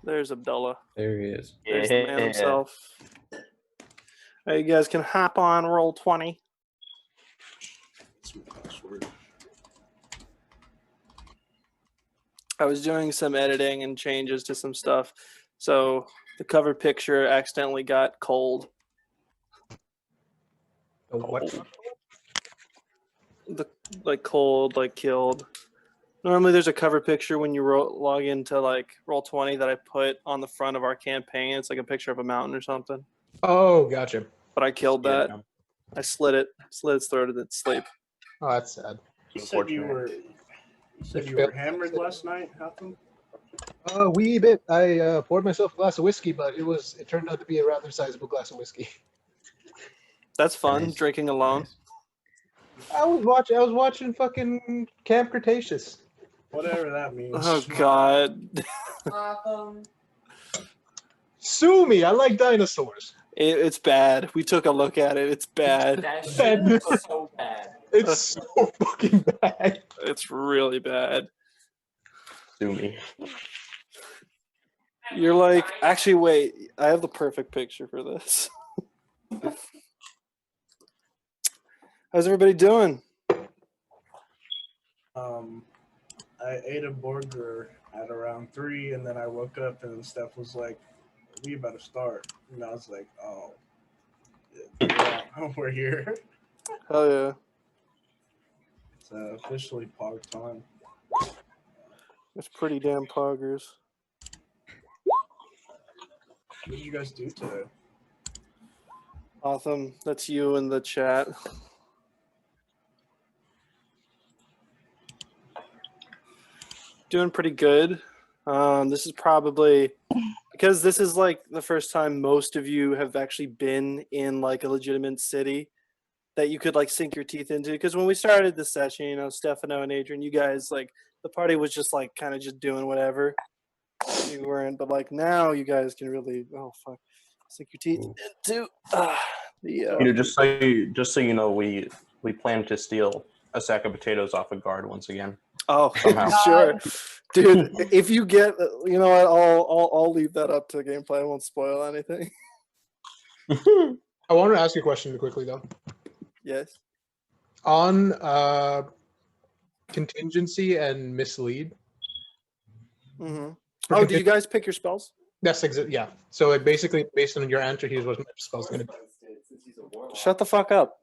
There's Abdullah. There he is. There's the man himself. You guys can hop on Roll20. That's my password. I was doing some editing and changes to some stuff, so the cover picture accidentally got cold. The what? Cold, killed. Normally there's a cover picture when you log into Roll20 that I put on the front of our campaign. It's like a picture of a mountain or something. Oh, gotcha. But I killed that. I slit its throat and it's asleep. Oh, that's sad. You said you were hammered last night. How come? A wee bit. I poured myself a glass of whiskey, but it turned out to be a rather sizable glass of whiskey. That's fun, drinking alone. Nice. I was watching fucking Camp Cretaceous. Whatever that means. Oh God. Sue me. I like dinosaurs. It's bad. We took a look at it. It's bad. That shit was so bad. It's so fucking bad. It's really bad. Sue me. You're like, actually, wait. I have the perfect picture for this. How's everybody doing? I ate a burger at around 3, and then I woke up, and Steph was like, "We about to start," and I was like, "Oh, yeah, we're here." Hell yeah. It's officially pog time. It's pretty damn poggers. What did you guys do today? Awesome. That's you in the chat. Doing pretty good. This is probably because this is like the first time most of you have actually been in like a legitimate city that you could like sink your teeth into. Because when we started this session, you know, Stefano and Adrian, you guys like the party was just like kind of just doing whatever. You weren't, but like now you guys can really sink your teeth into Just so you know, we plan to steal a sack of potatoes off a guard once again. Oh, Somehow. sure, dude. If you get, you know what, I'll leave that up to gameplay. I won't spoil anything. I wanted to ask you a question quickly though. Yes. On contingency and mislead. Mm-hmm. Oh, do you guys pick your spells? That's yeah. So it basically, based on your answer, here's what my spell's going to be. Shut the fuck up.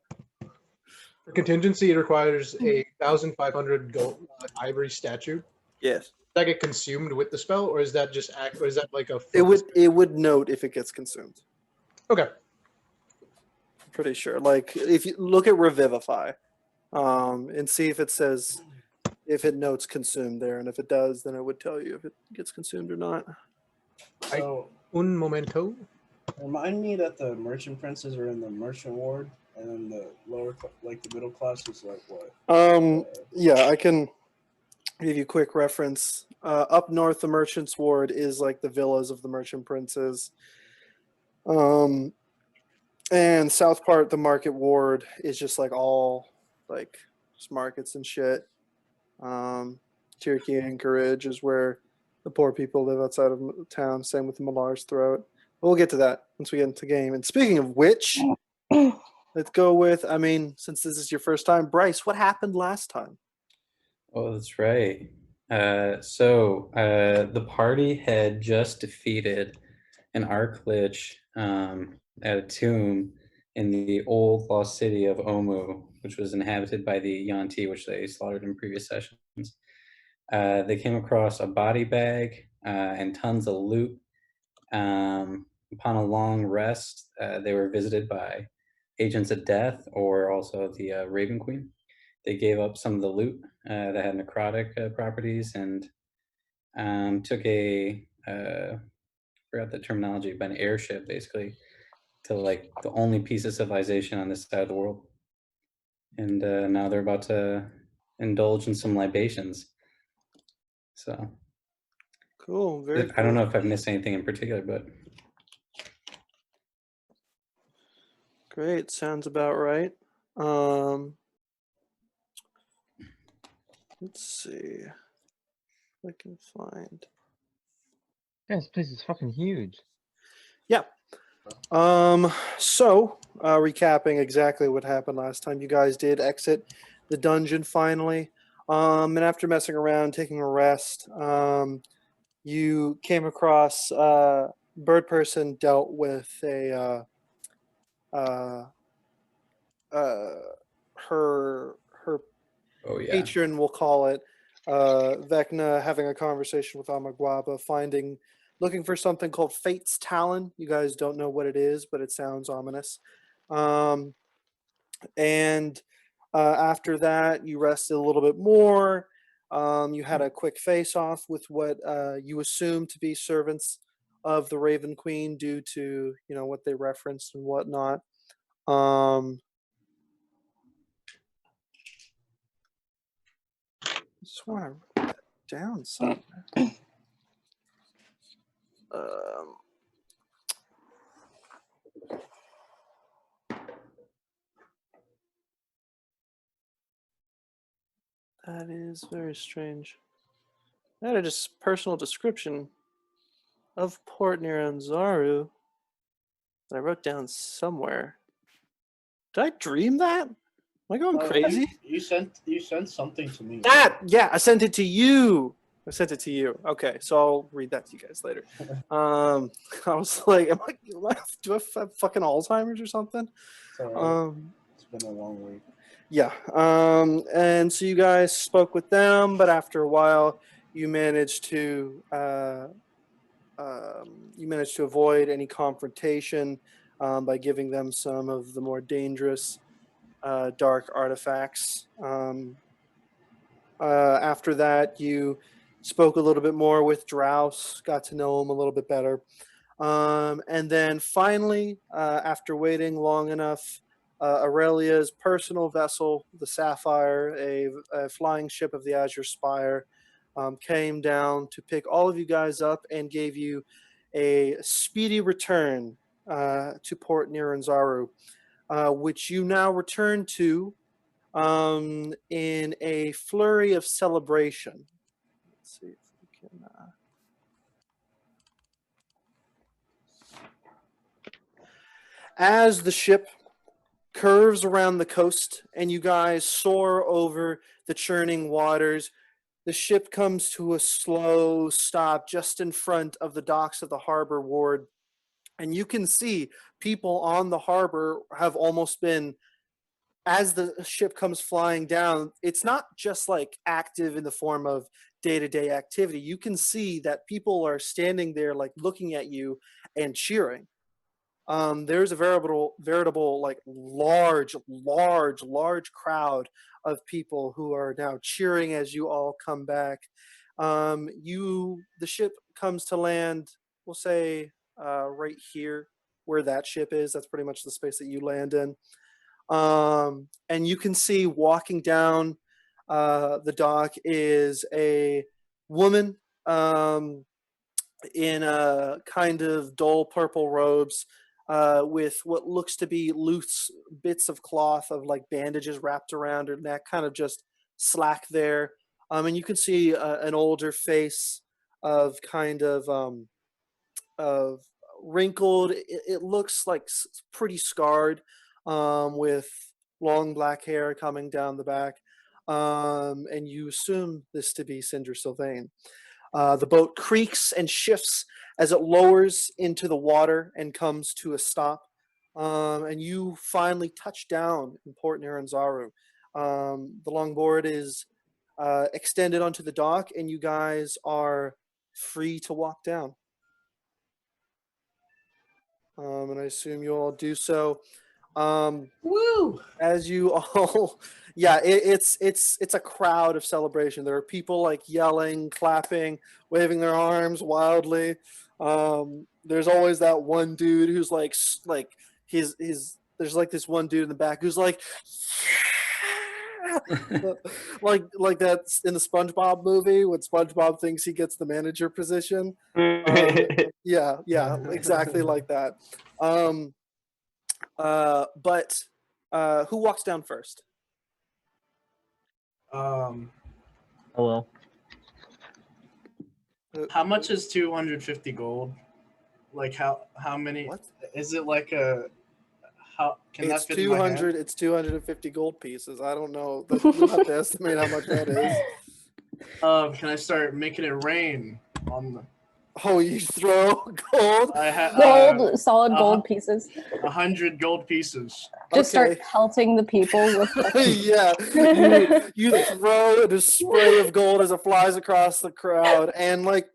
For contingency, it requires a 1,500 gold ivory statue. Yes. Does that get consumed with the spell, or is that just or is that like a? It would note if it gets consumed. Okay. Pretty sure. Like if you look at Revivify, and see if it says if it notes consumed there, and if it does, then it would tell you if it gets consumed or not. So, Un momento. remind me that the merchant princes are in the merchant ward, and then the lower, the middle class is like what? Yeah, I can give you a quick reference. Up north, the merchant's ward is like the villas of the merchant princes. And south part, the market ward is just like all like just markets and shit. Cherokee Anchorage is where the poor people live outside of town. Same with Malar's Throat. We'll get to that once we get into the game. And speaking of which, let's go with, I mean, since this is your first time, Bryce, what happened last time? Oh, that's right. So the party had just defeated an Arch-Lich at a tomb in the old lost city of Omu, which was inhabited by the Yuan-Ti, which they slaughtered in previous sessions. They came across a body bag and tons of loot. Upon a long rest, they were visited by agents of death, or also the Raven Queen. They gave up some of the loot that had necrotic properties, and took a forgot the terminology, but an airship basically to like the only piece of civilization on this side of the world. And now they're about to indulge in some libations. So Cool. Very cool. I don't know if I've missed anything in particular, but great. Sounds about right. Let's see if I can find. Yeah, this place is fucking huge. Yeah. So, recapping exactly what happened last time, you guys did exit the dungeon finally. And after messing around, taking a rest, you came across Bird Person dealt with a her Oh yeah. patron, we'll call it, Vecna, having a conversation with Amagwaba, looking for something called Fate's Talon. You guys don't know what it is, but it sounds ominous. And after that, you rested a little bit more. You had a quick face-off with what you assume to be servants of the Raven Queen due to, you know, what they referenced and whatnot. I just want to write that down somewhere. Um, that is very strange. I had a just personal description of Port Nyanzaru that I wrote down somewhere. Did I dream that? Am I going crazy? You sent something to me. Yeah, I sent it to you. I sent it to you. Okay, so I'll read that to you guys later. I was like, do I have fucking Alzheimer's or something? It's all right. Um, It's been a long week. yeah. And so you guys spoke with them, but after a while, you managed to avoid any confrontation by giving them some of the more dangerous dark artifacts. After that, you spoke a little bit more with Drouse, got to know him a little bit better. And then finally, after waiting long enough, Aurelia's personal vessel, the Sapphire, a flying ship of the Azure Spire, came down to pick all of you guys up and gave you a speedy return to Port Nyanzaru, which you now return to in a flurry of celebration. Let's see if we can. As the ship curves around the coast and you guys soar over the churning waters, the ship comes to a slow stop just in front of the docks of the harbor ward. And you can see people on the harbor have almost been, as the ship comes flying down, it's not just like active in the form of day-to-day activity. You can see that people are standing there like looking at you and cheering. There's a veritable like large crowd of people who are now cheering as you all come back. The ship comes to land, we'll say right here where that ship is. That's pretty much the space that you land in. And you can see walking down the dock is a woman in a kind of dull purple robes with what looks to be loose bits of cloth of like bandages wrapped around her neck, kind of just slack there. And you can see an older face of kind of wrinkled. It looks like pretty scarred, with long black hair coming down the back. And you assume this to be Cinder Sylvain. The boat creaks and shifts as it lowers into the water and comes to a stop. And you finally touch down in Port Nyanzaru. The longboard is extended onto the dock, and you guys are free to walk down. And I assume you all do so. Woo! As you all, yeah, it's a crowd of celebration. There are people like yelling, clapping, waving their arms wildly. There's always that one dude who's like he's there's like this one dude in the back who's like like that's in the SpongeBob movie when SpongeBob thinks he gets the manager position. Yeah, exactly like that. But who walks down first? Um, Hello. How much is 250 gold? Like how many? What? Is it like a how? Can It's that fit in my 200. hand? It's 250 gold pieces. I don't know. You'll have to estimate how much that is. Can I start making it rain on the? Oh, you throw gold? I have Gold, solid uh-huh. gold pieces. 100 gold pieces. Just start Okay. pelting the people with Yeah, you throw it, a spray of gold as it flies across the crowd, and like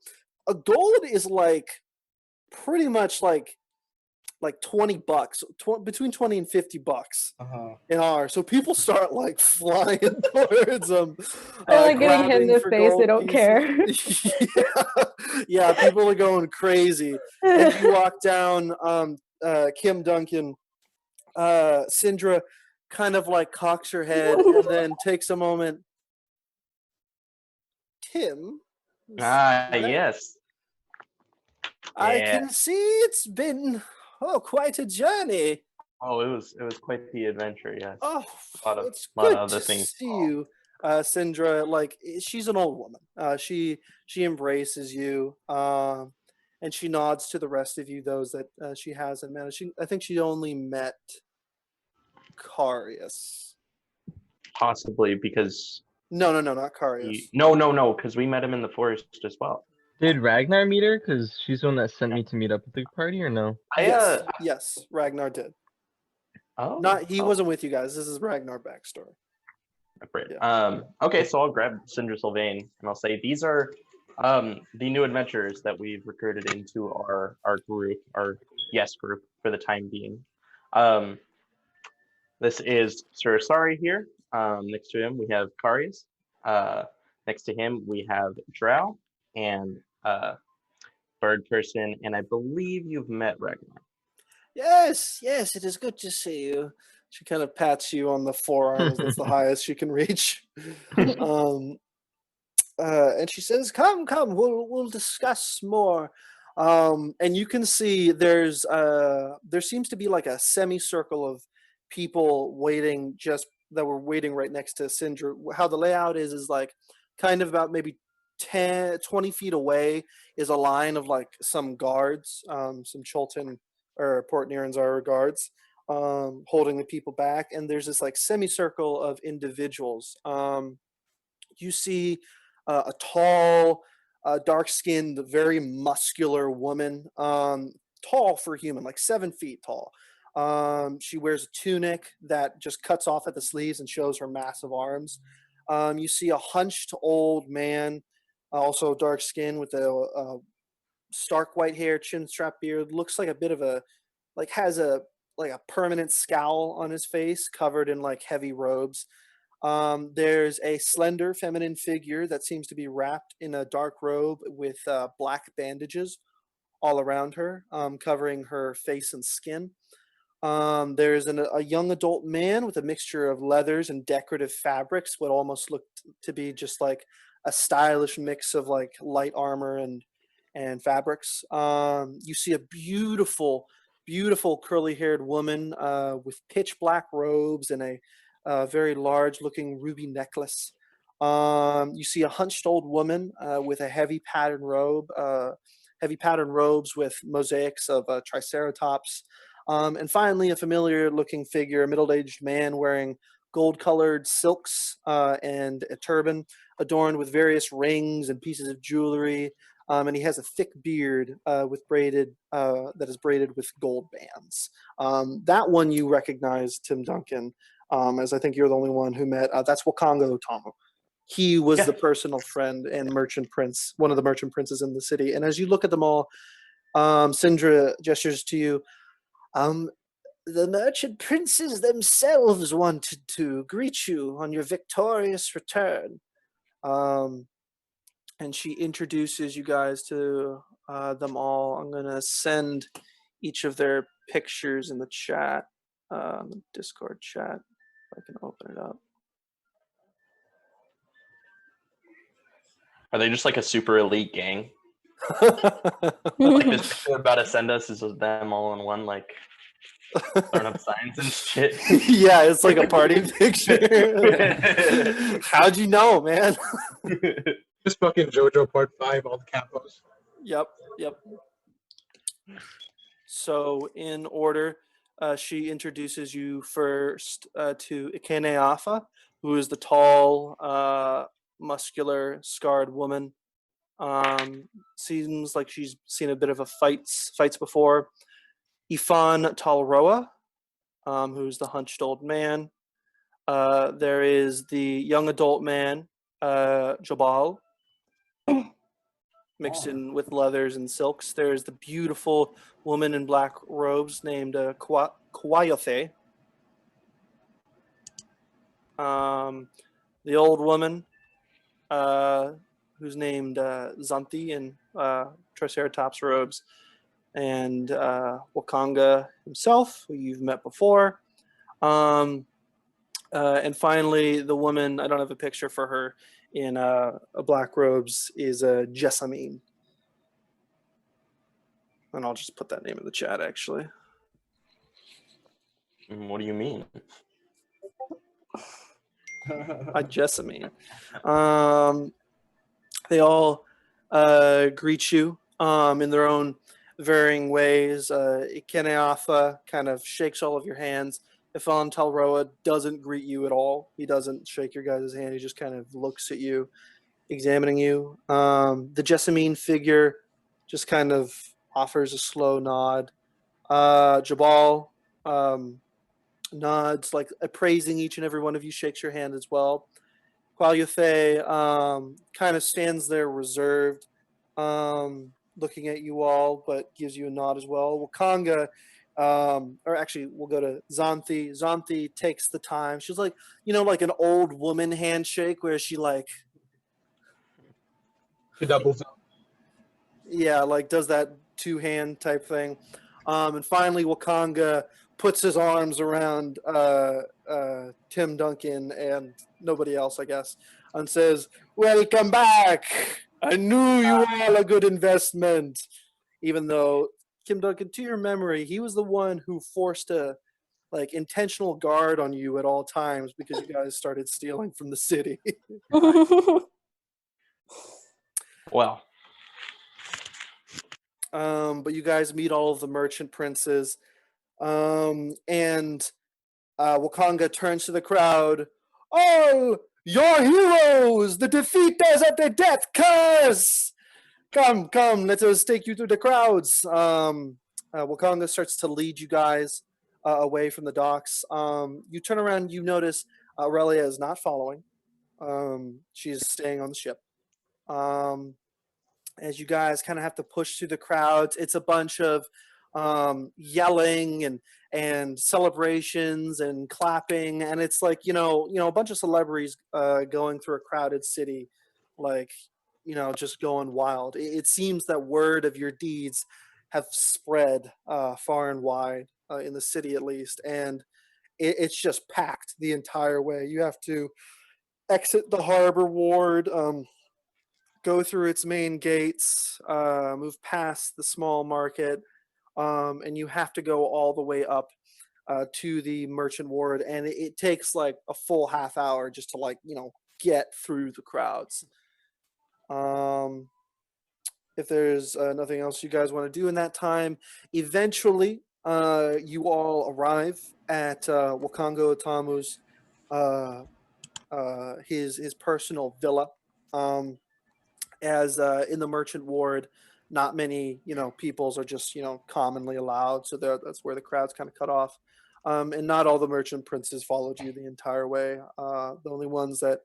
a gold is like pretty much like $20, between 20 and $50 Uh-huh. in R. So people start like flying towards them. They're like getting hit in grabbing the for face. They gold don't care. pieces. Yeah, people are going crazy. And you walk down, Kim Duncan, Syndra kind of like cocks her head and then takes a moment. Tim, Yes. I Yeah. can see it's been quite a journey. Oh, it was quite the adventure. Yes. Oh, Lot of- it's lot of good other to things see you, Syndra. Like she's an old woman. She embraces you, and she nods to the rest of you, those that she hasn't met. I think she only met Carius. Possibly because No, not Carius. no, because we met him in the forest as well. Did Ragnar meet her? Because she's the one that sent me to meet up with the party, or no? Yes, Ragnar did. Oh, He wasn't with you guys. This is Ragnar backstory. Right. Yeah. Okay, so I'll grab Cinder Sylvain and I'll say these are the new adventurers that we've recruited into our group, our group for the time being. This is Sir Asari here. Next to him we have Carius. Next to him we have Drow and Bird Person, and I believe you've met Ragnar. Yes, it is good to see you. She kind of pats you on the forearm as that's the highest she can reach. And she says, "Come, we'll discuss more." And you can see there seems to be like a semicircle of people waiting that were waiting right next to Syndra. How the layout is like kind of about maybe 20 feet away is a line of like some guards, some Chultan or Port Nyanzaru guards, holding the people back. And there's this like semicircle of individuals. You see a tall, dark-skinned, very muscular woman, tall for a human, like 7 feet tall. She wears a tunic that just cuts off at the sleeves and shows her massive arms. You see a hunched old man, also dark skin with a stark white hair, chin strap beard, looks like a bit of has a permanent scowl on his face, covered in like heavy robes. There's a slender feminine figure that seems to be wrapped in a dark robe with black bandages all around her, covering her face and skin. There's a young adult man with a mixture of leathers and decorative fabrics, what almost looked to be just like a stylish mix of like light armor and fabrics. You see a beautiful curly-haired woman with pitch black robes and a very large-looking ruby necklace. You see a hunched old woman with a heavy patterned robes with mosaics of triceratops. And finally, a familiar-looking figure, a middle-aged man wearing gold-colored silks and a turban adorned with various rings and pieces of jewelry. And he has a thick beard that is braided with gold bands. That one you recognize, Tim Duncan, as I think you're the only one who met. That's Wakongo Otomo. He was the personal friend and merchant prince, one of the merchant princes in the city. And as you look at them all, Syndra gestures to you. The merchant princes themselves wanted to greet you on your victorious return. And she introduces you guys to them all. I'm going to send each of their pictures in the chat, the Discord chat, if I can open it up. Are they just like a super elite gang? Like this picture about to send us is just them all in one, like throwing up signs and shit. Yeah, it's like a party picture. How'd you know, man? Just fucking JoJo Part 5, all the capos. Yep. So in order, she introduces you first to Ikeneafa, who is the tall, muscular, scarred woman. Seems like she's seen a bit of a fights before. Ifan Talroa, who's the hunched old man. There is the young adult man, Jabal, mixed in with leathers and silks. There's the beautiful woman in black robes named Kwayothe. The old woman, who's named Zanti in Triceratops robes, and Wakanga himself, who you've met before. And finally, the woman, I don't have a picture for her, in black robes is Jessamine. And I'll just put that name in the chat, actually. What do you mean? Jessamine. They all greet you in their own varying ways. Ikeneafa kind of shakes all of your hands. Ifan Talroa doesn't greet you at all. He doesn't shake your guys' hand. He just kind of looks at you, examining you. The Jessamine figure just kind of offers a slow nod. Jabal nods, like appraising each and every one of you, shakes your hand as well. Kwayothe kind of stands there reserved, looking at you all, but gives you a nod as well. Wakanga, or actually, we'll go to Zanthi. Zanthi takes the time. She's like, like an old woman handshake where she like, She doubles up. yeah, like does that two-hand type thing. And finally, Wakanga puts his arms around Tim Duncan and nobody else, I guess, and says, "Welcome back. I knew you were all a good investment." Even though, Tim Duncan, to your memory, he was the one who forced a intentional guard on you at all times because you guys started stealing from the city. Well, But you guys meet all of the merchant princes. And Wakanga turns to the crowd. "All your heroes, the defeaters of the death curse! Come, let us take you through the crowds." Wakanga starts to lead you guys away from the docks. You turn around, you notice Aurelia is not following. She's staying on the ship. As you guys kind of have to push through the crowds, it's a bunch of yelling and celebrations and clapping, and it's like a bunch of celebrities going through a crowded city, like just going wild. It seems that word of your deeds have spread far and wide in the city, at least, and it's just packed the entire way. You have to exit the harbor ward, go through its main gates, move past the small market, and you have to go all the way up to the merchant ward, and it takes like a full half hour just to get through the crowds. If there's nothing else you guys want to do in that time, eventually you all arrive at Wakango Otamu's his personal villa. As in the merchant ward, not many peoples are just commonly allowed, so that's where the crowd's kind of cut off. And not all the merchant princes followed you the entire way. The only ones that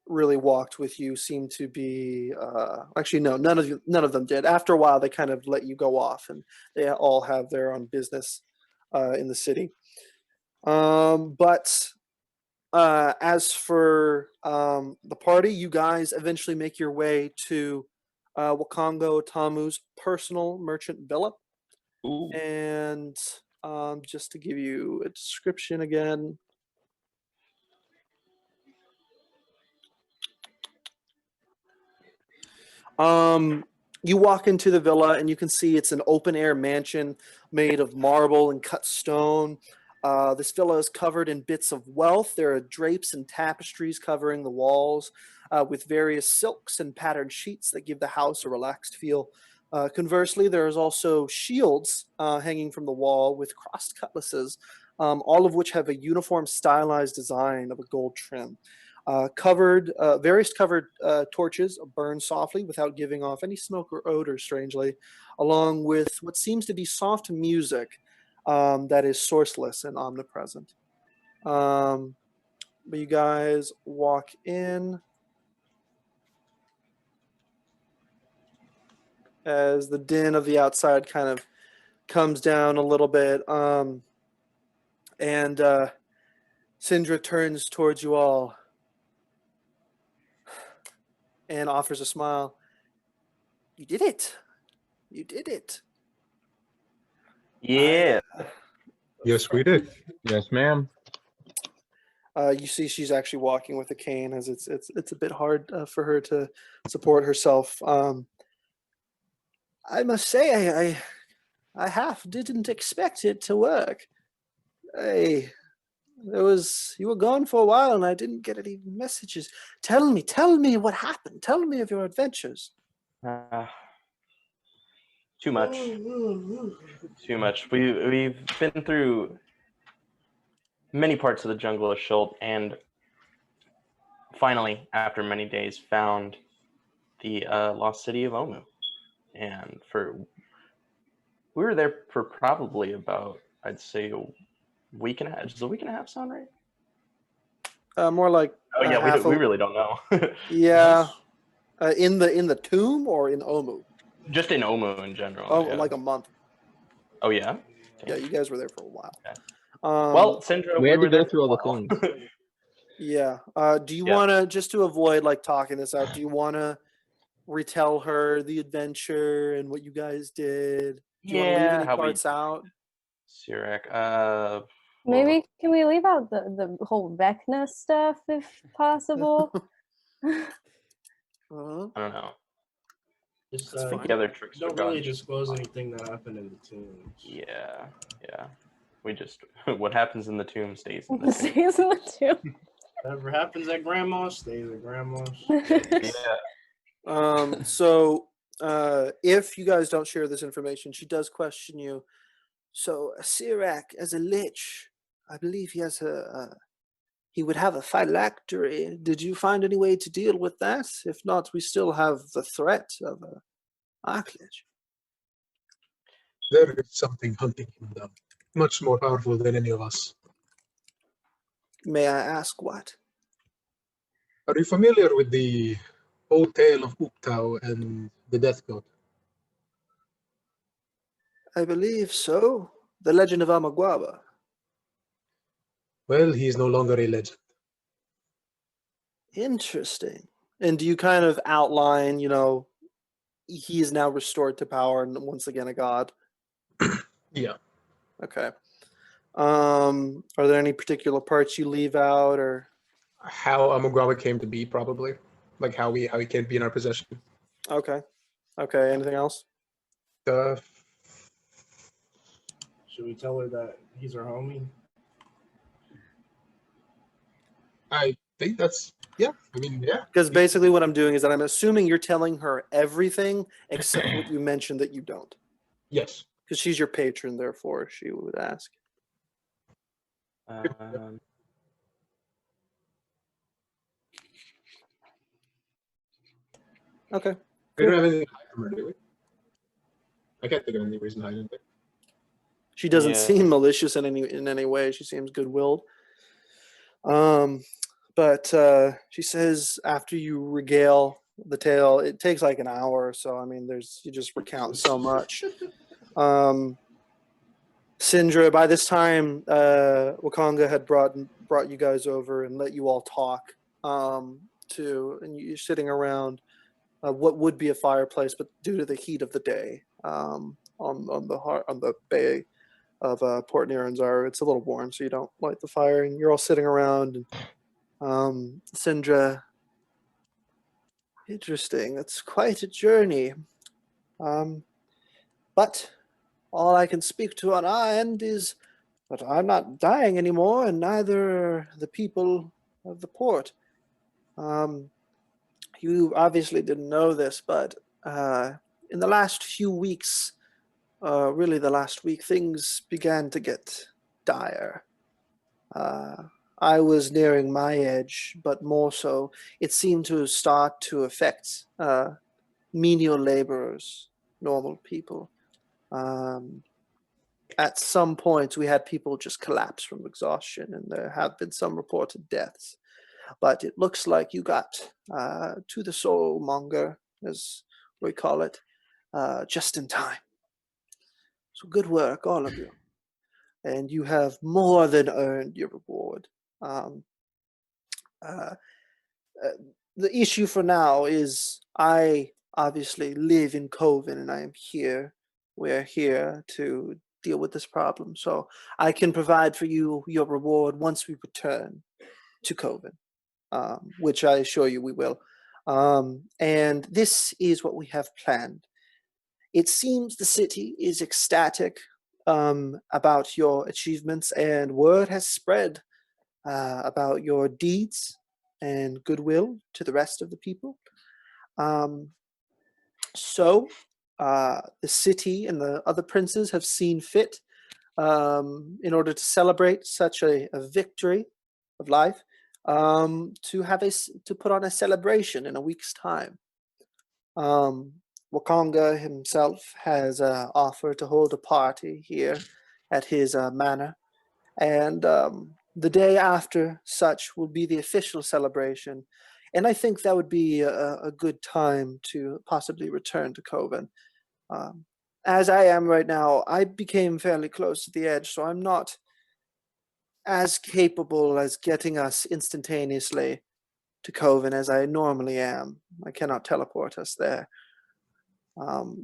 really walked with you seemed to be actually no, none of them did. After a while, they kind of let you go off, and they all have their own business in the city. But as for the party, you guys eventually make your way to Wakango Tamu's personal merchant villa. ooh. And just to give you a description again. You walk into the villa and you can see it's an open air mansion made of marble and cut stone. This villa is covered in bits of wealth. There are drapes and tapestries covering the walls with various silks and patterned sheets that give the house a relaxed feel. Conversely, there is also shields hanging from the wall with crossed cutlasses, all of which have a uniform stylized design of a gold trim. Various covered torches burn softly without giving off any smoke or odor, strangely, along with what seems to be soft music that is sourceless and omnipresent. But you guys walk in as the din of the outside kind of comes down a little bit. And Sindra turns towards you all and offers a smile. You did it. You did it. Yeah. Yes, we did. Yes, ma'am. You see, she's actually walking with a cane, as it's a bit hard for her to support herself. I must say, I half didn't expect it to work. You were gone for a while, and I didn't get any messages. Tell me what happened. Tell me of your adventures. Too much. Too much. We've been through many parts of the jungle of Chult, and finally, after many days, found the lost city of Omu. And we were there for probably about, I'd say, a week and a half. Does a week and a half sound right? More like Oh yeah, half we really don't know. yeah. In the tomb or in Omu? Just in Omu in general. Oh, yeah. like a month. Oh yeah. Yeah, you guys were there for a while. Okay. Um, Well, Sindra, We had to were go there through all for a the while. things. yeah. Do you Yeah. want to, just to avoid like talking this out, do you want to retell her the adventure and what you guys did? Do you want to leave any how we parts out? Sirach. Maybe can we leave out the whole Vecna stuff if possible? Uh-huh. I don't know. Just That's I think fine. the other tricks don't were really gone. disclose anything that happened in the tombs. Yeah. We just what happens in the tomb stays in the tomb. Stays in the tomb. Whatever happens at grandma's stays at grandma's. Yeah. So if you guys don't share this information, she does question you. So Sirach, as a lich, I believe he would have a phylactery. Did you find any way to deal with that? If not, we still have the threat of a archlich. There is something hunting him down. Much more powerful than any of us. May I ask what? Are you familiar with the old tale of Uktau and the Death God? I believe so. The legend of Amaguaba. Well, he is no longer a legend. Interesting. And do you kind of outline, he is now restored to power and once again a god? Yeah. Okay. Are there any particular parts you leave out, or How Amagawa came to be, probably. Like how he came to be in our possession. okay. Anything else? Should we tell her that he's our homie? I think that's, yeah. I mean, yeah. Because basically what I'm doing is that I'm assuming you're telling her everything except what you mentioned that you don't. Yes. Because she's your patron, therefore she would ask. Okay. We don't have anything to hide from her, do we? I can't think of any reason to hide anything. She doesn't Yeah. seem malicious in any way. She seems good-willed. But she says after you regale the tale, it takes like an hour or so. I mean, you just recount so much. Sindra, by this time, Wakanga had brought you guys over and let you all talk. And you're sitting around what would be a fireplace, but due to the heat of the day, on the bay of Port Nyanzaru, it's a little warm, so you don't light the fire, and you're all sitting around. And Sindra, interesting. That's quite a journey. But all I can speak to on our end is But I'm not dying anymore, and neither are the people of the port. You obviously didn't know this, but in the last few weeks, really the last week, things began to get dire. I was nearing my edge, but more so, it seemed to start to affect menial laborers, normal people. At some point, we had people just collapse from exhaustion, and there have been some reported deaths. But it looks like you got to the soulmonger, as we call it, just in time. So good work, all of you. And you have more than earned your reward. The issue for now is I obviously live in Coven, and I am here. We're here to deal with this problem. So I can provide for you your reward once we return to Coven, which I assure you we will. And this is what we have planned. It seems the city is ecstatic about your achievements, and word has spread about your deeds and goodwill to the rest of the people. So the city and the other princes have seen fit, in order to celebrate such a victory of life, to put on a celebration in a week's time. Wakanga himself has offered to hold a party here at his manor, and the day after such will be the official celebration. And I think that would be a good time to possibly return to Coven. As I am right now, I became fairly close to the edge, so I'm not as capable as getting us instantaneously to Coven as I normally am. I cannot teleport us there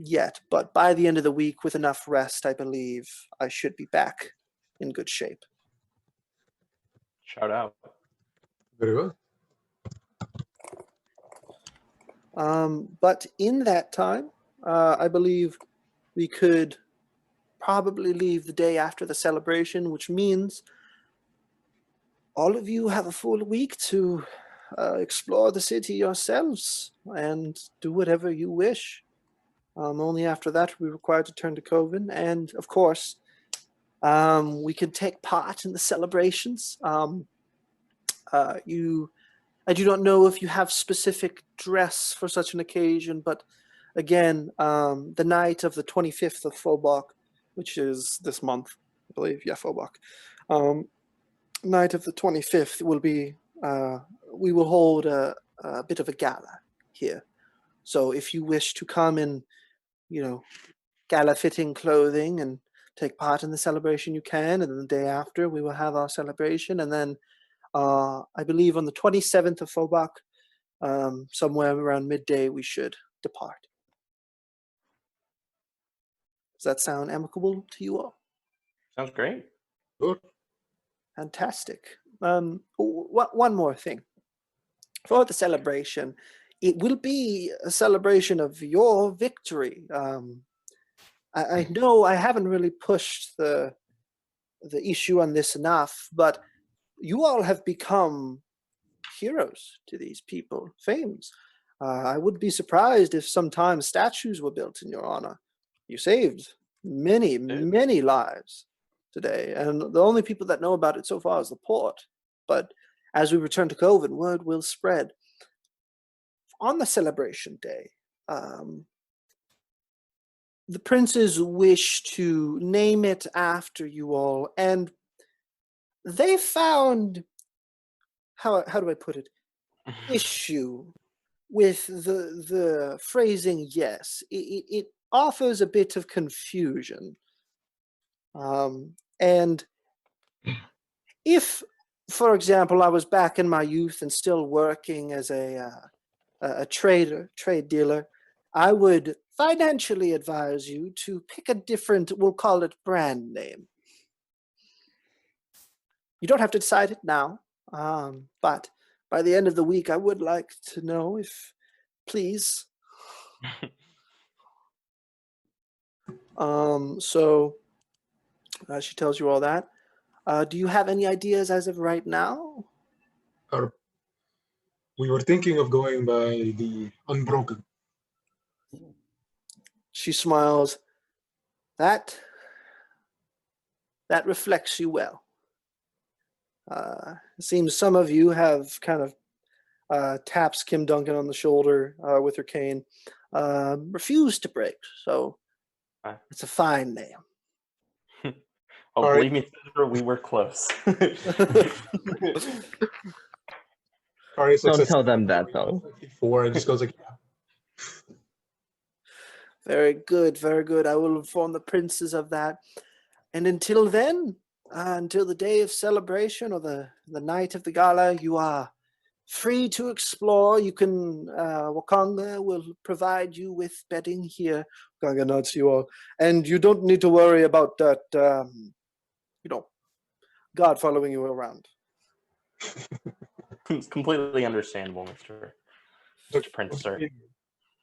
yet, but by the end of the week, with enough rest, I believe I should be back in good shape. Shout out. Very well. But in that time, I believe we could probably leave the day after the celebration, which means all of you have a full week to explore the city yourselves and do whatever you wish. Only after that we're required to turn to Coven, and of course, we can take part in the celebrations. I do not know if you have specific dress for such an occasion, but again, the night of the 25th of Phobok, which is this month, I believe, yeah, Phobok. Night of the 25th will be, we will hold a bit of a gala here. So if you wish to come in, gala-fitting clothing and take part in the celebration, you can. And then the day after, we will have our celebration. And then I believe on the 27th of Phobok, somewhere around midday, we should depart. Does that sound amicable to you all? Sounds great. Good. Fantastic. One more thing. For the celebration, it will be a celebration of your victory. I know I haven't really pushed the issue on this enough, but you all have become heroes to these people, fames. I would be surprised if sometimes statues were built in your honor. You saved many, many lives today, and the only people that know about it so far is the port. But as we return to Coven, word will spread. On the celebration day, the princes wish to name it after you all, and they found, how do I put it, issue with the phrasing yes. It offers a bit of confusion. And if, for example, I was back in my youth and still working as a trade dealer, I would financially advise you to pick a different, we'll call it, brand name. You don't have to decide it now, but by the end of the week, I would like to know if, please. So she tells you all that. Do you have any ideas as of right now? We were thinking of going by the Unbroken. She smiles. That reflects you well. It seems some of you have kind of taps Kim Duncan on the shoulder with her cane. Refused to break, so it's a fine name. Oh, All believe me, Sandra, we were close. Karius looks Don't at tell them that, though. 54 and just goes like, yeah. Very good, very good. I will inform the princes of that. And until then, until the day of celebration or the night of the gala, you are free to explore. You can, Wakanga will provide you with bedding here. Wakanga nods to you all. And you don't need to worry about that, God following you around. It's completely understandable, Mr. Prince, sir.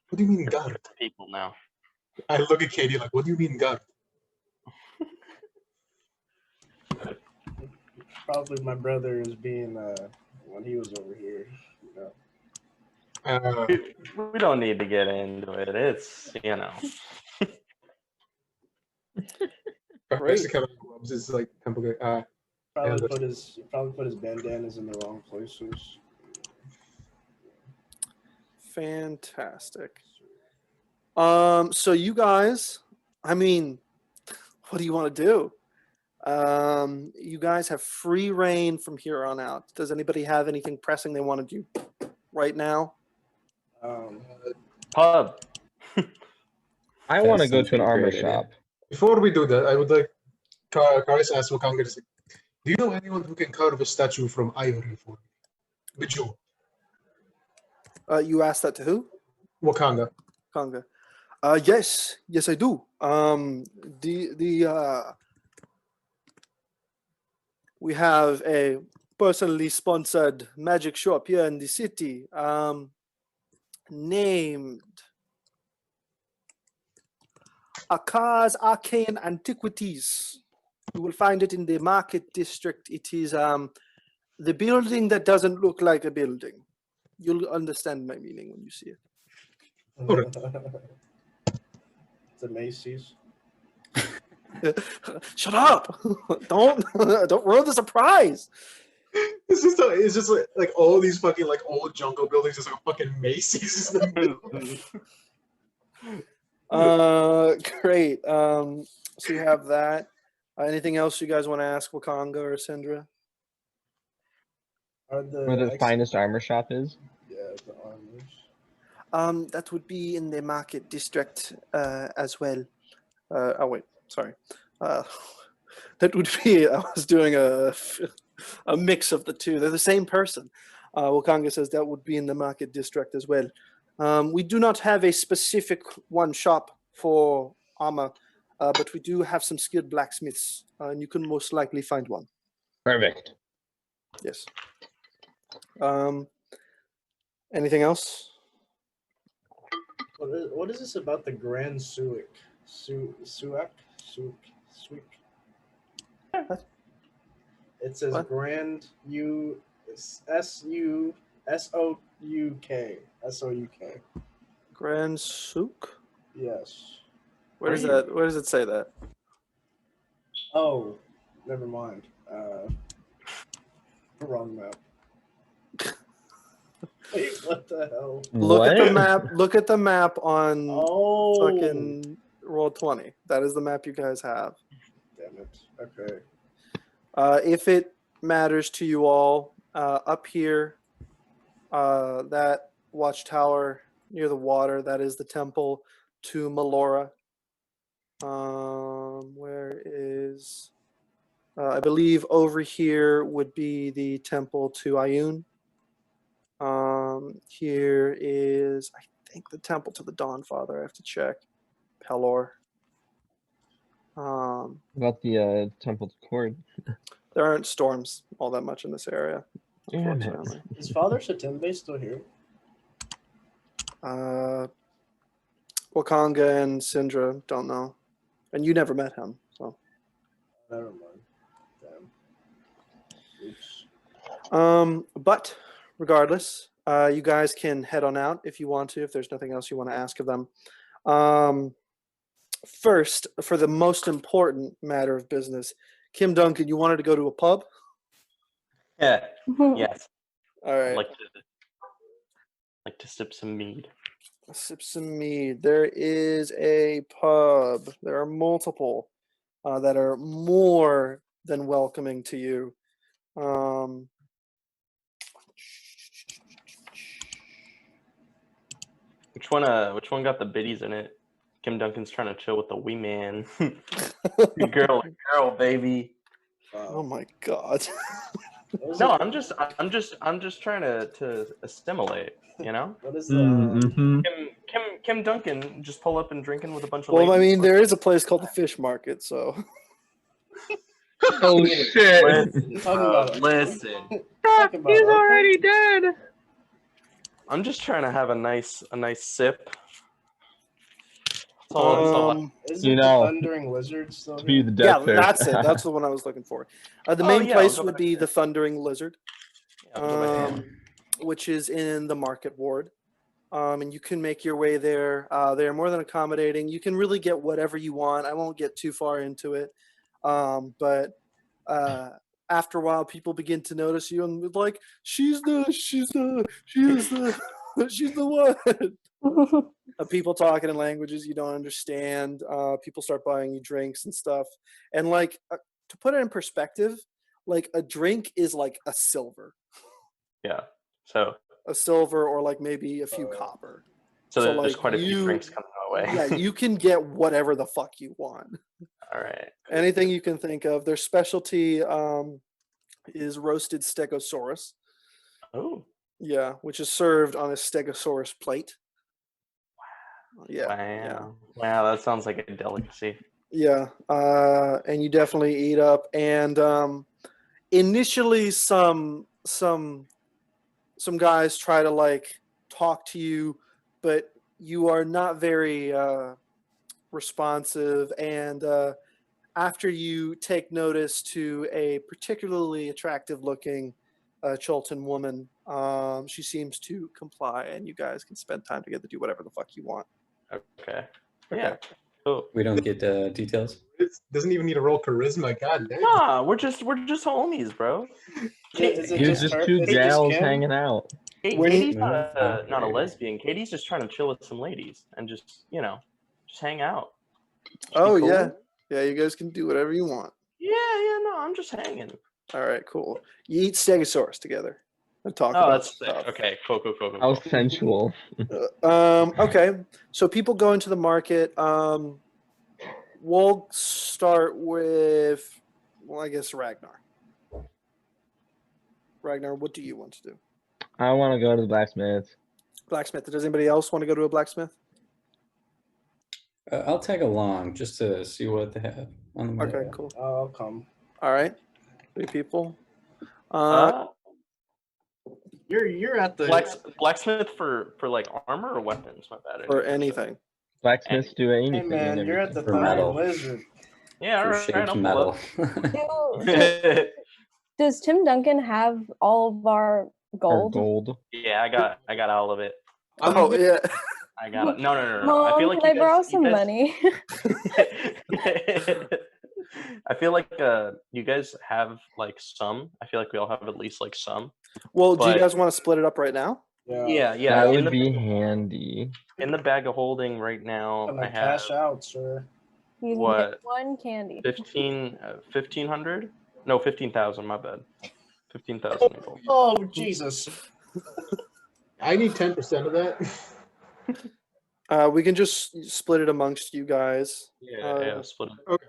What do you mean, You're God? with the people now. I look at Katie like, what do you mean, God? Probably my brother is being when he was over here. You know. We don't need to get into it. It's, Great. Kind of rubs his like temple. Probably put his bandanas in the wrong places. Fantastic. So you guys, I mean, what do you want to do? You guys have free reign from here on out. Does anybody have anything pressing they want to do right now? Pub. I That want to go sounds to an like a armor great idea. shop. Before we do that, I would like Karius asked Wakanga to say, do you know anyone who can carve a statue from ivory for me? Bejeweled. You asked that to who? Wakanga. Conga. Yes, I do. We have a personally sponsored magic shop here in the city, named Akar's Arcane Antiquities. You will find it in the market district. It is the building that doesn't look like a building. You'll understand my meaning when you see it. It's a Macy's. Shut up! Don't ruin the surprise. It's just like all these fucking like old jungle buildings, just like a fucking Macy's in the middle. Great. So you have that. Anything else you guys want to ask Wakanga or Sindra? Where Where the finest armor shop is. Yeah, the armors. That would be in the market district as well. Oh wait, sorry. That would be. I was doing a mix of the two. They're the same person. Wakanga says that would be in the market district as well. We do not have a specific one shop for armor, but we do have some skilled blacksmiths, and you can most likely find one. Perfect. Yes. Anything else? What is this about the Grand Suik? Suik? It says What? Grand SUSOUK. SOUK. Grand Souk? Yes. Where does that? Where does it say that? Oh, never mind. Wrong map. Wait, what the hell? Look at the What? map. Look at the map on Oh, fucking Roll20. That is the map you guys have. damn it. Okay. If it matters to you all, up here, that watchtower near the water, that is the temple to Melora. Where is... I believe over here would be the temple to Ayun. Here is, I think, the temple to the Dawnfather. I have to check. Pelor. About the temple to Cord. There aren't storms all that much in this area, Damn it. unfortunately. Is Father Shatembe still here? Wakanga and Sindra don't know. And you never met him, so. Never mind. Damn. But regardless, you guys can head on out if you want to, if there's nothing else you want to ask of them. First, for the most important matter of business, Kim Duncan, you wanted to go to a pub? Yeah. Yes. All I'd right. like to sip some mead. Sip some mead. There is a pub. There are multiple that are more than welcoming to you. Which one got the biddies in it? Kim Duncan's trying to chill with the wee man. girl, baby. Oh my god. No, I'm just trying to assimilate, you know? What is Mm-hmm. Kim Duncan just pull up and drinking with a bunch of Well, I ladies. mean, there is a place called the Fish Market, so. Oh shit! Listen, Talking bro, about it. listen. Talking about He's okay. already dead. I'm just trying to have a nice sip. That's all. Is You it know, the Thundering Lizard still To be here? the Yeah, death that's it. That's the one I was looking for. The Oh, main yeah, I'll place go would back be there. the Thundering Lizard, Yeah, I'll go back there. which is in the Market Ward. And you can make your way there. They are more than accommodating. You can really get whatever you want. I won't get too far into it. But after a while, people begin to notice you and be like, she's the one. People talking in languages you don't understand. People start buying you drinks and stuff. And like, to put it in perspective, like a drink is like a silver. Yeah. So A silver or like maybe a few copper. there's like, quite a few drinks coming our way. Yeah, you can get whatever the fuck you want. All right. Anything you can think of. Their specialty is roasted stegosaurus. Oh. Yeah, which is served on a stegosaurus plate. Yeah. Wow. Wow, that sounds like a delicacy. Yeah. And you definitely eat up. And initially some guys try to like talk to you, but you are not very responsive. And after you take notice to a particularly attractive looking Chultan woman, she seems to comply, and you guys can spend time together, do whatever the fuck you want. Okay. Yeah. Cool. We don't get details. It doesn't even need to roll charisma. God damn. Nah, we're just homies, bro. Is it He was just her? two Is it just gals Kim? hanging out. Katie's not No. a lesbian. Katie's just trying to chill with some ladies and just hang out. Oh, cool. yeah, you guys can do whatever you want. Yeah, no, I'm just hanging. All right, cool. You eat stegosaurus together and talk Oh, about that's sick. stuff. Okay, cool. How sensual. Okay, so people go into the market. We'll start with, well, I guess Ragnar. Ragnar, what do you want to do? I want to go to the blacksmith. Blacksmith. Does anybody else want to go to a blacksmith? I'll tag along just to see what they have on the market. Okay, cool. I'll come. All right, 3 people. You're at the blacksmith for like armor or weapons? My bad. Or anything. Blacksmiths do Hey anything. man, and you're at the For metal. Thundering Lizard. Yeah, all For right. shaped I'll metal. Does Tim Duncan have all of our Or gold? gold. Yeah, I got all of it. Oh, yeah. I got it. No. Mom, I feel like can I you borrow guys, some money? I feel like you guys have like some. I feel like we all have at least like some. Well, do you But- guys want to split it up right now? Yeah. That in would the, be handy. in the bag of holding right now, I'm I gonna have cash out, sir. You can What? get one candy. 1,500? No, 15,000. My bad. 15,000 gold. Oh Jesus! I need 10% of that. We can just split it amongst you guys. Yeah, split it.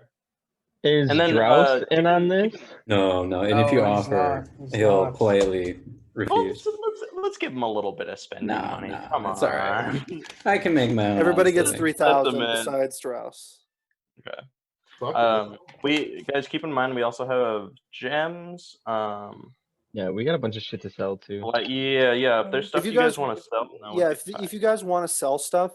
Is And then, Drouse in on this? No. And if you No, he's offer, not. He's he'll not. politely Well, refuse. let's give him a little bit of spending No, money. no, Come on. it's all right. I can make my own. Everybody gets honest 3,000 That's a man. besides Strauss. Okay. Fuck We guys keep in mind we also have gems. Yeah, we got a bunch of shit to sell too. Like, yeah. If there's stuff you you guys guys- want to sell, that would Yeah, be if fine. you guys want to sell stuff,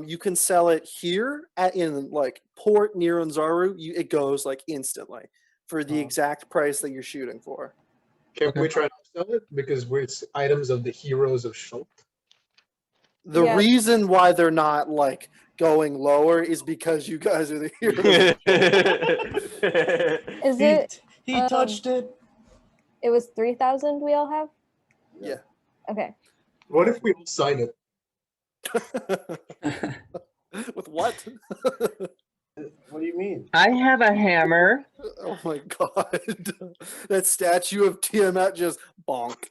you can sell it here in like Port Nyanzaru. It goes like instantly for the exact price that you're shooting for. Can Okay. we try to sell it? Because it's items of the heroes of Chult. The Yeah. reason why they're not like going lower is because you guys are the heroes. Is it? He touched it. It was 3,000. We all have. Yeah. Okay. What if we all sign it? With what? What do you mean? I have a hammer. Oh my god. That statue of Tiamat just bonk.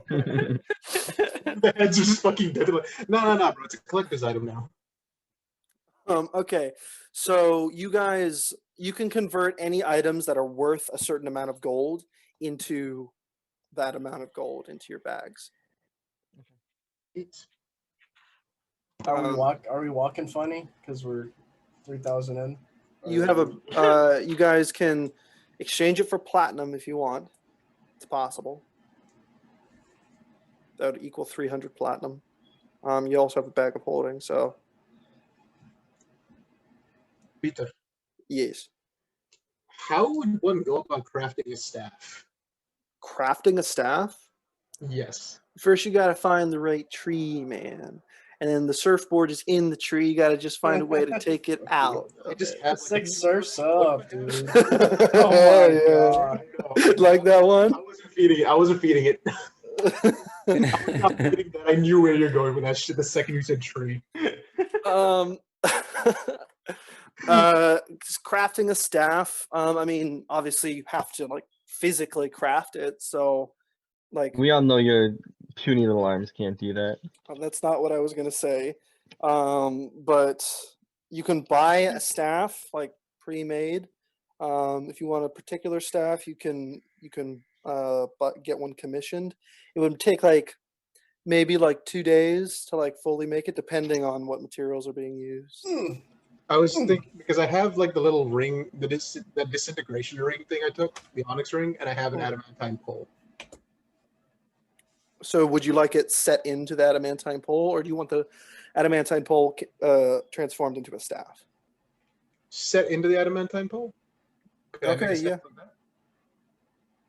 The heads are just fucking dead. No, bro. It's a collector's item now. Okay. So you guys, you can convert any items that are worth a certain amount of gold into that amount of gold into your bags. Are we walking funny? Because we're 3,000 in. You have you guys can exchange it for platinum if you want. It's possible. That would equal 300 platinum. You also have a bag of holding, so Peter, yes. how would one go about crafting a staff? Crafting a staff? Yes. First you gotta find the right tree, man. And then the surfboard is in the tree. You gotta just find a way to take it out. You just Okay. have Six surfs up, dude. Oh my yeah. God. Like that one? I wasn't feeding it. I'm not feeding that. I knew where you're going with that shit the second you said tree. Just crafting a staff. I mean, obviously you have to like physically craft it. So, like, We all know your puny little arms can't do that. that's not what I was gonna say. But you can buy a staff like pre-made. If you want a particular staff, you can get one commissioned. It would take like maybe like 2 days to like fully make it, depending on what materials are being used. I was thinking because I have like the little ring, that disintegration ring thing I took, the onyx ring, and I have an adamantine pole. So would you like it set into the adamantine pole, or do you want the adamantine pole transformed into a staff? Set into the adamantine pole? Could I make a Okay, staff yeah. like that?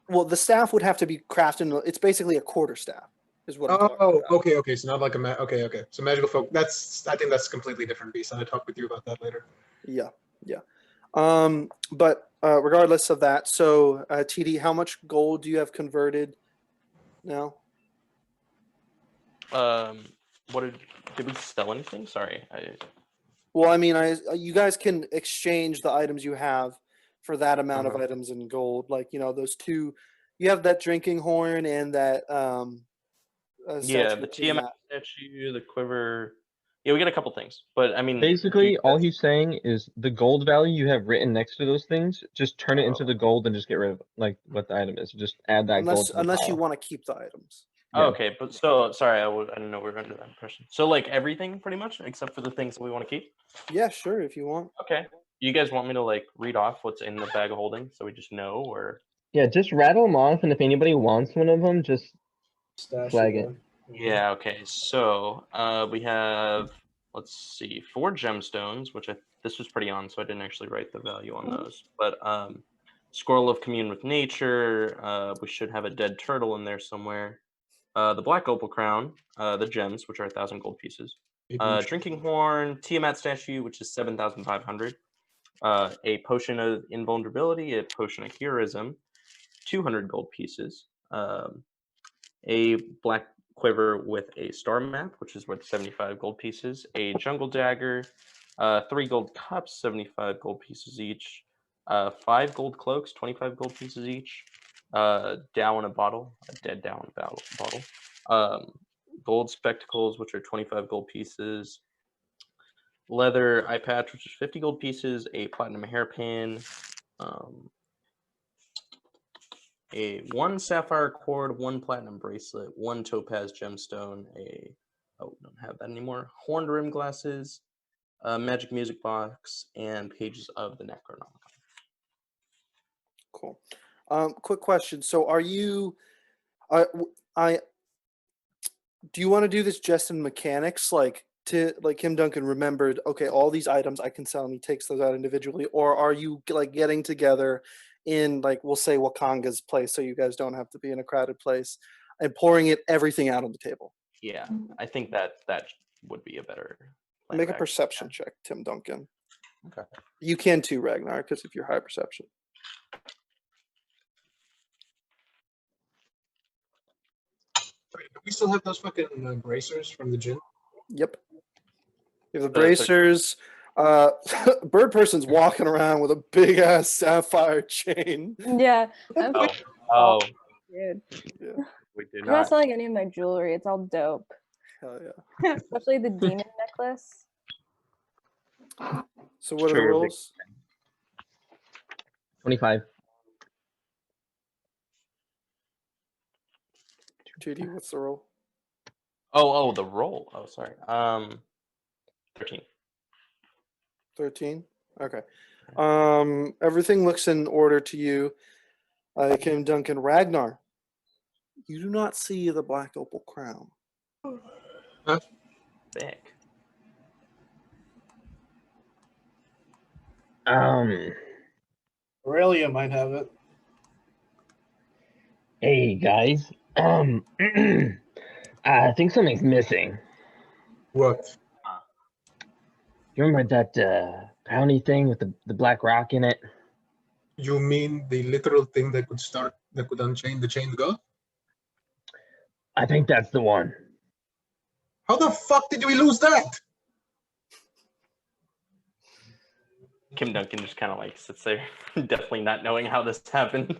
Well, the staff would have to be crafted. It's basically a quarter staff, is what I'm talking Oh, about. okay. So not like okay. So magical folk. I think that's a completely different beast. I'll talk with you about that later. Yeah. But regardless of that, so TD, how much gold do you have converted now? What did we sell anything? Sorry. Well, I mean, you guys can exchange the items you have for that amount of Uh-huh. items in gold. Like, those two, you have that drinking horn and that Yeah, statue the of Tiamat statue, the quiver. Yeah, we get a couple things, but I mean, Basically, all he's saying is the gold value you have written next to those things, just turn it into Oh. the gold and just get rid of like what the item is. Just add that gold to the unless you pile. want to keep the items. Oh, Yeah. okay, but so sorry, I didn't know we were under that impression. So like everything pretty much, except for the things that we want to keep. Yeah, sure, if you want. Okay. You guys want me to like read off what's in the bag of holding so we just know, or? Yeah, just rattle them off, and if anybody wants one of them, just Stash flag it. Yeah. Okay. So we have, let's see, 4 gemstones, which this was pretty on, so I didn't actually write the value on those. But scroll of commune with nature. We should have a dead turtle in there somewhere. The black opal crown, the gems, which are 1,000 gold pieces. Drinking horn, Tiamat statue, which is 7,500. A potion of invulnerability, a potion of heroism, 200 gold pieces. A black quiver with a star map, which is worth 75 gold pieces. A jungle dagger, 3 gold cups, 75 gold pieces each. 5 gold cloaks, 25 gold pieces each. Dow in a bottle, a dead Dow in a bottle. Gold spectacles, which are 25 gold pieces. Leather eye patch, which is 50 gold pieces. A platinum hairpin. A 1 sapphire cord, 1 platinum bracelet, 1 topaz gemstone, don't have that anymore. Horned rim glasses, a magic music box, and pages of the Necronomicon. Cool. Quick question. So are you, do you want to do this just in mechanics? Like Kim Duncan remembered, okay, all these items I can sell and he takes those out individually, or are you like getting together in, like, we'll say Wakanga's place, so you guys don't have to be in a crowded place, and pouring everything out on the table. Yeah, I think that would be a better plan Make a of action, perception check, Tim Duncan. Okay. You can too, Ragnar, because of your high perception. Wait, do we still have those fucking bracers from the gym? Yep. You have the So it's bracers. Bird person's walking around with a big ass sapphire chain. Yeah. I'm Oh, fucking oh, dude. we do I'm not not. selling any of my jewelry. It's all dope. Hell yeah. Especially the demon necklace. So what are the Sure, Vic. rolls? 25. 2D, what's the roll? Oh, the roll. Oh, sorry. 13. 13. Okay. Everything looks in order to you. Kim Duncan. Ragnar, you do not see the black opal crown. Thick. Aurelia might have it. Hey guys. I think something's missing. What? You remember that brownie thing with the black rock in it? You mean the literal thing that could unchain the chained god? I think that's the one. How the fuck did we lose that? Kim Duncan just kind of like sits there, definitely not knowing how this happened.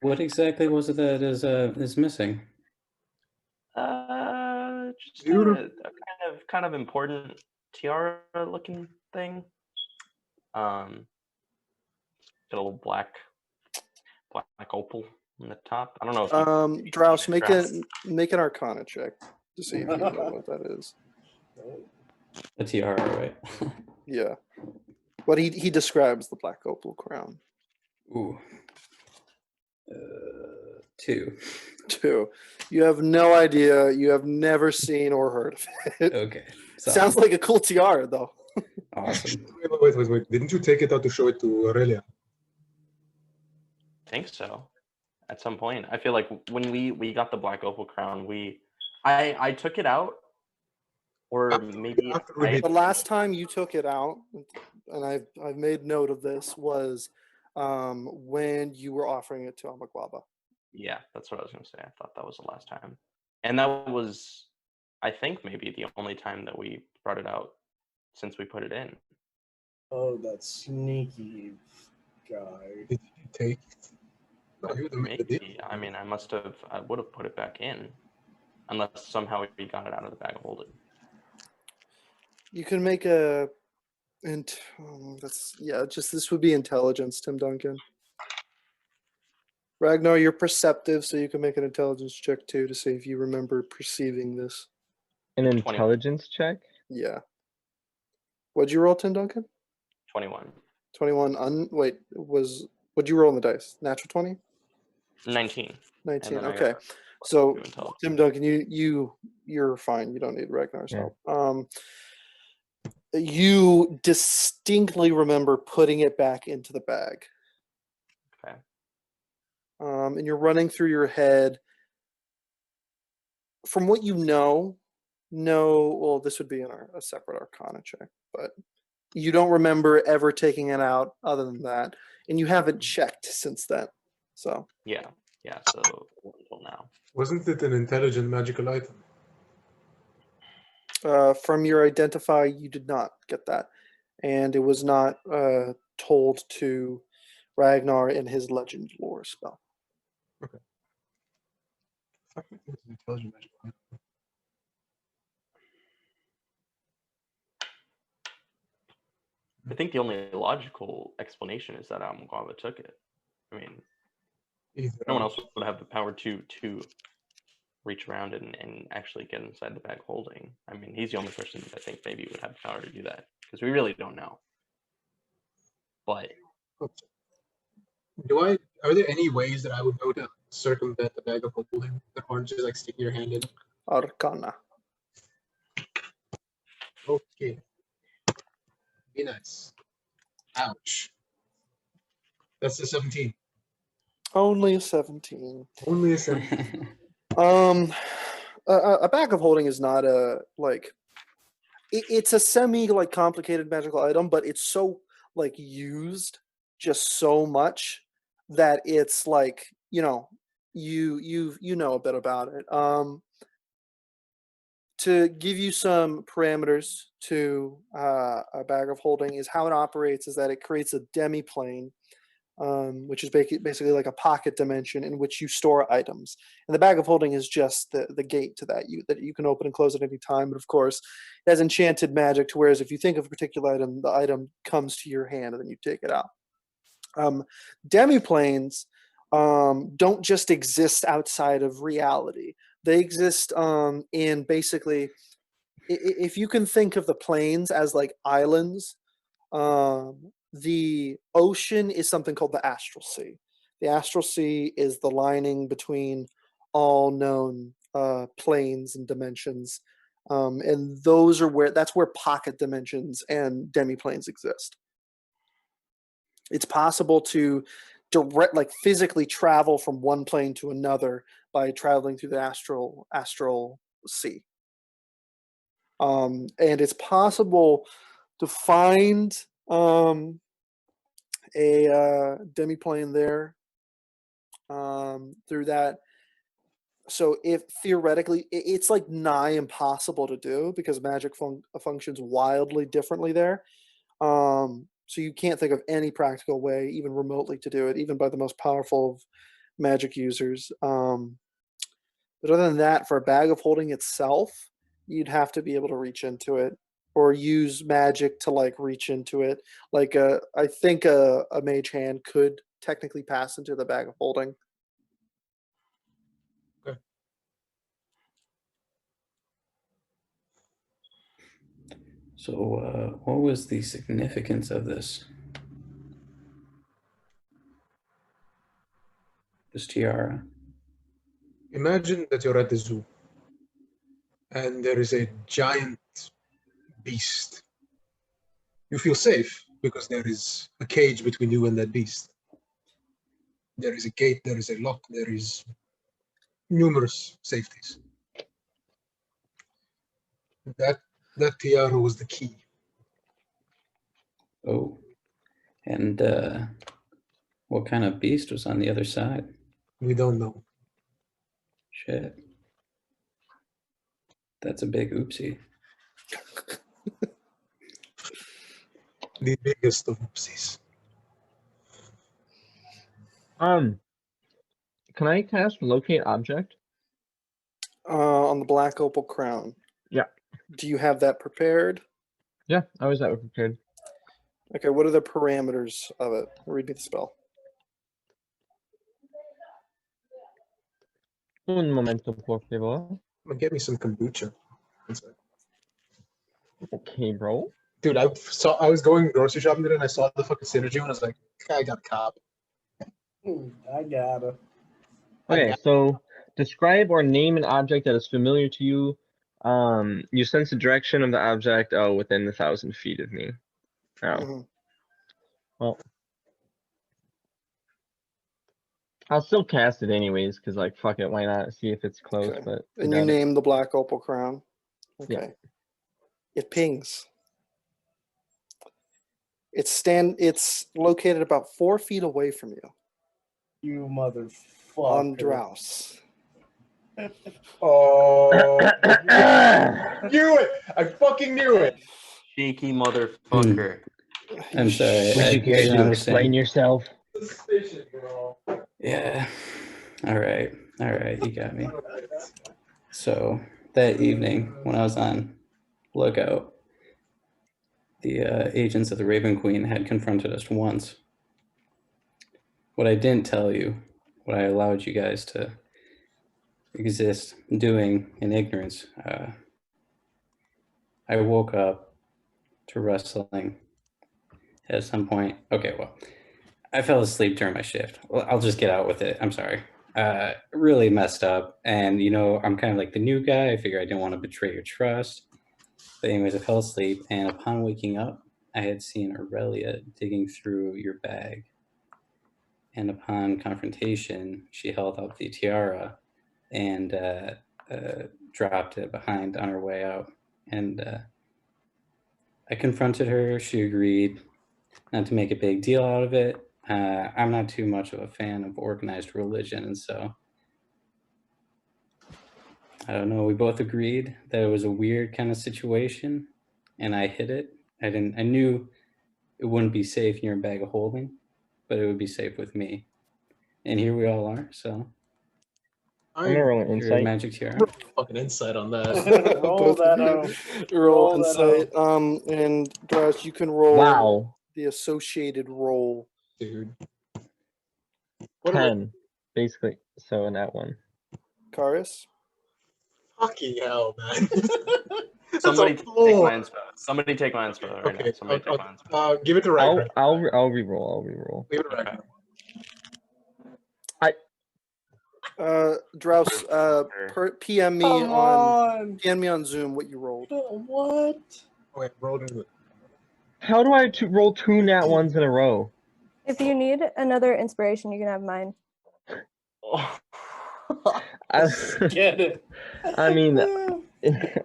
What exactly was it that is missing? Just Beautiful. a kind of important tiara looking thing. Got a little black opal on the top. I don't know if Drouse, make Drouse. an Arcana check to see if you know what that is. A tiara, right? Yeah. But he describes the black opal crown. Ooh. 2. 2. You have no idea. You have never seen or heard of it. Okay. Sounds like a cool tiara, though. Awesome. Wait. Didn't you take it out to show it to Aurelia? I think so. At some point, I feel like when we got the black opal crown, I took it out, or maybe after we did- The last time you took it out, and I've made note of this, was when you were offering it to Amakwaba. Yeah, that's what I was gonna say. I thought that was the last time, and that was, I think, maybe the only time that we brought it out since we put it in. Oh, that sneaky guy. Did you take? No, you would've made the deal. Maybe. I mean, I would have put it back in, unless somehow we got it out of the bag of holding. You can make a, and this would be intelligence, Tim Duncan. Ragnar, you're perceptive, so you can make an intelligence check too to see if you remember perceiving this. An intelligence check? Yeah. What'd you roll, Tim Duncan? 21. 21. What'd you roll on the dice? Natural 20? 19. 19. then I Okay. got So two intelligence. Tim Duncan, you're fine. You don't need Ragnar's Yeah. help. You distinctly remember putting it back into the bag. Okay. And you're running through your head. From what you know, well, this would be a separate Arcana check, but you don't remember ever taking it out other than that, and you haven't checked since then. So Yeah. So until now. Wasn't it an intelligent magical item? from your identify, you did not get that, and it was not told to Ragnar in his legend lore spell. Fuck, it was an intelligent magical item. I think the only logical explanation is that Amguava took it. I mean, Either no one else would have the power to reach around and actually get inside the bag holding. I mean, he's the only person that I think maybe would have the power to do that, because we really don't know. But Are there any ways that I would know to circumvent the bag of holding that aren't just like sticking your hand in? Arcana. Okay. Be nice. Ouch. That's the 17. Only a 17. Only a 17. A bag of holding is not a like. It's a semi like complicated magical item, but it's so like used just so much that it's like you know a bit about it. To give you some parameters to a bag of holding is how it operates is that it creates a demi-plane, which is basically like a pocket dimension in which you store items. And the bag of holding is just the gate to that you can open and close at any time. But of course, it has enchanted magic to whereas if you think of a particular item, the item comes to your hand and then you take it out. Demi-planes don't just exist outside of reality. They exist in basically, if you can think of the planes as like islands, the ocean is something called the astral sea. The astral sea is the lining between all known planes and dimensions, and that's where pocket dimensions and demi-planes exist. It's possible to physically travel from one plane to another by traveling through the astral sea. And it's possible to find a demi-plane there through that. So if theoretically, it's like nigh impossible to do because magic functions wildly differently there. So you can't think of any practical way, even remotely, to do it, even by the most powerful of magic users. But other than that, for a bag of holding itself, you'd have to be able to reach into it or use magic to like reach into it. Like I think a mage hand could technically pass into the bag of holding. Okay. So, what was the significance of this? This tiara. Imagine that you're at the zoo and there is a giant beast. You feel safe because there is a cage between you and that beast. There is a gate, there is a lock, there is numerous safeties. That tiara was the key. Oh, and what kind of beast was on the other side? We don't know. Shit. That's a big oopsie. The biggest of oopsies. Can I cast locate object? On the black opal crown. Yeah. Do you have that prepared? Yeah, I was that prepared. Okay, what are the parameters of it? Read me the spell. Un momento, por favor. Get me some kombucha. Okay, bro. Dude, I was going grocery shopping today and I saw the fucking synergy one. I was like, I got a cop. I gotta. Okay, so describe or name an object that is familiar to you. You sense the direction of the object within 1,000 feet of me. Oh, Mhm. well. I'll still cast it anyways, because like fuck it, why not? See if it's close, Okay. but I And you doubt it. name the black opal crown. Okay. Yeah. It pings. It's located about 4 feet away from you You motherfucker. on Drouse. Oh, knew it! I fucking knew it! Cheeky motherfucker. I'm sorry. Would I you care didn't to explain understand. yourself? Suspicious, bro. Yeah. All right. You got me. So that evening, when I was on lookout, the agents of the Raven Queen had confronted us once. What I didn't tell you, what I allowed you guys to exist doing in ignorance, I woke up to rustling at some point. Okay, well, I fell asleep during my shift. Well, I'll just get out with it. I'm sorry. Really messed up. And, I'm kind of like the new guy. I figure I didn't want to betray your trust. But anyways, I fell asleep. And upon waking up, I had seen Aurelia digging through your bag. and upon confrontation, she held up the tiara and dropped it behind on her way out. And I confronted her. She agreed not to make a big deal out of it. I'm not too much of a fan of organized religion, and so I don't know. We both agreed that it was a weird kind of situation, and I hid it. I knew it wouldn't be safe near a bag of holding, but it would be safe with me. And here we all are. So I'm gonna roll an your insight. magic tiara. fucking insight on that. Roll Both that of you out. roll Roll that insight. And Dross, you can roll Wow, the associated roll. Dude. What am I 10, basically. So in that one. Karis? fucking hell, man? That's Somebody a take four. my inspo. Somebody take my inspo right now. Okay, Somebody take my inspo. give it to I'll Ragnar. I'll reroll. Leave it to Okay. Ragnar. Drouse, PM me Come on. PM me on Zoom what you rolled. What? Wait, roll into it. How do I roll 2 nat 1s in a row? If you need another inspiration, you can have mine. I, Get it. I mean,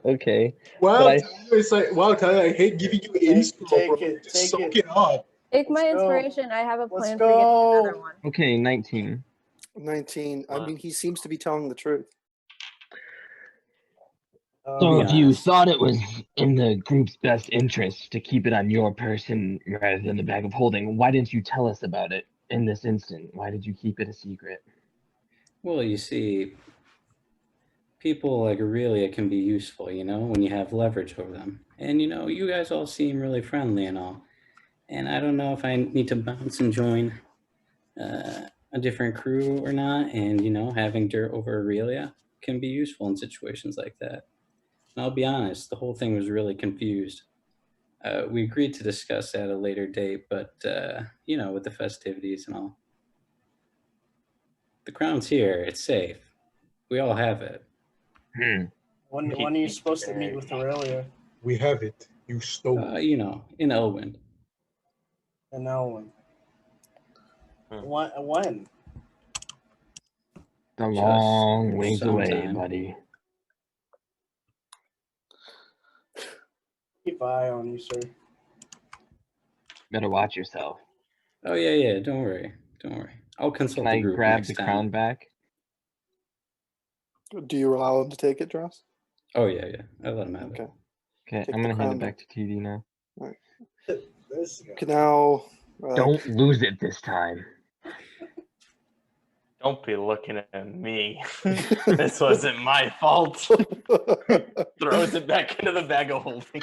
okay. Well, But it's like, wow, Tyler, I hate giving you inspo, take bro. it, Just take soak it. it up. Take my Let's go. inspiration. I have a Let's plan for getting go. another one. Okay, 19. 19. I Wow. mean, he seems to be telling the truth. So be if you honest. thought it was in the group's best interest to keep it on your person rather than the bag of holding, why didn't you tell us about it in this instant? Why did you keep it a secret? Well, you see, people like Aurelia can be useful, when you have leverage over them. And, you guys all seem really friendly and all. And I don't know if I need to bounce and join a different crew or not. And, having dirt over Aurelia can be useful in situations like that. And I'll be honest, the whole thing was really confused. We agreed to discuss at a later date, but, with the festivities and all. The crown's here. It's safe. We all have it. When are you supposed to meet with Aurelia We have it. You stole it. In Elwind. and Elwyn? Hmm. When? The long ways away, sometime. buddy. Keep an eye on you, sir. Better watch yourself. Oh, yeah. Don't worry. I'll consult Can the I group grab next the time. crown back? Do you allow him to take it, Dross? Oh, yeah. I let him have Okay. it. Okay, Take I'm the gonna hand crown it back to TD now. This guy. Okay, now. Don't lose it this time. Don't be looking at me. This wasn't my fault. Throws it back into the bag of holding.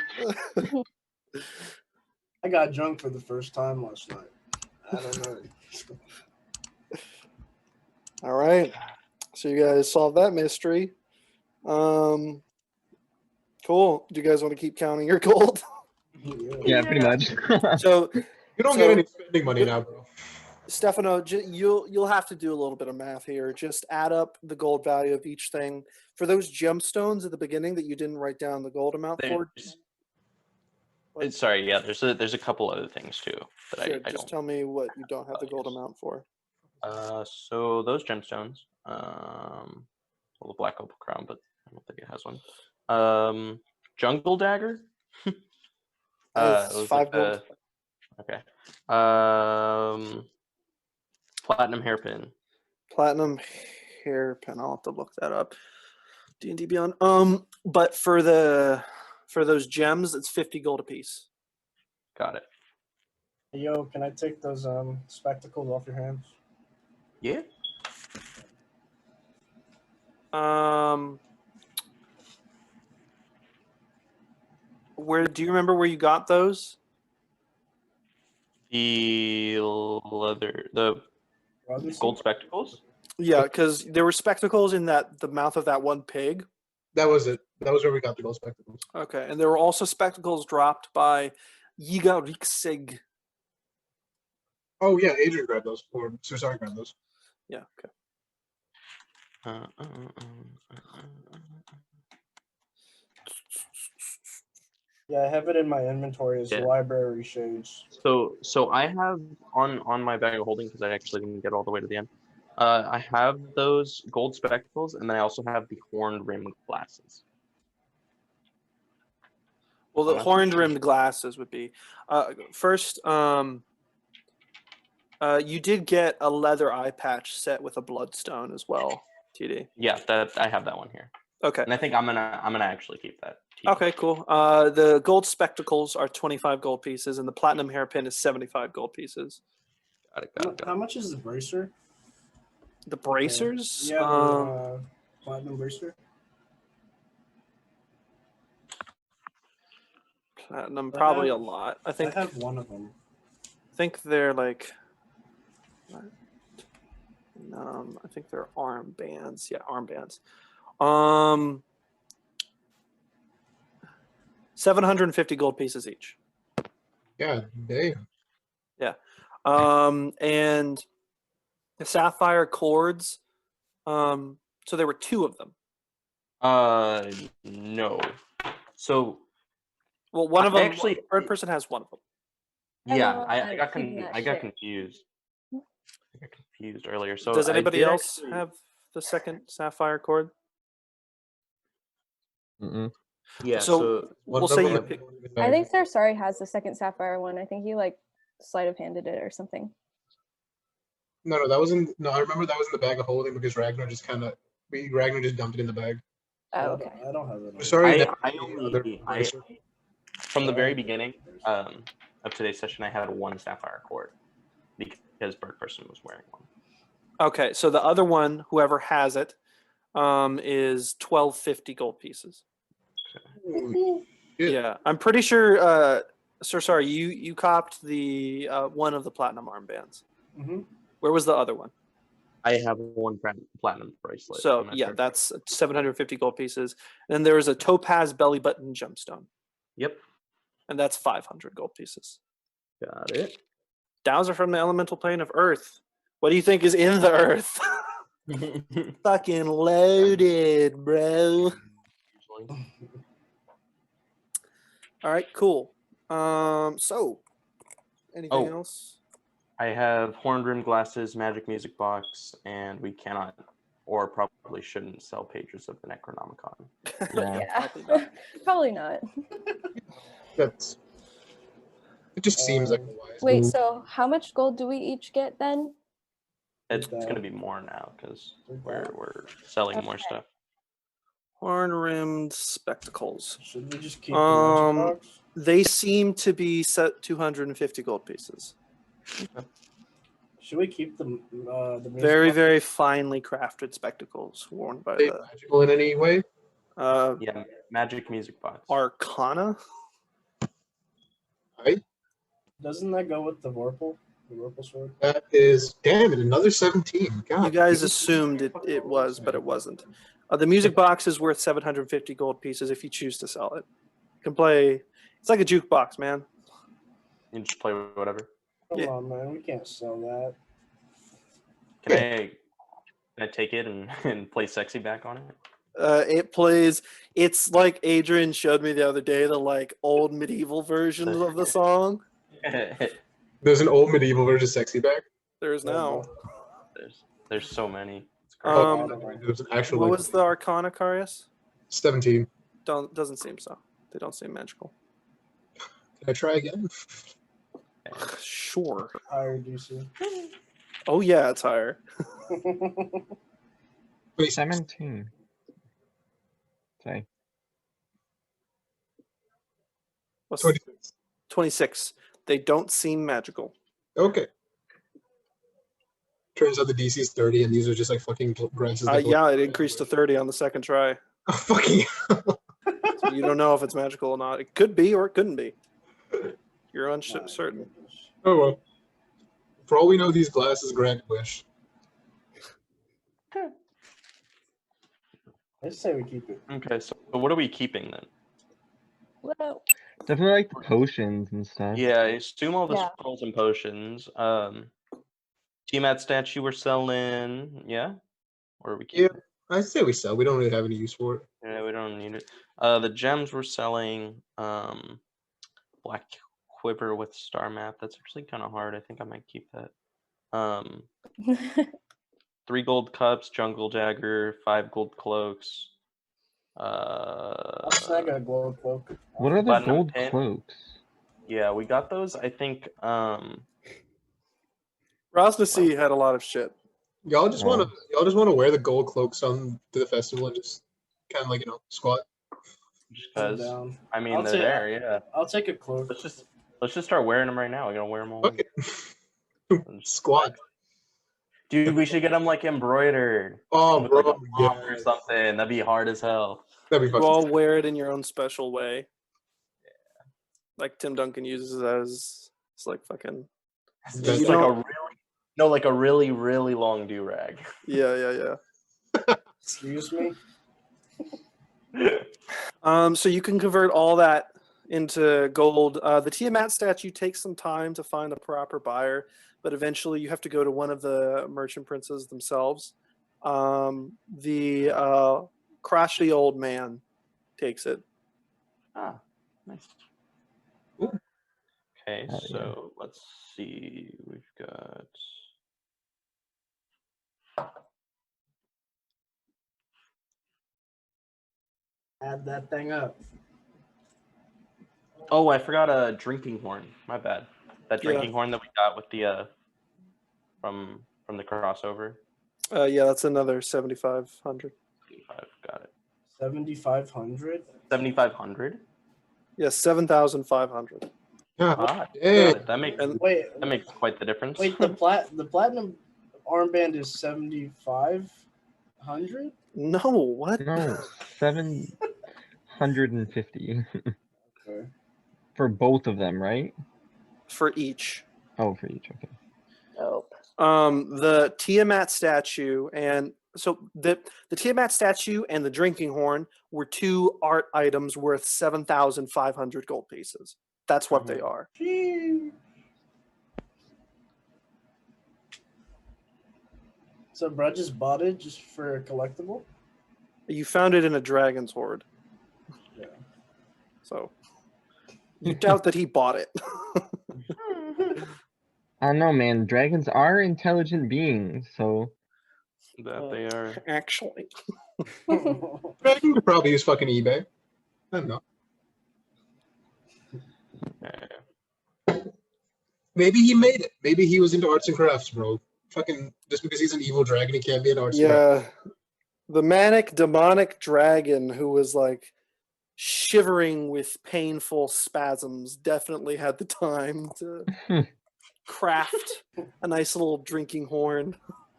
I got drunk for the first time last night. I don't know. All right. So you guys solved that mystery. Cool. Do you guys want to keep counting your gold? Yeah, pretty much. So, You don't So- get any spending money now, bro. Stefano, you'll have to do a little bit of math here. Just add up the gold value of each thing. For those gemstones at the beginning that you didn't write down the gold amount for, Sorry, yeah. There's a couple other things too that sure, I just don't. tell me what you don't have the gold yes. amount for. So those gemstones. Well, the black opal crown, but I don't think it has one. Jungle dagger. It's it was 5 like gold. okay. Platinum hairpin. Platinum hairpin. I'll have to look that up. D&D Beyond. But for those gems, it's 50 gold apiece. Got it. Yo, can I take those spectacles off your hands? Yeah. Where do you remember where you got those? The Brothers? gold spectacles. Yeah, because there were spectacles in the mouth of that one pig. That was it. That was where we got the gold spectacles. Okay, and there were also spectacles dropped by Yiga Riksig. Oh yeah, Adrian grabbed those, or Susar grabbed those. Yeah, okay. Yeah, I have it in my inventory as Yeah. library shades. So I have on my bag of holding, because I actually didn't get all the way to the end. I have those gold spectacles, and then I also have the horned rimmed glasses. Well, the Oh, that's horned interesting. rimmed glasses would be first. You did get a leather eye patch set with a bloodstone as well, TD. Yeah, that I have that one here, Okay. and I think I'm gonna actually keep that. Okay, cool. The gold spectacles are 25 gold pieces, and the platinum hairpin is 75 gold pieces. Got it. How much is the bracer? The bracers? Yeah, the platinum bracer. Platinum, I probably have- a lot. I I think have one of them. they're like. I think they're armbands. Yeah, armbands. 750 gold pieces each. God damn. And the sapphire cords. So there were 2 of them. No. So Well, one of them actually, third person has one of them. yeah, Hello, I got keeping that I got shit. confused. I got confused earlier. So Does I anybody did else actually- have the second sapphire cord? Mm-mm. Yeah. so- So We'll say you One- pick. I think Sarsari has the second sapphire one. I think he like sleight of handed it or something. No, that was in. No, I remember that was in the bag of holding because Ragnar just Ragnar just dumped it in the bag. Oh, okay. I don't have it. Sorry, I that from the very beginning of today's session, I had 1 sapphire cord because Bird Person was wearing one. Okay, so the other one, whoever has it, is 1250 gold pieces. Holy shit. Yeah, I'm pretty sure. Sorry, you copped the one of the platinum armbands. Mm-hmm. Where was the other one? I have 1 platinum bracelet. So I'm not yeah, sure. that's 750 gold pieces. And then there was a topaz belly button gemstone, Yep. and that's 500 gold pieces. Got it. Downs are from the elemental plane of Earth. What do you think is in the Earth? Fucking loaded, bro. All right, cool. So anything Oh. else? I have horned rimmed glasses, magic music box, and we cannot or probably shouldn't sell pages of the Necronomicon. Yeah. Yeah. Probably not. Probably not. That's. It just seems like a wise Wait, move. so how much gold do we each get then? It's that- going to be more now because Like we're that. selling more Okay. stuff. Horn rimmed spectacles. Should we just keep the magic box? They seem to be set 250 gold pieces. Should we keep the music Very, box? very finely crafted spectacles worn by Are they the magical in any way? Yeah, magic music box. Arcana. Doesn't that go with the Vorpal? The Vorpal sword? That is, damn it, another 17. God. You guys assumed it was, but it wasn't. The music box is worth 750 gold pieces if you choose to sell it. You can play. It's like a jukebox, man. You just play with whatever. Come Yeah. on, man. We can't sell that. Can I take it and play sexy back on it? It plays. It's like Adrian showed me the other day, the like old medieval versions of the song. There's an old medieval version of Sexy Back. There is now. There's so many. It's Um, crazy. There's an actual What like, was the Arcana, Carius? 17. Doesn't seem so. They don't seem magical. Can I try again? Sure. Higher DC. Oh yeah, it's higher. Wait, 17. Okay. What's 26. 26? They don't seem magical. Okay. Turns out the DC is 30, and these are just like fucking grasses. That go- Yeah, it increased to 30 on the second try. Oh, fucking. So you don't know if it's magical or not. It could be or it couldn't be. You're uncertain. Oh well. For all we know, these glasses grant wish. I say we keep it. Okay, so what are we keeping then? Well, Definitely like the potions and stuff. Yeah, I assume all the Yeah. scrolls and potions. Tiamat statue we're selling, yeah? Or are we keeping it? I say we sell. We don't really have any use for it. Yeah, we don't need it. The gems we're selling black quiver with star map. That's actually kind of hard. I think I might keep that. 3 gold cups, jungle dagger, 5 gold cloaks. I'll snag a gold cloak. What are the Platinum gold pin. cloaks? Yeah, we got those. I think. Rosnacy had a lot of shit. Y'all just wanna wear the gold cloaks on to the festival and just kind of like squat. Just I'm because. down. I mean, I'll they're take- there. Yeah. I'll take a cloak. Let's just start wearing them right now. We're gonna wear them all. Okay. Squat. Dude, we should get them like embroidered. Oh, with bro, like a pop or yes. something. That'd be hard as hell. That'd be You fucking. all wear it in your own special way. Like Tim Duncan uses it as it's like fucking. It's That's just like a really long do rag. Yeah. Excuse me. So you can convert all that into gold. The Tiamat statue takes some time to find a proper buyer, but eventually you have to go to one of the merchant princes themselves. The crotchety old man takes it. Ah, nice. Ooh. Okay, Oh, yeah. so let's see. We've got. Add that thing up. Oh, I forgot a drinking horn. My bad. That Yeah. drinking horn that we got with the from the crossover. Yeah, that's another 7,500. 75, got it. 7,500. 7,500. Yes, 7,500. Ah, Yeah. good. That makes quite the difference. Wait, the platinum armband is 7,500. No, what? No, 750 Okay. for both of them, right? For each. Oh, for each. Okay. Dope. The Tiamat statue and so the Tiamat statue and the drinking horn were 2 art items worth 7,500 gold pieces. That's what they are. So Brad just bought it just for a collectible. You found it in a dragon's hoard. Yeah. So you doubt that he bought it. I don't know, man. Dragons are intelligent beings, so That they are. Actually. Dragon could probably use fucking eBay. I don't know. Maybe he made it. Maybe he was into arts and crafts, bro. Fucking just because he's an evil dragon, he can't be an arts and crafts. Yeah. The manic demonic dragon who was like shivering with painful spasms definitely had the time to craft a nice little drinking horn.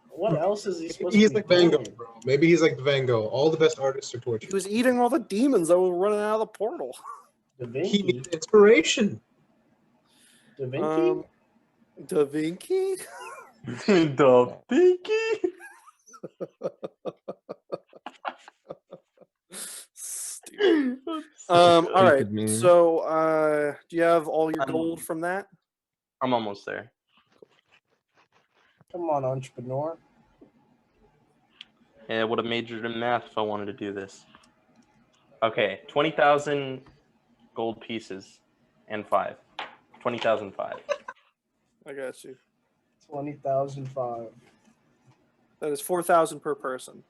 What else is he supposed He's to like be Van Gogh, doing? bro. Maybe he's like Van Gogh. All the best artists are He tortured. was eating all the demons that were running out of the portal. Da He Vinci. needs inspiration. Da Vinci. Da Vinci? The Pinky. Stupid. All right. Stupid meme. So, do you have all your Um, gold from that? I'm almost there. Come on, entrepreneur. Yeah, I would have majored in math if I wanted to do this. Okay, 20,000 gold pieces and 5. 20,005. I got you. 20,005. That is 4,000 per person.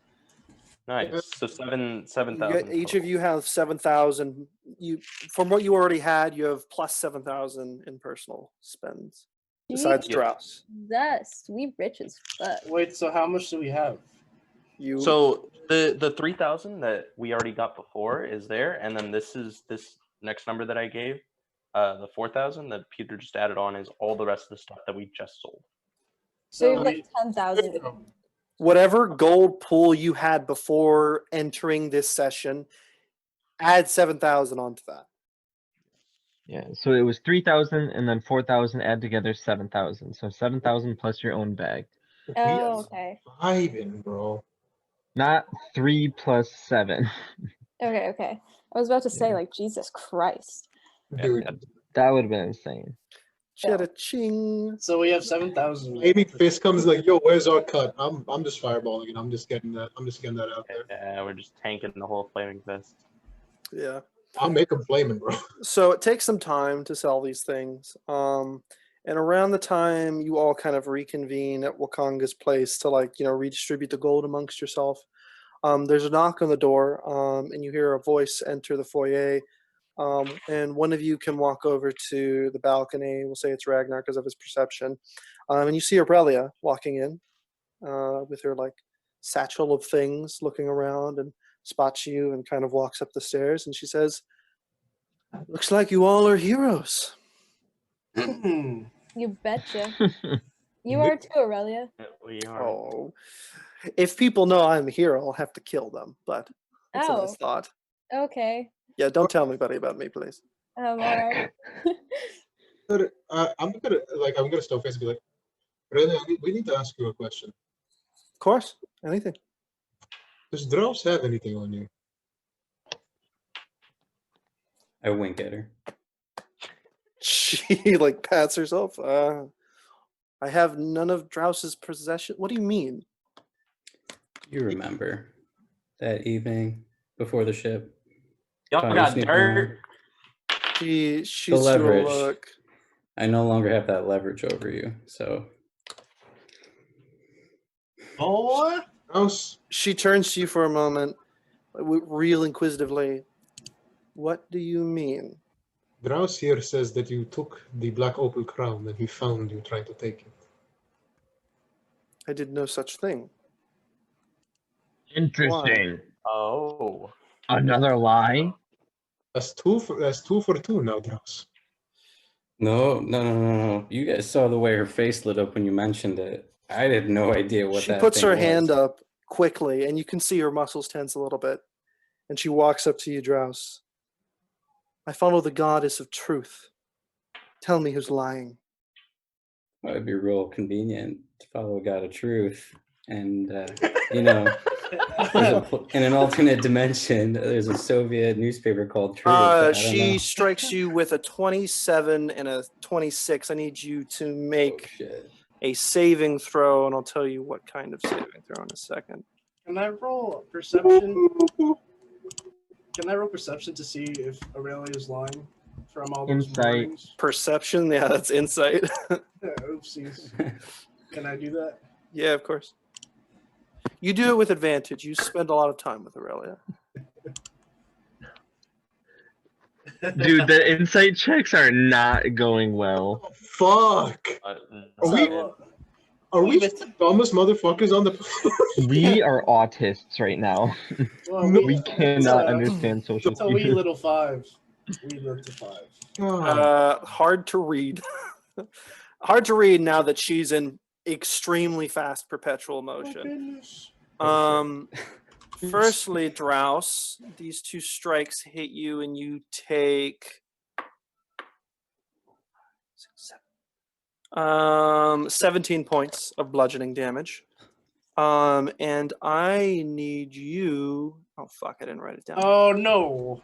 Nice. So 7,000. Each of you have 7,000. You, from what you already had, you have plus 7,000 in personal spends. Besides Yes. drops. Yes, we rich as fuck. Wait, so how much do we have? You So the 3,000 that we already got before is there, and then this next number that I gave, the 4,000 that Peter just added on is all the rest of the stuff that we just sold. So you So have like 10,000. whatever gold pool you had before entering this session, add 7,000 onto that. yeah. So it was 3,000 and then 4,000 add together 7,000. So 7,000 plus your own bag. Oh, okay. Vibing, bro. Not 3 plus 7. Okay. I was about to say, like, Jesus Christ. Dude, That would have been insane. Cha-ching. So we have 7,000. maybe Fist comes like, yo, where's our cut? I'm just fireballing it. I'm just getting that out there. Yeah, we're just tanking the whole flaming fist. Yeah. I'll make him flaming, bro. So it takes some time to sell these things. And around the time you all kind of reconvene at Wakanga's place to redistribute the gold amongst yourself, there's a knock on the door, and you hear a voice enter the foyer. And one of you can walk over to the balcony. We'll say it's Ragnar because of his perception. And you see Aurelia walking in with her satchel of things, looking around, and spots you and kind of walks up the stairs. And she says, "Looks like you all are heroes." You betcha. You are too, Aurelia. We are. Oh, if people know I'm a hero, I'll have to kill them. But that's a nice Oh, thought. okay. Yeah, don't tell anybody about me, please. All right. I'm gonna stone face and be like, really, we need to ask you a question. Of course, anything. Does Draus have anything on you? I wink at her. She pats herself. I have none of Draus's possession. What do you mean? You remember that evening before the ship? Y'all Caught you got sneaking dirt. around? She The shoots you a leverage. look. I no longer have that leverage over you, so Boy, Draus, She turns to you for a moment, real inquisitively. What do you mean? Draus here says that you took the Black Opal crown and he found you trying to take it. I did no such thing. Interesting. Oh. Another lie? That's two for two now, Draus. No. You guys saw the way her face lit up when you mentioned it. I had no idea what She that puts thing her was. hand up quickly, and you can see her muscles tense a little bit. And she walks up to you, Draus. I follow the goddess of truth. Tell me who's lying. Well, it'd be real convenient to follow a god of truth. And, in an alternate dimension, there's a Soviet newspaper called Truth. I don't She know. strikes you with a 27 and a 26. I need you to Oh, make shit. a saving throw, and I'll tell you what kind of saving throw in a second. can I roll perception? Can I roll perception to see if Aurelia's lying from all those Insight. warnings? Perception? Yeah, that's insight. Yeah, oopsies. Can I do that? Yeah, of course. You do it with advantage. You spend a lot of time with Aurelia. Dude, the insight checks are not going well. Fuck! Are we- So, Are we the dumbest motherfuckers on the We are autists right now. well, We cannot understand social So we cues. little five. We lived to five. Hard to read. Hard to read now that she's in extremely fast perpetual Oh, motion. goodness. Firstly, Draus, these two strikes hit you, and you take 17 points of bludgeoning damage. And I need you. Oh fuck! I didn't write it down. Oh no.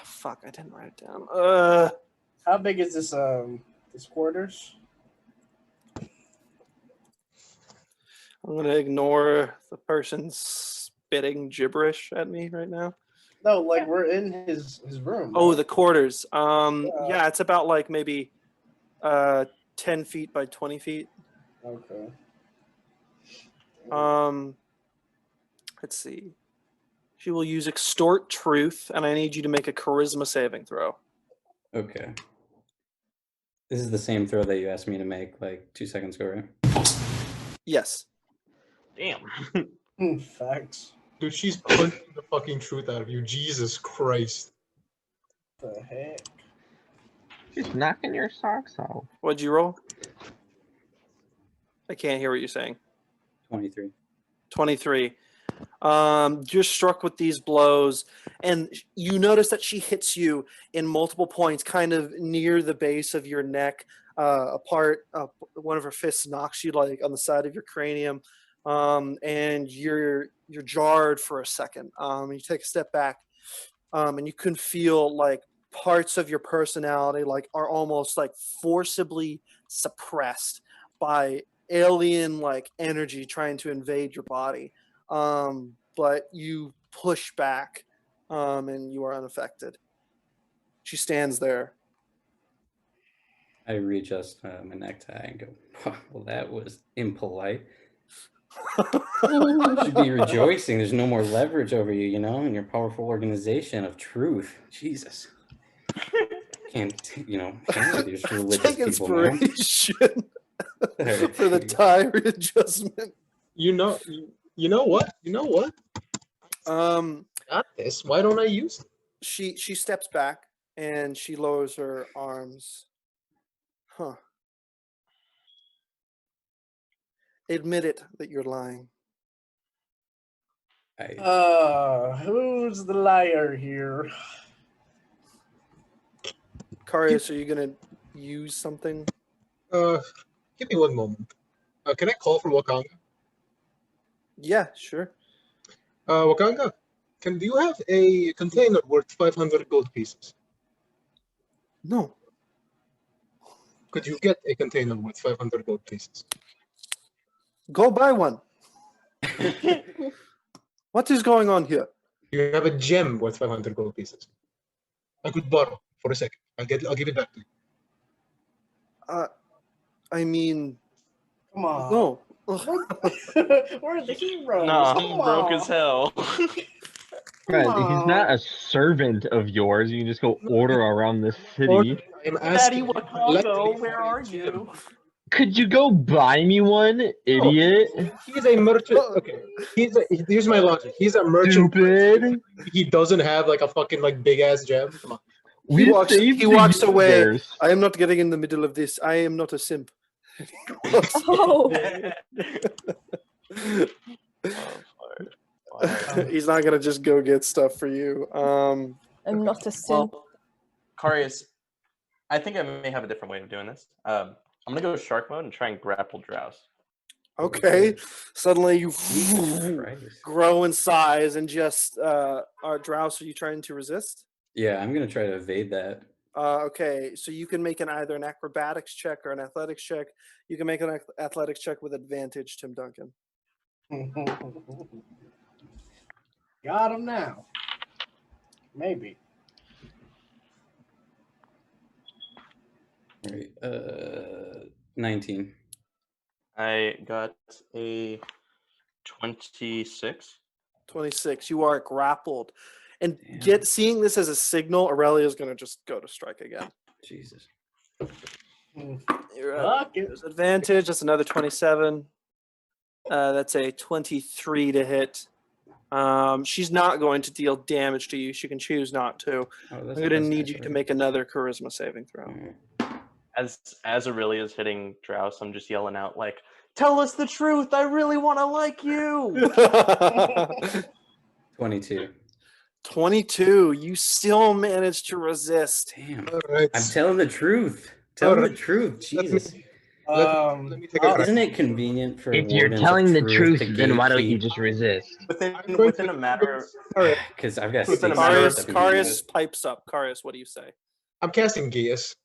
Fuck! I didn't write it down. How big is this quarters? I'm gonna ignore the person spitting gibberish at me right now. No, like we're in his room. Oh, right? the quarters. Yeah, it's about maybe 10 feet by 20 feet. Okay. Let's see. She will use extort truth, and I need you to make a charisma saving throw. Okay. This is the same throw that you asked me to make 2 seconds ago, right? Yes. Damn. Facts. Dude, she's punching the fucking truth out of you. Jesus Christ. The heck? She's knocking your socks off. What'd you roll? I can't hear what you're saying. 23. 23. You're struck with these blows, and you notice that she hits you in multiple points, kind of near the base of your neck. One of her fists knocks you on the side of your cranium, and you're jarred for a second. You take a step back, and you can feel parts of your personality are almost forcibly suppressed by alien energy trying to invade your body. But you push back, and you are unaffected. She stands there. I readjust my necktie and go, well, that was impolite. You should be rejoicing. There's no more leverage over you, you know, in your powerful organization of truth. Jesus. Can't, handle these religious Take people, man. inspiration for the tie readjustment. You know what? Got this. Why don't I use it? She steps back and she lowers her arms. Huh. Admit it that you're lying. Who's the liar here? Karius, are you gonna use something? Give me one moment. Can I call for Wakanga? Yeah, sure. Wakanga, do you have a container worth 500 gold pieces? No. Could you get a container worth 500 gold pieces? Go buy one. What is going on here? You have a gem worth 500 gold pieces. I could borrow for a second. I'll give it back to you. I mean, Come on. no. We're the heroes. Nah, Come I'm broke on. as hell. Right, Come he's on. not a servant of yours. You can just go order around the Or city. I am Daddy asking you Wakanda, collectively where for a are gem. you? Could you go buy me one, idiot? He's a merchant. Okay, here's my logic. He's a merchant. Stupid. He doesn't have like a fucking like big ass gem. Come on. We saved He the walks away. universe. I am not getting in the middle of this. I am not a simp. Oh, He's not gonna just go get stuff for you. I'm not a simp. Well, Karius, I think I may have a different way of doing this. I'm gonna go shark mode and try and grapple Drows. Okay. Suddenly you Jesus Christ. grow in size and just are Drows. Are you trying to resist? Yeah, I'm gonna try to evade that. Okay, so you can make either an acrobatics check or an athletics check. You can make an athletics check with advantage, Tim Duncan. Got him now. Maybe. All right, 19. I got a 26. 26. You are grappled. And Damn. seeing this as a signal, Aurelia's going to just go to strike again. Jesus. You're Fuck it. There's advantage. That's another 27. That's a 23 to hit. She's not going to deal damage to you. She can choose not to. I'm going to need you to make another charisma saving throw. As Aurelia's hitting Drows, I'm just yelling out like, "Tell us the truth! I really want to like you!" 22. 22. You still managed to resist. Damn. All right. I'm telling the truth. Telling the truth. Jesus. Let me take a crack. Isn't it convenient for If you're wardens of telling the truth truth, to then why don't you gatekeep? just resist? Within a matter. All right. Because I've got Within a stakes matter in of- this Carius pipes up. Carius, what do you say? I'm casting Geas.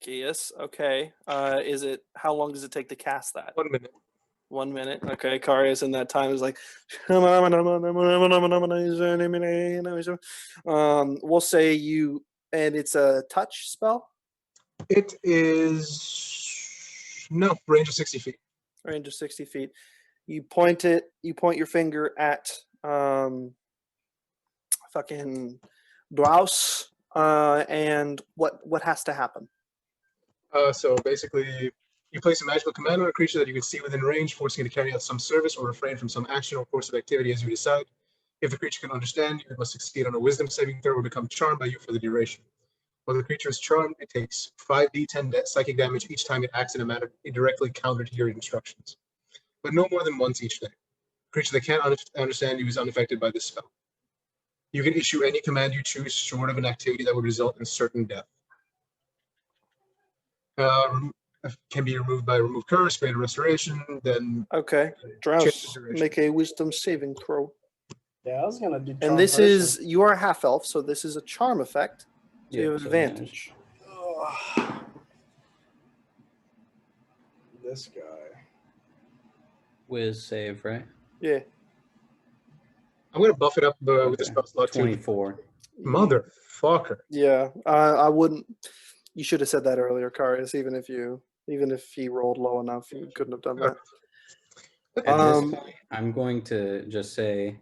Geas, okay. How long does it take to cast that? 1 minute. 1 minute. Okay, Carius in that time is like we'll say you, and it's a touch spell, It is no range of 60 feet. range of 60 feet. You point your finger at fucking Blouse, and what has to happen? So basically, you place a magical command on a creature that you can see within range, forcing it to carry out some service or refrain from some action or course of activity as you decide. If the creature can understand you, it must succeed on a wisdom saving throw or become charmed by you for the duration. While the creature is charmed, it takes 5d10 psychic damage each time it acts in a manner directly counter to your instructions, but no more than once each day. A creature that can't understand you is unaffected by this spell. You can issue any command you choose short of an activity that would result in certain death. Can be removed by remove curse, greater restoration, then Okay, change the Drouse, duration. make a wisdom saving throw. Yeah, I was gonna do. And charm this person. is, you are a half elf, so this is a charm effect. So you have so advantage. Ugh. This guy. Whiz save, right? Yeah. I'm gonna buff it up with the Okay. spell slot too. 24. Motherfucker. Yeah, I wouldn't. You should have said that earlier, Karius. Even if he rolled low enough, you couldn't have done that. At this point, I'm going to just say,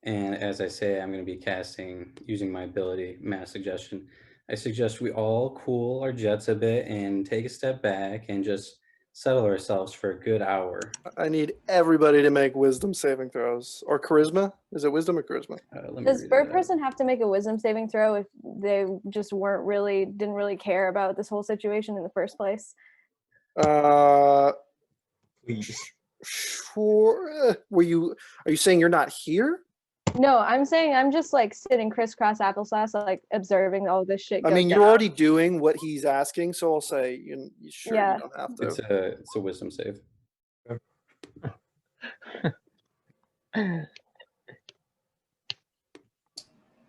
and as I say, I'm going to be casting using my ability, Mass Suggestion. I suggest we all cool our jets a bit and take a step back and just settle ourselves for a good hour. I need everybody to make wisdom saving throws or charisma. Is it wisdom or charisma? Let me Does read bird it out. person have to make a wisdom saving throw if they just didn't really care about this whole situation in the first place? Please. Sure. Are you saying you're not here? No, I'm saying I'm just like sitting crisscross applesauce, like observing all this shit go I mean, down. you're already doing what he's asking, so I'll say you sure Yeah. you don't have to. It's a wisdom save.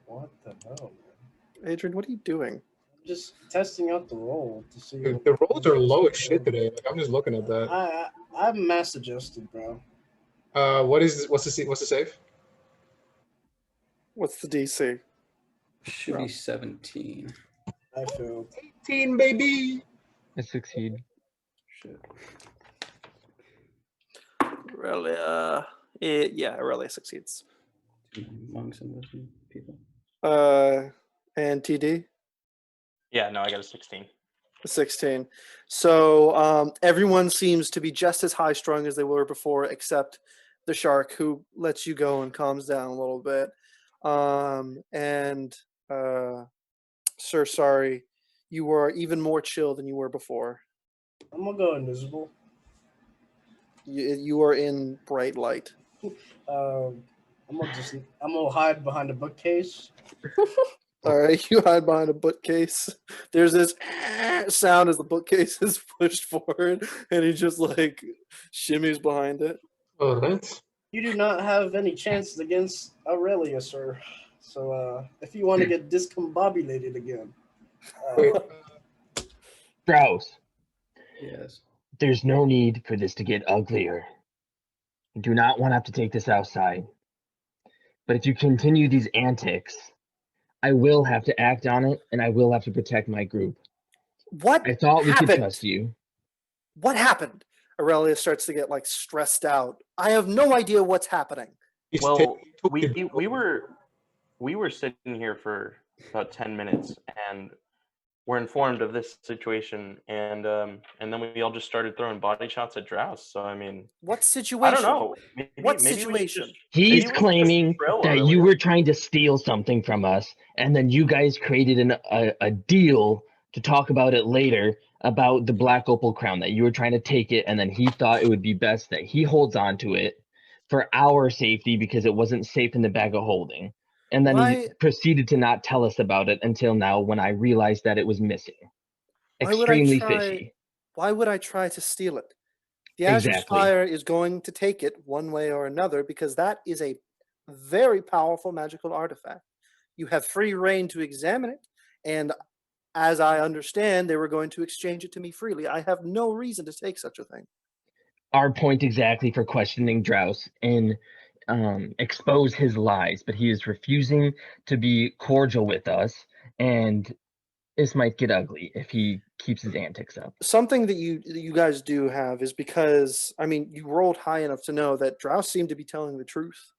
What the hell, man? Adrian, what are you doing? I'm just testing out the roll to see. Dude, the rolls are low as shit today. Like, I'm just looking at that. I'm mass adjusted, bro. What's the save? What's the DC? Should be 17. I failed. 18, baby. I succeed. Shit. Really? Yeah, Aurelia succeeds. Monks and wisdom people. And TD? Yeah, no, I got a 16. 16. So everyone seems to be just as high strung as they were before, except the shark, who lets you go and calms down a little bit. Sir, sorry, you are even more chill than you were before. I'm gonna go invisible. You are in bright light. I'm gonna hide behind a bookcase. All right, you hide behind a bookcase. There's this sound as the bookcase is pushed forward, and he just like shimmies behind it. All right. You do not have any chances against Aurelia, sir. So if you want to get discombobulated again, Wait, Strauss, Yes. there's no need for this to get uglier. I do not want to have to take this outside. But if you continue these antics, I will have to act on it, and I will have to protect my group. What I thought we could happened? trust you. What happened? Aurelia starts to get like stressed out. I have no idea what's happening. he's Well, taking- we were sitting here for about 10 minutes and were informed of this situation, and then we all just started throwing body shots at Drows. So I mean, What situation? I don't know. What maybe we should situation? just- He's maybe we should just claiming drill that you Aurelia. were trying to steal something from us, and then you guys created a deal to talk about it later about the Black Opal crown, that you were trying to take it, and then he thought it would be best that he holds on to it for our safety because it wasn't safe in the bag of holding. And then he Why- proceeded to not tell us about it until now when I realized that it was missing. Why would I Extremely try- fishy. Why would I try to steal it? The Azure Exactly. Spire is going to take it one way or another because that is a very powerful magical artifact. You have free reign to examine it, and as I understand, they were going to exchange it to me freely. I have no reason to take such a thing. Our point exactly for questioning Drows and expose his lies, but he is refusing to be cordial with us, and this might get ugly if he keeps his antics up. Something that you guys do have is because, I mean, you rolled high enough to know that Drow seem to be telling the truth.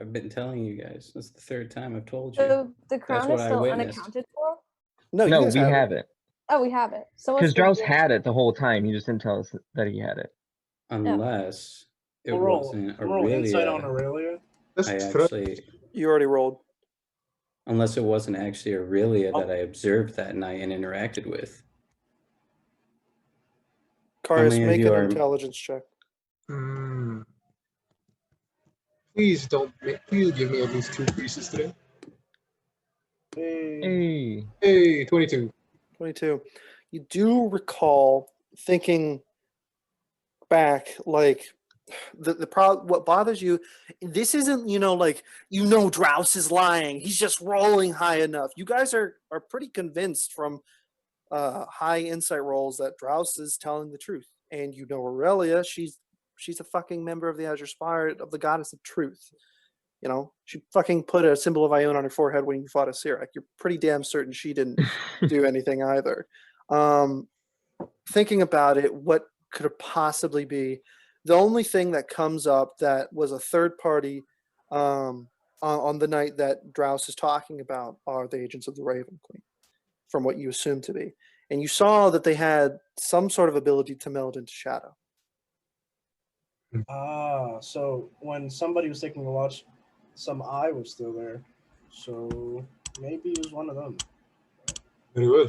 I've been telling you guys. That's the third time I've told you. So the crown what is I still witnessed. unaccounted for? No, you No, guys we have have it. Oh, we have it. So what's Because the Drows deal? had it the whole time. He just didn't tell us that he had it. Unless it roll wasn't insight on Aurelia. Aurelia. That's I threat. actually, You already rolled. unless it wasn't actually Aurelia Oh. that I observed that night and interacted with. Karius, many of make you an are- intelligence check. Please give me at least 2 creases today. Hey. Hey. Hey, 22. 22. You do recall thinking back, like what bothers you, this isn't, like, Drows is lying. He's just rolling high enough. You guys are pretty convinced from high insight rolls that Drows is telling the truth. And Aurelia, she's a fucking member of the Azure Spire, of the Goddess of Truth. You know, she fucking put a symbol of Ione on her forehead when you fought a Sirak. You're pretty damn certain she didn't do anything either. Thinking about it, what could it possibly be? The only thing that comes up that was a third party on the night that Drouse is talking about are the agents of the Raven Queen, from what you assume to be. And you saw that they had some sort of ability to meld into shadow. So when somebody was taking a watch, some eye was still there. So maybe it was one of them. Very well.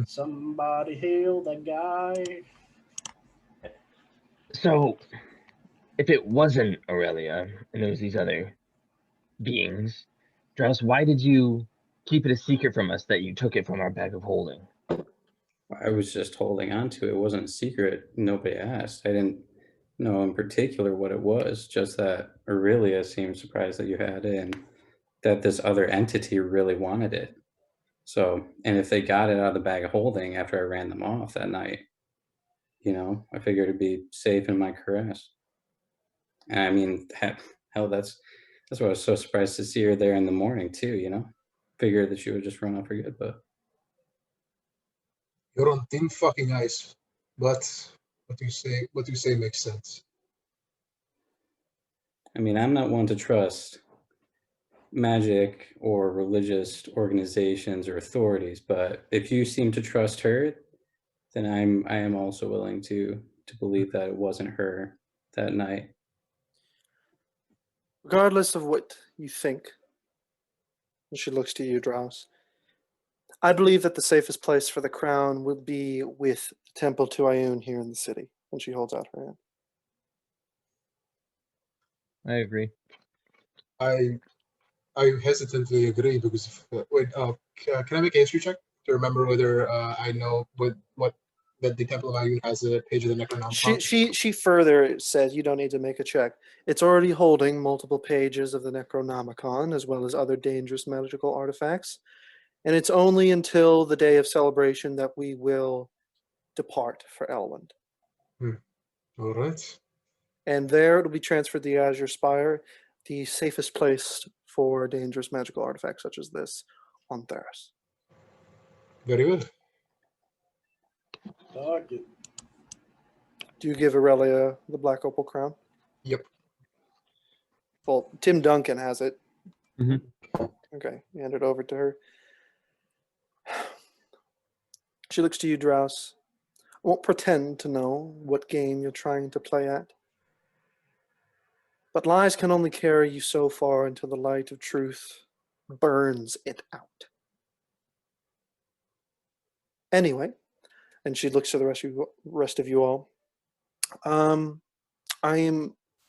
Somebody hail the guy. So, if it wasn't Aurelia and it was these other beings, Drouse, why did you keep it a secret from us that you took it from our bag of holding? I was just holding on to it. It wasn't a secret. Nobody asked. I didn't know in particular what it was, just that Aurelia seemed surprised that you had it and that this other entity really wanted it. So, and if they got it out of the bag of holding after I ran them off that night, you know, I figured it'd be safe in my caress. And I mean, hell, that's why I was so surprised to see her there in the morning too, you know? Figured that she would just run off for good, but You're on thin fucking ice, but what you say makes sense. I mean, I'm not one to trust magic or religious organizations or authorities, but if you seem to trust her, then I am also willing to believe that it wasn't her that night. Regardless of what you think, and she looks to you, Drouse, I believe that the safest place for the crown would be with the temple to Ione here in the city. And she holds out her hand. I agree. I hesitantly agree because can I make a history check to remember whether I know what that the Temple of Ayun has a page of the Necronomicon? She further says you don't need to make a check. It's already holding multiple pages of the Necronomicon as well as other dangerous magical artifacts. And it's only until the day of celebration that we will depart for Elwyn. All right. And there it'll be transferred to the Azure Spire, the safest place for dangerous magical artifacts such as this on Therus. Very well. Fuck it. Do you give Aurelia the Black Opal Crown? Yep. Well, Tim Duncan has it. Mhm. Okay, you hand it over to her. She looks to you, Drouse. I won't pretend to know what game you're trying to play at. But lies can only carry you so far until the light of truth burns it out. Anyway, and she looks to the rest of you all.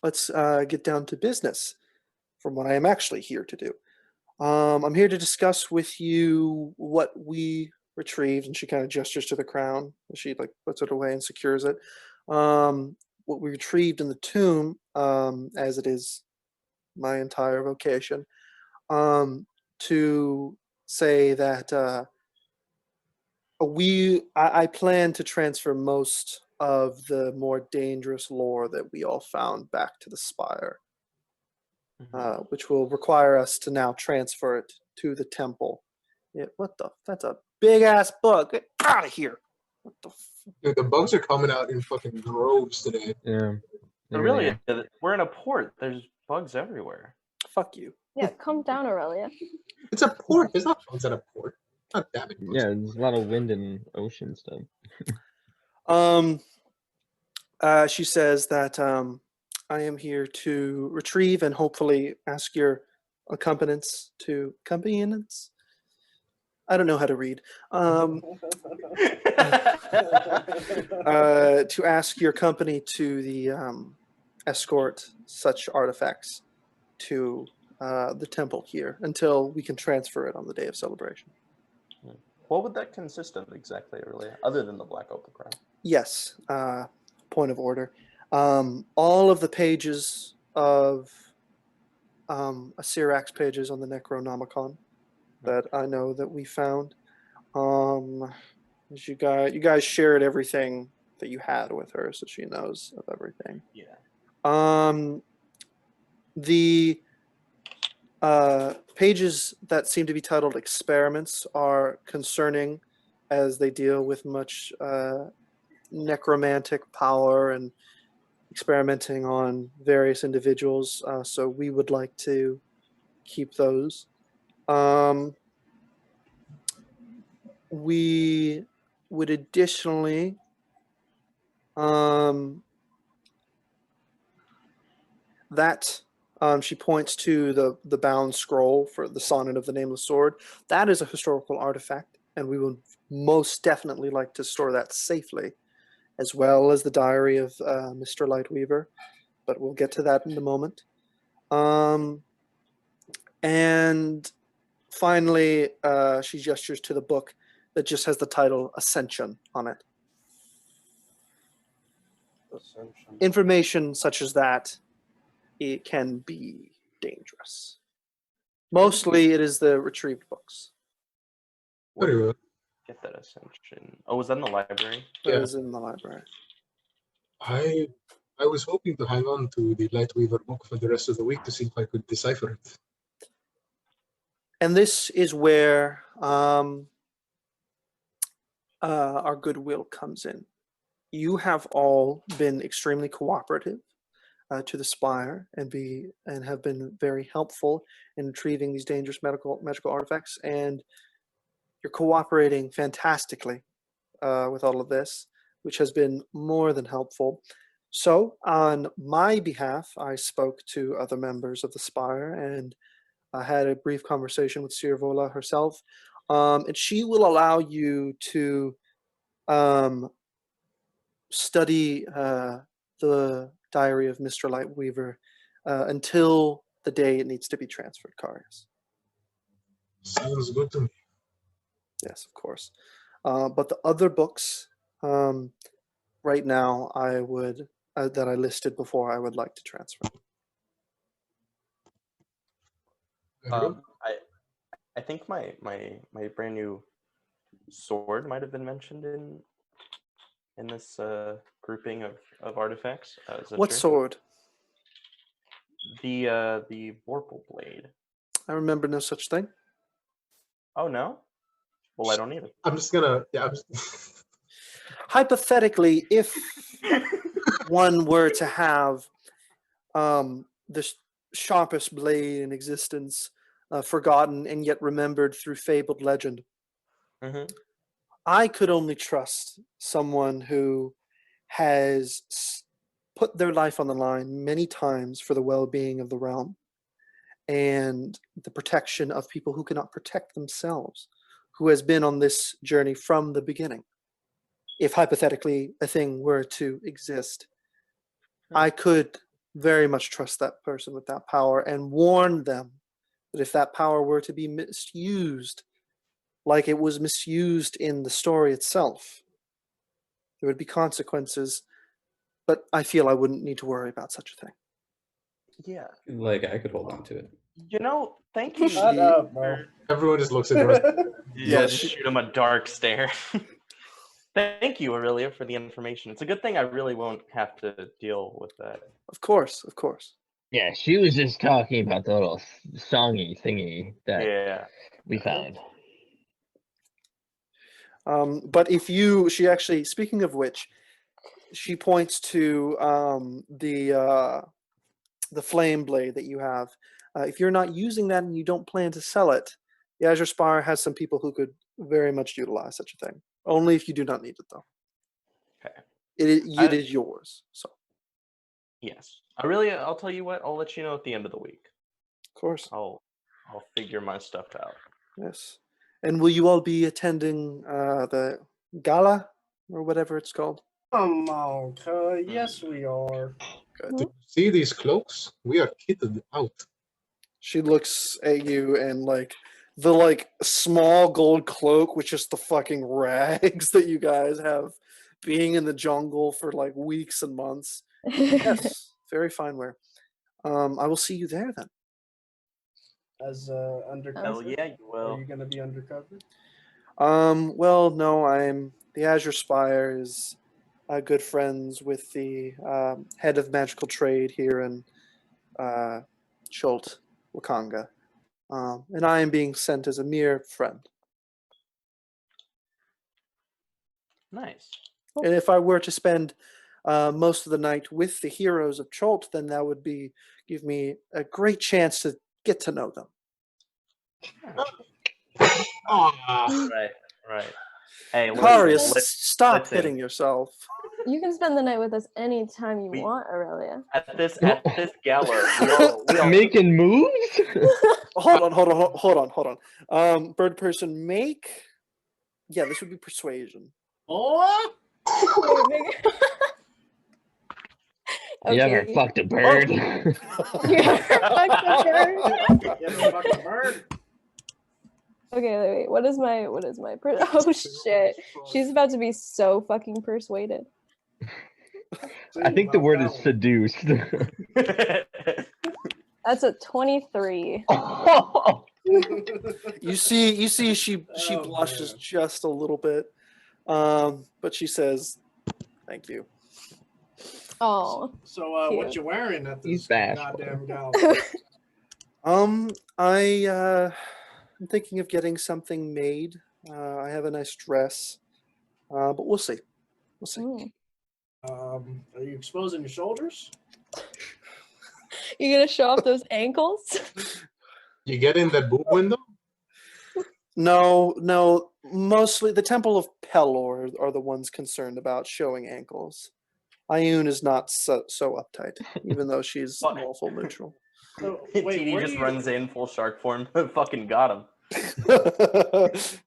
Let's get down to business from what I am actually here to do. I'm here to discuss with you what we retrieved, and she kind of gestures to the crown. She like puts it away and secures it. What we retrieved in the tomb, as it is my entire vocation, to say that I plan to transfer most of the more dangerous lore that we all found back to the Spire, which will require us to now transfer it to the temple. Yeah, that's a big ass bug. Get out of here. What the Dude, the bugs are coming out in fucking droves today. Yeah. But really, we're in a port. There's bugs everywhere. fuck you. Yeah, calm down, Aurelia. It's a port. There's not bugs at a port. Not that many bugs. Yeah, there's a lot of wind and ocean stuff. She says that I am here to retrieve and hopefully ask your accompanence. I don't know how to read. To ask your company to the escort such artifacts to the temple here until we can transfer it on the day of celebration. What would that consist of exactly, really, other than the Black Opal Crown? Yes, point of order. All of the pages of Syrax pages on the Necronomicon that I know that we found. You guys shared everything that you had with her, so she knows of everything. Yeah. The pages that seem to be titled experiments are concerning as they deal with much necromantic power and experimenting on various individuals. So we would like to keep those. We would additionally she points to the bound scroll for the Sonnet of the Nameless Sword. That is a historical artifact, and we would most definitely like to store that safely, as well as the diary of Mr. Lightweaver, but we'll get to that in a moment. And finally, she gestures to the book that just has the title Ascension on it. Ascension. Information such as that, it can be dangerous. Mostly it is the retrieved books. Very well. Get that Ascension. Oh, was that in the library? That Yeah. is in the library. I was hoping to hang on to the Lightweaver book for the rest of the week to see if I could decipher it. And this is where our goodwill comes in. You have all been extremely cooperative to the Spire and have been very helpful in retrieving these dangerous magical artifacts, and you're cooperating fantastically with all of this, which has been more than helpful. So on my behalf, I spoke to other members of the Spire and I had a brief conversation with Sirvola herself, and she will allow you to study the diary of Mr. Lightweaver until the day it needs to be transferred, Carius. Sounds good to me. Yes, of course. But the other books, right now, I would that I listed before, I would like to transfer. Very well. I think my brand new sword might have been mentioned in this grouping of artifacts. Is that What true? sword? The Vorpal blade. I remember no such thing. Oh no? Well, I don't need it. I'm just gonna. Yeah. Hypothetically, if one were to have the sharpest blade in existence, forgotten and yet remembered through fabled legend, Mm-hmm. I could only trust someone who has put their life on the line many times for the well-being of the realm and the protection of people who cannot protect themselves, who has been on this journey from the beginning. If hypothetically a thing were to exist, I could very much trust that person with that power and warn them that if that power were to be misused, like it was misused in the story itself, there would be consequences, but I feel I wouldn't need to worry about such a thing. Yeah. Like I could hold on to it. You know, thank you. Shut up, bro. Everyone just looks at the rest. Yeah, Yes. just shoot him a dark stare. Thank you, Aurelia, for the information. It's a good thing I really won't have to deal with that. Of course, of course. Yeah, she was just talking about the little songy thingy that Yeah. we found. But if she actually, speaking of which, she points to the flame blade that you have. If you're not using that and you don't plan to sell it, the Azure Spire has some people who could very much utilize such a thing. Only if you do not need it, though. Okay. It is yours. So, Yes. Aurelia, I'll tell you what. I'll let you know at the end of the week. of course, I'll figure my stuff out. yes. And will you all be attending the gala or whatever it's called? Come on, cuz. Yes, we are. Do you see these cloaks? We are kitted out. She looks at you and the small gold cloak with just the fucking rags that you guys have being in the jungle for like weeks and months. Yes, very fine wear. I will see you there then. As undercover. Hell yeah, you will. Are you gonna be undercover? Well, no, the Azure Spire is good friends with the head of magical trade here in Chult Wakanga, and I am being sent as a mere friend. Nice. And if I were to spend most of the night with the heroes of Chult, then that would give me a great chance to get to know them. Aw. Right. Hey, Karius, listen, stop listen. hitting yourself. You can spend the night with us anytime you We- want, Aurelia. At this gala, we all Making moves? Hold on. Bird person, make. Yeah, this would be persuasion. Oh, You ever Okay. fucked a bird? You ever fucked a bird? you ever fucked a bird? Okay, wait. What is my oh shit. She's about to be so fucking persuaded. I think the word is That seduced. That's a 23. Oh, one. You see, she Oh, blushes man. just a little bit, but she says, "Thank you." Oh. So, Cute. what you wearing at He's this bashful. goddamn gala? I'm thinking of getting something made. I have a nice dress, but we'll see. We'll see. Mm. Are you exposing your shoulders? You gonna show off those ankles? You get in that boob window? No. Mostly the Temple of Pelor are the ones concerned about showing ankles. Ioun is not so uptight, even though she's Fuck. lawful neutral. So, wait, TD where just do you, runs in full shark form. Fucking got him.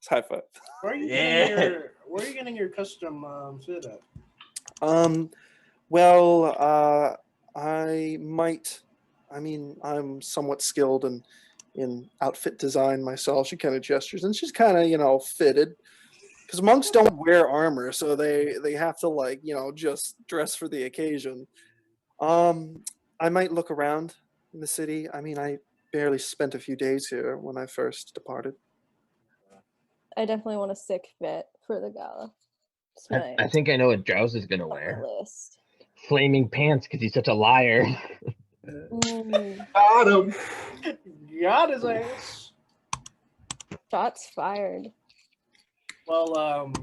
High five. where are you Yeah. getting your custom fit at? Well, I'm somewhat skilled in outfit design myself. She kind of gestures, and she's kind of, fitted. Because monks don't wear armor, so they have to just dress for the occasion. I might look around in the city. I mean, I barely spent a few days here when I first departed. I definitely want a sick fit for the gala. It's my I think I know what Drowse is gonna bucket wear. list. Flaming pants because he's such a liar. Mm, Got him. Got his ass. shots fired. Well,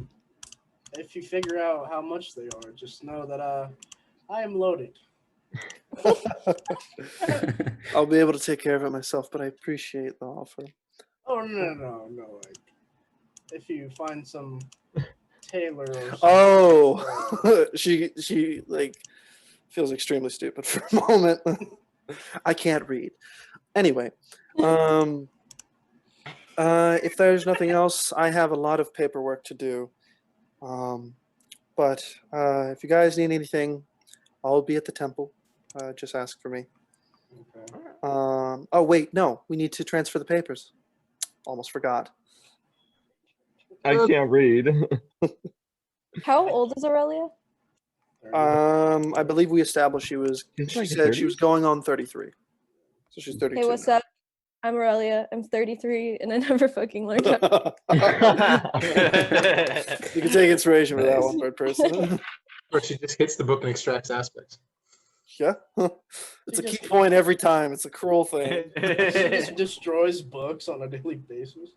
if you figure out how much they are, just know that I am loaded. I'll be able to take care of it myself, but I appreciate the offer. Oh no! Like, if you find some tailor or something. Oh, she feels extremely stupid for a moment. I can't read. Anyway, if there's nothing else, I have a lot of paperwork to do. But if you guys need anything, I'll be at the temple. Just ask for me. Okay. Oh wait, no, we need to transfer the papers. Almost forgot. I can't read. How old is Aurelia? I believe we established she She's like said she was 30s? going on 33. So she's 32. Hey, what's now. up? I'm Aurelia. I'm 33, and I never fucking learned how. You can take inspiration for that Nice. one, bird person. Or she just hits the book and extracts aspects. Yeah. It's a key point every time. It's a cruel thing. She just destroys books on a daily basis.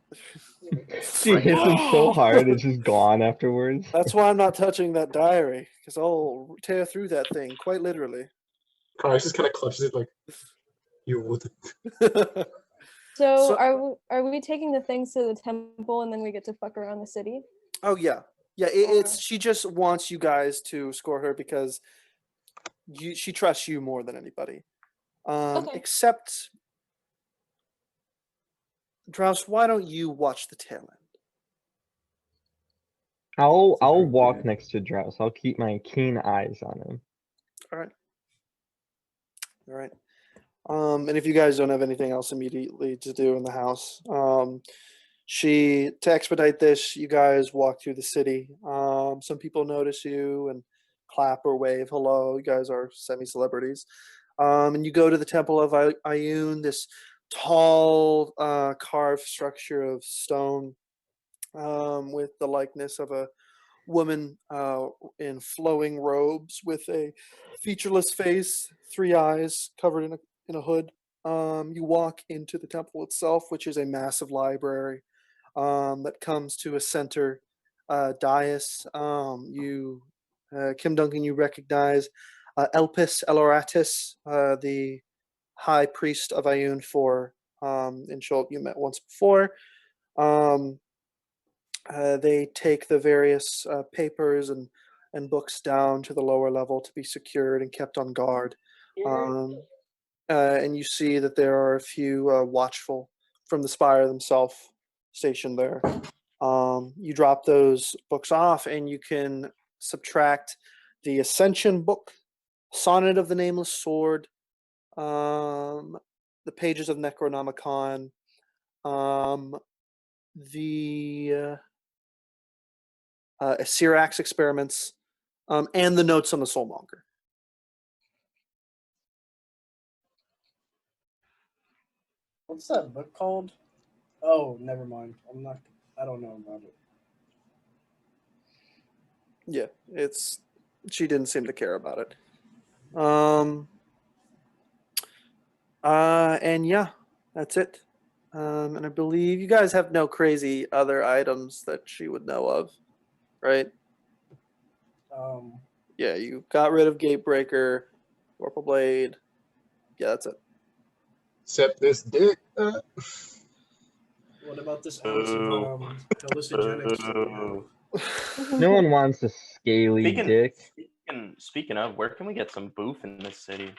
She hits him so hard, it's just gone afterwards. That's why I'm not touching that diary, because I'll tear through that thing, quite literally. Karius just kind of clutches it like, you would. So, So- are we taking the things to the temple, and then we get to fuck around the city? Oh yeah. Yeah, it's she just wants you guys to score her because she trusts you more than anybody. Okay. Except Drouse, why don't you watch the tail end? I'll That's a good walk plan. next to Drowse. I'll keep my keen eyes on him. All right. And if you guys don't have anything else immediately to do in the house, to expedite this, you guys walk through the city. Some people notice you and clap or wave hello. You guys are semi-celebrities. And you go to the Temple of Ioun, this tall carved structure of stone with the likeness of a woman in flowing robes with a featureless face, 3 eyes covered in a hood. You walk into the temple itself, which is a massive library that comes to a center dais. Kim Duncan, you recognize Elpis Eloratus, the high priest of Ayun IV in Chult you met once before. They take the various papers and books down to the lower level to be secured and kept on guard. And you see that there are a few watchful from the spire themselves stationed there. You drop those books off, and you can subtract the Ascension book, Sonnet of the Nameless Sword, the pages of Necronomicon, the Syrax experiments, and the notes on the Soulmonger. What's that book called? Oh, never mind. I don't know about it. Yeah, she didn't seem to care about it. And yeah, that's it. And I believe you guys have no crazy other items that she would know of, right? Yeah, you got rid of Gatebreaker, Vorpal Blade. Yeah, that's it. Except this dick. What about this ounce of hallucinogenics that we have? Boo. No one wants a scaly dick. Speaking of, where can we get some boof in this city?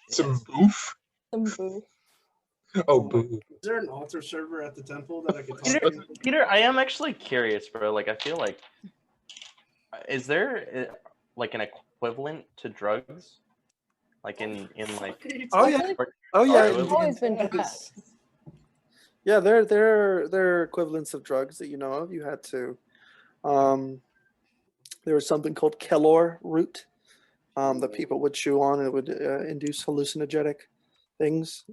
Some boof? Some booth. Oh, my- boo. Is there an altar server at the temple that I could talk Peter, to? Peter, I am actually curious, bro. Like, I feel like, is there like an equivalent to drugs? Like in like, Oh yeah, oh yeah. There's always been drugs. Yeah, there are equivalents of drugs that you know of. You had to. There was something called Kelor root that people would chew on, and it would induce hallucinogenic things.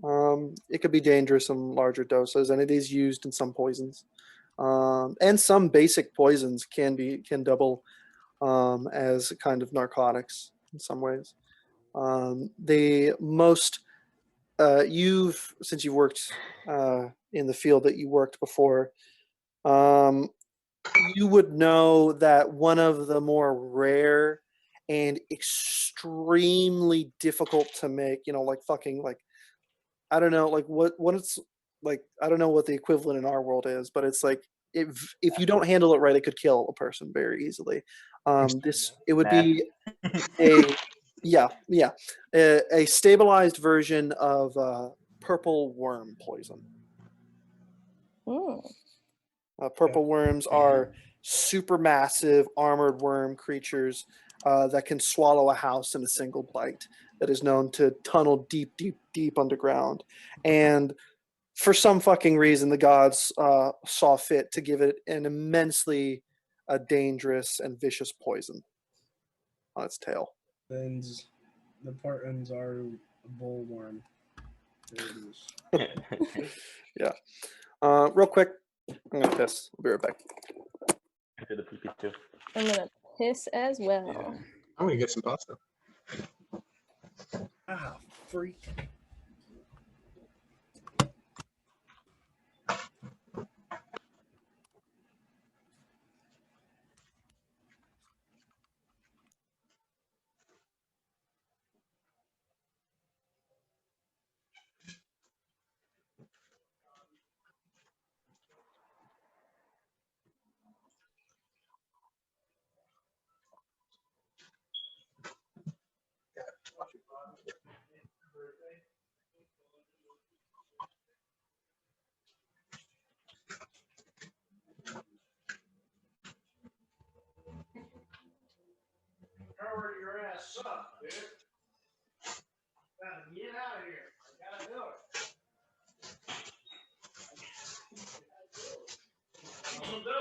It could be dangerous in larger doses, and it is used in some poisons. And some basic poisons can double as kind of narcotics in some ways. The most since you've worked in the field that you worked before, you would know that one of the more rare and extremely difficult to make, like fucking like, I don't know, like what it's like, I don't know what the equivalent in our world is, but it's like if you don't handle it right, it could kill a person very easily. It would be a a stabilized version of purple worm poison. Purple worms are supermassive armored worm creatures that can swallow a house in a single bite, that is known to tunnel deep, deep, deep underground. And for some fucking reason, the gods saw fit to give it an immensely dangerous and vicious poison on its tail. The Port Nyanzaru bullworm. There it is. Yeah. Real quick, I'm gonna piss. I'll be right back. I did the pee too. I'm gonna piss as well. Yeah. I'm gonna get some pasta. Ah, freak. Cover your ass up, dude. Gotta get out of here. I gotta do it. I'm gonna do it.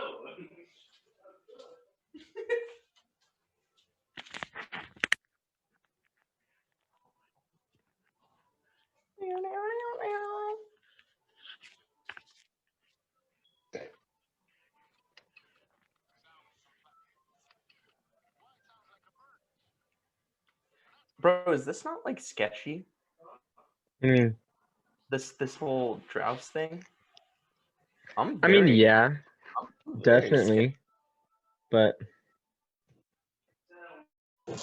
Bro, is this not like sketchy? Mm, This whole Drows thing. I mean, yeah, I'm very definitely, but I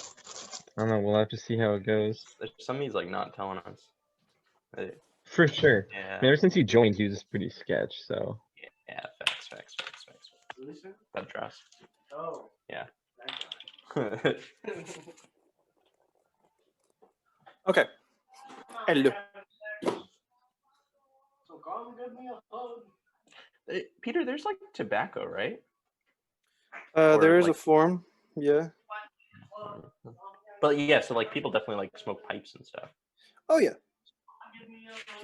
don't know. We'll have to see how it goes. Some of these like not telling us. For sure. Yeah. I mean, ever since he joined, he was pretty sketch. So Yeah. Facts. That Drows. Oh. Yeah. Okay. Hello. Peter, there's like tobacco, right? There Or, is a like- form. Yeah. But yeah, so like people definitely like smoke pipes and stuff. Oh yeah.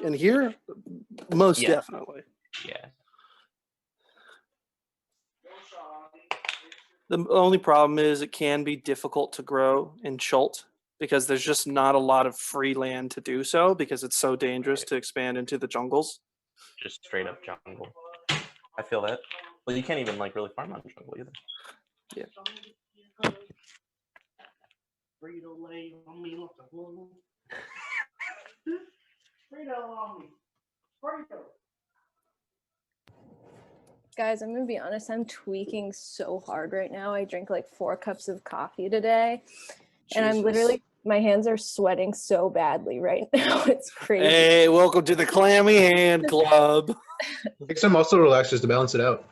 And here, most Yeah. definitely. Yeah. The only problem is it can be difficult to grow in Chult because there's just not a lot of free land to do so because it's so dangerous to expand into the jungles. Just straight up jungle. I feel that. Well, you can't even like really farm on jungle either. Yeah. Guys, I'm gonna be honest, I'm tweaking so hard right now. I drank like 4 cups of coffee today. And I'm Jesus. literally, my hands are sweating so badly right now. It's crazy. Hey, welcome to the Clammy Hand Club. Take some muscle relaxers to balance it out.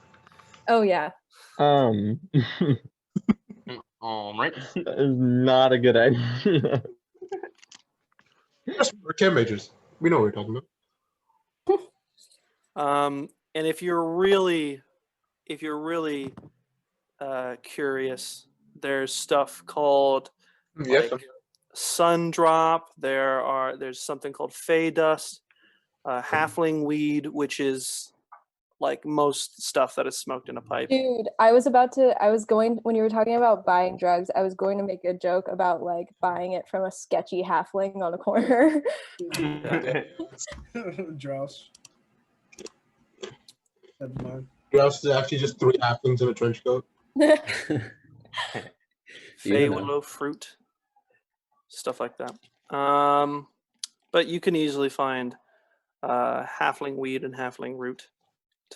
Oh yeah. Right. that is not a good idea. Yes, we're chem majors. We know what we're talking about. And if you're really curious, there's stuff called Yes. like sun drop. There's something called fey dust, halfling weed, which is like most stuff that is smoked in a pipe. Dude, when you were talking about buying drugs, I was going to make a joke about like buying it from a sketchy halfling on a corner. Drows. Never mind. Grouse is actually just 3 halflings in a trench coat. Fey know. willow fruit, stuff like that. But you can easily find halfling weed and halfling root.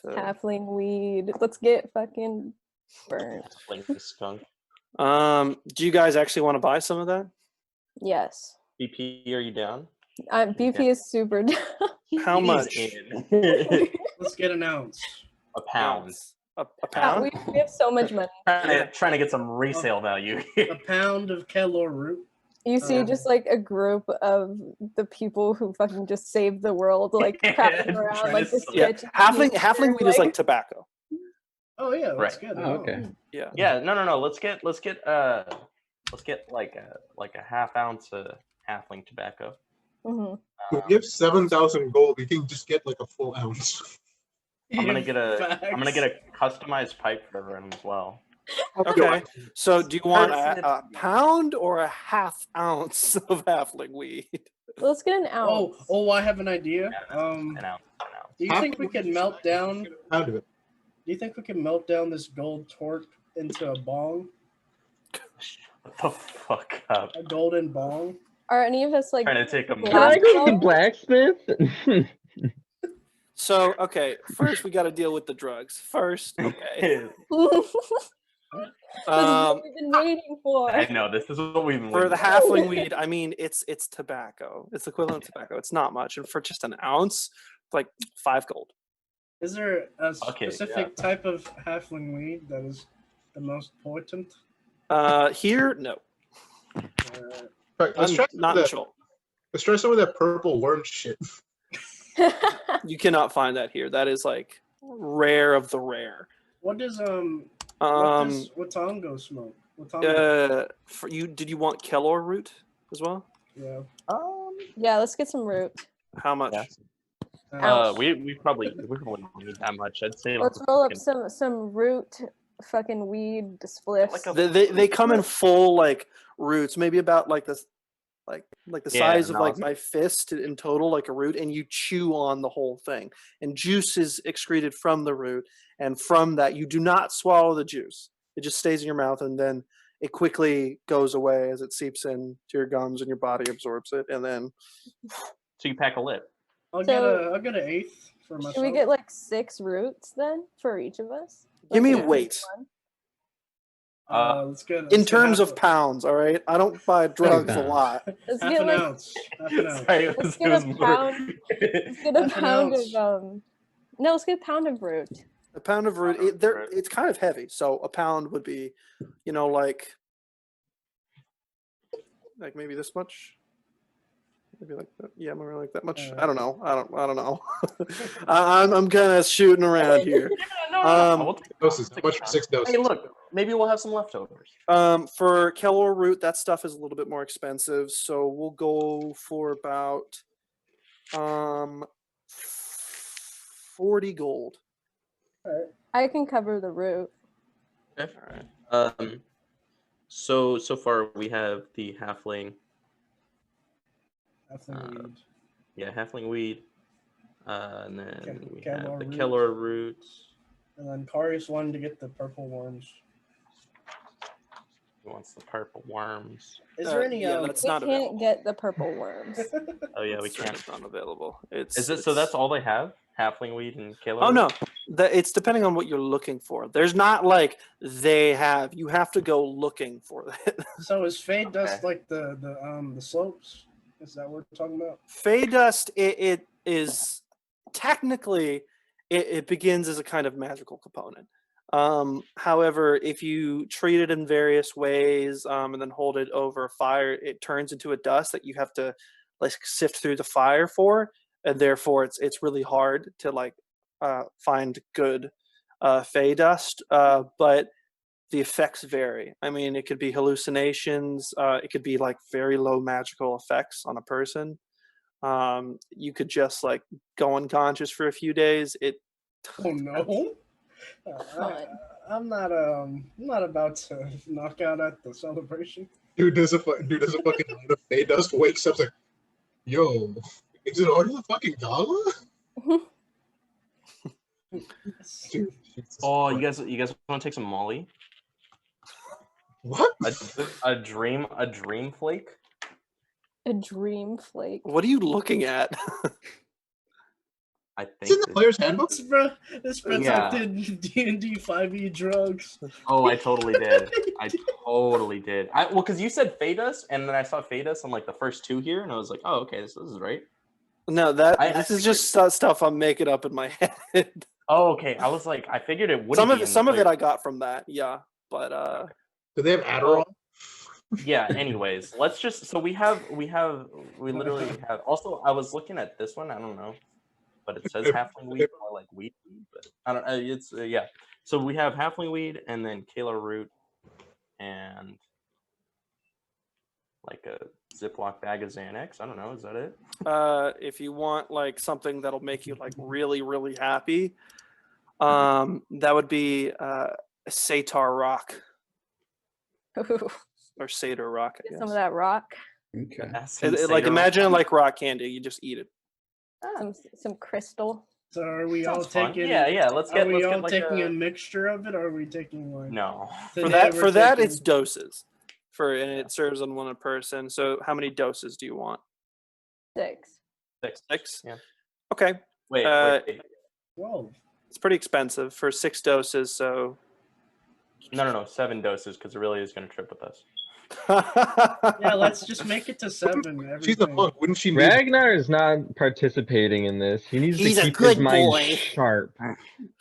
Halfling weed. Let's get fucking burnt. Like skunk. Do you guys actually want to buy some of that? Yes. BP, are you down? BP is super down. How He's much? in. Let's get an ounce. A pound. A pound? We have so much money. Trying to get some resale value. A pound of Kelor root. You see just like a group of the people who fucking just saved the world, like crowding around trying like to the sell- Yeah, sketchy halfling weed is like tobacco. Oh yeah, that's Right. good. Oh, okay. Yeah. Yeah, no. Let's get like a half ounce of halfling tobacco. Mhm. If you have 7,000 gold, you can just get like a full ounce. I'm gonna get a Facts. customized pipe for everyone as well. Okay. So do you want a Person- pound or a half ounce of halfling weed? Let's get an ounce. Oh, I have an idea. An ounce. Do you think we could melt down? Out of it. Do you think we can melt down this gold torque into a bong, What the fuck up? a golden bong? Are any of us like? Trying to take a Can Can I go to the Well- blacksmith? So, okay, first we got to deal with the drugs. First, okay. This is what we've been waiting for. I know this is what we've been For the waiting halfling weed, I mean, it's tobacco. It's equivalent to tobacco. It's not much, and for just an ounce, it's like 5 gold. Is there a Okay, specific type of halfling weed that is the most potent? Here, no, Right, let's try not in Chult. let's try some of that purple worm shit. You cannot find that here. That is like rare of the rare. What does what Um, does Watango smoke? Watango, did you want Kelor root as well? yeah. Yeah, let's get some root. How much? Yeah. We probably don't need that much. I'd say Let's roll up some root fucking weed spliffs. Like a- They come in full like roots, maybe about like this, like the Yeah, size of no, like it's- my fist in total, like a root, and you chew on the whole thing, and juice is excreted from the root, and from that you do not swallow the juice. It just stays in your mouth, and then it quickly goes away as it seeps into your gums, and your body absorbs it, and then So you pack a lip. I'll So- get an eighth for myself. Should we get like 6 roots then for each of us? Give me Like, weight. Let's get In terms of pounds, all right? I don't buy drugs a pounds. lot. Let's half get an like ounce. Half an ounce. Sorry, it let's was, get it a was more. pound. Let's get a Half an pound ounce. of no, let's get a pound of root. A pound of root, it's kind of heavy. So a pound would be, like maybe this much. Maybe like that. Yeah, maybe like that much. I don't know. I don't know. I'm kind of shooting around here. No. Doses. How much for 6 doses? Hey, look, maybe we'll have some leftovers. For Kelor root, that stuff is a little bit more expensive, so we'll go for about 40 gold. I can cover the root. Okay. All right. So far we have the halfling. Weed. Yeah, halfling weed. And then we have Kelor the roots. Kelor roots. And then Karius wanted to get the purple worms. He wants the purple worms. Is there any? Yeah, that's We not can't available. get the purple worms. Oh yeah, we It's can't. not available. Is it so? That's all they have? Halfling weed and Kelor. Oh no, root? it's depending on what you're looking for. There's not like they have. You have to go looking for it. So is Fade Dust Okay. like the slopes? Is that what we're talking about? Fey dust, it is technically it begins as a kind of magical component. However, if you treat it in various ways and then hold it over fire, it turns into a dust that you have to like sift through the fire for, and therefore it's really hard to like find good Fey dust. But the effects vary. I mean, it could be hallucinations. It could be like very low magical effects on a person. You could just like go unconscious for a few days. Oh no! Fun. I'm not about to knock out at the celebration. Dude does a fucking line of Fey Dust, wakes up like, yo, is it already the fucking gala? Dude, Jesus Oh, Christ. you guys want to take some Molly? What? A dream flake? A dream flake. What are you looking at? I It's in think. the player's handbook? This bro Yeah. typed in D&D 5e drugs. Oh, I totally did. I totally did. Well, because you said Fadus, and then I saw Fadus on like the first two here, and I was like, oh, okay, this is right. No, this is just stuff I'm making up in my head. Oh, okay. I was like, I figured it wouldn't. Some of it I got from that, yeah. But Do they have Adderall? yeah. Anyways, let's just. So we literally have. Also, I was looking at this one. I don't know, but it says halfling weed or like weed, but I don't. It's yeah. So we have halfling weed and then Kayla root and like a Ziploc bag of Xanax. I don't know. Is that it? if you want like something that'll make you like really, really happy, that would be Satar rock Ooh, or Satyr rock. I get guess. some of that rock. Okay. Like imagine like rock candy. You just eat it. Some crystal. So are we all Sounds fun. taking? Yeah. Let's get. Are we let's all get like taking a a mixture of it, or are we taking like? no. For that, it's doses. And it serves on one person. So how many doses do you want? 6. 6. Yeah. Okay. Wait. 12. It's pretty expensive for 6 doses. So No. 7 doses because it really is going to trip with us. Yeah, let's just make it to 7. She's a everything. monk. Wouldn't she need Ragnar is not participating in this. He needs He's to a keep his good mind boy. sharp.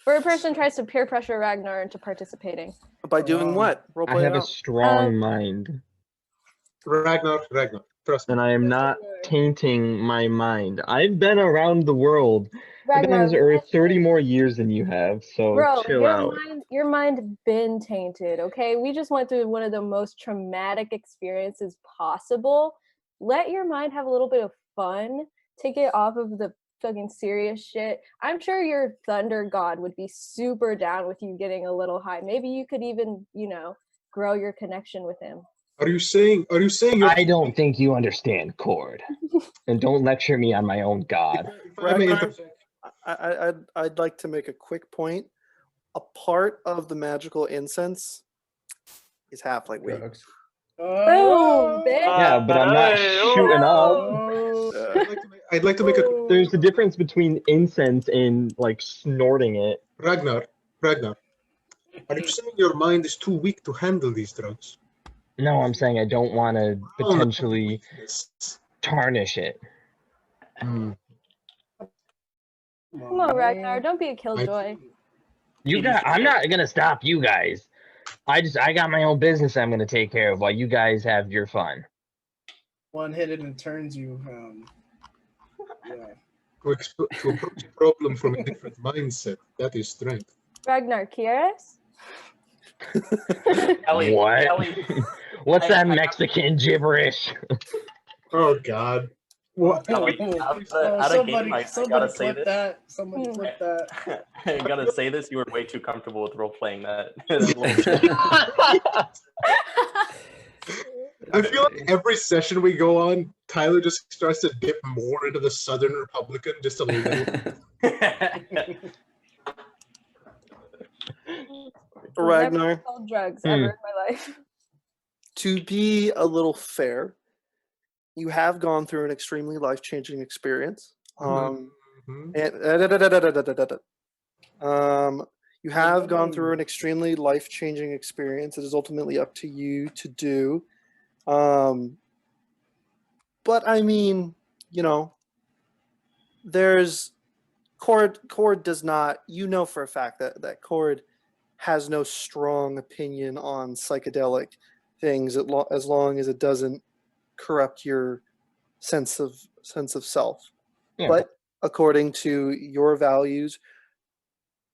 Or a person tries to peer pressure Ragnar into participating. by doing what? Role I play have it a out. strong mind, Ragnar? Trust me. and I am not tainting my mind. I've been around the world. I've been on Ragnar, this earth 30 more years than you have, so bro, chill out. your mind been tainted, okay? We just went through one of the most traumatic experiences possible. Let your mind have a little bit of fun. Take it off of the fucking serious shit. I'm sure your thunder god would be super down with you getting a little high. Maybe you could even, grow your connection with him. Are you saying you're I don't think you understand, Cord. And don't lecture me on my own god. if I may Ragnar? interject, I'd like to make a quick point. A part of the magical incense is halfling weed. Drugs. Boom, bitch. Yeah, but I'm not shooting up. Oh. I'd like to make a There's a difference between incense and like snorting it. Ragnar. Ragnar, are you saying your mind is too weak to handle these drugs? No, I'm saying I don't want to Oh, no, potentially weakness. tarnish it. Hmm. Come on, Ragnar, don't be a killjoy. I'm not gonna stop you guys. I got my own business I'm gonna take care of while you guys have your fun. One hit it and turns you. Yeah. To approach a problem from a different mindset, that is strength. Ragnar, ¿quieres? Ellie, What? Ellie, What's that I- Mexican gibberish? Oh God. What? Ellie, out of Somebody, game, I somebody gotta say clip this. that. Somebody Hmm. clip that. I gotta say this. You were way too comfortable with role playing that. I feel like every session we go on, Tyler just starts to dip more into the Southern Republican just a little. Ragnar, Never sold drugs ever in my life. to be a little fair, you have gone through an extremely life-changing experience. Mhm. You have gone through an extremely life-changing experience. It is ultimately up to you to do. But I mean, there's Cord does not. You know for a fact that Cord has no strong opinion on psychedelic things as long as it doesn't corrupt your sense of self. Yeah. But according to your values,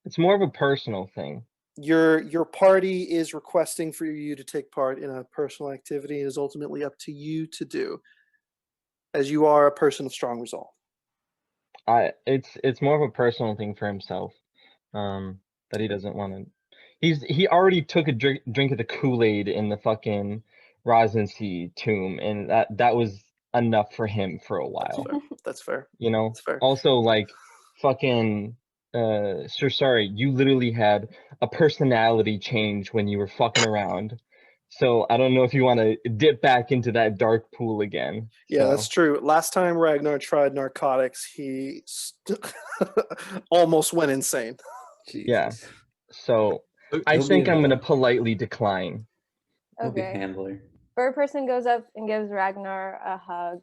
It's more of a personal thing. your party is requesting for you to take part in a personal activity. It is ultimately up to you to do, as you are a person of strong resolve. It's more of a personal thing for himself. That he doesn't want to. He already took a drink of the Kool-Aid in the fucking Rosin Sea tomb, and that was enough for him for a while. That's fair. You know. That's fair. Also, like, fucking, Sir Sorry, you literally had a personality change when you were fucking around. So I don't know if you want to dip back into that dark pool again. Yeah, So. that's true. Last time Ragnar tried narcotics, he almost went insane. Jesus. Yeah. So I He'll think be I'm the- gonna politely decline. He'll be Okay. handler. Bird person goes up and gives Ragnar a hug,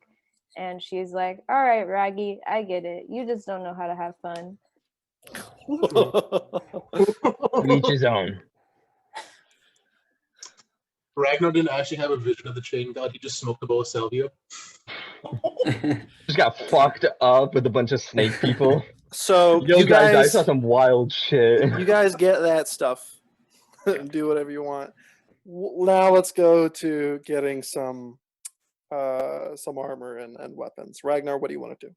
and she's like, "All right, Raggy, I get it. You just don't know how to have fun." Each his own. Ragnar didn't actually have a vision of the chain god. He just smoked a bowl of salvia. Just got fucked up with a bunch of snake people. So Yo, you guys, I guys, saw some wild shit. you guys get that stuff. Do whatever you want. Now let's go to getting some armor and weapons. Ragnar, what do you want to do?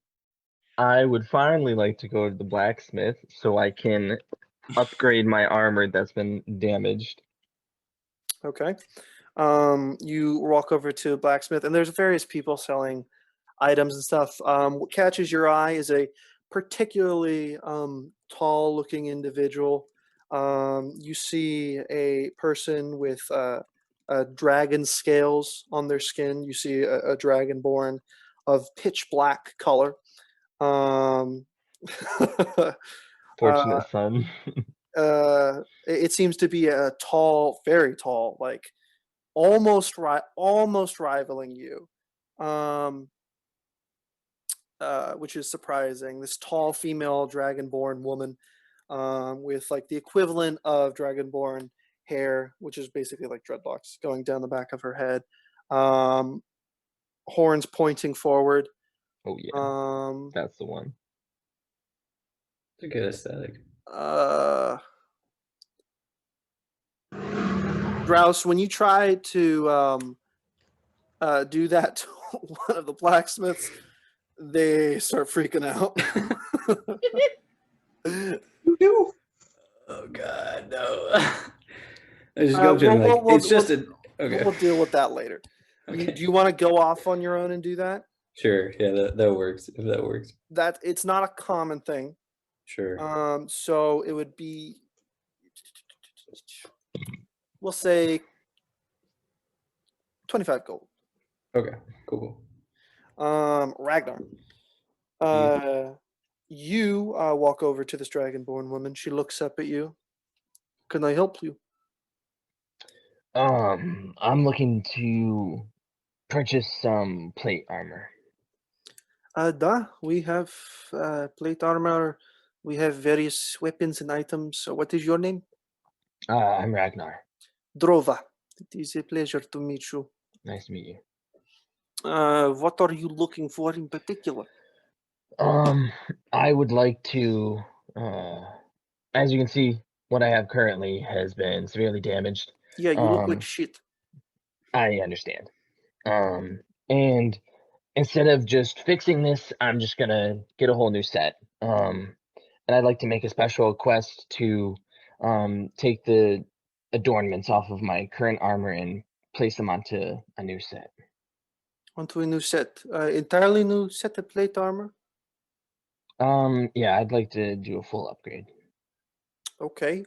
I would finally like to go to the blacksmith so I can upgrade my armor that's been damaged. Okay. You walk over to a blacksmith, and there's various people selling items and stuff. What catches your eye is a particularly tall-looking individual. You see a person with dragon scales on their skin. You see a dragonborn of pitch black color. Fortunate son. It seems to be a tall, very tall, like almost rivaling you, which is surprising. This tall female dragonborn woman with like the equivalent of dragonborn hair, which is basically like dreadlocks going down the back of her head, horns pointing forward. Oh yeah, that's the one. It's a good aesthetic. Drouse, when you try to do that to one of the blacksmiths, they start freaking out. You do. Oh God, no! I just go up to him it's just a. Okay. We'll deal with that later. Okay. Do you want to go off on your own and do that? Sure. Yeah, that works. If that works. That it's not a common thing. Sure. So it would be, we'll say, 25 gold. Okay. Cool. Ragnar, You walk over to this dragonborn woman. She looks up at you. Can I help you? I'm looking to purchase some plate armor. We have plate armor. We have various weapons and items. So what is your name? I'm Ragnar. Drova. It is a pleasure to meet you. Nice to meet you. What are you looking for in particular? I would like to, as you can see, what I have currently has been severely damaged. Yeah, you look like shit. I understand. And instead of just fixing this, I'm just gonna get a whole new set. And I'd like to make a special request to take the adornments off of my current armor and place them onto a new set. Onto a new set. Entirely new set of plate armor? Yeah, I'd like to do a full upgrade. Okay.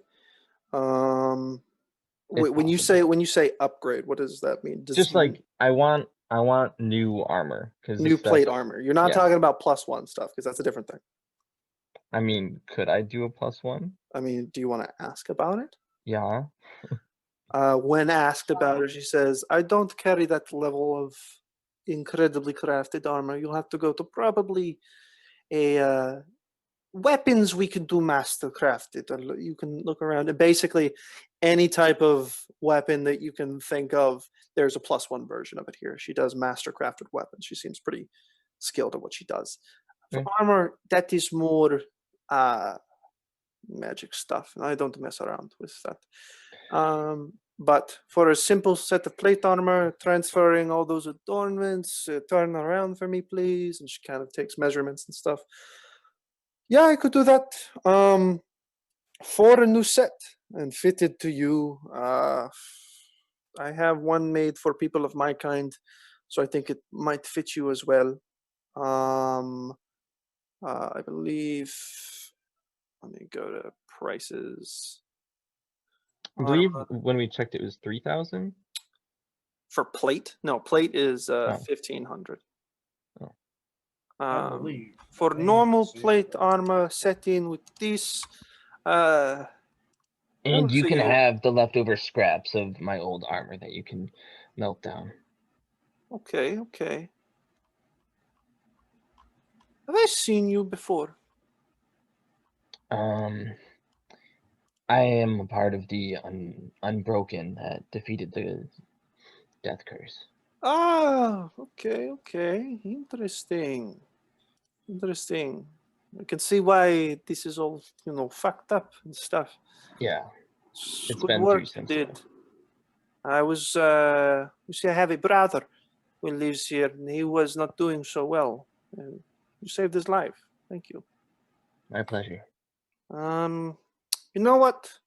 If When you say upgrade, what does that mean? Does just like I want new armor because new plate armor. You're not yeah. talking about +1 stuff because that's a different thing. I mean, could I do a +1? I mean, do you want to ask about it? Yeah. When asked about it, she says, I don't carry that level of incredibly crafted armor. You'll have to go to probably a weapons we can do master crafted. You can look around and basically any type of weapon that you can think of, there's a +1 version of it here. She does master crafted weapons. She seems pretty skilled at what she does. For armor, that is more magic stuff, and I don't mess around with that. But for a simple set of plate armor, transferring all those adornments, turn around for me, please. And she kind of takes measurements and stuff. Yeah, I could do that. For a new set and fitted to you, I have one made for people of my kind, so I think it might fit you as well. I believe. Let me go to prices. I believe when we checked, it was 3,000 for plate. No, plate is Oh. 1,500. Oh. I believe. For Dang, normal see plate that. armor setting with this, And looks you like can you- have the leftover scraps of my old armor that you can melt down. Okay. Have I seen you before? I am a part of the Unbroken that defeated the Death Curse. Ah, okay. Interesting. I can see why this is all, fucked up and stuff. Yeah, it's Good been work through you since then. did. I was, you see, I have a brother who lives here, and he was not doing so well. And you saved his life. Thank you. My pleasure. You know what?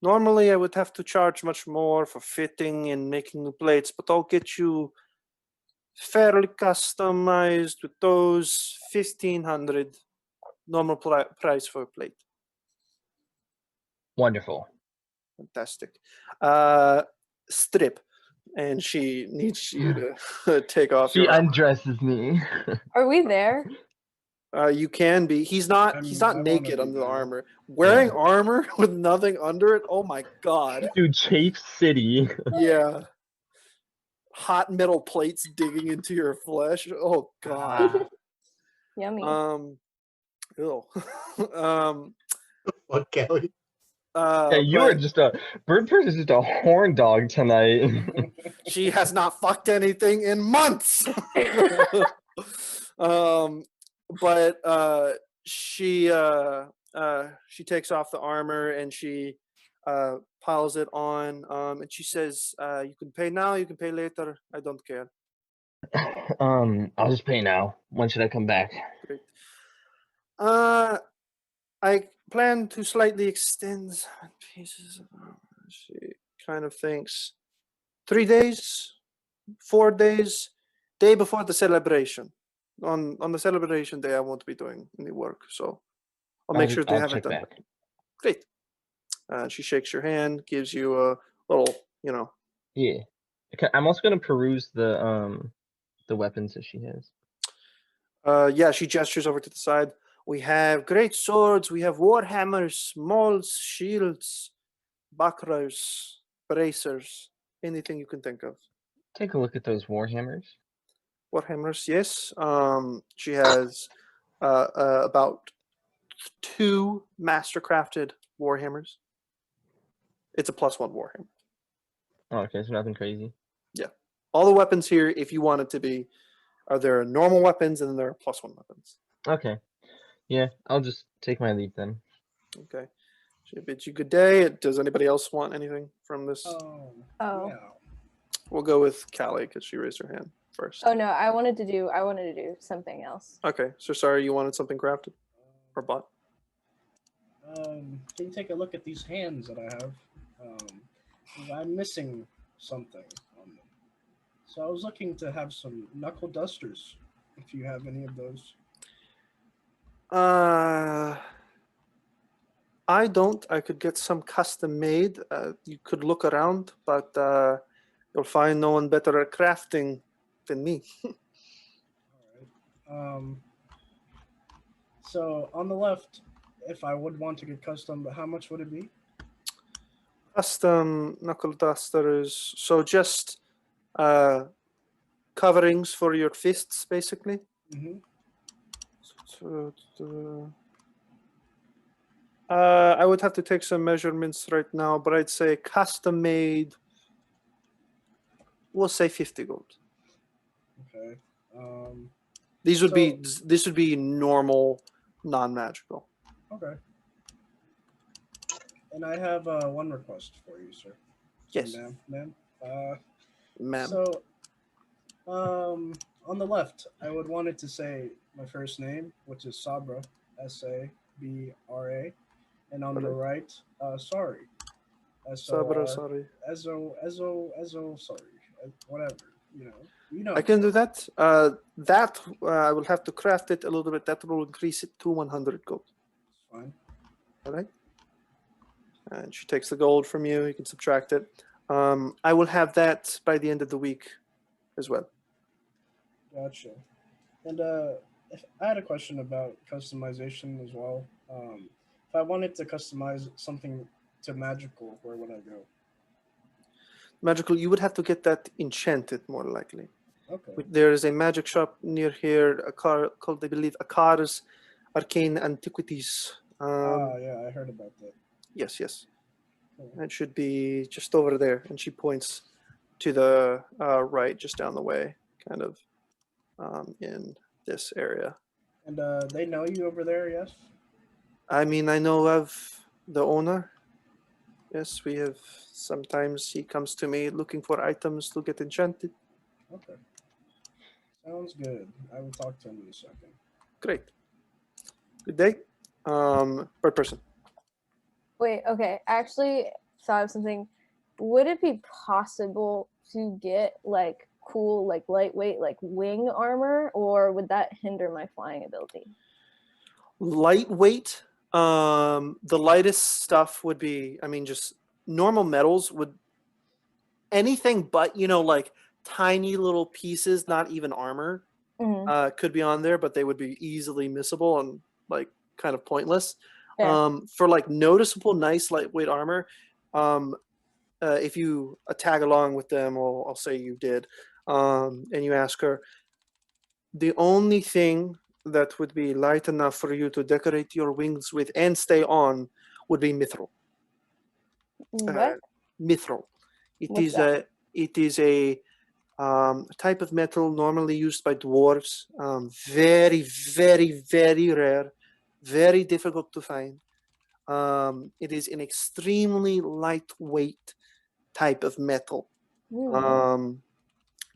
Normally, I would have to charge much more for fitting and making new plates, but I'll get you fairly customized with those 1,500 normal price for a plate. Wonderful. Fantastic. Strip, and she needs you to take off She your armor. undresses me. Are we there? You can be. He's not. I He's mean, not I wanna naked be under the there. armor. Wearing Yeah. armor with nothing under it. Oh my god. Dude, Chafe City. Yeah. Hot metal plates digging into your flesh. Oh god. Yummy. Ew. Fuck, Kelly. Yeah, you are just a Bird Person is just a horn dog tonight. She has not fucked anything in months. But she takes off the armor and she piles it on. And she says, "You can pay now. You can pay later. I don't care." I'll just pay now. When should I come back? Great. I plan to slightly extend pieces of armor. She kind of thinks 3 days, 4 days, day before the celebration. On the celebration day, I won't be doing any work, so I'll make sure they I'll have it check done. back. Great. She shakes your hand, gives you a little, Yeah. Okay, I'm also gonna peruse the weapons that she has. Yeah, she gestures over to the side. We have great swords. We have war hammers, mauls, shields, bakras, bracers, anything you can think of. Take a look at those warhammers. War hammers, yes. She has about 2 master-crafted war hammers. It's a +1 warhammer. Oh, okay, so nothing crazy. Yeah. All the weapons here, if you want it to be, are there normal weapons and then there are +1 weapons. Okay. Yeah, I'll just take my leave then. Okay. She bids you good day. Does anybody else want anything from this? Oh. Yeah. We'll go with Callie because she raised her hand first. Oh no, I wanted to do something else. Okay. So sorry, you wanted something crafted or bought? Can you take a look at these hands that I have? I'm missing something on them. So I was looking to have some knuckle dusters, if you have any of those. I don't. I could get some custom made. You could look around, but you'll find no one better at crafting than me. All right. So on the left, if I would want to get custom, how much would it be? Custom knuckle dusters. So just coverings for your fists, basically. Mm-hmm. So, I would have to take some measurements right now, but I'd say custom made. We'll say 50 gold. Okay. This would be normal, non-magical. Okay. And I have one request for you, sir. Yes. Ma'am. Ma'am. So, on the left, I would want it to say my first name, which is Sabra, Sabra, and on the right, sorry. Sabra, sorry. Ezo, sorry. Whatever, you know. I can do that. I will have to craft it a little bit. That will increase it to 100 gold. Fine. All right. And she takes the gold from you. You can subtract it. I will have that by the end of the week as well. Gotcha. And if I had a question about customization as well. If I wanted to customize something to magical, where would I go? Magical, you would have to get that enchanted more likely. Okay. There is a magic shop near here, called, I believe, Akar's Arcane Antiquities. Yeah, I heard about that. Yes. Cool. It should be just over there. And she points to the right, just down the way, kind of in this area. And they know you over there, yes? I mean, I know of the owner. Yes, we have. Sometimes he comes to me looking for items to get enchanted. Okay. Sounds good. I will talk to him in a second. Great. Good day. Bird person. Wait, okay. Actually, thought of something. Would it be possible to get like cool, like lightweight, like wing armor, or would that hinder my flying ability? Lightweight. The lightest stuff would be, I mean, just normal metals would, anything but, like tiny little pieces, not even armor, could be on there, but they would be easily missable and like kind of pointless. Yeah. For like noticeable, nice lightweight armor, if you tag along with them, or I'll say you did, and you ask her, the only thing that would be light enough for you to decorate your wings with and stay on would be mithril. What? Mithril. What's that? It is a type of metal normally used by dwarves. Very, very, very rare. Very difficult to find. It is an extremely lightweight type of metal.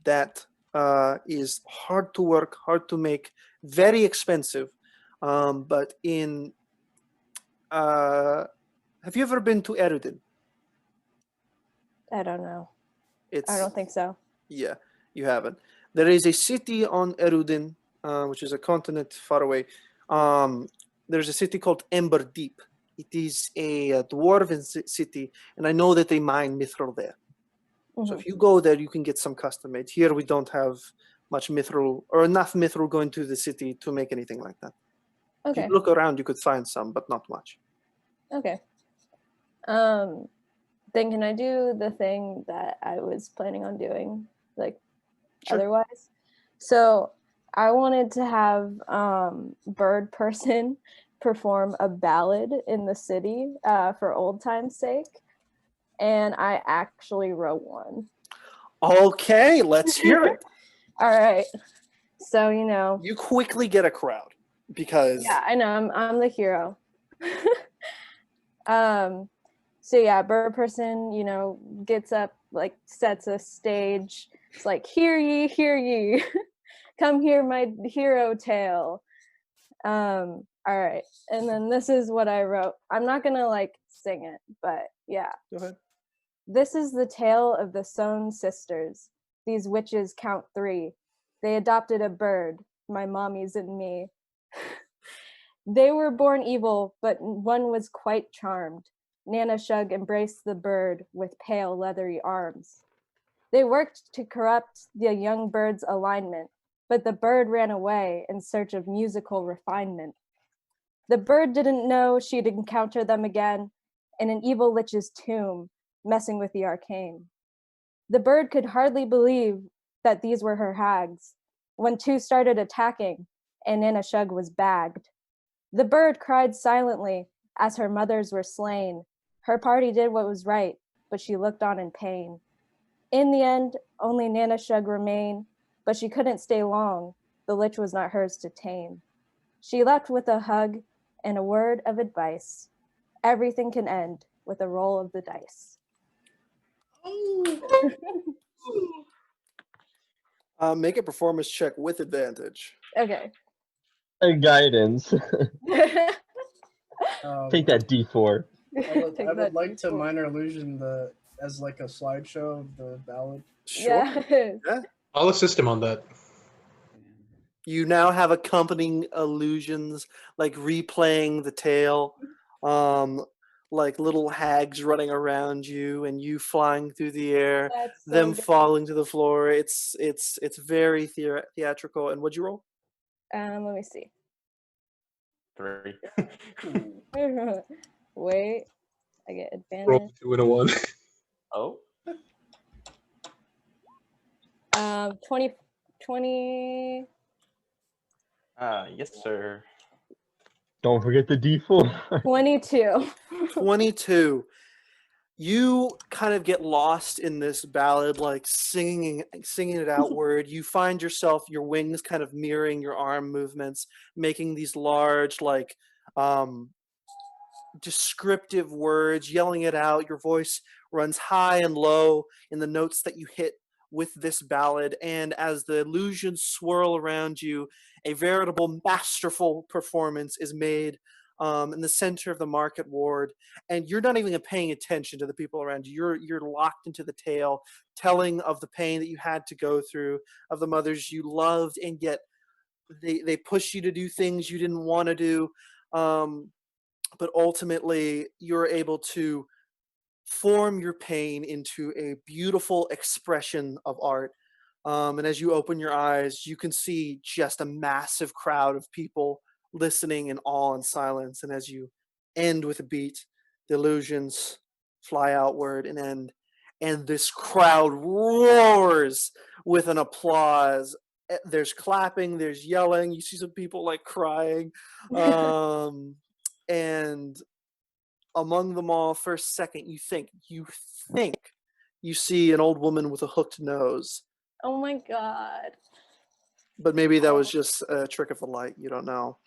That is hard to work, hard to make, very expensive. But in have you ever been to Erudin? I don't know. It's, I don't think so. Yeah, you haven't. There is a city on Erudin, which is a continent far away. There's a city called Ember Deep. It is a dwarven city, and I know that they mine mithril there. So if you go there, you can get some custom made. Here we don't have much mithril or enough mithril going to the city to make anything like that. If Okay. you look around, you could find some, but not much. Okay. Then can I do the thing that I was planning on doing, like Sure. otherwise? So I wanted to have Bird Person perform a ballad in the city for old time's sake, and I actually wrote one. Okay, let's hear it. All right. So You quickly get a crowd because yeah, I know I'm the hero. So yeah, Bird Person, gets up, like sets a stage. It's like, hear ye, come hear my hero tale. All right, and then this is what I wrote. I'm not gonna like sing it, but yeah. Go ahead. This is the tale of the Sohn sisters. These witches count 3. They adopted a bird, my mommies and me. They were born evil, but one was quite charmed. Nana Shug embraced the bird with pale, leathery arms. They worked to corrupt the young bird's alignment, but the bird ran away in search of musical refinement. The bird didn't know she'd encounter them again in an evil lich's tomb, messing with the arcane. The bird could hardly believe that these were her hags when 2 started attacking and Nana Shug was bagged. The bird cried silently as her mothers were slain. Her party did what was right, but she looked on in pain. In the end, only Nana Shug remained, but she couldn't stay long. The lich was not hers to tame. She left with a hug and a word of advice. Everything can end with a roll of the dice. Make a performance check with advantage. Okay. Guidance. Um, Take that D4. Take I that would like to D4. minor illusion as like a slideshow of the ballad. Sure. Yeah. I'll assist him on that. You now have accompanying illusions, like replaying the tale, like little hags running around you and you flying through the air, That's so them good. falling to the floor. It's very theatrical. And what'd you roll? Let me see. 3. Wait, I get Roll advantage. 2 and a 1. Oh, 20. yes, sir. Don't forget the D4. 22. 22. You kind of get lost in this ballad, like singing it outward. You find yourself, your wings kind of mirroring your arm movements, making these large, like, descriptive words, yelling it out. Your voice runs high and low in the notes that you hit with this ballad. And as the illusions swirl around you, a veritable masterful performance is made in the center of the market ward, and you're not even paying attention to the people around you. You're locked into the tale, telling of the pain that you had to go through, of the mothers you loved, and yet they push you to do things you didn't want to do. But ultimately, you're able to form your pain into a beautiful expression of art. And as you open your eyes, you can see just a massive crowd of people listening in awe and silence. And as you end with a beat, the illusions fly outward and end. And this crowd roars with an applause. There's clapping, there's yelling. You see some people like crying. And among them all, for a second, you think you see an old woman with a hooked nose. Oh my god. But maybe that was just a trick of the light. You don't know.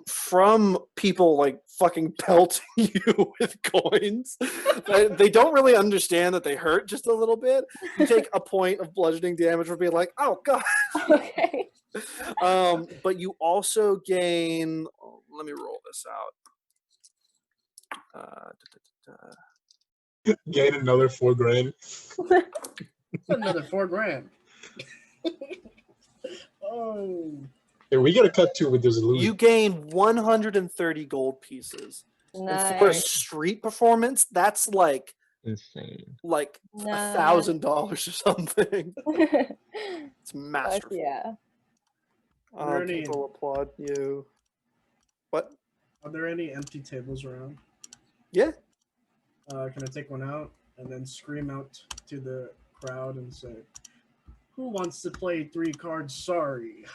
From people like fucking pelting you with coins. They don't really understand that they hurt just a little bit. You take a point of bludgeoning damage for being like, oh god. Okay. But you also gain. Let me roll this out. Gain another 4 grand. Another $4,000. Oh. Hey, we gotta cut to with those illusions. You gain 130 gold pieces. And for a Nice. street performance, that's like Insane. like Nah. $1,000 or something. It's Fuck masterful. yeah. Are there any- People applaud you. What? Are there any empty tables around? Yeah. Can I take one out and then scream out to the crowd and say, "Who wants to play 3 cards? Sorry."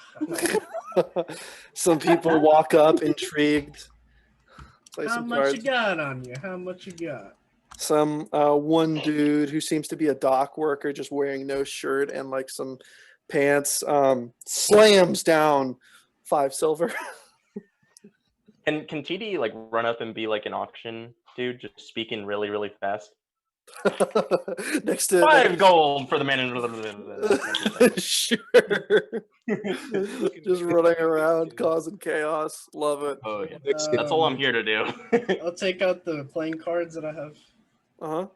Some people walk up intrigued. Play How some much cards. you got on you? How much you got? Some one dude who seems to be a dock worker, just wearing no shirt and like some pants, slams down 5 silver. Can TD like run up and be like an auction dude, just speaking really, really fast? Next to 5 gold for the man in Sure. Just running around causing chaos. Love it. Oh yeah. Next That's all I'm here to do. I'll take out the playing cards that I have. Uh-huh.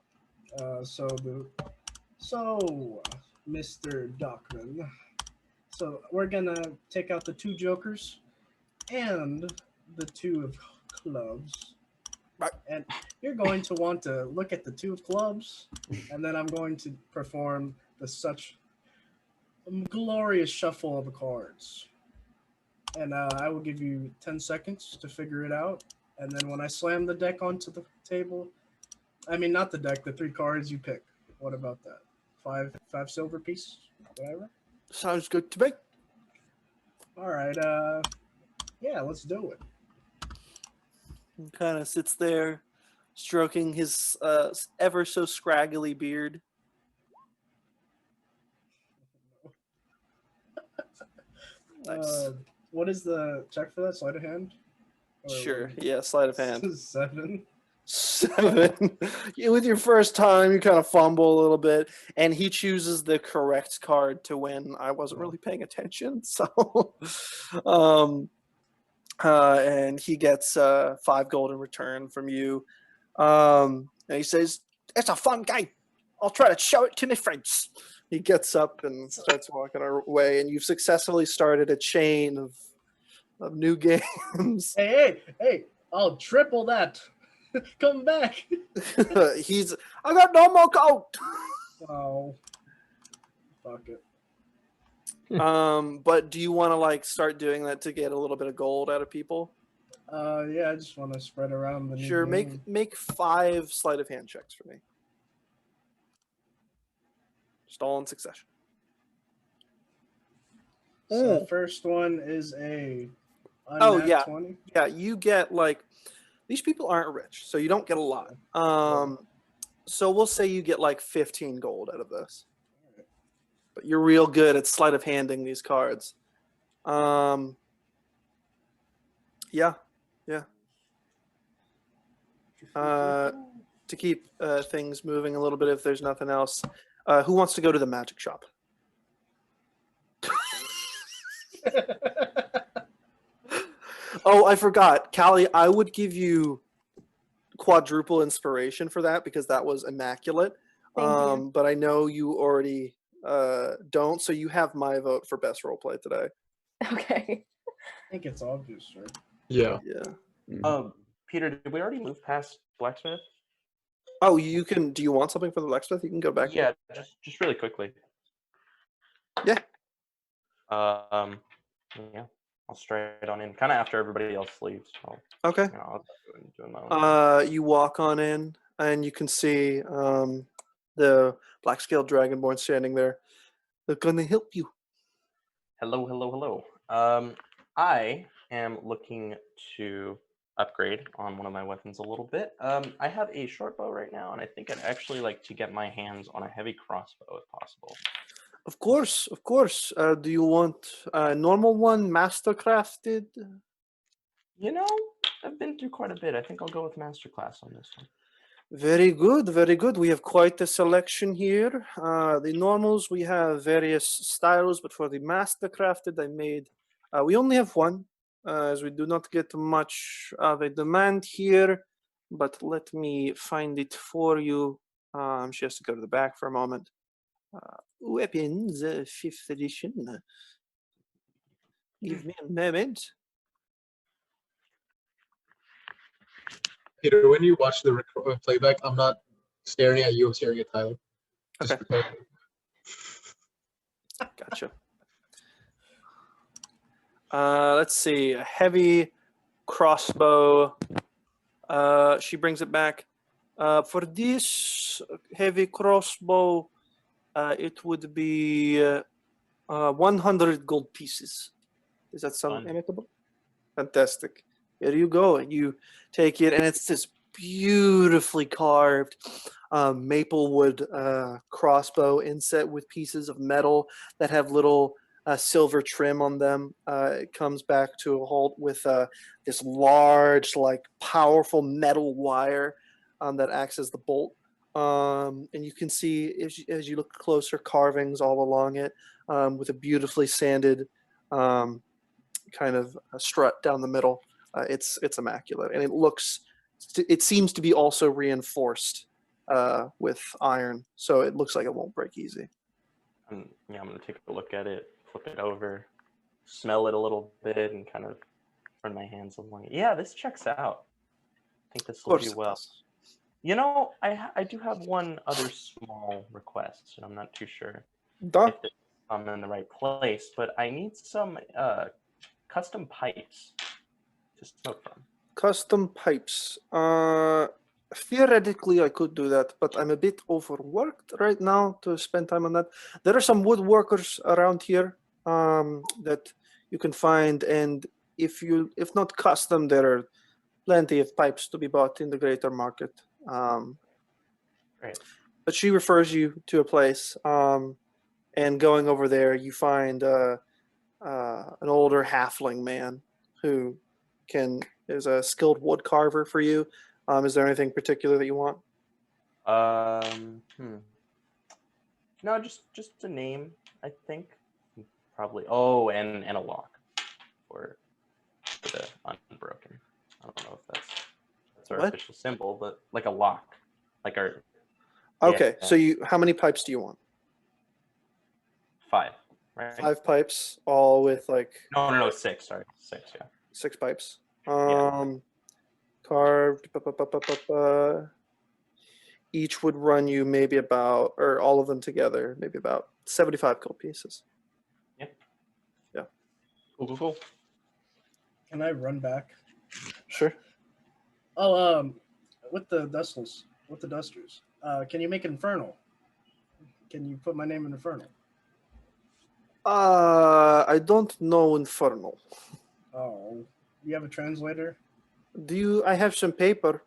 So, Mr. Dockman. So we're gonna take out the 2 jokers and the 2 of clubs. Right. And you're going to want to look at the 2 of clubs, and then I'm going to perform such glorious shuffle of the cards. And I will give you 10 seconds to figure it out. And then when I slam the deck onto the table, I mean, not the deck, the 3 cards you pick. What about that? 5 silver piece? Whatever. Sounds good to me. All right. Yeah, let's do it. He kind of sits there, stroking his ever so scraggly beard. Nice. What is the check for that? Sleight of hand? Or Sure. Yeah, sleight of hand. 7. 7. With your first time, you kind of fumble a little bit, and he chooses the correct card to win. I wasn't really paying attention, so and he gets 5 gold in return from you. And he says, "It's a fun game. I'll try to show it to my friends." He gets up and starts walking away, and you've successfully started a chain of new games. Hey! I'll triple that. Come back. I got no more gold. Oh. Fuck it. But do you want to like start doing that to get a little bit of gold out of people? Yeah, I just want to spread around the new Sure. game. Make 5 sleight of hand checks for me. Just all in succession. So first one is a Oh, unnat yeah. 20. Yeah, you get like these people aren't rich, so you don't get a lot. So we'll say you get like 15 gold out of this. But you're real good at sleight of handing these cards. Yeah. To keep things moving a little bit, if there's nothing else, who wants to go to the magic shop? Oh, I forgot. Callie, I would give you quadruple inspiration for that because that was immaculate. Thank you. But I know you already don't, so you have my vote for best roleplay today. Okay. I think it's obvious, right? Yeah. Yeah. Peter, did we already move past blacksmith? Oh, you can. Do you want something for the blacksmith? You can go back. Yeah, just really quickly. Yeah. Yeah, I'll straight on in, kind of after everybody else leaves. Okay. You know, I'll do my own. You walk on in, and you can see the black-scaled dragonborn standing there. They're gonna help you. Hello. I am looking to upgrade on one of my weapons a little bit. I have a short bow right now, and I think I'd actually like to get my hands on a heavy crossbow if possible. Of course. Do you want a normal one, master-crafted? You know, I've been through quite a bit. I think I'll go with masterclass on this one. Very good. We have quite a selection here. The normals, we have various styles, but for the master-crafted, I made... we only have one, as we do not get much of a demand here, but let me find it for you. She has to go to the back for a moment. Weapons, 5th edition. Give me a moment. Peter, when you watch the playback, I'm not staring at you, I'm staring at Tyler. Just Okay. prepare. Gotcha. Let's see. A heavy crossbow. She brings it back. For this heavy crossbow, it would be 100 gold pieces. Does that sound Fun. amicable? Fantastic. Here you go. You take it, and it's this beautifully carved maple wood crossbow inset with pieces of metal that have little silver trim on them. It comes back to a halt with this large, like powerful metal wire that acts as the bolt. And you can see as you look closer carvings all along it with a beautifully sanded kind of a strut down the middle. It's immaculate, and it seems to be also reinforced with iron, so it looks like it won't break easy. I'm gonna take a look at it, flip it over, smell it a little bit, and kind of run my hands along it. Yeah, this checks out. I think this Of will course do it well. does. You know, I do have one other small request, and I'm not too sure Duh. if I'm in the right place, but I need some custom pipes to smoke from. Custom pipes. Theoretically, I could do that, but I'm a bit overworked right now to spend time on that. There are some woodworkers around here that you can find, and if not custom, there are plenty of pipes to be bought in the greater market. Great. But she refers you to a place, and going over there, you find an older halfling man who is a skilled wood carver for you. Is there anything particular that you want? No, just a name, I think. Probably. Oh, and a lock for the Unbroken. I don't know if that's our What? official symbol, but like a lock, like our Okay, Yeah. so how many pipes do you want? 5, right? 5 pipes, all with like No, 6. Sorry, 6. Yeah. 6 pipes. Yeah. Carved. Each would run you maybe about, or all of them together, maybe about 75 gold pieces. Cool. Can I run back? Sure. Oh, with the dusters, can you make Infernal? Can you put my name in Infernal? I don't know Infernal. Oh, you have a translator? I have some paper.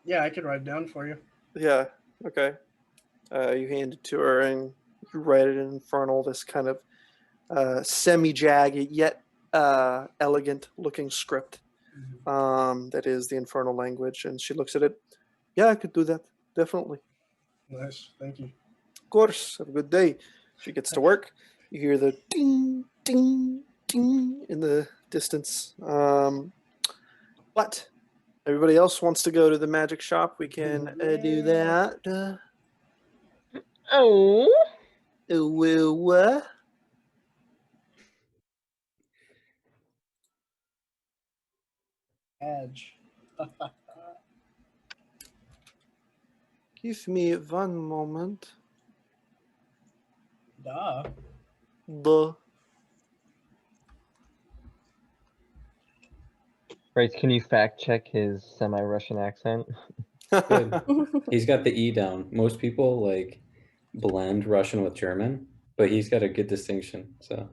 Yeah, I could write down for you. Yeah, okay. You hand it to her and you write it in Infernal, this kind of semi-jagged yet elegant looking script that is the Infernal language. And she looks at it. Yeah, I could do that. Definitely. Nice, thank you. Of course. Have a good day. She gets to work. You hear the ding, ding, ding in the distance. But everybody else wants to go to the magic shop. We can do that. Oh. What? Edge. Give me one moment. Duh. Bryce, can you fact check his semi-Russian accent? Good. He's got the E down. Most people like blend Russian with German, but he's got a good distinction. So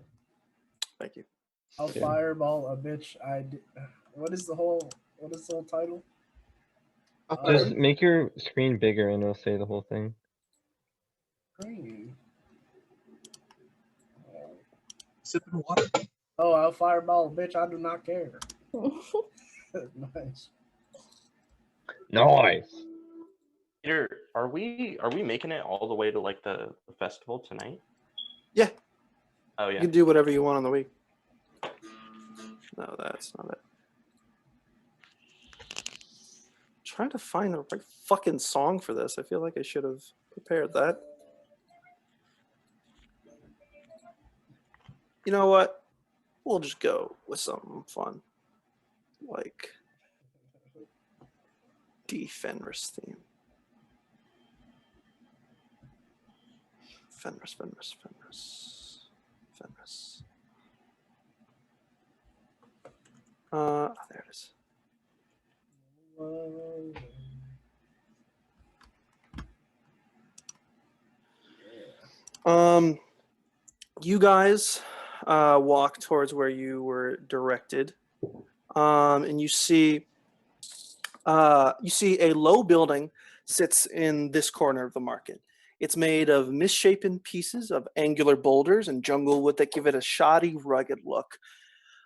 Thank you. I'll Yeah. fireball a bitch. What is the whole title? Just make your screen bigger and it'll say the whole thing. Green. Sipping water. Oh, I'll fireball a bitch. I do not care. Nice. Nice. Peter, are we making it all the way to like the festival tonight? Yeah. Oh You yeah. can do whatever you want on the week. No, that's not it. Trying to find the right fucking song for this. I feel like I should have prepared that. You know what? We'll just go with something fun. Like D. Fenris theme. Fenris. There it is. You guys walk towards where you were directed, and you see a low building sits in this corner of the market. It's made of misshapen pieces of angular boulders and jungle wood that give it a shoddy, rugged look.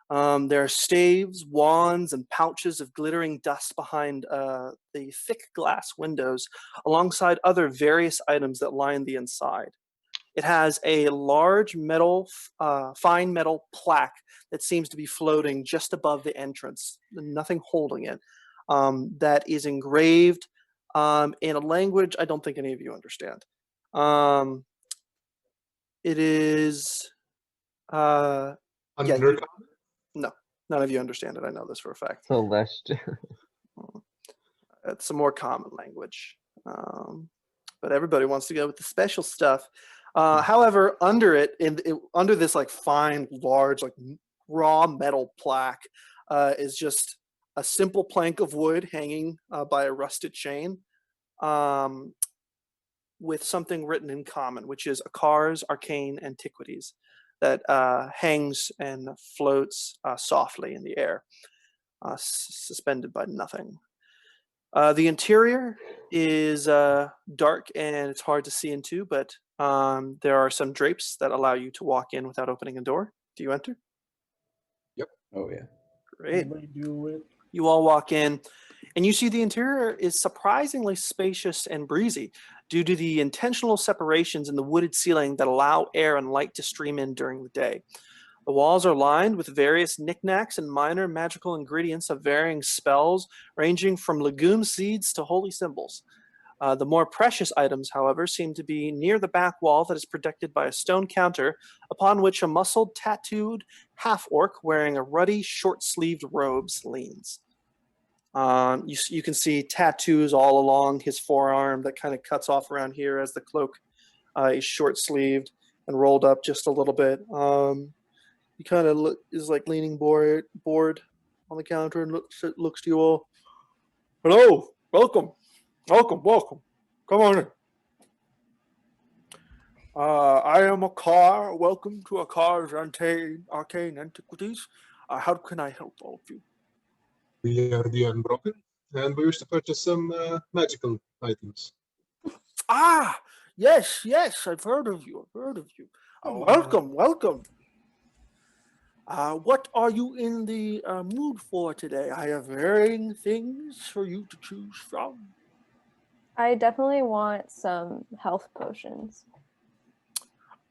There are staves, wands, and pouches of glittering dust behind the thick glass windows, alongside other various items that line the inside. It has a large fine metal plaque that seems to be floating just above the entrance, nothing holding it, that is engraved in a language I don't think any of you understand. It is... Undercover? No, none of you understand it. I know this for a fact. Celestial. It's a more common language. But everybody wants to go with the special stuff. However, under it, under this like fine, large, like raw metal plaque, is just a simple plank of wood hanging by a rusted chain, with something written in common, which is Akar's Arcane Antiquities, that hangs and floats softly in the air, suspended by nothing. The interior is dark and it's hard to see into, but there are some drapes that allow you to walk in without opening a door. Do you enter? Oh yeah. Great. Everybody do it. You all walk in, and you see the interior is surprisingly spacious and breezy due to the intentional separations in the wooded ceiling that allow air and light to stream in during the day. The walls are lined with various knickknacks and minor magical ingredients of varying spells, ranging from legume seeds to holy symbols. The more precious items, however, seem to be near the back wall that is protected by a stone counter, upon which a muscled, tattooed half-orc wearing a ruddy, short-sleeved robes leans. You can see tattoos all along his forearm that kind of cuts off around here as the cloak is short-sleeved and rolled up just a little bit. He kind of is like leaning bored on the counter and looks to you all. Hello, welcome. Come on in. I am Akar. Welcome to Akar's Arcane Antiquities. How can I help all of you? We are the Unbroken, and we wish to purchase some magical items. Ah, yes, I've heard of you. Welcome. What are you in the mood for today? I have varying things for you to choose from. I definitely want some health potions.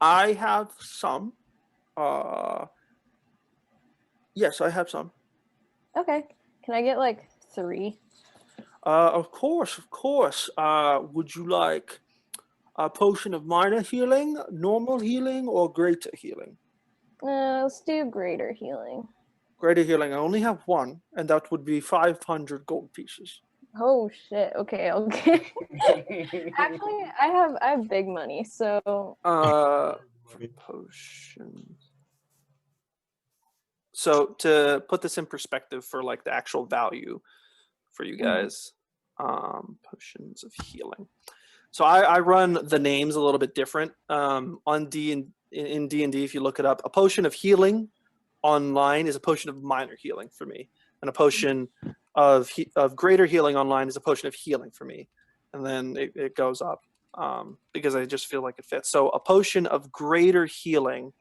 I have some. Yes, I have some. Okay. Can I get like 3? Of course. Would you like a potion of minor healing, normal healing, or greater healing? Let's do greater healing. Greater healing, I only have one, and that would be 500 gold pieces. Oh shit. Okay. Actually, I have big money, so Potions. So to put this in perspective for like the actual value for you guys, potions of healing. So I run the names a little bit different. On in D&D, if you look it up, a potion of healing online is a potion of minor healing for me, and a potion of greater healing online is a potion of healing for me, and then it goes up because I just feel like it fits. So a potion of greater healing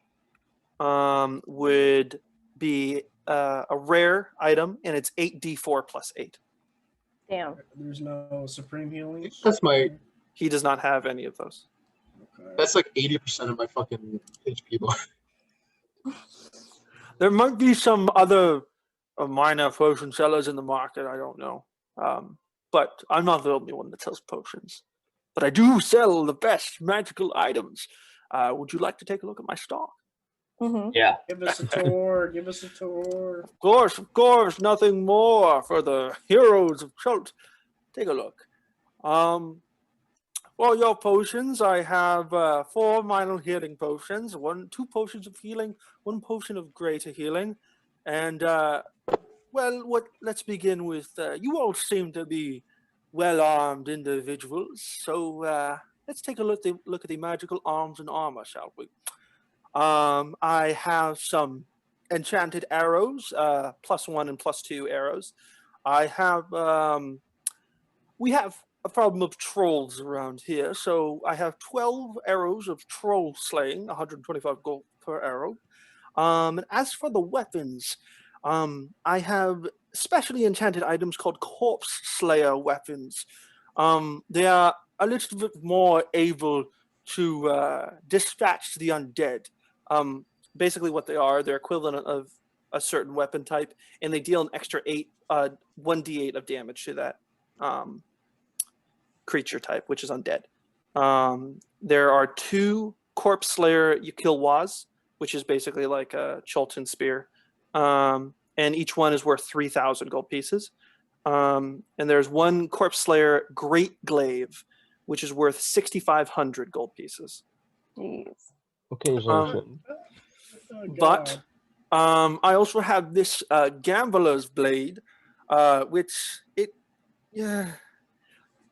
would be a rare item, and it's 8d4 plus 8. damn. There's no supreme healing. That's my. He does not have any of those. Okay. That's like 80% of my fucking HP bar. There might be some other minor potion sellers in the market. I don't know. But I'm not the only one that sells potions. But I do sell the best magical items. Would you like to take a look at my stock? Mm-hmm. Yeah. Give us a tour. Of course, nothing more for the heroes of Chult. Take a look. For your potions, I have 4 minor healing potions, 2 potions of healing, 1 potion of greater healing, and let's begin with. You all seem to be well-armed individuals, so let's take a look at the magical arms and armor, shall we? I have some enchanted arrows, +1 and +2 arrows. I have. We have a problem of trolls around here, so I have 12 arrows of troll slaying, 125 gold per arrow. And as for the weapons, I have specially enchanted items called Corpse Slayer weapons. They are a little bit more able to dispatch the undead. Basically, what they are, they're equivalent of a certain weapon type, and they deal an extra 1d8 of damage to that creature type, which is undead. There are 2 Corpse Slayer Yukilwas, which is basically like a Chult spear, and each one is worth 3,000 gold pieces. And there's 1 Corpse Slayer Great Glaive, which is worth 6,500 gold pieces. Jeez. Occasional trip. Oh, But God. I also have this Gambler's Blade, which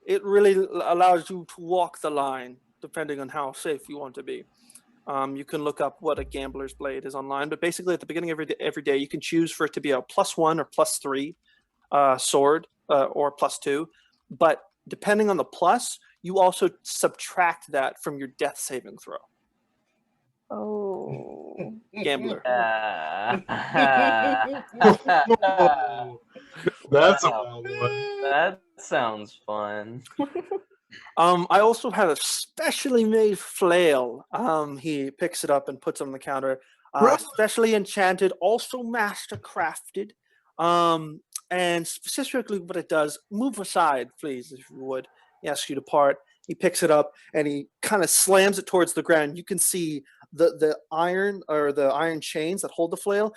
it really allows you to walk the line, depending on how safe you want to be. You can look up what a Gambler's Blade is online, but basically at the beginning of every day, you can choose for it to be a +1 or +3 sword, or +2. But depending on the plus, you also subtract that from your death saving throw. Oh. Gambler. That's a Wow. wild one. That sounds fun. I also have a specially made flail. He picks it up and puts it on the counter. Specially enchanted, also master crafted. And specifically what it does, move aside, please, if you would. He asks you to part. He picks it up and he kind of slams it towards the ground. You can see the iron chains that hold the flail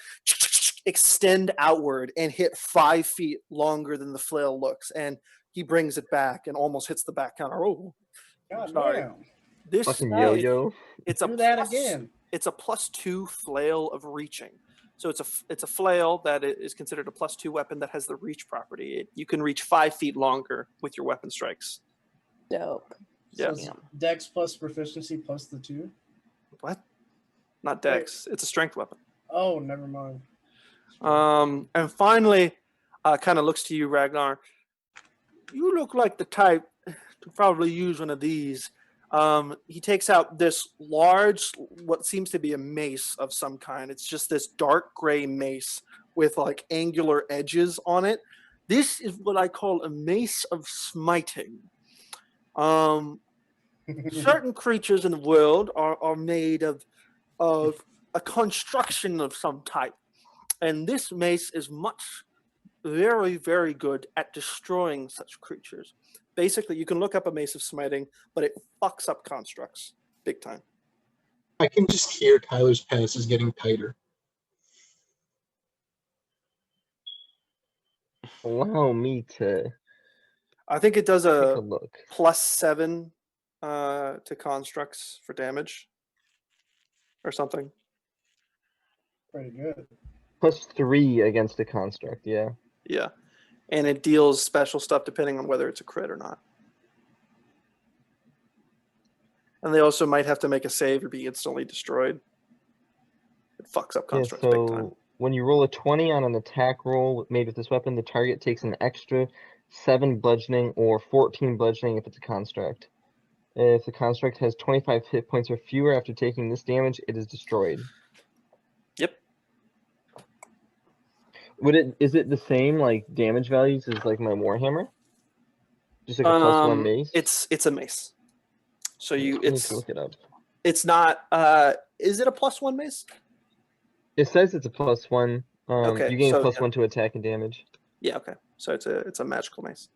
extend outward and hit 5 feet longer than the flail looks. And he brings it back and almost hits the back counter. Oh, God sorry. damn. This Fucking Nice. yo-yo. it's a Do that plus- again. It's a +2 flail of reaching. So it's a flail that is considered a +2 weapon that has the reach property. You can reach 5 feet longer with your weapon strikes. Dope. Yeah. So it's Dex plus proficiency plus the 2. What? Not dex. It's a strength weapon. Oh, never mind. And finally, kind of looks to you, Ragnar. You look like the type to probably use one of these. He takes out this large, what seems to be a mace of some kind. It's just this dark gray mace with like angular edges on it. This is what I call a mace of smiting. Certain creatures in the world are made of a construction of some type. And this mace is very, very good at destroying such creatures. Basically, you can look up a mace of smiting, but it fucks up constructs big time. I can just hear Tyler's penis is getting tighter. Allow me to I think it does take a a look. +7 to constructs for damage or something. Pretty good. +3 against a construct, yeah. Yeah. And it deals special stuff depending on whether it's a crit or not. And they also might have to make a save or be instantly destroyed. It fucks up Yeah, constructs big time. so when you roll a 20 on an attack roll made with this weapon, the target takes an extra 7 bludgeoning or 14 bludgeoning if it's a construct. If the construct has 25 hit points or fewer after taking this damage, it is destroyed. Yep. Is it the same like damage values as like my Warhammer? Just like a +1 mace? It's a mace. So I need to look it up. it's not is it a +1 mace? It says it's a +1. Okay, You gain so, +1 to attack and damage. Yeah, okay. So it's a magical mace.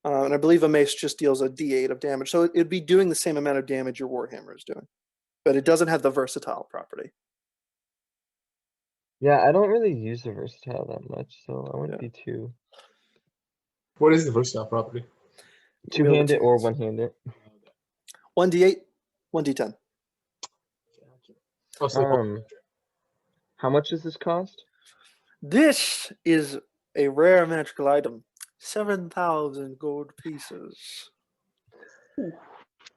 And I believe a mace just deals a d8 of damage. So it'd be doing the same amount of damage your Warhammer is doing. But it doesn't have the versatile property. Yeah, I don't really use the versatile that much, so I wouldn't be too What is the versatile property? two-handed or hands. one-handed. 1d8, 1d10. I'll say How much does this cost? This is a rare magical item. 7,000 gold pieces.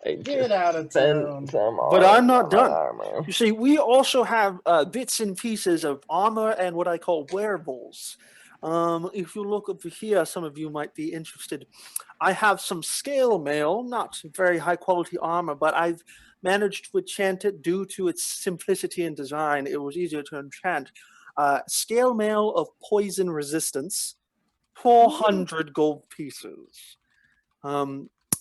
I Get just out of spent town. some But I'm on not my done. armor. You see, we also have bits and pieces of armor and what I call wearables. If you look over here, some of you might be interested. I have some scale mail, not very high quality armor, but I've managed to enchant it due to its simplicity in design. It was easier to enchant. Scale mail of poison resistance, 400 gold pieces.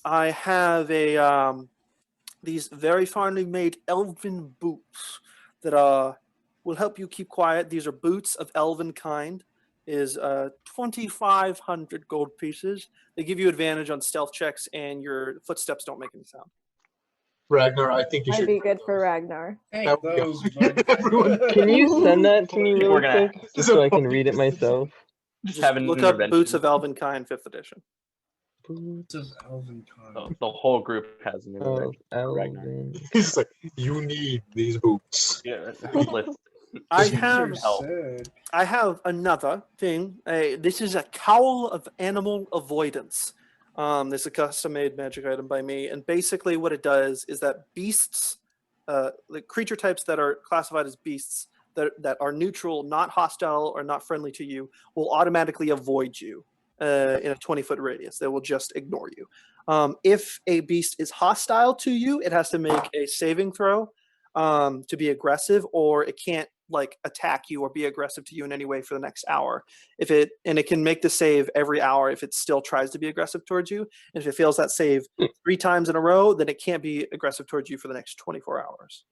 I have these very finely made elven boots that will help you keep quiet. These are boots of elven kind. Is 2,500 gold pieces. They give you advantage on stealth checks, and your footsteps don't make any sound. Ragnar, I think you Might should. be good for Ragnar. Take That would be those, awesome. bud. Everyone- Can you send that to me People really are gonna- quick, just so I can read it myself? Just have an Look up intervention. Boots of Elven Kind, 5th edition. This is Elven Con. The whole group has an Oh, intervention. Ragnar. Elven. He's just like, you need these boots. Yeah, listen. I These have are help. sick. I have another thing. This is a cowl of animal avoidance. This is a custom-made magic item by me, and basically what it does is that beasts, the creature types that are classified as beasts that are neutral, not hostile, or not friendly to you, will automatically avoid you in a 20-foot radius. They will just ignore you. If a beast is hostile to you, it has to make a saving throw to be aggressive, or it can't like attack you or be aggressive to you in any way for the next hour. It can make the save every hour if it still tries to be aggressive towards you. And if it fails that save 3 times in a row, then it can't be aggressive towards you for the next 24 hours.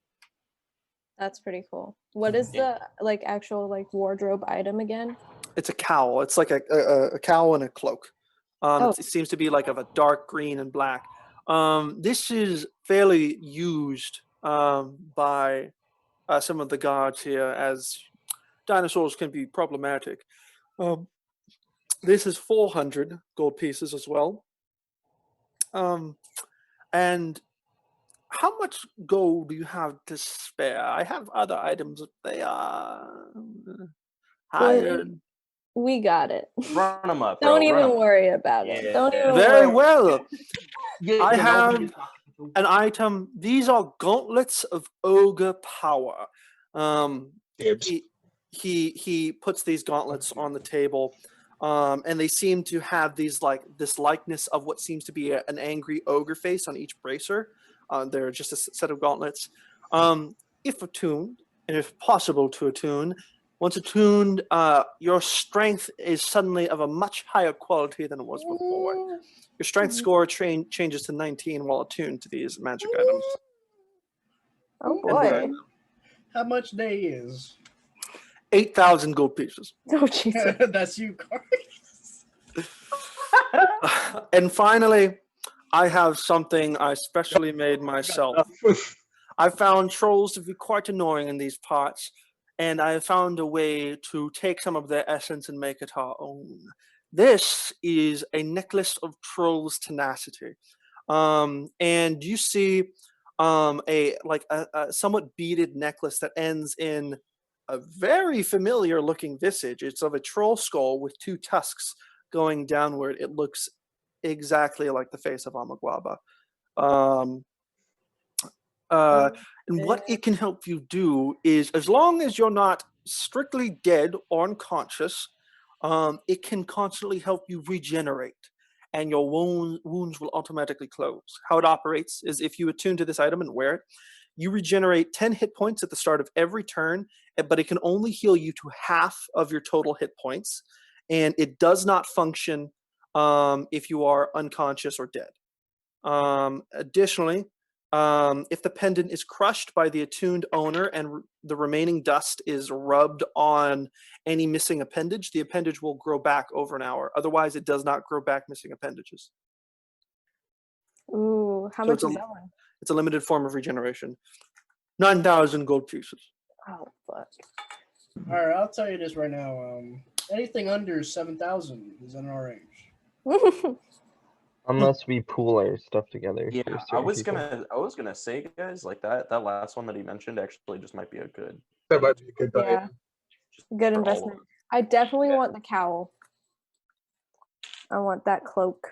That's pretty cool. What is the like actual like wardrobe item again? It's a cowl. It's like a cowl and a cloak. It seems to be like of a dark green and black. This is fairly used by some of the guards here, as dinosaurs can be problematic. This is 400 gold pieces as well. And how much gold do you have to spare? I have other items. They are higher. We got it. Run them up, bro. Don't run even 'em up. worry about it. Yeah. Don't even Very worry. well. Yeah, I yeah, have nobody talking to. an item. These are gauntlets of ogre power. Dibs. He puts these gauntlets on the table, and they seem to have this likeness of what seems to be an angry ogre face on each bracer. They're just a set of gauntlets. If attuned, and if possible to attune, once attuned, your strength is suddenly of a much higher quality than it was before. Your strength score changes to 19 while attuned to these magic items. Oh And boy. then How much day is? 8,000 gold pieces. Oh Jesus. That's you, Carlos. And finally, I have something I specially made myself. I found trolls to be quite annoying in these parts, and I found a way to take some of their essence and make it our own. This is a necklace of trolls' tenacity. And you see a somewhat beaded necklace that ends in a very familiar looking visage. It's of a troll skull with 2 tusks going downward. It looks exactly like the face of Amagwaba. And what it can help you do is, as long as you're not strictly dead or unconscious, it can constantly help you regenerate, and your wounds will automatically close. How it operates is, if you attune to this item and wear it, you regenerate 10 hit points at the start of every turn, but it can only heal you to half of your total hit points, and it does not function if you are unconscious or dead. Additionally, if the pendant is crushed by the attuned owner and the remaining dust is rubbed on any missing appendage, the appendage will grow back over an hour. Otherwise, it does not grow back missing appendages. Ooh, how So much is that one? It's a limited form of regeneration. 9,000 gold pieces. Oh fuck. All right, I'll tell you this right now. Anything under 7,000 is in our range. Unless we pool our stuff together. Yeah, for I certain was people. gonna say, guys, like that last one that he mentioned actually just might be a good. That might be a good buy. Yeah. just Good for all of investment. us. I definitely Yeah. want the cowl. I want that cloak.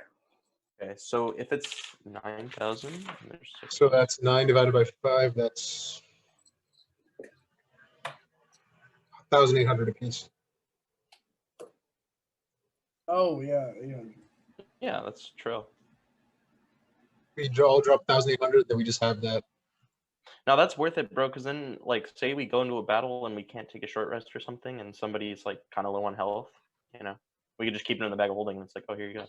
Okay, so if it's 9,000, So that's 9 divided by 5. That's 1,800 apiece. Oh yeah. yeah, that's true. We all drop 1,800, then we just have that. Now that's worth it, bro. Because then, like, say we go into a battle and we can't take a short rest or something, and somebody's like kind of low on health, we could just keep it in the bag of holding, and it's like, oh, here you go.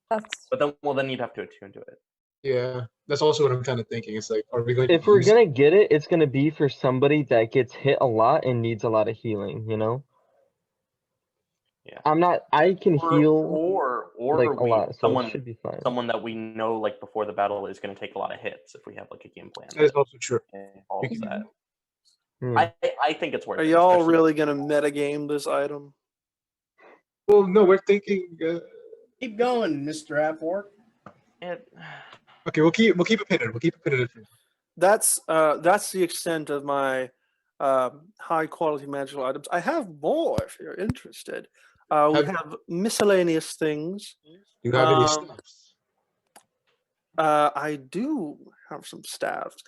That's But then you'd have to attune to it. Yeah, that's also what I'm kind of thinking. It's like, are we going If to we're use gonna get it, it's gonna be for somebody that gets hit a lot and needs a lot of healing. Yeah. I can heal or like a we lot, so someone it should be fine. someone that we know like before the battle is going to take a lot of hits if we have like a game plan That is also true. and all of that. Hmm. I think it's worth Are it. y'all especially- really gonna metagame this item? Well, no, we're thinking. Keep going, Mr. Apwork. It, Okay, we'll keep it pinned. We'll keep it pinned. That's the extent of my high quality magical items. I have more if you're interested. We have miscellaneous things. Do you have any Um, staffs? I do have some staffs.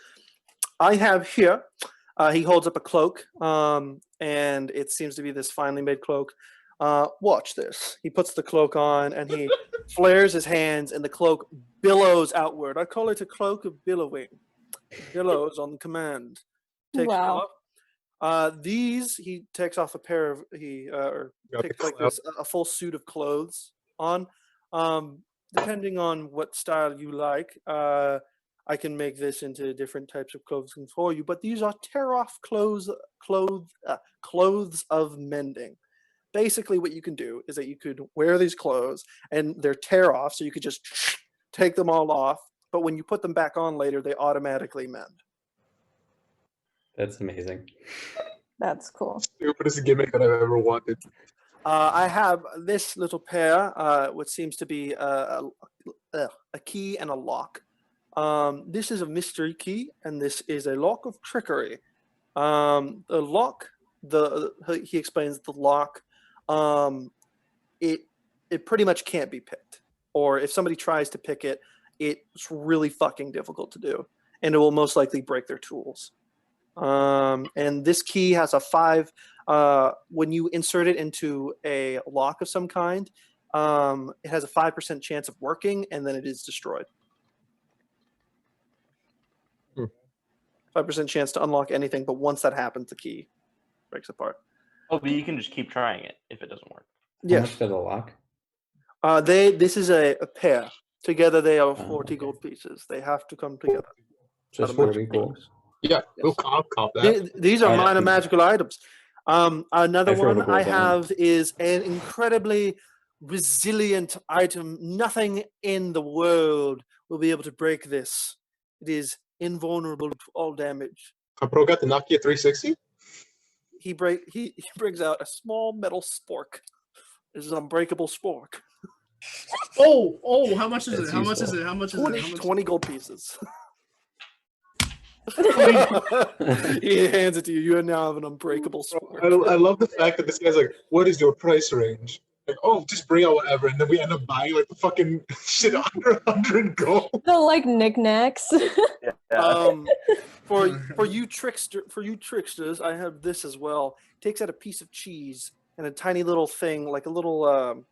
I have here. He holds up a cloak, and it seems to be this finely made cloak. Watch this. He puts the cloak on, and he flares his hands, and the cloak billows outward. I call it a cloak of billowing. Billows on command. Takes it wow. off. These he takes off a pair of or Got the takes like clout. this a full suit of clothes on. Depending on what style you like, I can make this into different types of clothing for you. But these are tear-off clothes of mending. Basically, what you can do is that you could wear these clothes and they're tear off, so you could just take them all off. But when you put them back on later, they automatically mend. That's amazing. That's cool. Stupidest gimmick that I've ever wanted. I have this little pair, what seems to be a key and a lock. This is a mystery key, and this is a lock of trickery. The lock, he explains the lock. It pretty much can't be picked, or if somebody tries to pick it, it's really fucking difficult to do, and it will most likely break their tools. And this key has a 5. When you insert it into a lock of some kind, it has a 5% chance of working, and then it is destroyed. 5% chance to unlock anything, but once that happens, the key breaks apart. oh, but you can just keep trying it if it doesn't work. How Yes. much for the lock? This is a pair. Together they are 40 okay. gold pieces. They have to come together. Just Out of 40 magic gold. pieces. Yeah, we'll Yes. cop that. These are I- minor magical items. Another I throw one the gold I down. have is an incredibly resilient item. Nothing in the world will be able to break this. It is invulnerable to all damage. Bro got the Nokia 360. He brings out a small metal spork. This is an unbreakable spork. Oh, how much is That's it? How much is useful. it? How much is 20, it? How much? 20 gold pieces. He hands it to you. You now have an unbreakable spork. I love the fact that this guy's like, "What is your price range?" Like, "Oh, just bring out whatever," and then we end up buying like the fucking shit under 100 gold. The like knickknacks. Yeah. For you tricksters, I have this as well. Takes out a piece of cheese and a tiny little thing, like a little,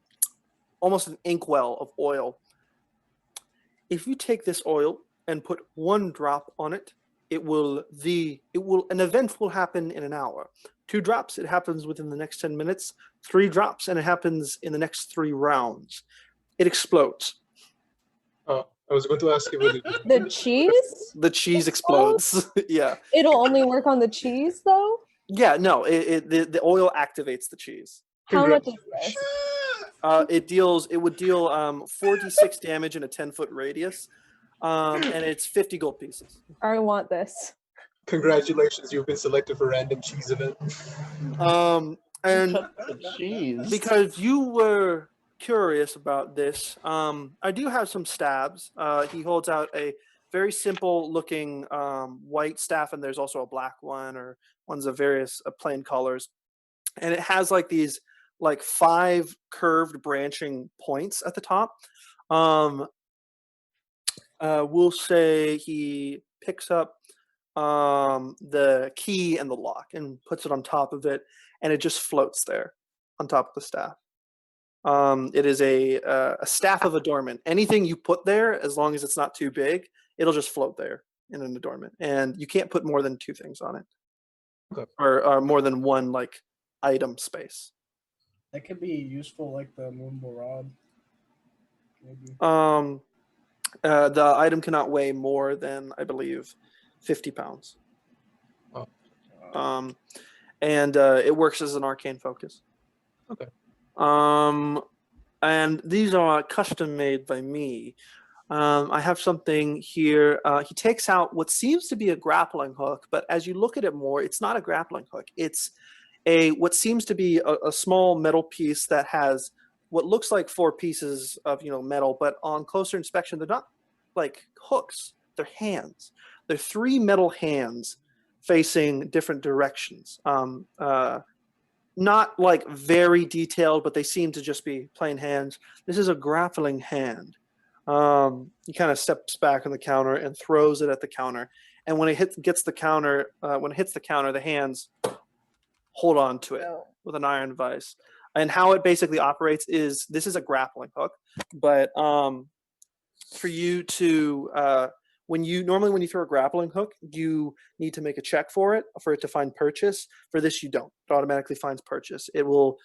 almost an inkwell of oil. If you take this oil and put 1 drop on it, an event will happen in an hour. 2 drops, it happens within the next 10 minutes. 3 drops, and it happens in the next 3 rounds. It explodes. I was going to ask you what The cheese? The cheese explodes. Yeah. It'll only work on the cheese though? Yeah, no, the oil activates the cheese. How much is this? It would deal 46 damage in a 10-foot radius, and it's 50 gold pieces. I want this. Congratulations, you've been selected for random cheese event. And The cheese. because you were curious about this. I do have some stabs. He holds out a very simple looking white staff, and there's also a black one, or ones of various plain colors. And it has like these like 5 curved branching points at the top. We'll say he picks up the key and the lock and puts it on top of it, and it just floats there on top of the staff. It is a staff of adornment. Anything you put there, as long as it's not too big, it'll just float there in an adornment, and you can't put more than 2 things on it, Okay. or more than one like item space. That could be useful, like the movable rod. Maybe. The item cannot weigh more than, I believe, 50 pounds. Oh. And it works as an arcane focus. Okay. And these are custom made by me. I have something here. He takes out what seems to be a grappling hook, but as you look at it more, it's not a grappling hook. It's what seems to be a small metal piece that has what looks like 4 pieces of metal, but on closer inspection, they're not like hooks. They're hands. They're 3 metal hands facing different directions. Not like very detailed, but they seem to just be plain hands. This is a grappling hand. He kind of steps back on the counter and throws it at the counter. And when it hits the counter, the hands hold on to it with an iron vise. And how it basically operates is this is a grappling hook, but for you to when you throw a grappling hook, you need to make a check for it to find purchase. For this, you don't. It automatically finds purchase. It will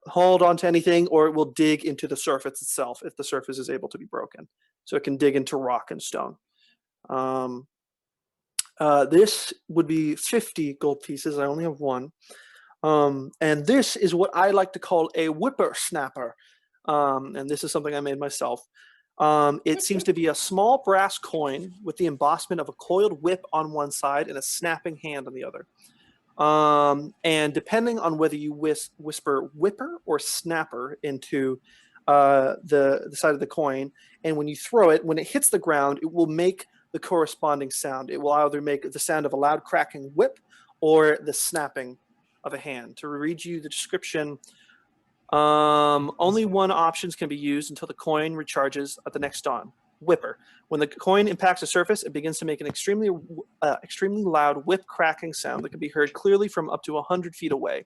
hold onto anything, or it will dig into the surface itself if the surface is able to be broken. So it can dig into rock and stone. This would be 50 gold pieces. I only have 1. And this is what I like to call a whippersnapper. And this is something I made myself. It seems to be a small brass coin with the embossment of a coiled whip on one side and a snapping hand on the other. And depending on whether you whisper whipper or snapper into the side of the coin, and when you throw it, when it hits the ground, it will make the corresponding sound. It will either make the sound of a loud cracking whip or the snapping of a hand. To read you the description, only 1 options can be used until the coin recharges at the next dawn. Whipper. When the coin impacts the surface, it begins to make an extremely loud whip cracking sound that can be heard clearly from up to 100 feet away.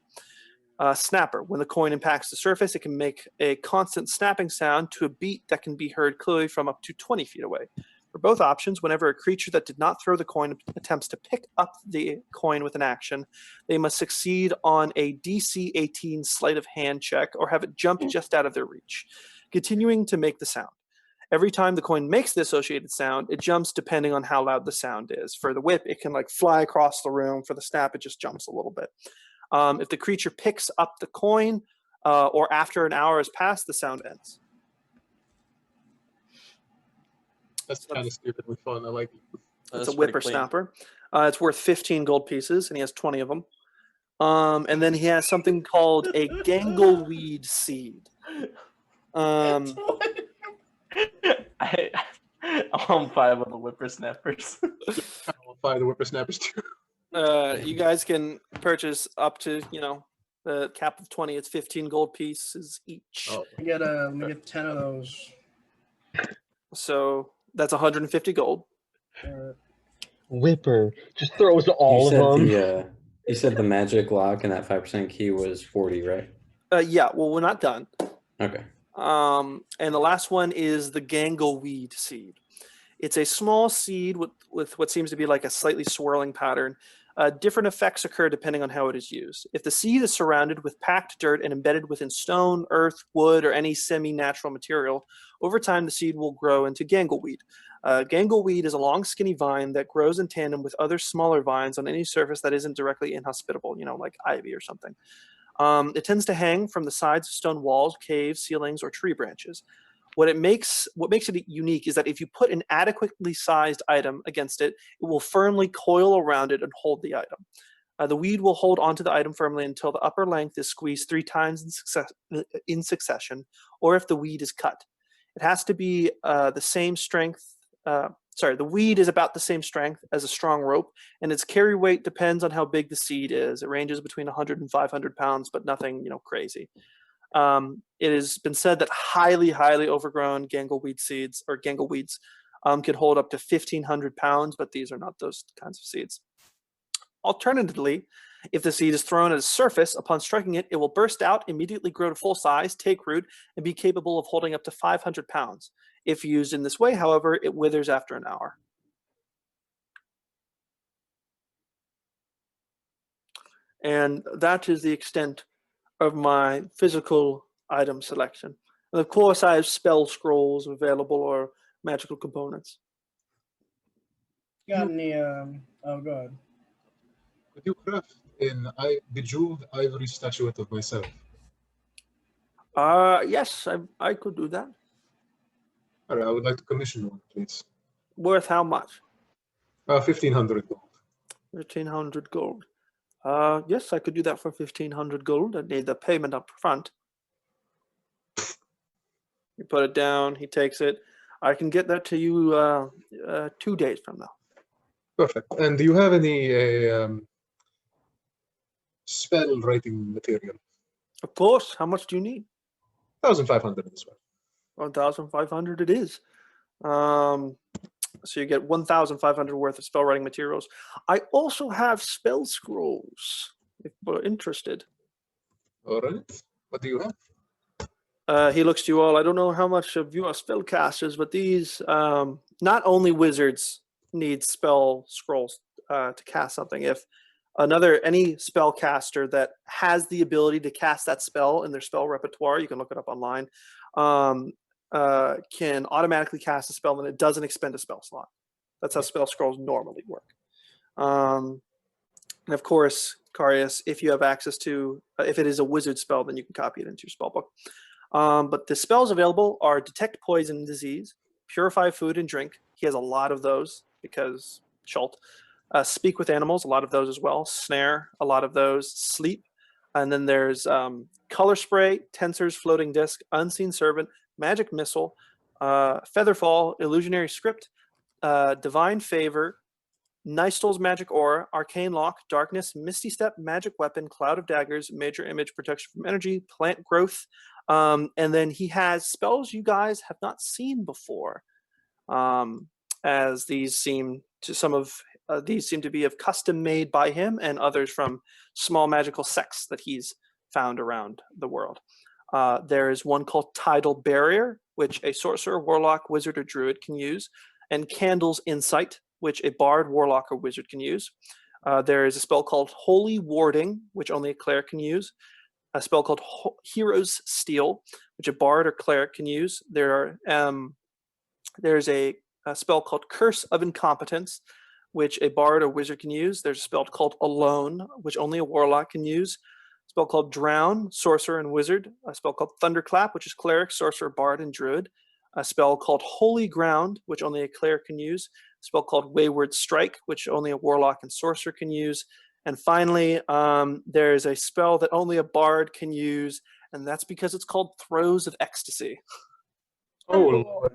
Snapper. When the coin impacts the surface, it can make a constant snapping sound to a beat that can be heard clearly from up to 20 feet away. For both options, whenever a creature that did not throw the coin attempts to pick up the coin with an action, they must succeed on a DC 18 sleight of hand check or have it jump just out of their reach, continuing to make the sound. Every time the coin makes the associated sound, it jumps depending on how loud the sound is. For the whip, it can like fly across the room. For the snap, it just jumps a little bit. If the creature picks up the coin or after an hour has passed, the sound ends. That's kind of stupidly fun. I like it. It's a whippersnapper. It's worth 15 gold pieces, and he has 20 of them. And then he has something called a gangleweed seed. I want 5 of the whippersnappers. I will buy the whippersnappers too. You guys can purchase up to, the cap of 20. It's 15 gold pieces each. Oh, We get 10 of those. So that's 150 gold. Whipper just throws all of them. You said the magic lock and that 5% key was 40, right? Yeah, well, we're not done. Okay. And the last one is the gangleweed seed. It's a small seed with what seems to be like a slightly swirling pattern. Different effects occur depending on how it is used. If the seed is surrounded with packed dirt and embedded within stone, earth, wood, or any semi-natural material, over time the seed will grow into gangleweed. Gangleweed is a long, skinny vine that grows in tandem with other smaller vines on any surface that isn't directly inhospitable, like ivy or something. It tends to hang from the sides of stone walls, caves, ceilings, or tree branches. What makes it unique is that if you put an adequately sized item against it, it will firmly coil around it and hold the item. The weed will hold onto the item firmly until the upper length is squeezed 3 times in succession, or if the weed is cut. It has to be the same strength. The weed is about the same strength as a strong rope, and its carry weight depends on how big the seed is. It ranges between 100 and 500 pounds, but nothing, crazy. It has been said that highly overgrown gangleweed seeds or gangleweeds could hold up to 1,500 pounds, but these are not those kinds of seeds. Alternatively, if the seed is thrown at a surface, upon striking it, it will burst out, immediately grow to full size, take root, and be capable of holding up to 500 pounds. If used in this way, however, it withers after an hour. And that is the extent of my physical item selection. And of course, I have spell scrolls available or magical components. Got any? Oh, go ahead. Could you craft an bejeweled ivory statuette of myself? Yes, I could do that. All right, I would like to commission one, please. Worth how much? 1,500 gold. 1,500 gold. Yes, I could do that for 1,500 gold. I need the payment up front. You put it down. He takes it. I can get that to you 2 days from now. Perfect. And do you have any spell writing material? Of course. How much do you need? 1,500 as well. 1,500 it is. So you get 1,500 worth of spell writing materials. I also have spell scrolls, if you're interested. All right. What do you have? He looks to you all. I don't know how much of you are spellcasters, but these, not only wizards need spell scrolls to cast something. If any spellcaster that has the ability to cast that spell in their spell repertoire, you can look it up online, can automatically cast a spell and it doesn't expend a spell slot. That's how spell scrolls normally work. And of course, Carius, if you have access to, if it is a wizard spell, then you can copy it into your spell book. But the spells available are Detect Poison and Disease, Purify Food and Drink. He has a lot of those because Chult. Speak with Animals, a lot of those as well. Snare, a lot of those. Sleep. And then there's Color Spray, Tensors, Floating Disc, Unseen Servant, Magic Missile, Featherfall, Illusionary Script, Divine Favor, Nystul's Magic Aura, Arcane Lock, Darkness, Misty Step, Magic Weapon, Cloud of Daggers, Major Image, Protection from Energy, Plant Growth, and then he has spells you guys have not seen before, as these seem to be of custom made by him and others from small magical sects that he's found around the world. There is one called Tidal Barrier, which a sorcerer, warlock, wizard, or druid can use, and Candle's Insight, which a bard, warlock, or wizard can use. There is a spell called Holy Warding, which only a cleric can use. A spell called Hero's Steel, which a bard or cleric can use. There's a spell called Curse of Incompetence, which a bard or wizard can use. There's a spell called Alone, which only a warlock can use. A spell called Drown, sorcerer and wizard. A spell called Thunderclap, which is cleric, sorcerer, bard, and druid. A spell called Holy Ground, which only a cleric can use. A spell called Wayward Strike, which only a warlock and sorcerer can use. And finally, there is a spell that only a bard can use, and that's because it's called Throes of Ecstasy. Oh, Lord.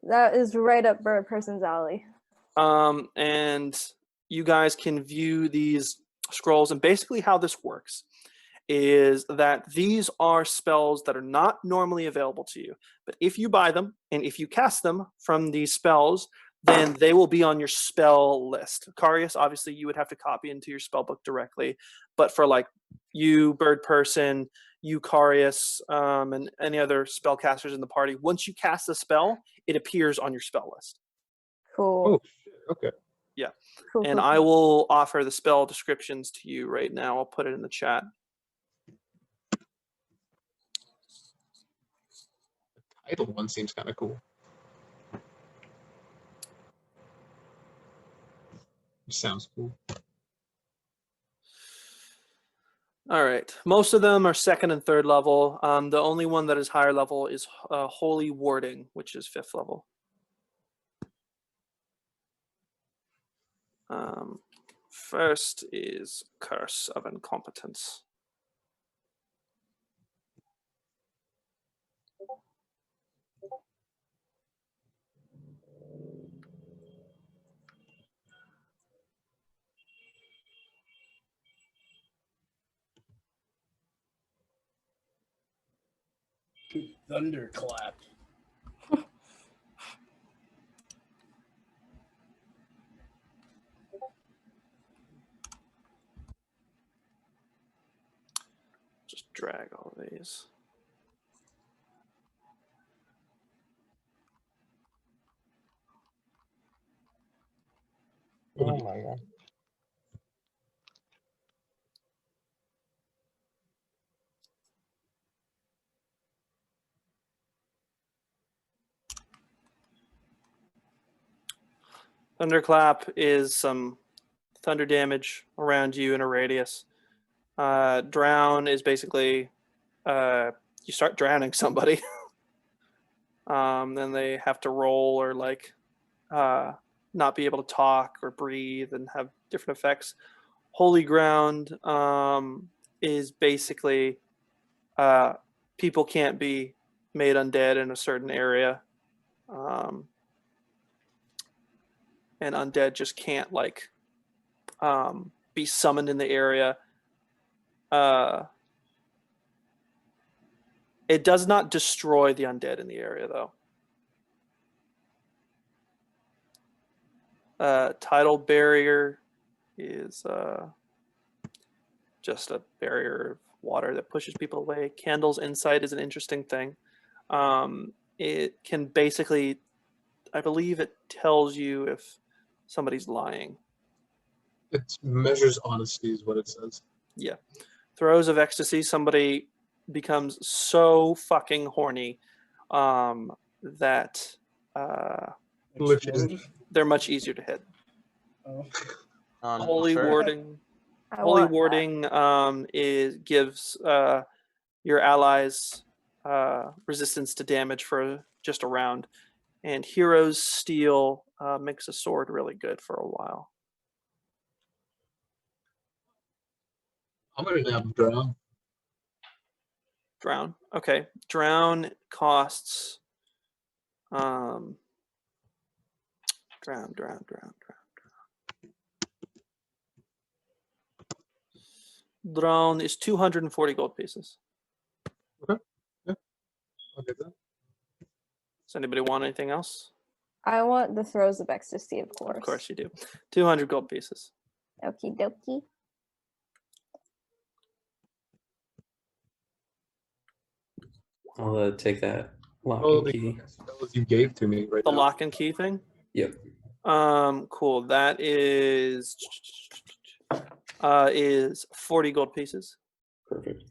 That is right up Bird Person's alley. And you guys can view these scrolls, and basically how this works is that these are spells that are not normally available to you. But if you buy them, and if you cast them from these spells, then they will be on your spell list. Carius, obviously, you would have to copy into your spell book directly. But for like you, Bird Person, you, Carius, and any other spellcasters in the party, once you cast a spell, it appears on your spell list. Cool. Oh, shit. Okay. Yeah. Cool, And cool, I cool. will offer the spell descriptions to you right now. I'll put it in the chat. The title one seems kind of cool. Sounds cool. All right. Most of them are 2nd and 3rd level. The only one that is higher level is Holy Warding, which is 5th level. First is Curse of Incompetence. Thunderclap. Just drag all these. Oh my god. Thunderclap is some thunder damage around you in a radius. Drown is basically you start drowning somebody. Then they have to roll or like not be able to talk or breathe and have different effects. Holy Ground is basically people can't be made undead in a certain area. And undead just can't like be summoned in the area. It does not destroy the undead in the area, though. Tidal Barrier is just a barrier of water that pushes people away. Candle's Insight is an interesting thing. It can basically, I believe it tells you if somebody's lying. It measures honesty, is what it says. Yeah. Throes of Ecstasy, somebody becomes so fucking horny that Explode. they're much easier to hit. Oh. Holy Sure. Warding. I Holy want that. Warding gives your allies resistance to damage for just a round. And Hero's Steel makes a sword really good for a while. I'm going to have Drown. Drown. Okay. Drown costs drown. Drown is 240 gold pieces. Okay. Yeah. I'll get that. Does anybody want anything else? I want the Throes of Ecstasy, of course. Of course you do. 200 gold pieces. Okie dokie. I'll take that lock Oh, and the key. spells you gave to me right The now. lock and key thing? Yep. Cool. That is 40 gold pieces. Perfect.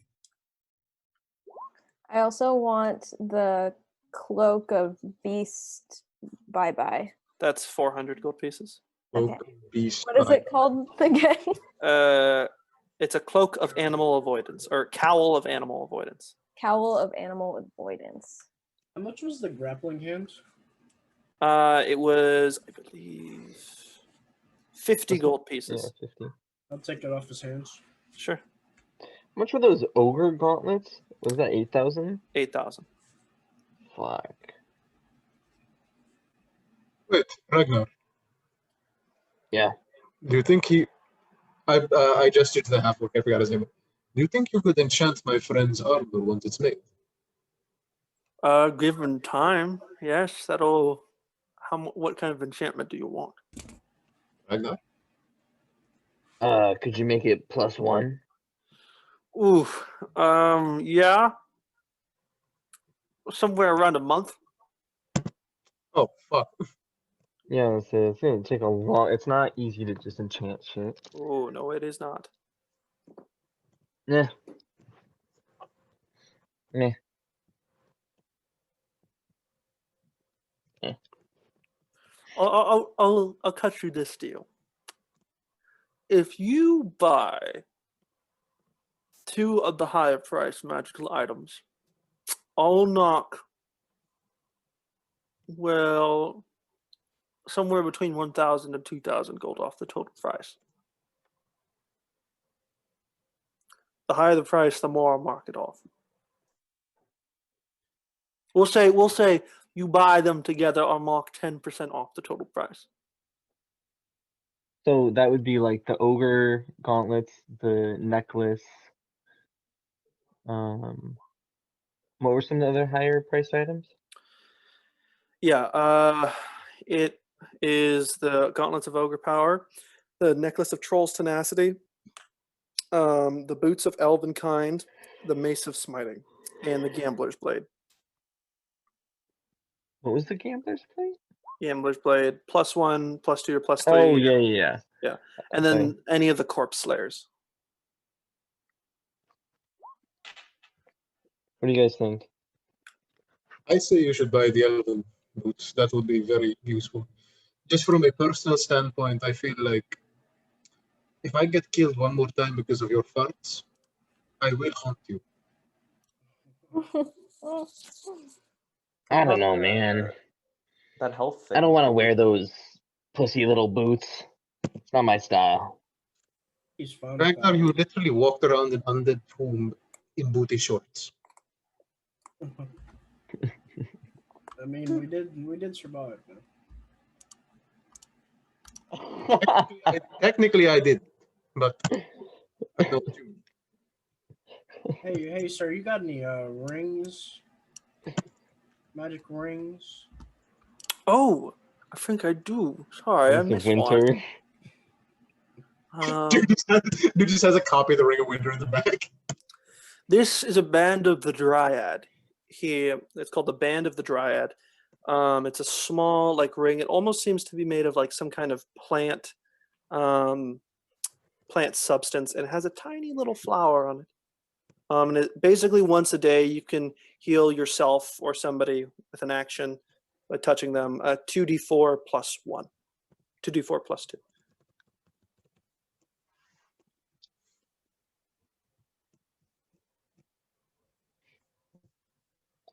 I also want the Cloak of Beast Bye-Bye. That's 400 gold pieces. Cloak Okay. of Beast. What is it called again? It's a cloak of animal avoidance, or cowl of animal avoidance. Cowl of Animal Avoidance. How much was the grappling hand? It was, I believe, 50 gold Yeah, pieces. 50. I'll take it off his hands. Sure. How much were those ogre gauntlets? Was that 8,000? 8,000. Fuck. Wait, Ragnar. Yeah. Do you think he... I gestured to the half-orc, I forgot his name. Do you think you could enchant my friend's armor once it's made? Given time, yes, that'll... What kind of enchantment do you want? Ragnar? Could you make it +1? Ooh, yeah. Somewhere around a month. Oh, fuck. Yeah, it's gonna take a long. It's not easy to just enchant shit. Oh, no, it is not. Nah. Meh. I'll cut you this deal. If you buy 2 of the higher price magical items, I'll knock, well, somewhere between 1,000 and 2,000 gold off the total price. The higher the price, the more I'll mark it off. We'll say you buy them together, I'll mark 10% off the total price. So that would be like the ogre gauntlets, the necklace. What were some of the other higher priced items? Yeah, it is the Gauntlets of Ogre Power, the Necklace of Troll's Tenacity, the Boots of Elven Kind, the Mace of Smiting, and the Gambler's Blade. What was the gambler's plate? Gambler's Blade, +1, +2, or +3. Oh yeah. Yeah. And then any of the Corpse Slayers. What do you guys think? I say you should buy the elven boots. That would be very useful. Just from a personal standpoint, I feel like if I get killed one more time because of your farts, I will haunt you. I don't know, man. That health thing. I don't want to wear those pussy little boots. It's not my style. He's fun. Ragnar, you literally walked around an undead tomb in booty shorts. I mean, we did survive, man. Technically, I did, but I know what you mean. Hey, sir, you got any rings? Magic rings? Oh, I think I do. Sorry, I Rings of missed winter. one. Dude just has a copy of the Ring of Winter in the back. This is a Band of the Dryad. It's called the Band of the Dryad. It's a small like ring. It almost seems to be made of like some kind of plant substance, and it has a tiny little flower on it. And it, basically once a day you can heal yourself or somebody with an action by touching them. 2d4 plus 1. 2d4 plus 2.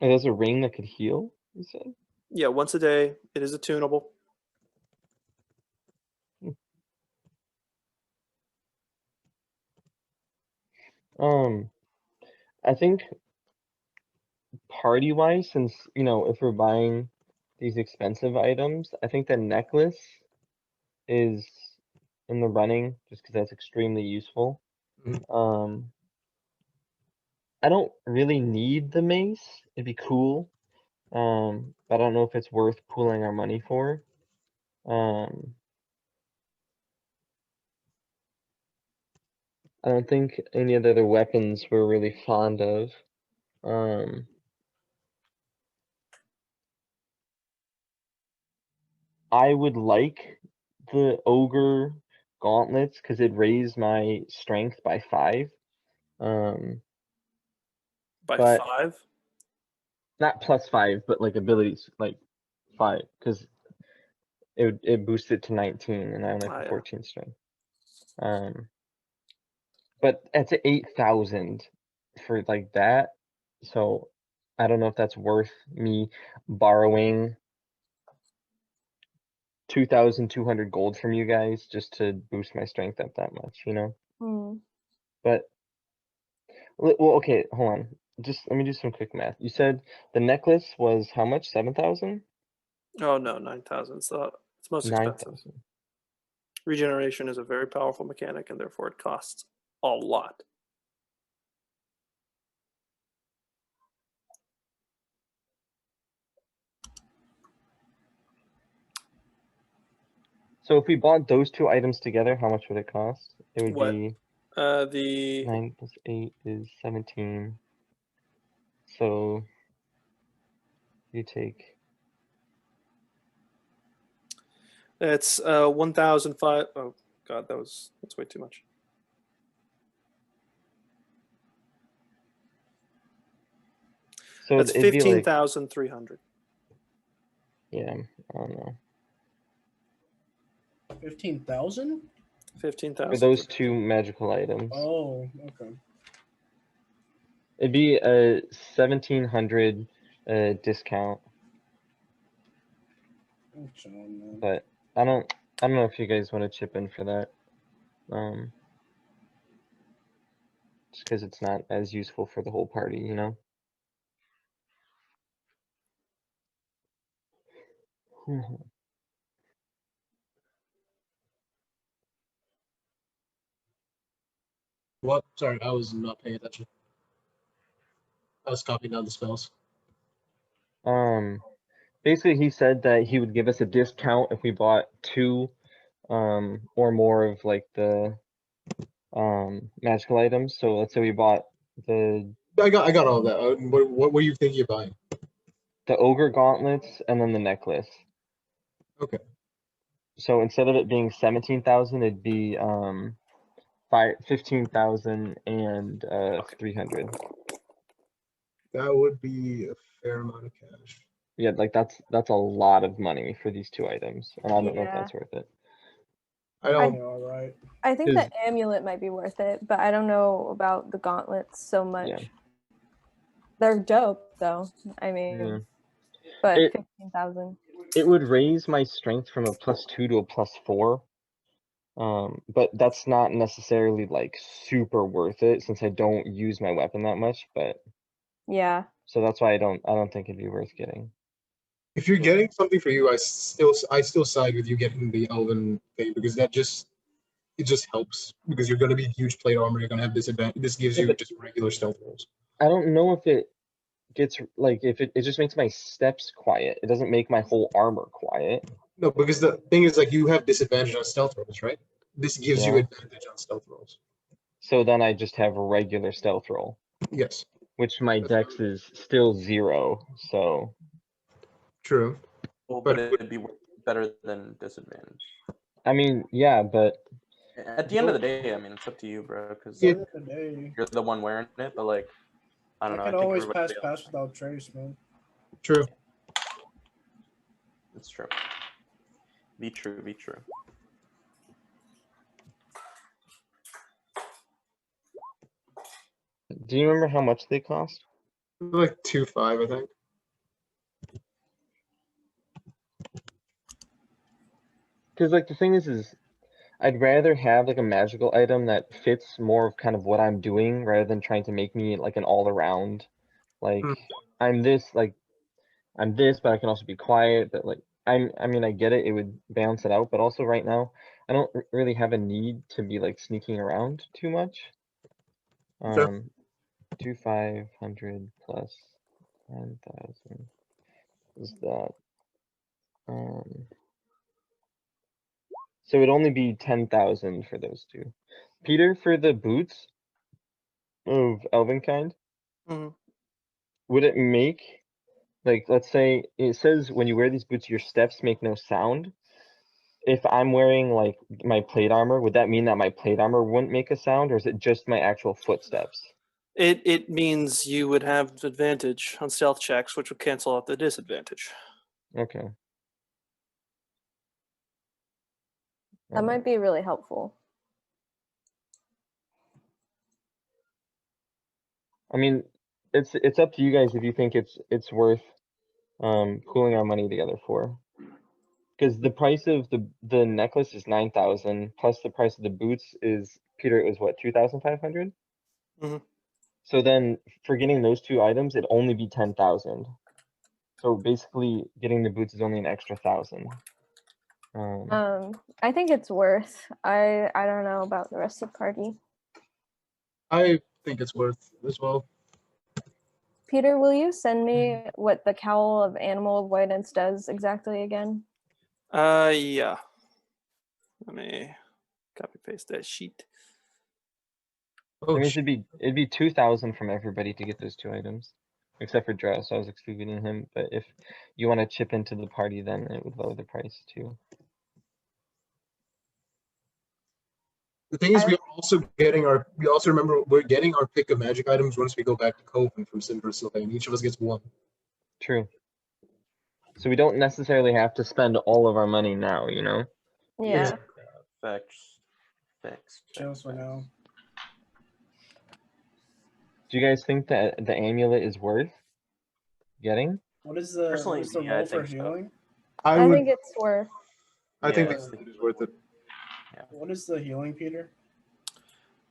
Oh, there's a ring that could heal, you said? Yeah, once a day. It is attunable. I think party-wise, since, if we're buying these expensive items, I think the necklace is in the running just because that's extremely useful. I don't really need the mace. It'd be cool. But I don't know if it's worth pooling our money for. I don't think any of the other weapons we're really fond of. I would like the ogre gauntlets because it raised my strength by 5. By but 5? not +5, but like abilities like 5 because it boosted to 19 and I only have 14 strength. But it's 8,000 for like that, so I don't know if that's worth me borrowing 2,200 gold from you guys just to boost my strength up that much, But well, okay, hold on. Just let me do some quick math. You said the necklace was how much? 7,000? Oh no, 9,000. So it's most expensive. 9,000. Regeneration is a very powerful mechanic, and therefore it costs a lot. So if we bought those two items together, how much would it cost? It would What? be The 9 plus 8 is 17. So you take it's 1,005. Oh god, that's way too much. so That's it'd be like 15,300. yeah, I don't know. 15,000? 15,000 For those two magical items. Oh, okay. It'd be a 1,700 discount, but I don't know if you guys want to chip in for that. because it's not as useful for the whole party, you know? What? Sorry, I was not paying attention. I was copying down the spells. Basically he said that he would give us a discount if we bought 2 or more of like the magical items. So let's say we bought the I got all that. What were you thinking of buying? ogre gauntlets and then the necklace. Okay. So instead of it being 17,000, it'd be 15,000 and 300. That would be a fair amount of cash. Yeah, like that's a lot of money for these 2 items, and I don't know if Yeah. that's worth it. I don't. Yeah, all right. I think Is- the amulet might be worth it, but I don't know about the gauntlets so much. Yeah. They're dope though. I mean, Yeah. but It- 15,000. It would raise my strength from a +2 to a +4. But that's not necessarily like super worth it since I don't use my weapon that much, but Yeah. so that's why I don't think it'd be worth getting. If you're getting something for you, I still side with you getting the elven thing because it just helps because you're gonna be huge plate armor. You're gonna have disadvantage. This gives Yeah, you but- just regular stealth rolls. I don't know if it gets like if it just makes my steps quiet. It doesn't make my whole armor quiet. No, because the thing is like you have disadvantage on stealth rolls, right? This gives you Yeah. advantage on stealth rolls. So then I just have a regular stealth roll, Yes, which my That's dex is still 0. So true. Well, But but it'd be better than disadvantage. I mean, yeah, but At the end of the day, I mean, it's up to you, bro, because Yeah. End of the day, you're the one wearing it. But like, I I don't know. can I think always everybody else- pass without trace, man. True. It's true. Be true. Be true. do you remember how much they cost? Like 2.5, I think. Because like the thing is I'd rather have like a magical item that fits more of kind of what I'm doing rather than trying to make me like an all around. Like Hmm. I'm this, but I can also be quiet. But like I mean I get it. It would balance it out. But also right now I don't really have a need to be like sneaking around too much. Sure. 2,500 plus 9,000 is that. So it'd only be 10,000 for those 2. Peter, for the boots of Elvenkind, Mhm. would it make, like, let's say it says when you wear these boots, your steps make no sound. If I'm wearing like my plate armor, would that mean that my plate armor wouldn't make a sound, or is it just my actual footsteps? It means you would have advantage on stealth checks, which would cancel out the disadvantage. Okay. That might be really helpful. I mean, it's up to you guys if you think it's worth pooling our money together for. Because the price of the necklace is 9,000 plus the price of the boots is, Peter, it was what, 2,500? Mhm. So then for getting those 2 items, it'd only be 10,000. So basically getting the boots is only an extra 1,000. I think it's worth. I don't know about the rest of the party. I think it's worth as well. Peter, will you send me what the cowl of animal avoidance does exactly again? Yeah. Let me copy paste that sheet. I Oh, mean, shit. it'd be 2,000 from everybody to get those 2 items, except for Drow, so I was excluding him. But if you want to chip into the party, then it would lower the price too. The thing is, I- we also remember we're getting our pick of magic items once we go back to Coven from Silver Sylvain. Each of us gets 1. True. So we don't necessarily have to spend all of our money now, you know? Yeah. Facts. Facts. Chill facts, for facts. now. Do you guys think that the amulet is worth getting? What is the Personally, what's the yeah, I roll for think so. healing? I think it's worth. I think Yeah. that it is worth it. What is the healing, Peter?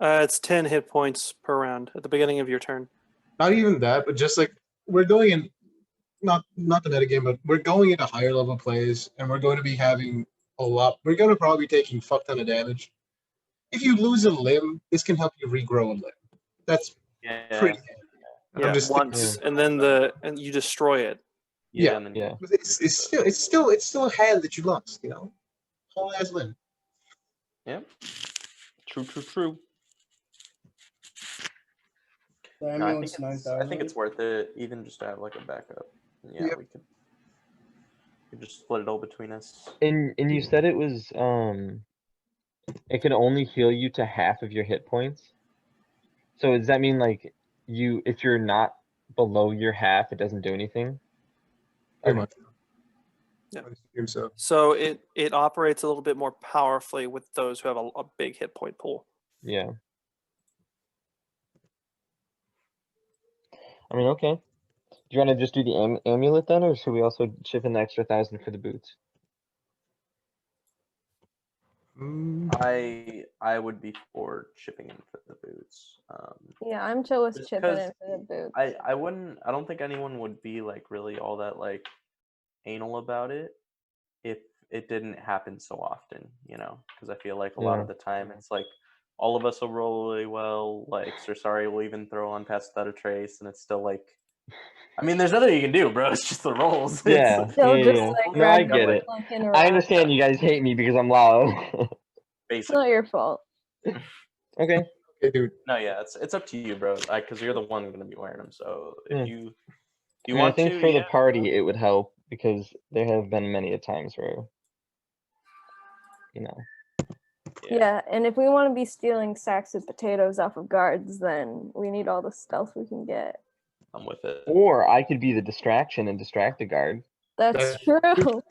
It's 10 hit points per round at the beginning of your turn. Not even that, but just like we're going in, not the metagame, but we're going into higher level plays, and we're going to be having a lot. We're going to probably be taking fuck ton of damage. If you lose a limb, this can help you regrow a limb. That's Yeah. pretty. And Yeah, I'm just once, and then you destroy it. Yeah. And then Yeah. it's still a hand that you lost. You know, whole ass limb. yeah. True. The No, I amulet's think it's 9,000. worth it, even just to have like a backup. Yeah, Yep. we could just split it all between us. And you said it was it can only heal you to half of your hit points. So does that mean like if you're not below your half, it doesn't do anything? Pretty much. Yeah. I assume so. So it operates a little bit more powerfully with those who have a big hit point pool. Yeah. I mean, okay. Do you want to just do the amulet then, or should we also chip in the extra 1,000 for the boots? I would be for chipping in for the boots. Yeah, I'm chill with Just chipping 'cause in for the boots. I don't think anyone would be like really all that like anal about it if it didn't happen so often, you know, because I feel like a lot Yeah. of the time it's like all of us will roll really well, like Sir Sorry will even throw on Pass Without a Trace, and it's still like, I mean, there's nothing you can do, bro. It's just the rolls. Yeah. They'll yeah, just yeah. like No, I grab get the it. fucking I rack. understand you guys hate me because I'm loud. It's Basically. not your fault. Okay. Okay, dude. No, yeah, it's up to you, bro. Because you're the one going to be wearing them. So if Yeah. you I mean, want I think to, for the yeah. party it would help because there have been many a times where, you know. Yeah, and if we want to be stealing sacks of potatoes off of guards, then we need all the stealth we can get. I'm with it. Or I could be the distraction and distract the guard. That's That's true.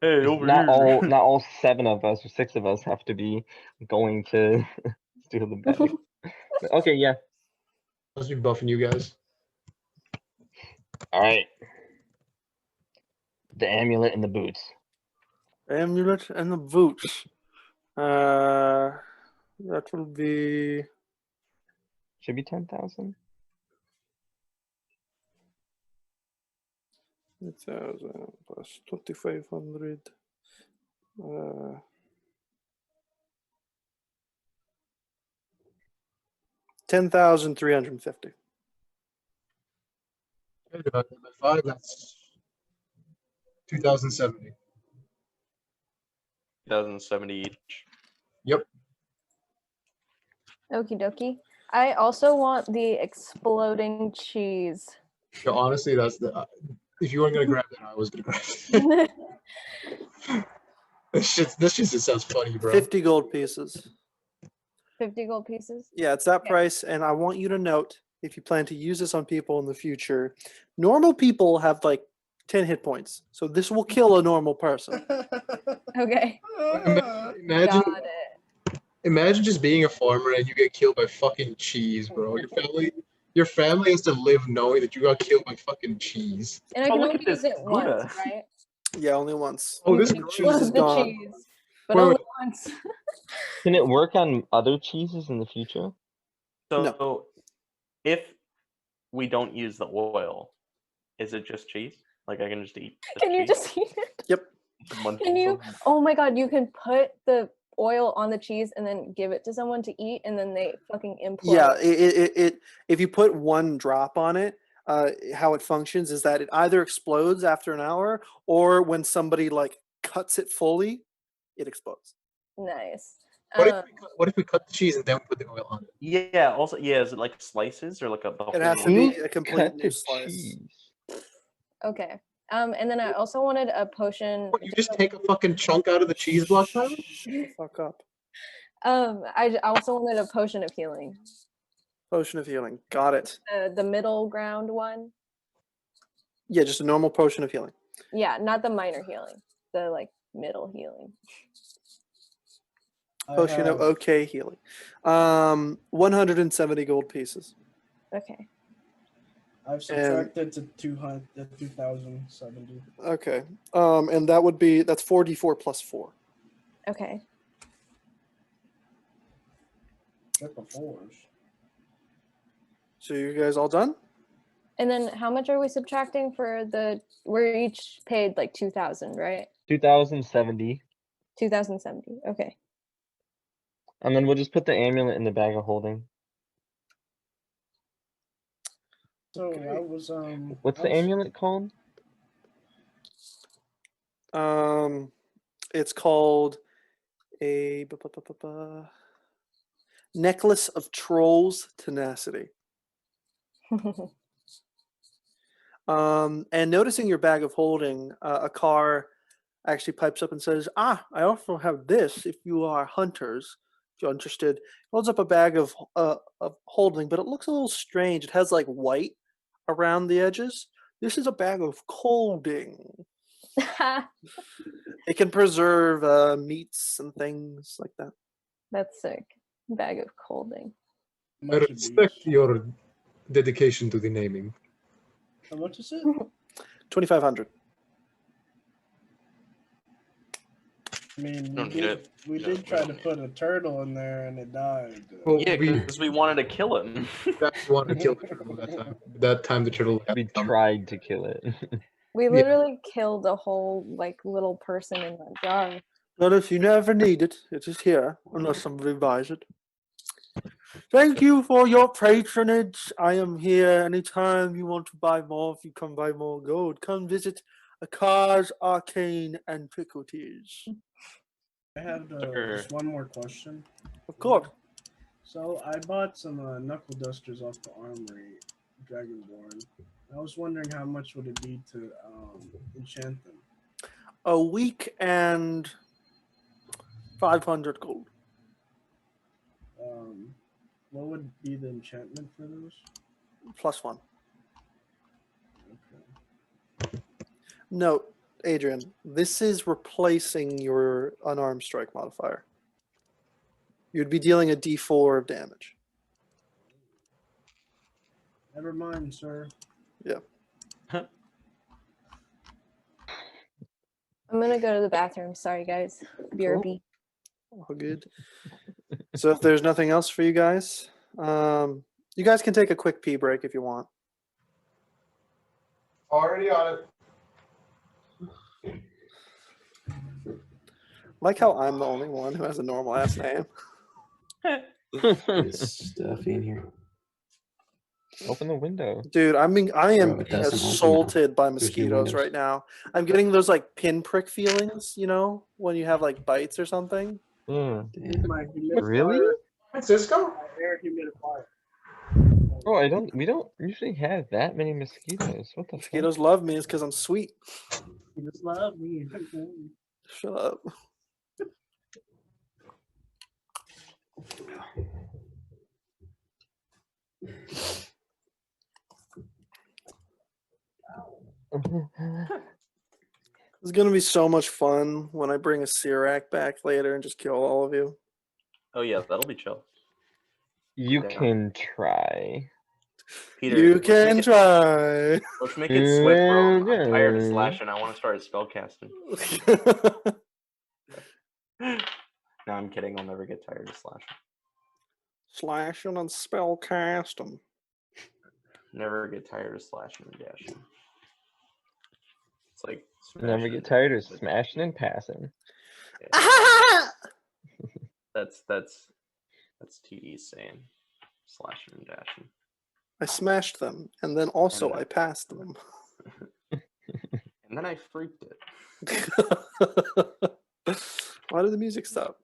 Hey, over Not here. all 7 of us or 6 of us have to be going to steal the bag. But okay, yeah. Must be buffing you guys. All right. The amulet and the boots. Amulet and the boots. That will be Should be 10,000. 1,000 plus 2,500. 10,350. Okay, divided by 5, that's 2,070. 2070 each. Yep. Okie dokie. I also want the exploding cheese. So honestly, that's the. If you weren't gonna grab that, I was gonna grab it. This shit just sounds funny, bro. 50 gold pieces. 50 gold pieces. Yeah, it's that Okay. price. And I want you to note, if you plan to use this on people in the future, normal people have like 10 hit points. So this will kill a normal person. Okay. Imagine, Got it. imagine just being a farmer and you get killed by fucking cheese, bro. Your family has to live knowing that you got killed by fucking cheese. And I Oh, can look only at use this it once, Gouda. right? Yeah, only once. Oh, You this can Gouda cheese explode is the gone. cheese, but Wait, only wait. once. Can it work on other cheeses in the future? So if we don't use the oil, is it just cheese? Like I can just eat the Can you cheese? just eat it? Yep. Can you? Oh my god, you can put the oil on the cheese and then give it to someone to eat, and then they fucking implode. Yeah, it if you put one drop on it, how it functions is that it either explodes after an hour, or when somebody like cuts it fully, it explodes. Nice. What if we cut the cheese and then we put the oil on it? Yeah. Also, yeah. Is it like slices or like the It has to whole? be You a complete cut new the slice. cheese. Okay. And then I also wanted a potion. What, you just take a fucking chunk out of the cheese block, Tyler? Shut the fuck up. I also wanted a potion of healing. Potion of healing. Got it. The middle ground one. Yeah, just a normal potion of healing. Yeah, not the minor healing. The like middle healing. Potion of okay healing. 170 gold pieces. Okay. I've subtracted to 2,070. Okay. And that's 4d4 plus 4. Okay. Triple fours. So you guys all done? And then how much are we subtracting for the? We're each paid like 2,000, right? 2070. 2,070. Okay. And then we'll just put the amulet in the bag of holding. So Okay. I was What's I the was- amulet called? It's called a necklace of trolls tenacity. And noticing your bag of holding, a car actually pipes up and says, "Ah, I also have this. If you are hunters, if you're interested." Holds up a bag of holding, but it looks a little strange. It has like white around the edges. This is a bag of colding. It can preserve meats and things like that. That's sick. Bag of colding. I much of respect these. your dedication to the naming. How much is it? 2,500. I mean, Don't need it. we No, did we try don't to need put a turtle in there and it died. Well, Yeah, we because we wanted to kill him. wanted to kill the turtle that time. That time the turtle had We come. tried to kill it. We literally killed a whole like little person in that jar. Well, if you never need it, it is here, unless somebody buys it. Thank you for your patronage. I am here anytime you want to buy more. If you come buy more gold, come visit Akar's Arcane Antiquities. I have Sure. just one more question. Of course. So I bought some knuckle dusters off the armory, Dragonborn. I was wondering how much would it be to enchant them? A week and 500 gold. What would be the enchantment for those? +1. Okay. Note, Adrian, this is replacing your unarmed strike modifier. You'd be dealing a d4 of damage. Never mind, sir. Yeah. I'm gonna go to the bathroom. Sorry, guys. BRB. All good. So if there's nothing else for you guys, you guys can take a quick pee break if you want. Already on it. Like how I'm the only one who has a normal ass name. It's stuffy in here. Open the window. Dude, I am Bro, it being doesn't open assaulted by There's no mosquitoes windows. right now. I'm getting those like pinprick feelings, you know, when you have like bites or something. Yeah. Damn. My Really? Francisco? air humidifier. Oh, we don't usually have that many mosquitoes. What the fuck? Mosquitoes love me is because I'm sweet. You just love me. Shut up. It's gonna be so much fun when I bring a Sirac back later and just kill all of you. Oh yeah, that'll be chill. You Yeah. can try. Peter, You let's make can it- try. Let's make it swift, bro. I'm tired of slashing. I want to start spellcasting. No, I'm kidding. I'll never get tired of slashing. Slashing and spell casting. Never get tired of slashing and dashing. It's like Never smashing get and tired of dashing. smashing and passing. Yeah. That's TD's saying slashing and dashing. I smashed them, and then also And- I passed them. And then I freaked it. Why did the music stop?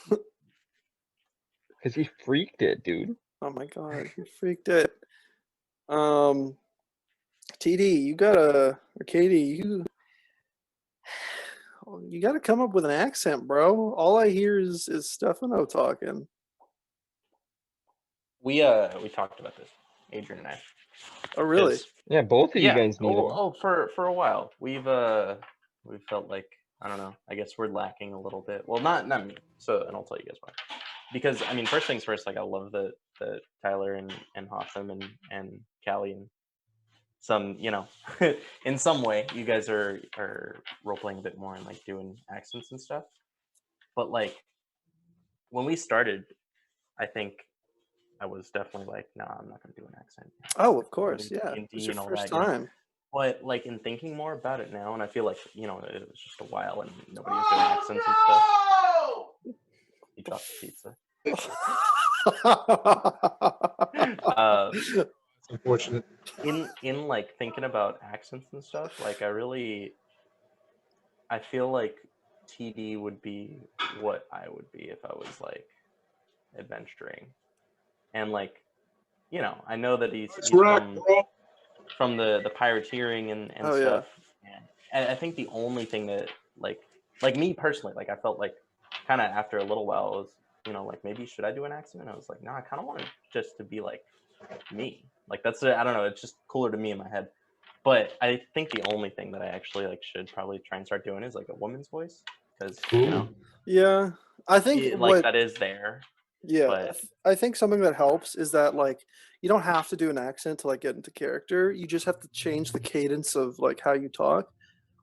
Because he freaked it, dude. Oh my god, you freaked it. TD, you gotta, or Katie, you gotta come up with an accent, bro. All I hear is Stefano talking. We talked about this, Adrian and I. Oh really? 'Cause- Yeah, both of you Yeah. guys need him. For a while. We've felt like, I don't know, I guess we're lacking a little bit. Well, not me. So, and I'll tell you guys why. Because I mean, first things first, like I love that Tyler and Hotham and Callie and some, you know, in some way you guys are role playing a bit more and like doing accents and stuff. But like when we started, I think I was definitely like, nah, I'm not gonna do an accent. Oh, of course, Doing yeah. It was D&D your and all first that, you know. time. But like in thinking more about it now, and I feel like it was just a while and nobody was doing accents and stuff. He dropped the pizza. It's unfortunate. In like thinking about accents and stuff, like I feel like TD would be what I would be if I was like adventuring, and like I know that he's from the pirateering and Oh, yeah. stuff, and I think the only thing that like me personally, like I felt like kind of after a little while was like maybe should I do an accent, and I was like no, I kind of want it just to be like me, like that's I don't know, it's just cooler to me in my head. But I think the only thing that I actually like should probably try and start doing is like a woman's voice, because Yeah, I think like that is there. Yeah, But I think something that helps is that like you don't have to do an accent to like get into character. You just have to change the cadence of like how you talk.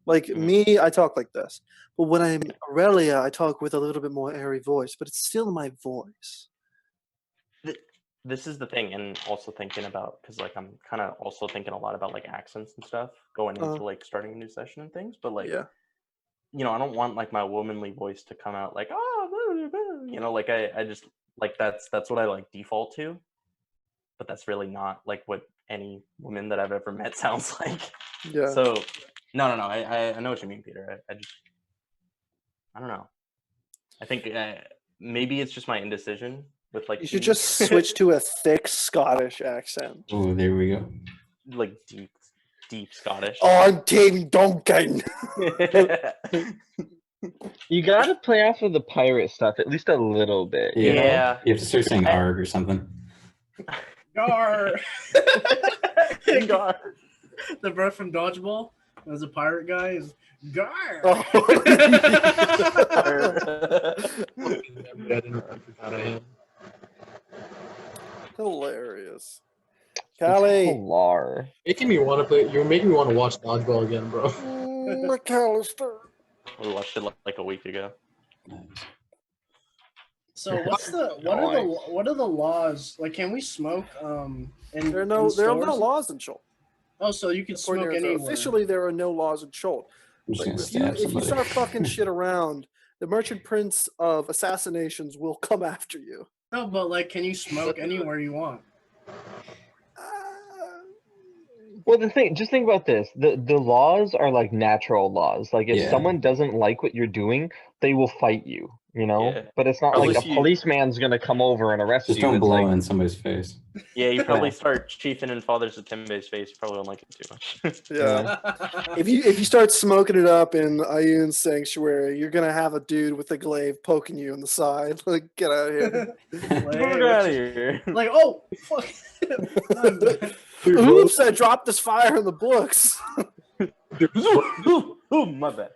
Like me, I talk like this, but when I'm Aurelia, I talk with a little bit more airy voice, but it's still my voice. This is the thing, and also thinking about, because like I'm kind of also thinking a lot about like accents and stuff going into like starting a new session and things, but like Yeah, I don't want like my womanly voice to come out like like I just like that's what I like default to, but that's really not like what any woman that I've ever met sounds like. yeah. So no, I know what you mean, Peter. I don't know. I think maybe it's just my indecision with like You should TD. just switch to a thick Scottish accent. Oh, there we go. like deep Scottish. I'm Tim Duncan. You gotta play off of the pirate stuff at least a little bit. You know? Yeah. You have to start saying arg or something. Gar. Gar. The bro from Dodgeball, as a pirate guy, is Gar. Oh. Hilarious. Callie. Hilar. Making me want to play. You're making me want to watch Dodgeball again, bro. McAllister. We watched it like a week ago. Nice. So what are the laws? Like, can we smoke? There are no laws in Chult. Oh, so you can Port smoke Nyanzaru. anywhere. Officially, there are no laws in Chult. I'm just But gonna if stab you somebody. start fucking shit around, the Merchant Prince of Assassinations will come after you. No, but like, can you smoke anywhere you want? Well, just think about this. The laws are like natural laws. Like if Yeah. someone doesn't like what you're doing, they will fight you. You know. Yeah. But it's not Probably like a you- policeman's gonna come over and arrest Just you. don't It's blow like, in somebody's face. Yeah, you probably start chiefing in Father Zatembe's face. You probably won't like it too much. Yeah. If you start smoking it up in Ayun's sanctuary, you're gonna have a dude with a glaive poking you in the side. Like, get out of here. Get out of here. Like, oh, fuck. Oops, I dropped this fire in the books. Ooh, my bad.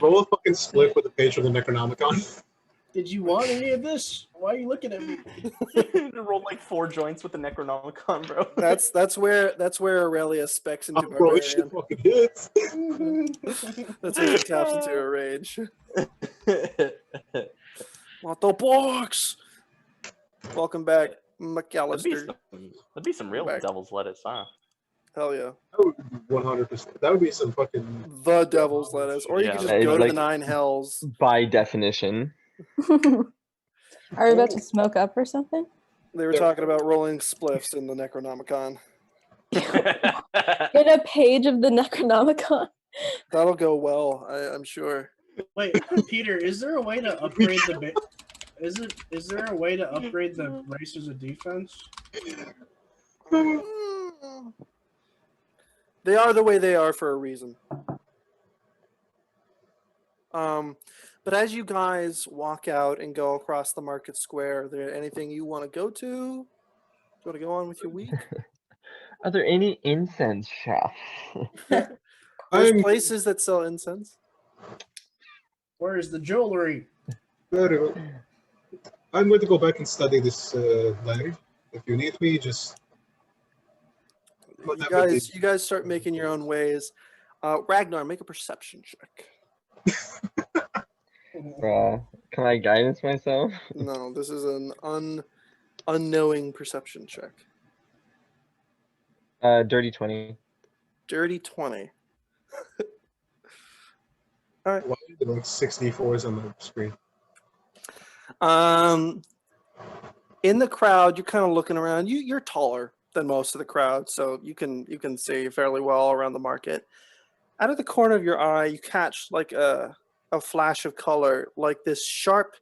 Roll a fucking split with a page of the Necronomicon. Did you want any of this? Why are you looking at me? Rolled like 4 joints with the Necronomicon, bro. That's where Aurelia specs into Bro, it shit Barbarian. fucking hits. That's where she taps into a rage. What the box? Welcome back, McAllister. That'd be some real Back. devil's lettuce, huh? Hell yeah. That would be 100%. That would be some fucking. The devil's lettuce. Or you Yeah, could just it's go to like- the 9 hells. by definition. Are we about to smoke up or something? They were talking about rolling spliffs in the Necronomicon. Get a page of the Necronomicon. That'll go well, I'm sure. Wait, Peter, is there a way to upgrade the? Is there a way to upgrade the bracers of defense? They are the way they are for a reason. But as you guys walk out and go across the market square, there anything you want to go to? You want to go on with your week? Are there any incense shops? There's I'm- places that sell incense. Where is the jewelry? Very well. I'm going to go back and study this diary. If you need me, just. You guys start making your own ways. Ragnar, make a perception check. Can I guidance myself? No, this is an unknowing perception check. Dirty 20. Dirty 20. All right. Why are there like 64s on the screen? In the crowd, you're kind of looking around. You're taller than most of the crowd, so you can see fairly well around the market. Out of the corner of your eye, you catch like a flash of color, like this sharp,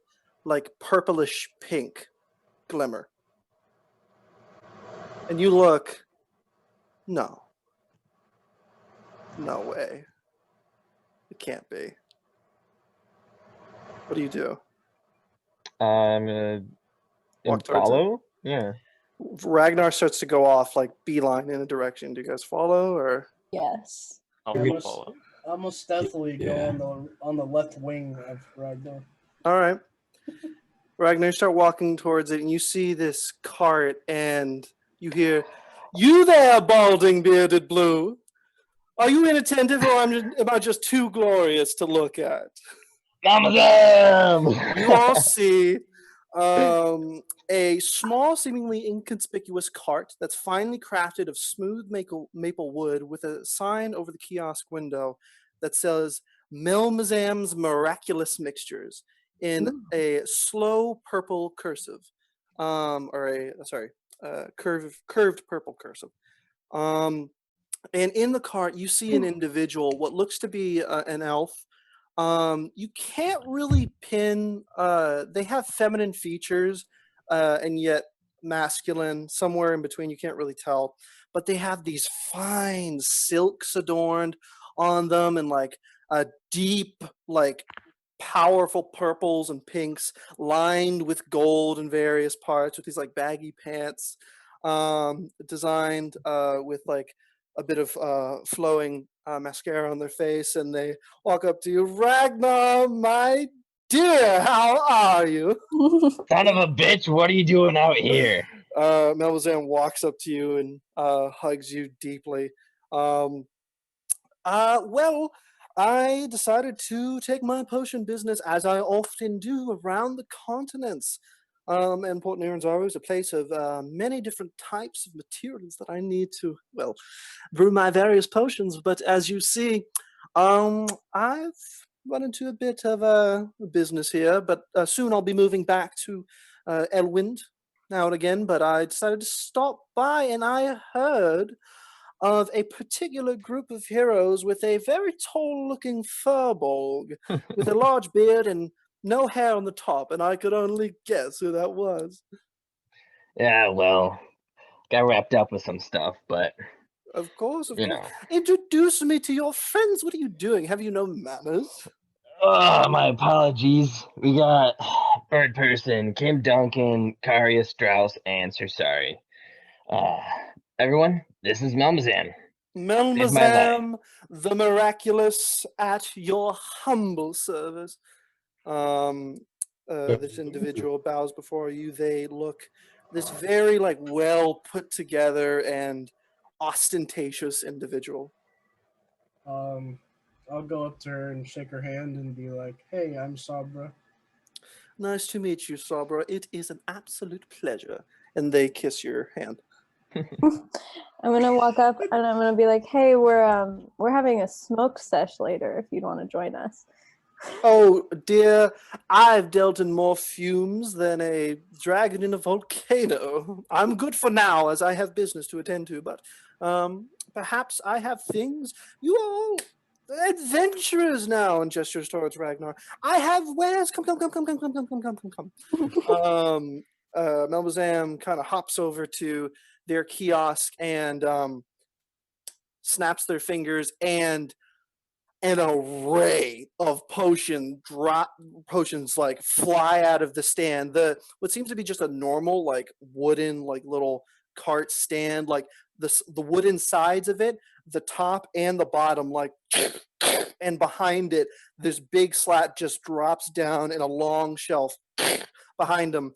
like purplish pink glimmer. And you look. No. No way. It can't be. What do you do? I'm gonna Walk towards it? follow. Yeah. Ragnar starts to go off like beeline in a direction. Do you guys follow or? Yes. I'll Yeah, let's- follow. I'm gonna stealthily go Yeah. on the left wing of Ragnar. All right. Ragnar, you start walking towards it, and you see this cart, and you hear, "You there, balding, bearded blue? Are you inattentive, or am I just too glorious to look at?" Amazon! You all see a small, seemingly inconspicuous cart that's finely crafted of smooth maple wood with a sign over the kiosk window that says Melmazam's Miraculous Mixtures in a slow purple cursive, curved purple cursive. And in the cart, you see an individual, what looks to be an elf. You can't really pin. They have feminine features, and yet masculine, somewhere in between. You can't really tell. But they have these fine silks adorned on them, and like a deep, like powerful purples and pinks, lined with gold in various parts, with these like baggy pants, designed with like a bit of flowing mascara on their face, and they walk up to you. "Ragnar, my dear, how are you?" Son of a bitch, what are you doing out here? Melvizan walks up to you and hugs you deeply. Well, I decided to take my potion business, as I often do, around the continents. And Port Nyanzaru is a place of many different types of materials that I need to, well, brew my various potions. But as you see, I've run into a bit of business here, but soon I'll be moving back to Elwind now and again. But I decided to stop by, and I heard of a particular group of heroes with a very tall-looking furbolg with a large beard and no hair on the top, and I could only guess who that was. Yeah, well, got wrapped up with some stuff, but Of course, of you course. know. Introduce me to your friends. What are you doing? Have you no manners? Oh, my apologies. We got Bird Person, Kim Duncan, Karia Strauss, and Sir Sorry. Everyone, this is Melmazan. Melmazam, the miraculous, at your humble service. This individual bows before you. They look this very like well put together and ostentatious individual. I'll go up to her and shake her hand and be like, "Hey, I'm Sabra." "Nice to meet you, Sabra. It is an absolute pleasure." And they kiss your hand. I'm gonna walk up and I'm gonna be like, "Hey, we're having a smoke sesh later. If you'd want to join us." "Oh dear, I've dealt in more fumes than a dragon in a volcano. I'm good for now, as I have business to attend to, but perhaps I have things. You all adventurers now," and gestures towards Ragnar. "I have wares. Come. Melmazam kind of hops over to their kiosk and snaps their fingers, and an array of potions like fly out of the stand. What seems to be just a normal like wooden like little cart stand, like the wooden sides of it, the top and the bottom, like and behind it this big slat just drops down in a long shelf behind them.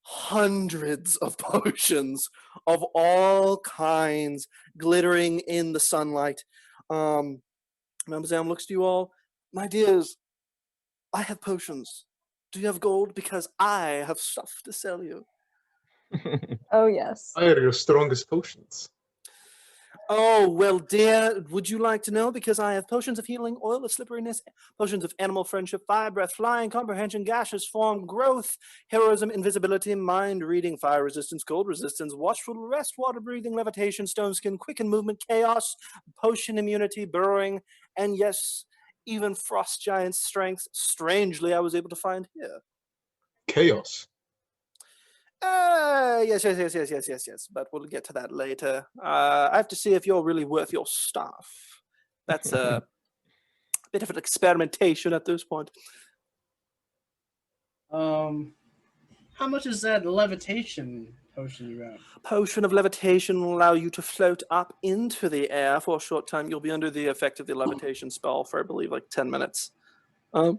Hundreds of potions of all kinds glittering in the sunlight. Melmazam looks to you all. "My dears, I have potions. Do you have gold? Because I have stuff to sell you." Oh yes. Fire your strongest potions. Oh, well, dear, would you like to know? Because I have potions of healing, oil of slipperiness, potions of animal friendship, fire breath, flying, comprehension, gaseous form, growth, heroism, invisibility, mind reading, fire resistance, cold resistance, watchful rest, water breathing, levitation, stone skin, quicken movement, chaos, potion immunity, burrowing, and yes, even frost giant strength. Strangely, I was able to find here. Chaos. Yes. But we'll get to that later. I have to see if you're really worth your stuff. That's a bit of an experimentation at this point. How much is that levitation potion you got? Potion of levitation will allow you to float up into the air for a short time. You'll be under the effect of the levitation spell for, I believe, like 10 minutes. I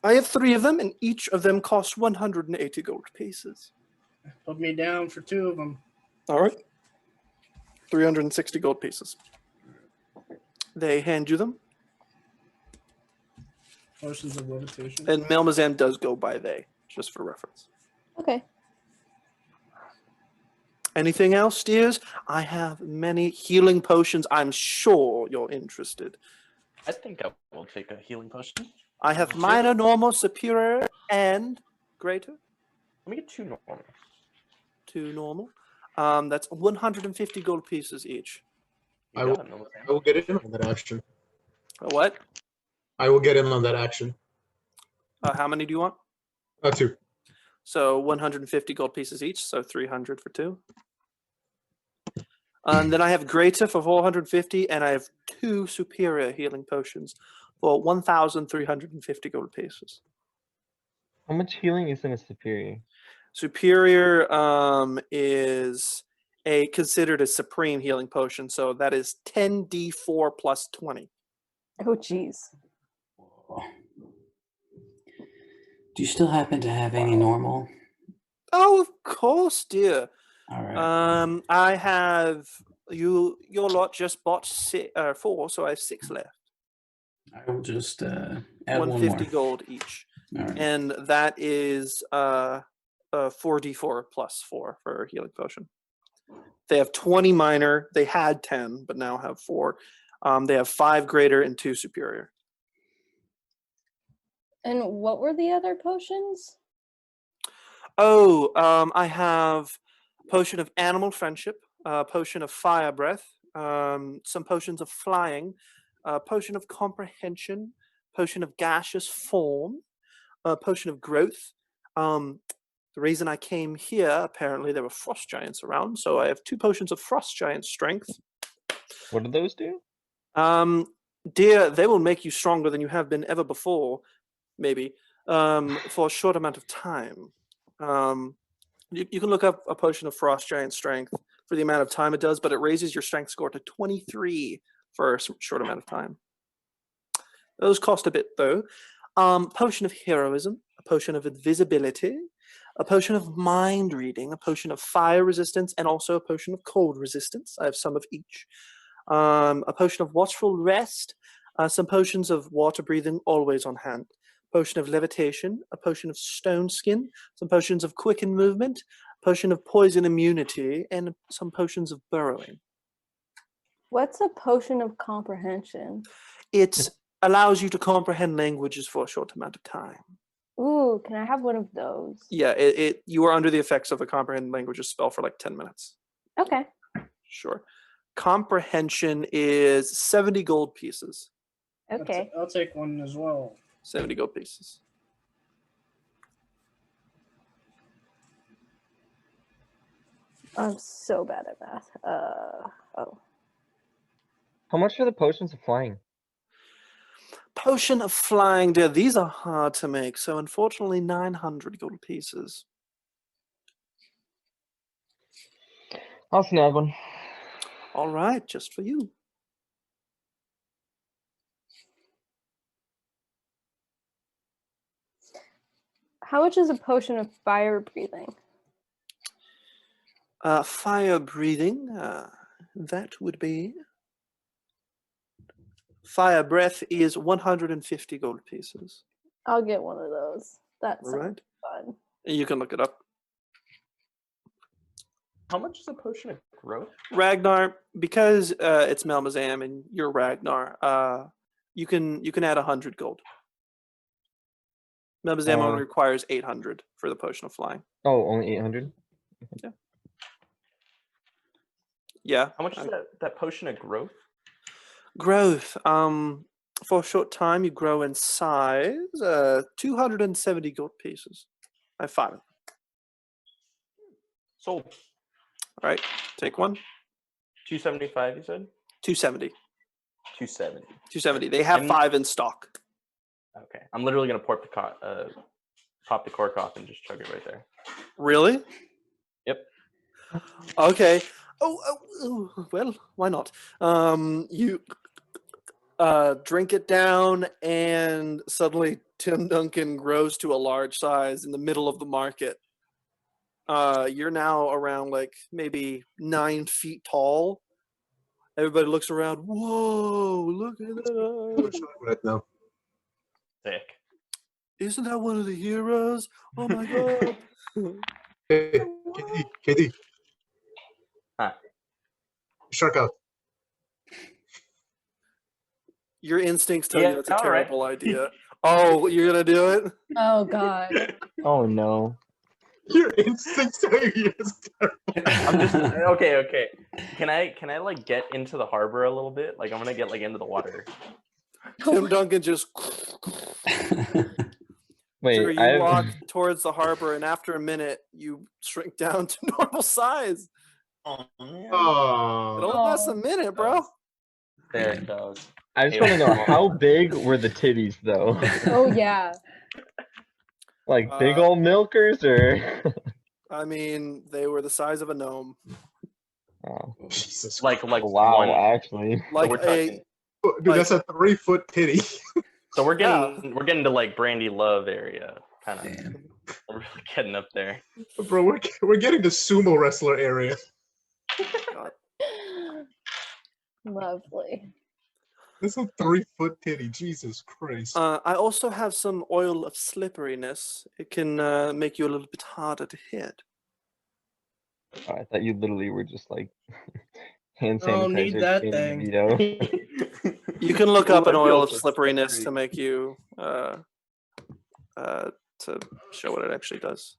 have 3 of them, and each of them costs 180 gold pieces. Put me down for 2 of them. All right. 360 gold pieces. They hand you them, Potions of levitation. and Malmazan does go by they, just for reference. Okay. Anything else, dears? I have many healing potions. I'm sure you're interested. I think I will take a healing potion. I have minor, normal, superior, and greater. Let me get 2 normal. 2 normal. That's 150 gold pieces each. You I got will- it, Nolan. I will get in on that action. What? I will get in on that action. How many do you want? 2. So 150 gold pieces each, so 300 for 2. And then I have greater for 450, and I have 2 superior healing potions for 1,350 gold pieces. How much healing is in a superior? Superior is considered a supreme healing potion, so that is 10d4 plus 20. Oh jeez. Do you still happen to have any normal? Oh, of course, dear. All right. I have your lot just bought 4, so I have 6 left. I will just add 150 one more. gold each, All right. and that is 4d4 plus 4 for a healing potion. They have 20 minor. They had 10, but now have 4. They have 5 greater and 2 superior. And what were the other potions? Oh, I have potion of animal friendship, potion of fire breath, some potions of flying, potion of comprehension, potion of gaseous form, potion of growth. The reason I came here, apparently there were frost giants around, so I have 2 potions of frost giant strength. What do those do? Dear, they will make you stronger than you have been ever before, maybe, for a short amount of time. You can look up a potion of frost giant strength for the amount of time it does, but it raises your strength score to 23 for a short amount of time. Those cost a bit, though. Potion of heroism, a potion of invisibility, a potion of mind reading, a potion of fire resistance, and also a potion of cold resistance. I have some of each. A potion of watchful rest, some potions of water breathing, always on hand. Potion of levitation, a potion of stone skin, some potions of quicken movement, potion of poison immunity, and some potions of burrowing. What's a potion of comprehension? It allows you to comprehend languages for a short amount of time. Ooh, can I have one of those? Yeah, you are under the effects of a comprehend languages spell for like 10 minutes. Okay. Sure. Comprehension is 70 gold pieces. Okay. I'll take one as well. 70 gold pieces. I'm so bad at math. Oh. How much are the potions of flying? Potion of flying, dear. These are hard to make, so unfortunately 900 gold pieces. I'll snag one. All right, just for you. How much is a potion of fire breathing? Fire breathing, that would be... Fire breath is 150 gold pieces. I'll get one of those. That All sounds right. fun. You can look it up. How much is a potion of growth? Ragnar, because it's Malmazam and you're Ragnar, you can add 100 gold. Malmazam only requires 800 for the potion of flying. Oh, only 800. Yeah. How much is that potion of growth? Growth. For a short time, you grow in size. 270 gold pieces. I have 5 of them. Sold. All right, take one. 275, you said? 270. 270. 270. They have 5 in stock. Okay. I'm literally going to pop the cork off and just chug it right there. Really? Yep. Okay. Oh, well, why not? You drink it down, and suddenly Tim Duncan grows to a large size in the middle of the market. You're now around like maybe 9 feet tall. Everybody looks around. Whoa! Look at that! Right now. Sick. Isn't that one of the heroes? Oh my god! Hey, KD. Huh. Shark out. Your instincts tell you Yeah, that's a all right. terrible idea. Oh, you're gonna do it? Oh god. Oh no. Your instincts tell you it's terrible. I'm just okay. Can I like get into the harbor a little bit? Like I'm gonna get like into the water. Tim Duncan just. Wait, Sure, you walk towards the harbor, and after a minute, you shrink down to normal size. Oh man. It Oh. only lasts a minute, bro. There it goes. I just want to know how big were the titties though? Oh yeah. Like big old milkers or? I mean, they were the size of a gnome. Oh. Jesus. Like Wow, one. actually. Like we're talking. Dude, that's a 3-foot titty. So we're getting to like Brandy Love area, kind of. Damn. We're really getting up there. Bro, we're getting to sumo wrestler area. Lovely. That's a 3-foot titty. Jesus Christ. I also have some oil of slipperiness. It can make you a little bit harder to hit. Oh, I thought you literally were just like hand sanitizer. Don't need that cleaning thing. your veto. You can look up an Ooh, I oil feel of so slipperiness slippery. to make you to show what it actually does.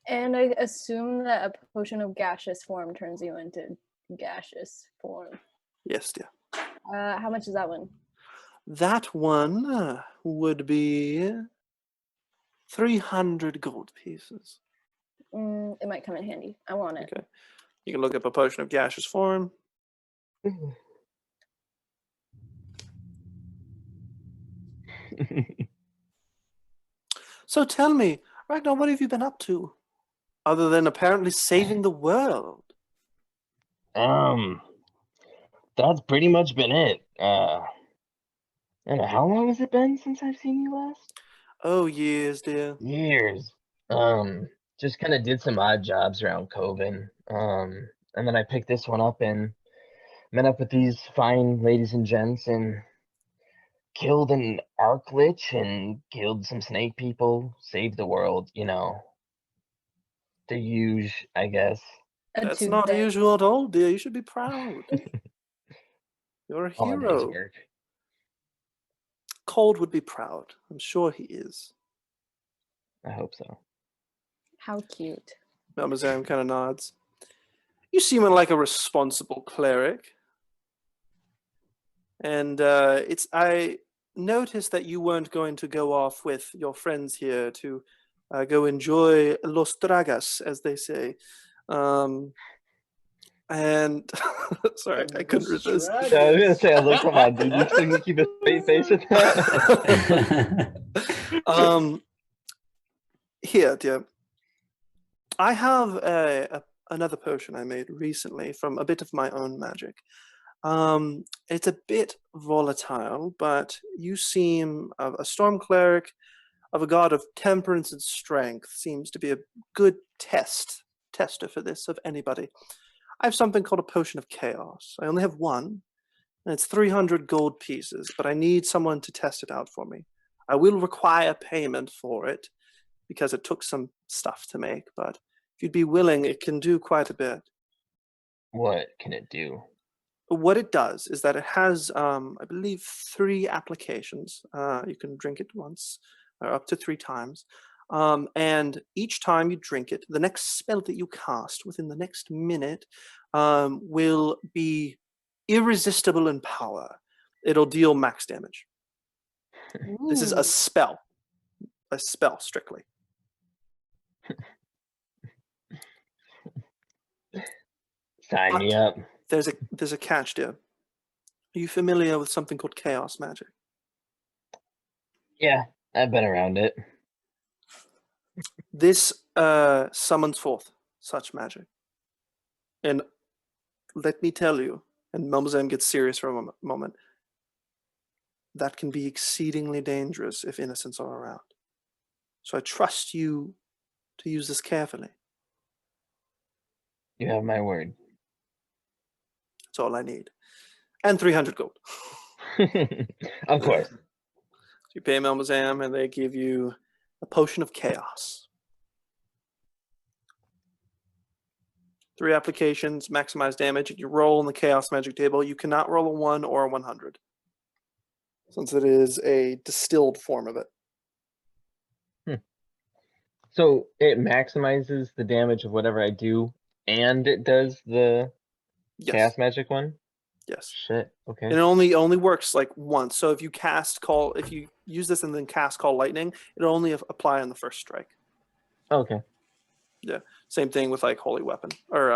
And I assume that a potion of gaseous form turns you into gaseous form. Yes, dear. How much is that one? That one would be 300 gold pieces. It might come in handy. I want it. Okay. You can look up a potion of gaseous form. So tell me, Ragnar, what have you been up to? Other than apparently saving the world. That's pretty much been it. I don't know, how long has it been since I've seen you last? Oh, years, dear. Years. Just kind of did some odd jobs around Coven. And then I picked this one up and met up with these fine ladies and gents and killed an arc lich and killed some snake people, saved the world, you know. The huge, I guess. That's not usual at all, dear. You should be proud. You're a All a day's hero. work. Cold would be proud. I'm sure he is. I hope so. How cute. Malmazam kind of nods. You seem like a responsible cleric. And I noticed that you weren't going to go off with your friends here to go enjoy Los Dragas, as they say. And sorry, I couldn't resist. Yeah, I was gonna say, I was like, come on, dude, you still can keep a straight face with that? Here, dear. I have another potion I made recently from a bit of my own magic. It's a bit volatile, but you seem a storm cleric of a god of temperance and strength. Seems to be a good tester for this of anybody. I have something called a potion of chaos. I only have one, and it's 300 gold pieces, but I need someone to test it out for me. I will require payment for it because it took some stuff to make, but If you'd be willing, it can do quite a bit. What can it do? What it does is that it has, I believe, 3 applications. You can drink it once, or up to 3 times. And each time you drink it, the next spell that you cast within the next minute will be irresistible in power. It'll deal max damage. This is a spell strictly. Sign me up. There's a catch, dear. Are you familiar with something called chaos magic? Yeah, I've been around it. This summons forth such magic. And let me tell you, and Melmazam gets serious for a moment, that can be exceedingly dangerous if innocents are around. So I trust you to use this carefully. You have my word. That's all I need. And 300 gold. Of course. So you pay Melmazam and they give you a potion of chaos. 3 applications, maximize damage. You roll on the chaos magic table. You cannot roll a 1 or a 100. Since it is a distilled form of it. So it maximizes the damage of whatever I do, and it does the Yes. chaos magic one? Yes. Shit, okay. And it only works like once. So if you if you use this and then cast call lightning, it'll only apply on the first strike. Okay. Yeah. Same thing with like holy weapon or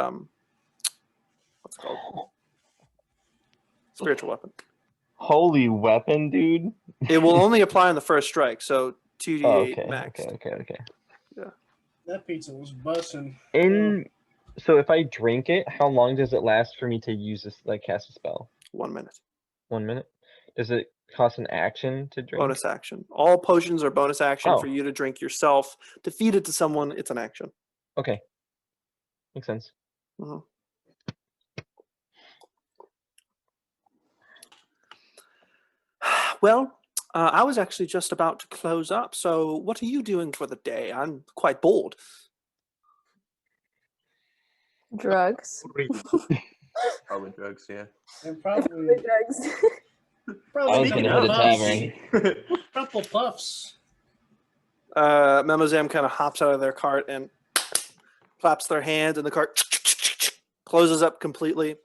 what's it called? Spiritual weapon. Holy weapon, dude. It will only apply on the first strike. So 2d8 Oh, okay, max. okay. That pizza was busting. So if I drink it, how long does it last for me to use this, like, cast a spell? 1 minute. 1 minute? Does it cost an action to drink? Bonus action. All potions are bonus action for Oh. you to drink yourself. To feed it to someone, it's an action. Okay. Makes sense. Mhm. Well, I was actually just about to close up. So what are you doing for the day? I'm quite bored. Drugs. Probably drugs, yeah. And Probably probably drugs. I probably was some gonna hit a puffs. tavern. Couple puffs. Memozam kind of hops out of their cart and claps their hand, and the cart closes up completely.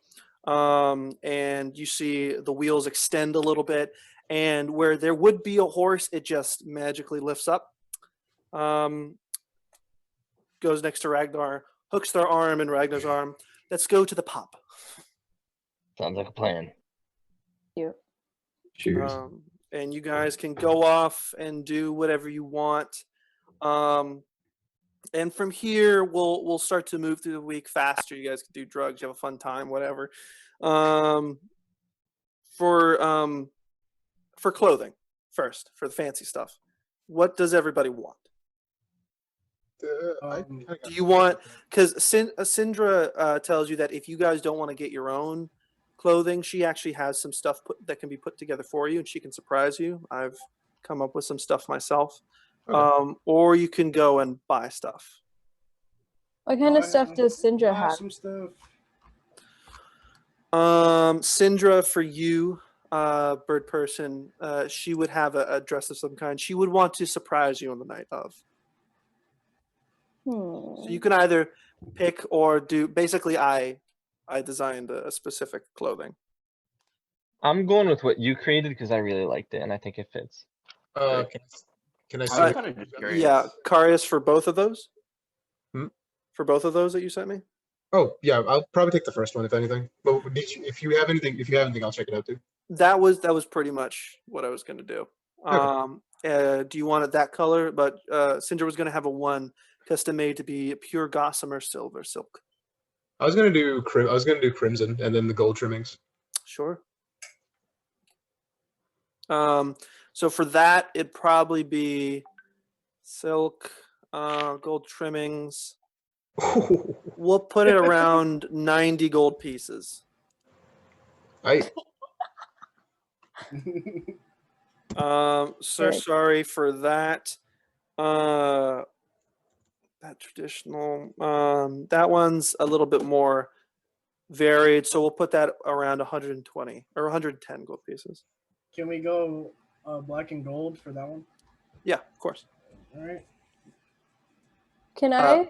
And you see the wheels extend a little bit, and where there would be a horse, it just magically lifts up. Goes next to Ragnar, hooks their arm in Ragnar's arm. Let's go to the pub. Sounds like a plan. Cute. Cheers. And you guys can go off and do whatever you want. And from here, we'll start to move through the week faster. You guys can do drugs, you have a fun time, whatever. For clothing first, for the fancy stuff. What does everybody want? Do you want? Because Syndra tells you that if you guys don't want to get your own clothing, she actually has some stuff that can be put together for you, and she can surprise you. I've come up with some stuff myself. Okay. Or you can go and buy stuff. What kind of stuff does Syndra have? Some stuff. Syndra, for you, bird person, she would have a dress of some kind. She would want to surprise you on the night of. So you can either pick or do. Basically, I designed a specific clothing. I'm going with what you created because I really liked it and I think it fits. Can I see? I was it? kind of just curious. Yeah, Carius, for both of those. Hmm? For both of those that you sent me. Oh yeah, I'll probably take the first one if anything. But if you have anything, I'll check it out too. That was pretty much what I was going to do. Okay. Do you want it that color? But Syndra was going to have a one custom made to be pure gossamer silver silk. I was gonna do crimson and then the gold trimmings. Sure. So for that, it'd probably be silk, gold trimmings. We'll put it around 90 gold pieces. So Right. sorry for that. that traditional. That one's a little bit more varied, so we'll put that around 120 or 110 gold pieces. Can we go black and gold for that one? Yeah, of course. All right. Can I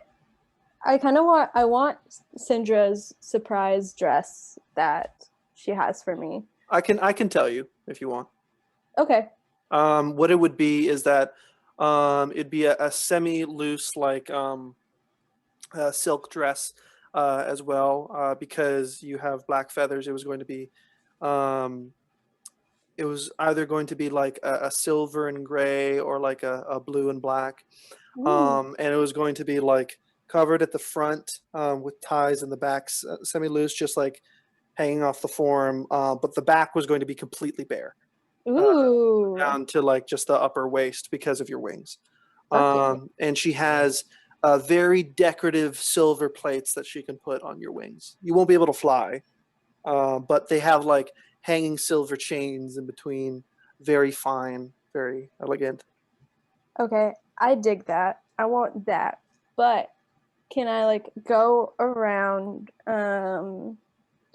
kind of want Syndra's surprise dress that she has for me. I can tell you if you want. Okay. What it would be is that it'd be a semi-loose like silk dress as well because you have black feathers. It was going to be it was either going to be like a silver and gray or like a blue and black, and it was going to be like covered at the front with ties in the back, semi-loose, just like hanging off the form, but the back was going to be completely bare. Ooh. Down to like just the upper waist because of your wings. Okay. And she has very decorative silver plates that she can put on your wings. You won't be able to fly, but they have like hanging silver chains in between, very fine, very elegant. Okay, I dig that. I want that. But can I like go around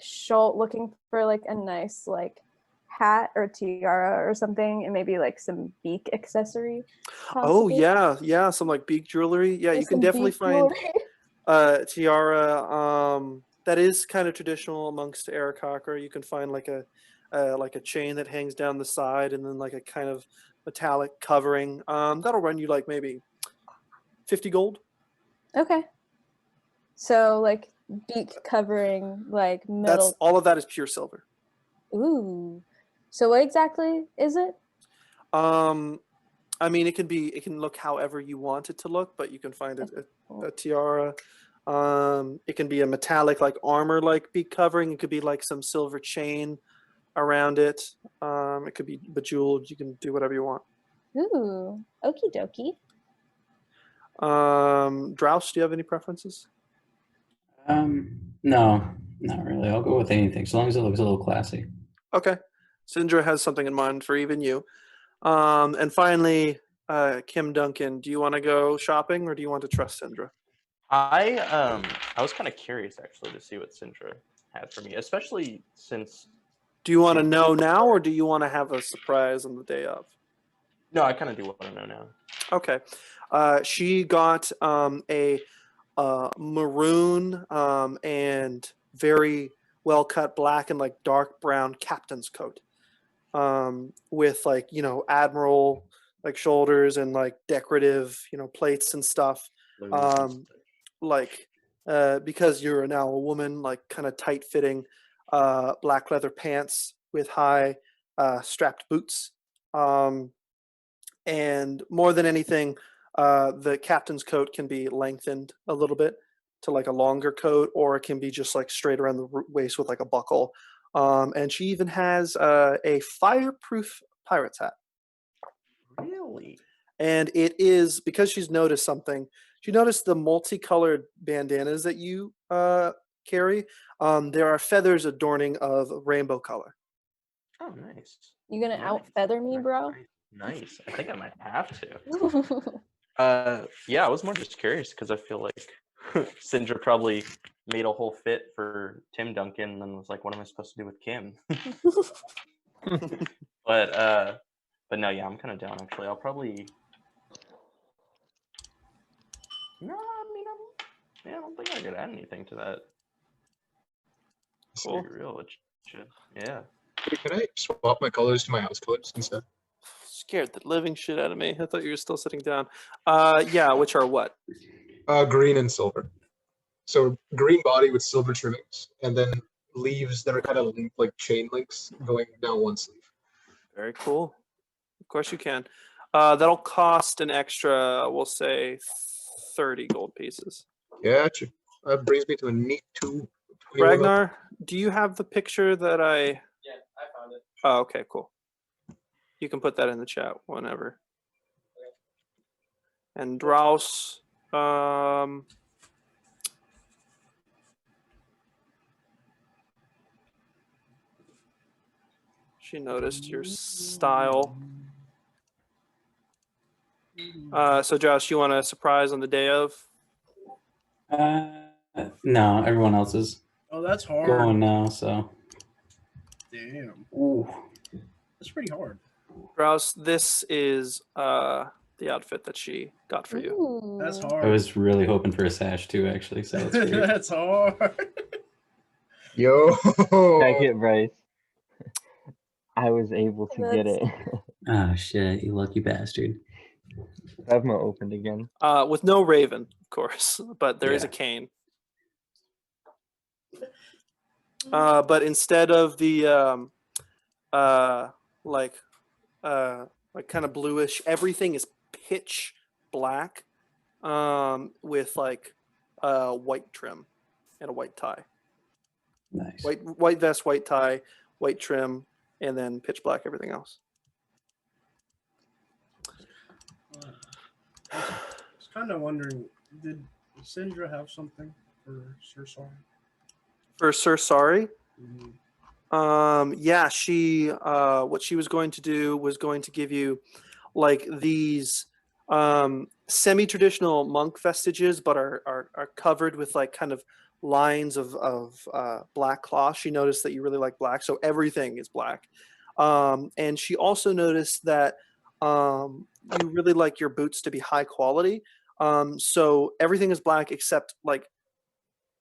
Chult looking for like a nice like hat or tiara or something and maybe like some beak accessory? Oh possibly? yeah, some like beak jewelry. Yeah, Or you can some definitely beak find jewelry? tiara. That is kind of traditional amongst Aarakocra. You can find like a chain that hangs down the side, and then like a kind of metallic covering. That'll run you like maybe 50 gold. Okay. So like beak covering like metal. That's all of that is pure silver. Ooh. So what exactly is it? I mean, it can look however you want it to look, but you can find a tiara. It can be a metallic like armor like beak covering. It could be like some silver chain around it. It could be bejeweled. You can do whatever you want. Ooh. Okie dokie. Drouse, do you have any preferences? No, not really. I'll go with anything, so long as it looks a little classy. Okay. Syndra has something in mind for even you. And finally, Kim Duncan, do you want to go shopping or do you want to trust Syndra? I was kind of curious actually to see what Syndra had for me, especially since. Do you want to know now or do you want to have a surprise on the day of? No, I kind of do want to know now. Okay. She got a maroon and very well cut black and like dark brown captain's coat with like, admiral like shoulders and like decorative, plates and stuff. Because you're now a woman, like kind of tight fitting black leather pants with high strapped boots. And more than anything, the captain's coat can be lengthened a little bit to like a longer coat, or it can be just like straight around the waist with like a buckle. And she even has a fireproof pirate's hat. Really? And it is because she's noticed something. She noticed the multicolored bandanas that you carry. There are feathers adorning of rainbow color. Oh, nice. You gonna out feather me, bro? Nice. I think I might have to. Yeah, I was more just curious because I feel like Syndra probably made a whole fit for Tim Duncan and then was like, what am I supposed to do with Kim? But no, yeah, I'm kind of down actually. I'll probably. No, I mean, I don't think I could add anything to that. Cool. To be real, it should. Yeah. Can I swap my colors to my house colors instead? Scared the living shit out of me. I thought you were still sitting down. Yeah, which are what? Green and silver. So green body with silver trimmings, and then leaves that are kind of linked like chain links going down one sleeve. Very cool. Of course you can. That'll cost an extra, we'll say, 30 gold pieces. Gotcha. That brings me to a neat 2. Ragnar, do you have the picture that I... Yeah, I found it. Oh, okay, cool. You can put that in the chat whenever. And Drouse, she noticed your style. So Josh, you want a surprise on the day of? No, everyone else is Oh, that's hard. going now, so. Damn, Ooh. that's pretty hard. Grouse, this is the outfit that she got for you. That's Ooh. hard. I was really hoping for a sash too, actually, so that's great. That's hard. Yo. Check it, Bryce. I was able to get it. Oh shit, you lucky bastard. Bevmo opened again. With no raven, of course, but there is a Yeah. cane. But instead of the like kind of bluish, everything is pitch black, with like white trim and a white tie. Nice. White vest, white tie, white trim, and then pitch black everything else. I was kind of wondering, did Syndra have something for Sir Sorry? For Sir Sorry, Mhm. yeah, she what she was going to do was going to give you like these semi-traditional monk vestiges, but are covered with like kind of lines of black cloth. She noticed that you really like black, so everything is black. And she also noticed that you really like your boots to be high quality. So everything is black except like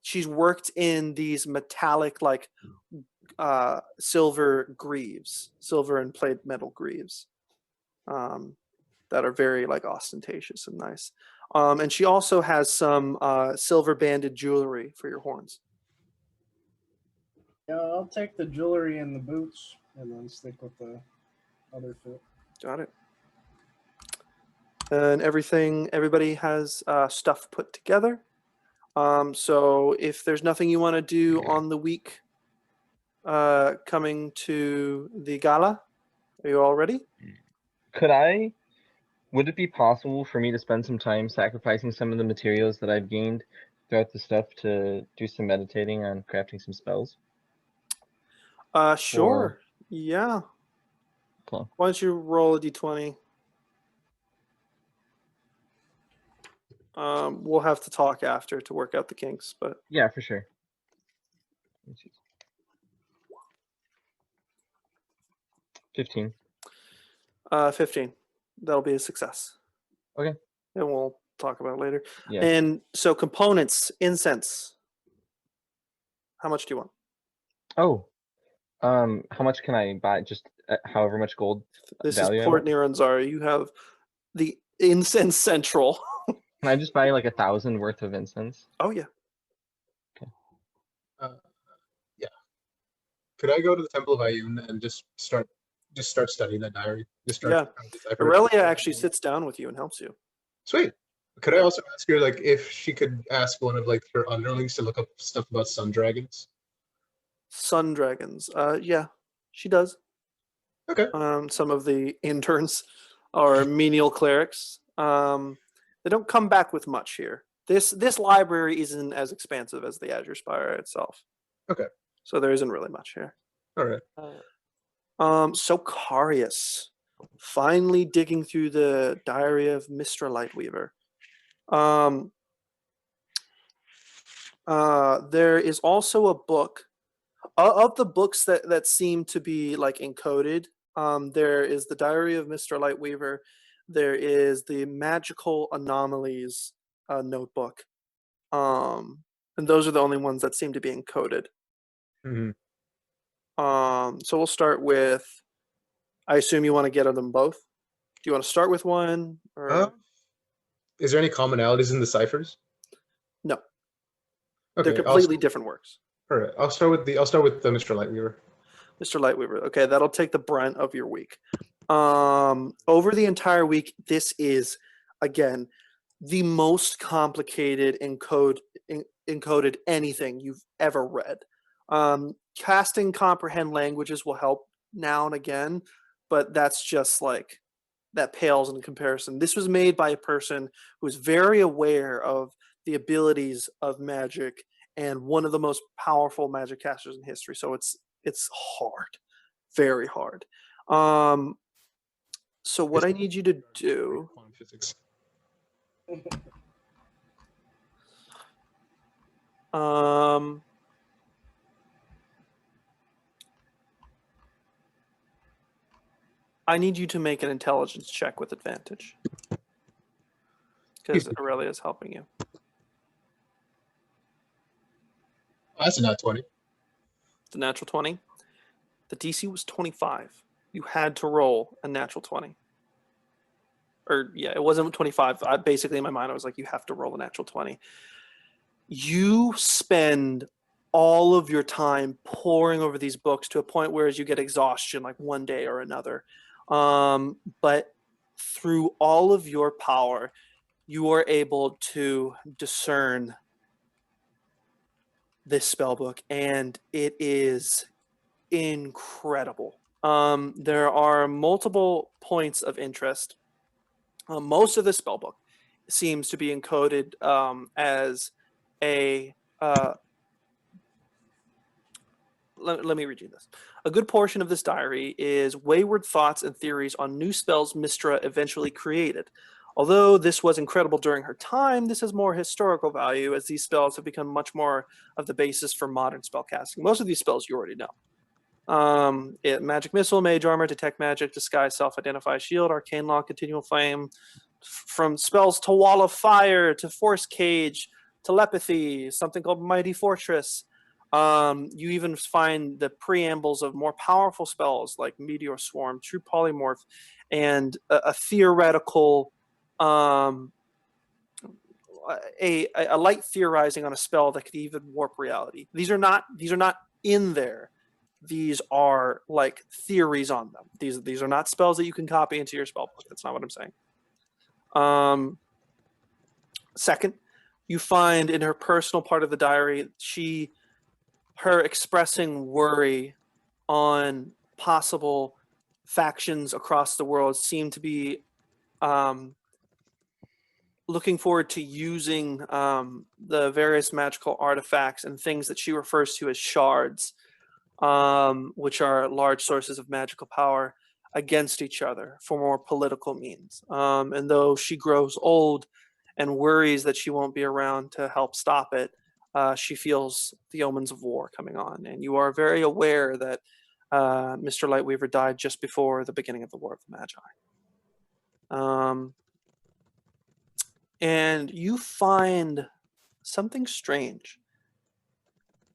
she's worked in these metallic like silver greaves, silver and plated metal greaves. That are very like ostentatious and nice. And she also has some silver banded jewelry for your horns. Yeah, I'll take the jewelry and the boots, and then stick with the other fit. Got it. And everybody has stuff put together. So if there's nothing you want to do on the week coming to the gala, are you all ready? Would it be possible for me to spend some time sacrificing some of the materials that I've gained throughout the stuff to do some meditating on crafting some spells? Sure. Yeah. Okay. Why don't you roll a d20? We'll have to talk after to work out the kinks, but Yeah, for sure. 15. 15. That'll be a success. Okay. And we'll talk about it later. Yeah. And so components, incense. How much do you want? Oh, how much can I buy? Just however much gold This value is I Port want? Nyanzaru. You have the incense central. Can I just buy like 1,000 worth of incense? Oh yeah. Yeah. Could I go to the Temple of Ayun and just start studying that diary? Just start Yeah. trying to decipher it? Aurelia actually sits down with you and helps you. Sweet. Could I also ask her like if she could ask one of like her underlings to look up stuff about sun dragons? Sun dragons. Yeah, she does. Okay. Some of the interns are menial clerics. They don't come back with much here. This library isn't as expansive as the Azure Spire itself. Okay. So there isn't really much here. All right. So Carius, finally digging through the diary of Mr. Lightweaver. There is also a book of the books that seem to be like encoded. There is the diary of Mr. Lightweaver. There is the magical anomalies notebook. And those are the only ones that seem to be encoded. Mhm. So we'll start with, I assume you want to get them both. Do you want to start with one or Is there any commonalities in the ciphers? no? Okay. They're completely different works. All right. I'll start with the Mr. Lightweaver. Mr. Lightweaver. Okay, that'll take the brunt of your week. Over the entire week, this is again the most complicated encoded anything you've ever read. Casting comprehend languages will help now and again, but that's just like that pales in comparison. This was made by a person who is very aware of the abilities of magic and one of the most powerful magic casters in history. So it's hard, very hard. So what I need you to do, Quantum physics. I need you to make an intelligence check with advantage. Because Aurelia is helping you. Oh, that's a nat 20. The natural 20. The DC was 25. You had to roll a natural 20. Or, yeah, it wasn't 25. Basically, in my mind, I was like, you have to roll a natural 20. You spend all of your time poring over these books to a point where you get exhaustion like one day or another. But through all of your power, you are able to discern this spell book, and it is incredible. There are multiple points of interest. Most of the spell book seems to be encoded as a let me read you this. A good portion of this diary is wayward thoughts and theories on new spells Mystra eventually created. Although this was incredible during her time, this has more historical value as these spells have become much more of the basis for modern spellcasting. Most of these spells you already know. Magic Missile, Mage Armor, Detect Magic, Disguise, Self-Identify, Shield, Arcane Law, Continual Flame, from spells to Wall of Fire, to Force Cage, Telepathy, something called Mighty Fortress. You even find the preambles of more powerful spells like Meteor Swarm, True Polymorph, and a theoretical, a light theorizing on a spell that could even warp reality. These are not in there. These are like theories on them. These are not spells that you can copy into your spell book. That's not what I'm saying. Second, you find in her personal part of the diary, her expressing worry on possible factions across the world seem to be looking forward to using the various magical artifacts and things that she refers to as shards, which are large sources of magical power, against each other for more political means. And though she grows old and worries that she won't be around to help stop it, she feels the omens of war coming on. And you are very aware that Mr. Lightweaver died just before the beginning of the War of the Magi. And you find something strange.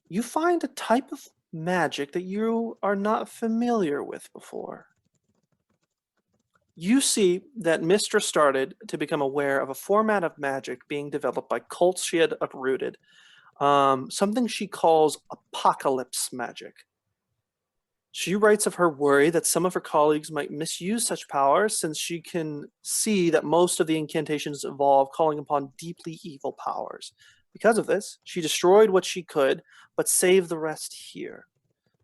You find a type of magic that you are not familiar with before. You see that Mistra started to become aware of a format of magic being developed by cults she had uprooted, something she calls apocalypse magic. She writes of her worry that some of her colleagues might misuse such powers, since she can see that most of the incantations involve calling upon deeply evil powers. Because of this, she destroyed what she could, but saved the rest here.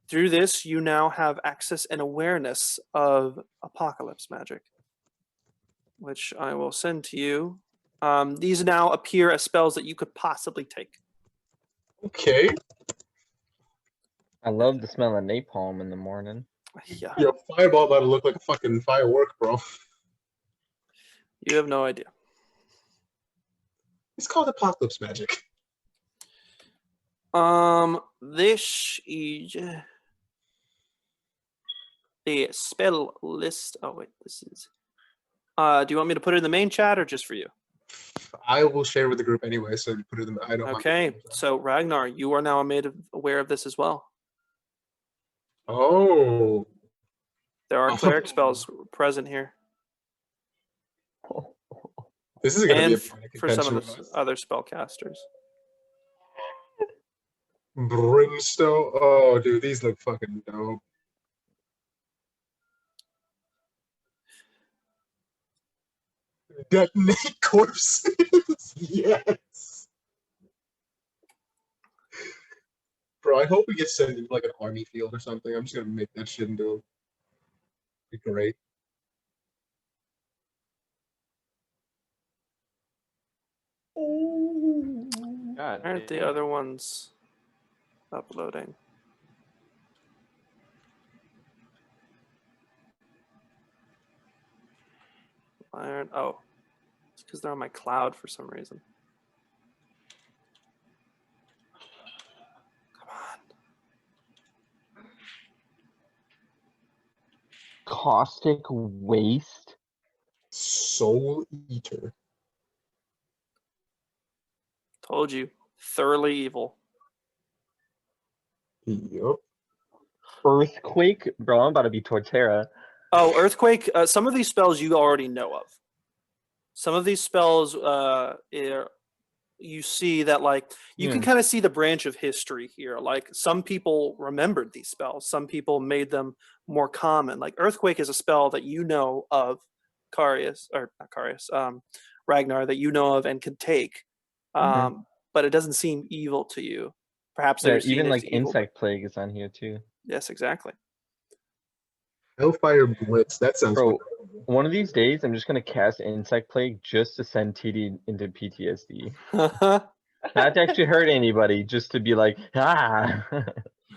Through this, you now have access and awareness of apocalypse magic, which I will send to you. These now appear as spells that you could possibly take. Okay. I love the smell of napalm in the morning. Yeah, Your fireball about to look like a fucking firework, bro. you have no idea. It's called apocalypse magic. This is the spell list. Oh wait, this is. Do you want me to put it in the main chat or just for you? I will share with the group anyway, so you put it in. I don't. Okay, so Ragnar, you are now made aware of this as well. Oh. There are cleric spells present here, This is gonna be and a point of for some contention of with the us. other spellcasters. Brimstone. Oh, dude, these look fucking dope. Detonate corpses. Yes. Bro, I hope we get sent into like an army field or something. I'm just gonna make that shit into be great. God, Aren't the damn. other ones uploading? Why aren't? Oh, it's because they're on my cloud for some reason. Caustic waste. Soul Eater. Told you, thoroughly evil. Yup. Earthquake, bro. I'm about to be Torterra. Oh, earthquake. Some of these spells you already know of. Some of these spells, you see that like you can Yeah. kind of see the branch of history here. Like some people remembered these spells. Some people made them more common. Like earthquake is a spell that you know of, Carius or not Carius, Ragnar, that you know of and could take. But it doesn't seem evil to you. Perhaps Yeah, they're seen even as like evil. insect plague is on here too. Yes, exactly. Hellfire Blitz. That sounds Bro, good. one of these days I'm just gonna cast insect plague just to send TD into PTSD. Not to actually hurt anybody, just to be like, ah.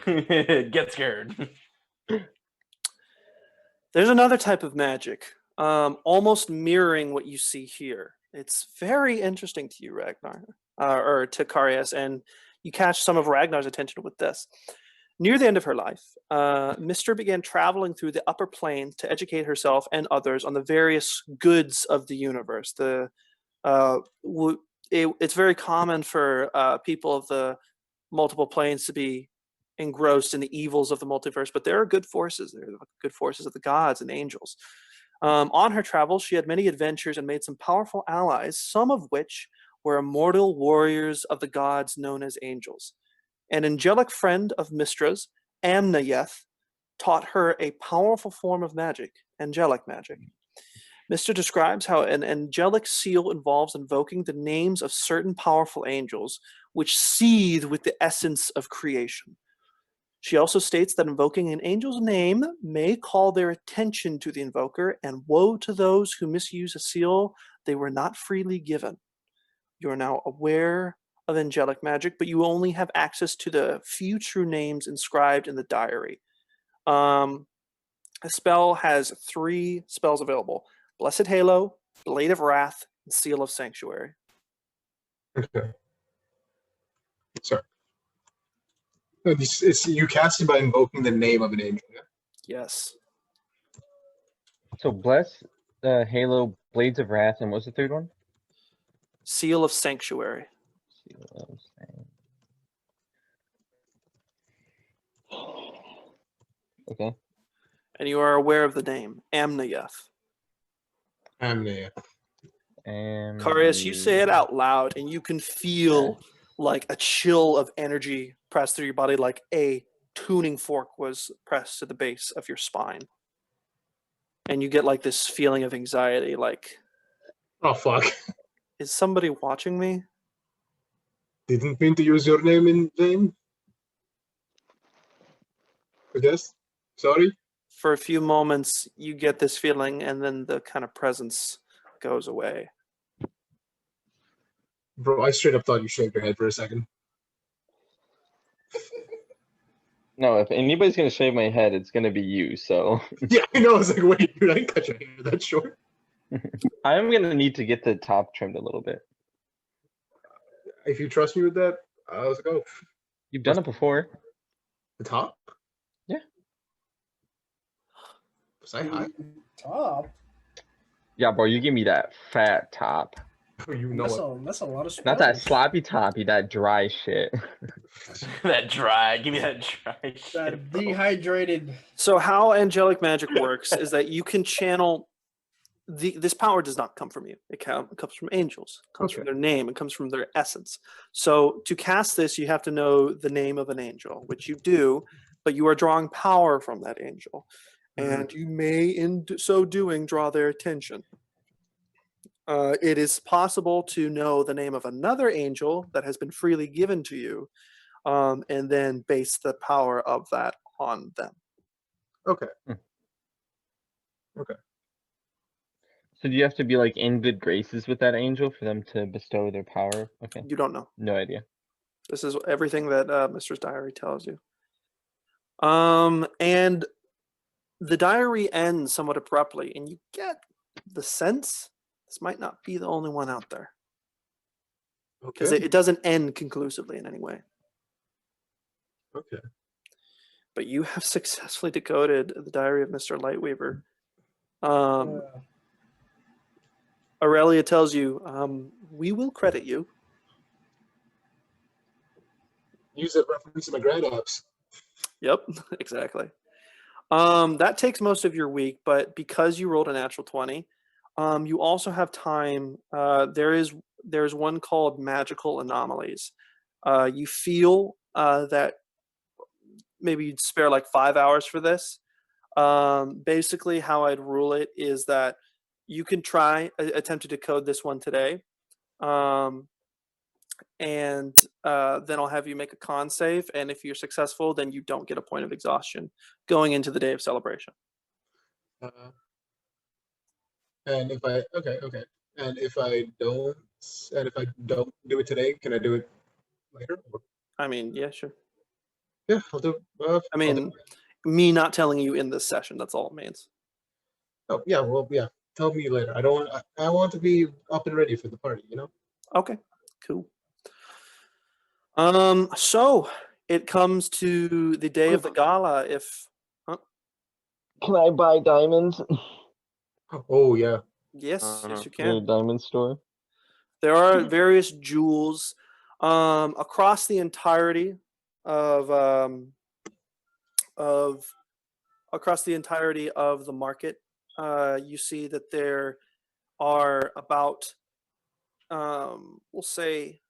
Get scared. There's another type of magic, almost mirroring what you see here. It's very interesting to you, Ragnar, or to Carius, and you catch some of Ragnar's attention with this. Near the end of her life, Mister began traveling through the upper planes to educate herself and others on the various goods of the universe. It's very common for people of the multiple planes to be engrossed in the evils of the multiverse, but there are good forces. There are the good forces of the gods and angels. On her travels, she had many adventures and made some powerful allies, some of which were immortal warriors of the gods known as angels. An angelic friend of Mistra's, Amnayeth, taught her a powerful form of magic, angelic magic. Mr. describes how an angelic seal involves invoking the names of certain powerful angels, which seethe with the essence of creation. She also states that invoking an angel's name may call their attention to the invoker, and woe to those who misuse a seal they were not freely given. You are now aware of angelic magic, but you only have access to the few true names inscribed in the diary. A spell has 3 spells available: Blessed Halo, Blade of Wrath, and Seal of Sanctuary. Okay. Sorry. No, it's you cast it by invoking the name of an angel. Yeah? Yes. So bless, Halo, Blades of Wrath, and what's the third one? Seal of Sanctuary. Okay. And you are aware of the name, Amnayeth. And And Carius, you say it out loud, and you can feel like a chill of energy press through your body, like a tuning fork was pressed to the base of your spine. And you get like this feeling of anxiety, like, oh fuck! is somebody watching me? Didn't mean to use your name in vain. I guess. Sorry. For a few moments, you get this feeling, and then the kind of presence goes away. Bro, I straight up thought you shaved your head for a second. no, if anybody's gonna shave my head, it's gonna be you. So Yeah, I know. I was like, wait, dude, I didn't cut your hair that short. I am gonna need to get the top trimmed a little bit. If you trust me with that, let's go. You've done it before. The top? Yeah. Was I high? Top. Yeah, bro, you give me that fat top. You know what? That's a lot of Not that spells. sloppy toppy, that dry shit. That dry. Give me that dry That shit. Bro. dehydrated. So how angelic magic works is that you can channel this power does not come from you. It comes from angels. It comes from Okay. their name. It comes from their essence. So to cast this, you have to know the name of an angel, which you do, but you are drawing power from that angel. And you may, in so doing, draw their attention. It is possible to know the name of another angel that has been freely given to you, and then base the power of that on them. Okay. So do you have to be like in good graces with that angel for them to bestow their power? Okay. You don't know. No idea. This is everything that Mister's diary tells you. And the diary ends somewhat abruptly, and you get the sense this might not be the only one out there, because Okay. it doesn't end conclusively in any way. Okay. but you have successfully decoded the diary of Mr. Lightweaver. Aurelia tells you, we will credit you. Use it reference to my grad apps. Yep, exactly. That takes most of your week, but because you rolled a natural 20, you also have time. There's one called magical anomalies. You feel that maybe you'd spare like 5 hours for this. Basically, how I'd rule it is that you can attempt to decode this one today, and then I'll have you make a con save, and if you're successful, then you don't get a point of exhaustion going into the day of celebration. And if I and if I don't do it today, can I do it later? Or, I mean, yeah, sure. yeah, I'll do. I mean, me not telling you in this session, that's all it means. Oh yeah, well yeah. Tell me later. I don't want. I want to be up and ready for the party. You know. Okay, cool. So it comes to the day of the gala. Can I buy diamonds? Oh yeah. Yes, yes, you In a can. diamond store. There are various jewels across the entirety of across the entirety of the market. You see that there are about we'll say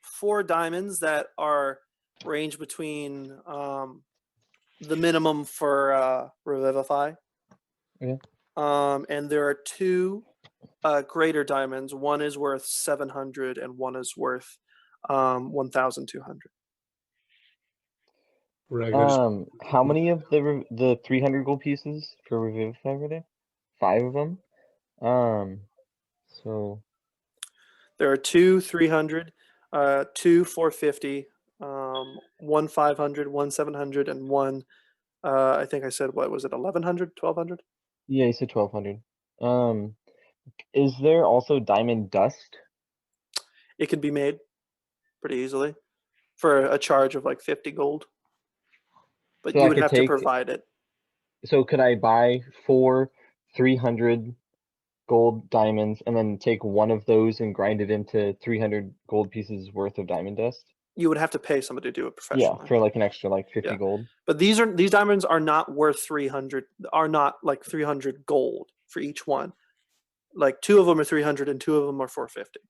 4 diamonds that are range between the minimum for Revivify. Okay. And there are 2 greater diamonds. One is worth 700 and one is worth 1,200. Right. How many of the 300 gold pieces for Revivify were there? 5 of them. So There are 2 300, 2 450, 1 500, 1 700, and 1. I think I said, what was it, 1,100, 1,200? yeah, you said 1200. Is there also diamond dust? It can be made pretty easily for a charge of like 50 gold. But So you I would could have to take- provide it. So could I buy 4 300 gold diamonds and then take one of those and grind it into 300 gold pieces worth of diamond dust? You would have to pay somebody to do it Yeah, professionally. for like an extra like 50 Yeah. gold. But these diamonds are not worth 300. Are not like 300 gold for each one. Like 2 of them are 300 and 2 of them are 450.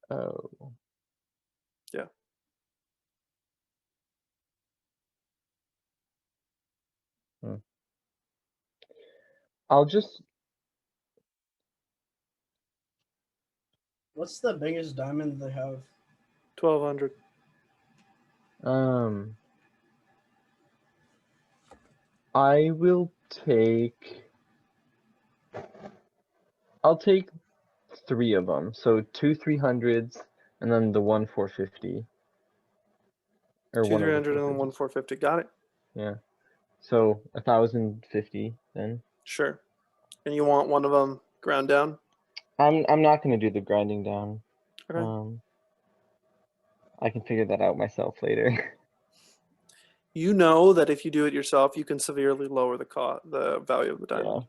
Oh. Yeah. I'll just What's the biggest diamond they have? 1,200. I will take. I'll take 3 of them. So 2 300s and then the 1 450. Or 2 one of the 300 and 1 450. Got it. Yeah. So 1,050 then. Sure. And you want one of them ground down? I'm not gonna do the grinding down. Okay. I can figure that out myself later. You know that if you do it yourself, you can severely lower the value of the Yeah. diamond.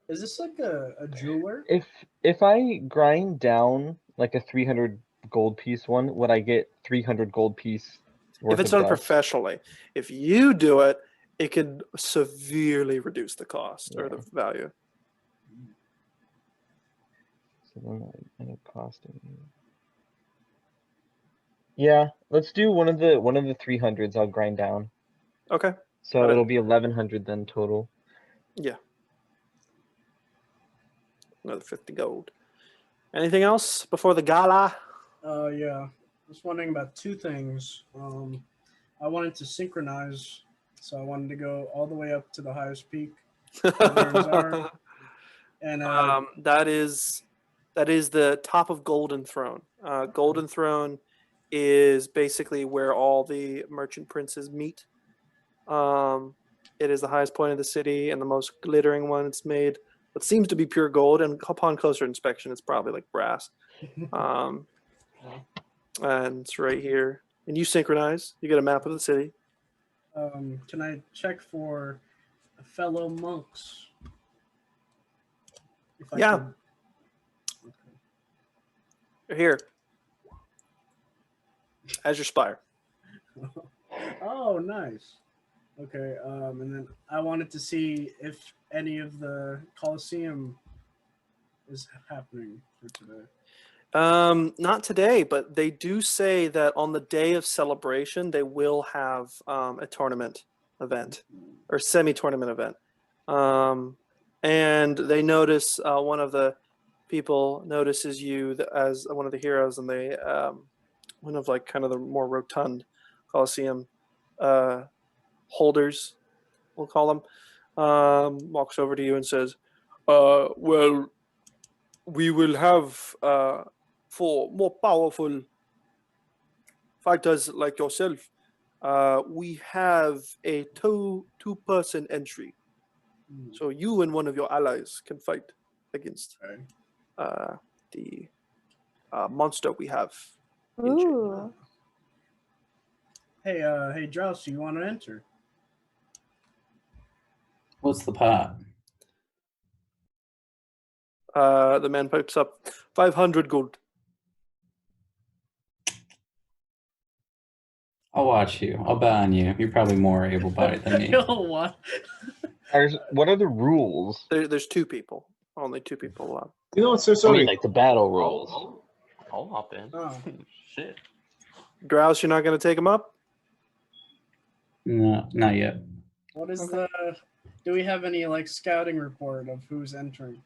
Is this like a jeweler? If I grind down like a 300 gold piece one, would I get 300 gold piece worth If it's of done dust? professionally. If you do it, it could severely reduce the cost or the value. So then that end up costing me. Yeah, let's do one of the 300s. I'll grind down. Okay. So Got it. it'll be 1,100 then total. Yeah. Another 50 gold. Anything else before the gala? Yeah. Just wondering about 2 things. I wanted to synchronize, so I wanted to go all the way up to the highest peak of Nyanzaru. And that is the top of Golden Throne. Golden Throne is basically where all the merchant princes meet. It is the highest point of the city and the most glittering one. It's made what seems to be pure gold, and upon closer inspection, it's probably like brass. And it's right here. And you synchronize. You get a map of the city. Can I check for fellow monks? If I Yeah. could- You're here. As your spire. Oh, nice. Okay, and then I wanted to see if any of the Colosseum is happening for today. Not today, but they do say that on the day of celebration, they will have a tournament event or semi-tournament event. And they notice one of the people notices you as one of the heroes, and they one of like kind of the more rotund Colosseum holders, we'll call them, walks over to you and says, "Well, we will have." For more powerful fighters like yourself, we have a two-person entry. So you and one of your allies can fight against Okay. the monster we have. in jail. Ooh. Hey, Drouse, you want to enter? What's the pot? The man pipes up 500 gold. I'll watch you. I'll bet on you. You're probably more able-bodied than me. What? What are the rules? There's two people. Only two people allowed. You know what, sir? I Sorry. mean, like the battle rules. I'll hop in. Oh. Shit. Grouse, you're not going to take him up? No, not yet. What is Okay. do we have any like scouting report of who's entering?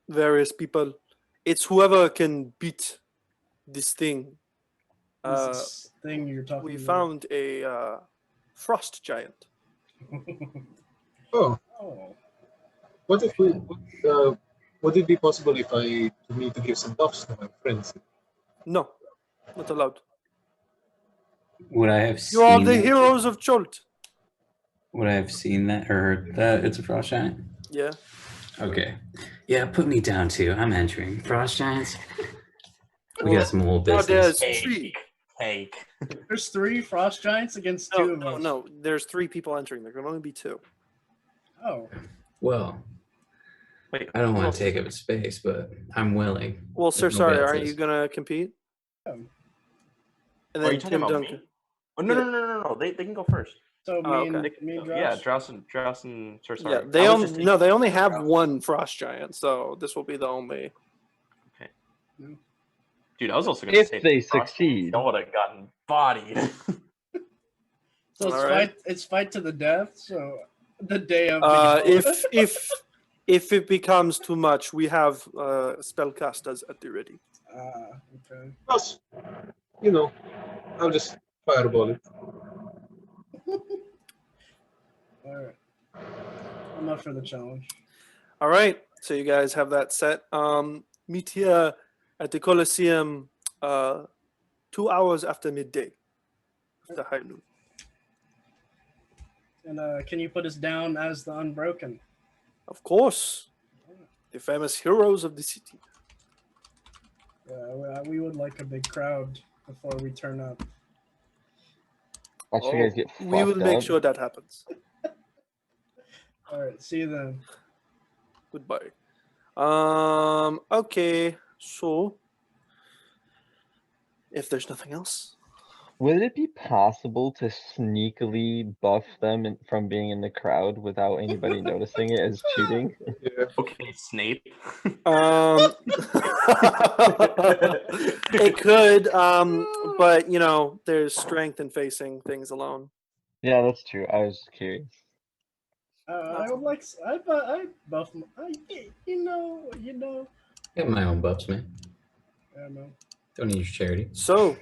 Various people. It's whoever can beat this thing. Who's this thing you're talking We about? found a frost giant. Oh, Oh. what if we? Would it be possible if for me to give some buffs to my friends? No, not allowed. Would I have You are seen the that? heroes of Chult. Would I have seen that or heard that it's a frost giant? Yeah. Okay. Yeah, put me down too. I'm entering. Frost giants? We got some old Now business. there's three. Fake. There's 3 frost giants against No, 2 of no, us. no. There's 3 people entering. There can only be 2. Oh. Well, Wait. I don't who want else to take is up its space, but I'm willing. Well, sir, If sorry. nobody else Aren't is. you gonna compete? Oh. And there? Are then you talking Tim about Duncan. me? Oh no, no, no, no, no. They can go first. So Oh, me okay. and me and Yeah, Josh. Drouse and Sir Yeah, Sorry. they I was only just no. They only have Drouse. one frost giant, so this will be the only. Dude, I was also gonna If say they Frost, succeed. y'all would have gotten bodied. So it's All right. fight to the death. So the day of the If it becomes too much, we have spellcasters at the ready. Okay. Plus, you know, I'll just fireball it. All right. I'm up for the challenge. All right, so you guys have that set. Meet here at the Colosseum 2 hours after midday, after high noon. And can you put us down as the Unbroken? Of course, the famous heroes of the city. We would like a big crowd before we turn up. Watch you guys get we will fucked make up. sure that happens. All right. See you then. Goodbye. Okay, so if there's nothing else, Would it be possible to sneakily buff them from being in the crowd without anybody noticing it as cheating? Yeah. Okay, Snape. it could, but you know, there's strength in facing things alone. Yeah, that's true. I was just curious. I would like. I buff. You know. I got my own buffs, man. I don't know. Don't need your charity. So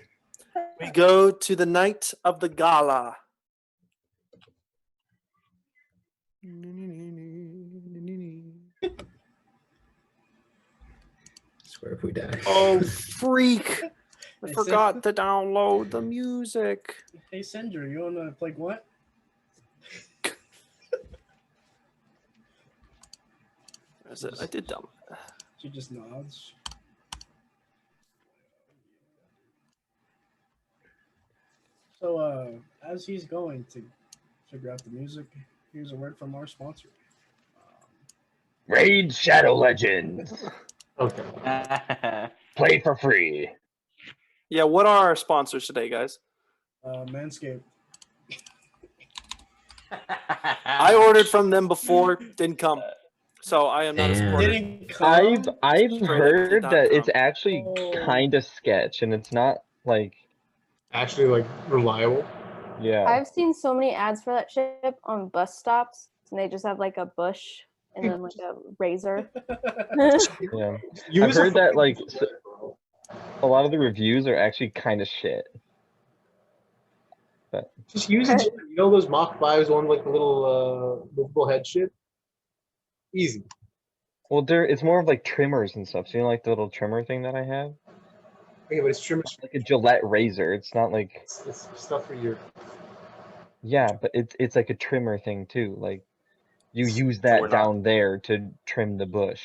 we go to the night of the gala. Swear if we die. Oh, freak! I Hey, forgot to download the music. Hey, Sandra, you wanna play what? Is it? I did download. She just nods. So, as he's going to figure out the music, here's a word from our sponsor. Raid Shadow Legends. Okay. Play for free. Yeah, what are our sponsors today, guys? Manscaped. I ordered from them before, didn't come. So I am not a Damn. supporter. Didn't come. I've Straight up heard did not that it's come. actually kind of sketch, and it's not like Actually, like reliable. yeah. I've seen so many ads for that shit on bus stops, and they just have like a bush and then like a razor. Yeah. Use I've heard a that fucking like razor, bro. a lot of the reviews are actually kind of shit. Just use it. You know those mock buys on like the little movable head shit. Easy. Well, it's more of like trimmers and stuff. So you know, like the little trimmer thing that I have, Okay, but it's trimmers. like a Gillette razor. It's not like It's stuff for your. yeah, but it's like a trimmer thing too. Like you use we're that not- down there to trim the bush.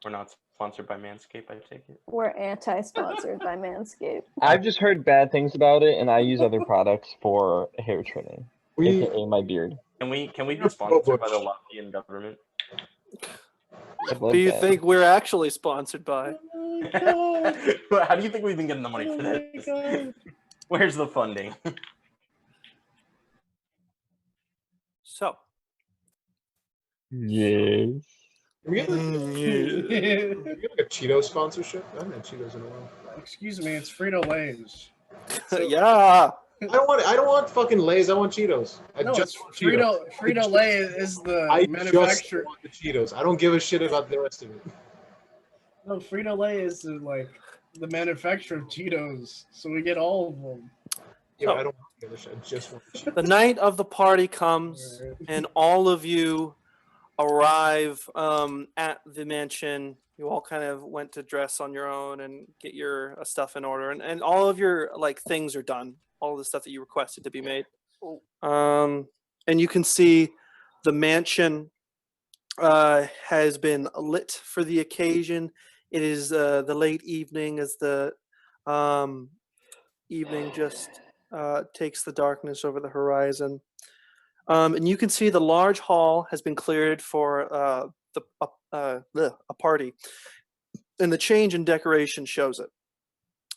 We're not sponsored by Manscaped, I take it. We're anti-sponsored by Manscaped. I've just heard bad things about it, and I use other products for hair trimming, We aka my beard. Can we be You're sponsored by the pro-bush. Latvian government? I'd love Who you that. think we're actually sponsored by? How do you think we've been getting the money for this? Where's the funding? So, Yes. Can we get like, yeah. can we get like a Cheeto sponsorship? I haven't had Cheetos in a while. Excuse me, it's Frito Lay's. Yeah. I don't want fucking Lay's. I want Cheetos. I No, just it's want Cheetos. Frito Lay is the I just manufacturer. want the Cheetos. I don't give a shit about the rest of it. No, Frito Lay is like the manufacturer of Cheetos, so we get all of them. Yeah, but So- I don't want the other shit. I just want the Cheetos. The night of the party comes, and all of you arrive at the mansion. You all kind of went to dress on your own and get your stuff in order, and all of your like things are done. All the stuff that you requested to be made. And you can see the mansion has been lit for the occasion. It is the late evening as the evening just takes the darkness over the horizon. And you can see the large hall has been cleared for a party. And the change in decoration shows it.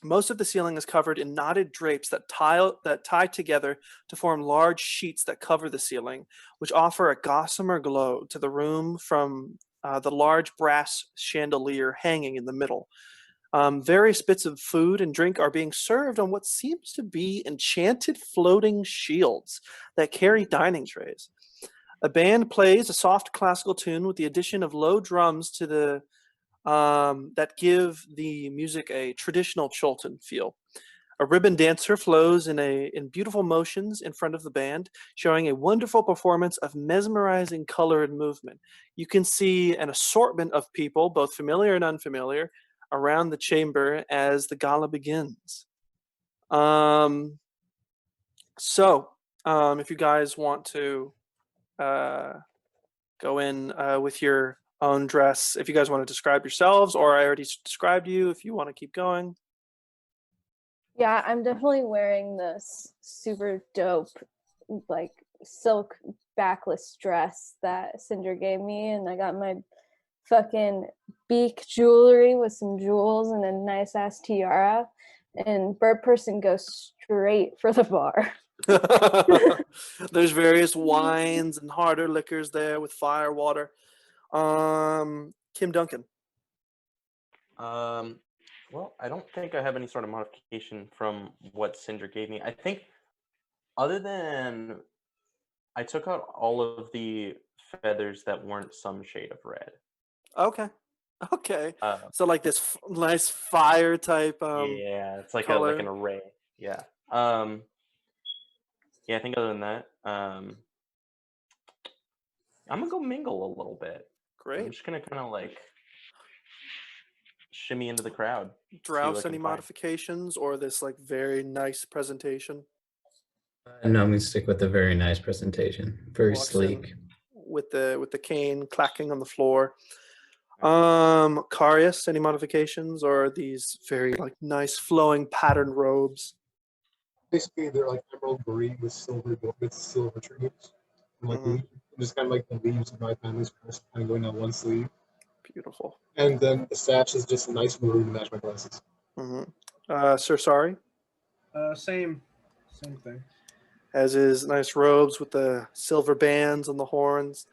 Most of the ceiling is covered in knotted drapes that tie together to form large sheets that cover the ceiling, which offer a gossamer glow to the room from the large brass chandelier hanging in the middle. Various bits of food and drink are being served on what seems to be enchanted floating shields that carry dining trays. A band plays a soft classical tune with the addition of low drums to the that give the music a traditional Chultan feel. A ribbon dancer flows in beautiful motions in front of the band, showing a wonderful performance of mesmerizing color and movement. You can see an assortment of people, both familiar and unfamiliar, around the chamber as the gala begins. If you guys want to go in with your own dress, if you guys want to describe yourselves, or I already described you, if you want to keep going. Yeah, I'm definitely wearing this super dope, like silk backless dress that Cinder gave me, and I got my fucking beak jewelry with some jewels and a nice ass tiara. And Bird Person goes straight for the bar. There's various wines and harder liquors there with fire water. Kim Duncan. Well, I don't think I have any sort of modification from what Cinder gave me. I think other than I took out all of the feathers that weren't some shade of red. Okay. So like this nice fire type. Yeah, it's like color. an array. Yeah. Yeah, I think other than that, I'm gonna go mingle a little bit. I'm Great. just gonna kind of like shimmy into the crowd. Drouse, can any find. modifications or this like very nice presentation? No, I'm gonna stick with the very nice presentation. Very Walks in sleek. with the cane clacking on the floor. Carius, any modifications or these very like nice flowing patterned robes? Basically, they're like emerald green with silver trimmings. And like Mhm. just kind of like the leaves of my family's crest kind of going on one sleeve. Beautiful. And then the sash is just a nice maroon to match my glasses. Sir Sari Same thing. has his nice robes with the silver bands on the horns.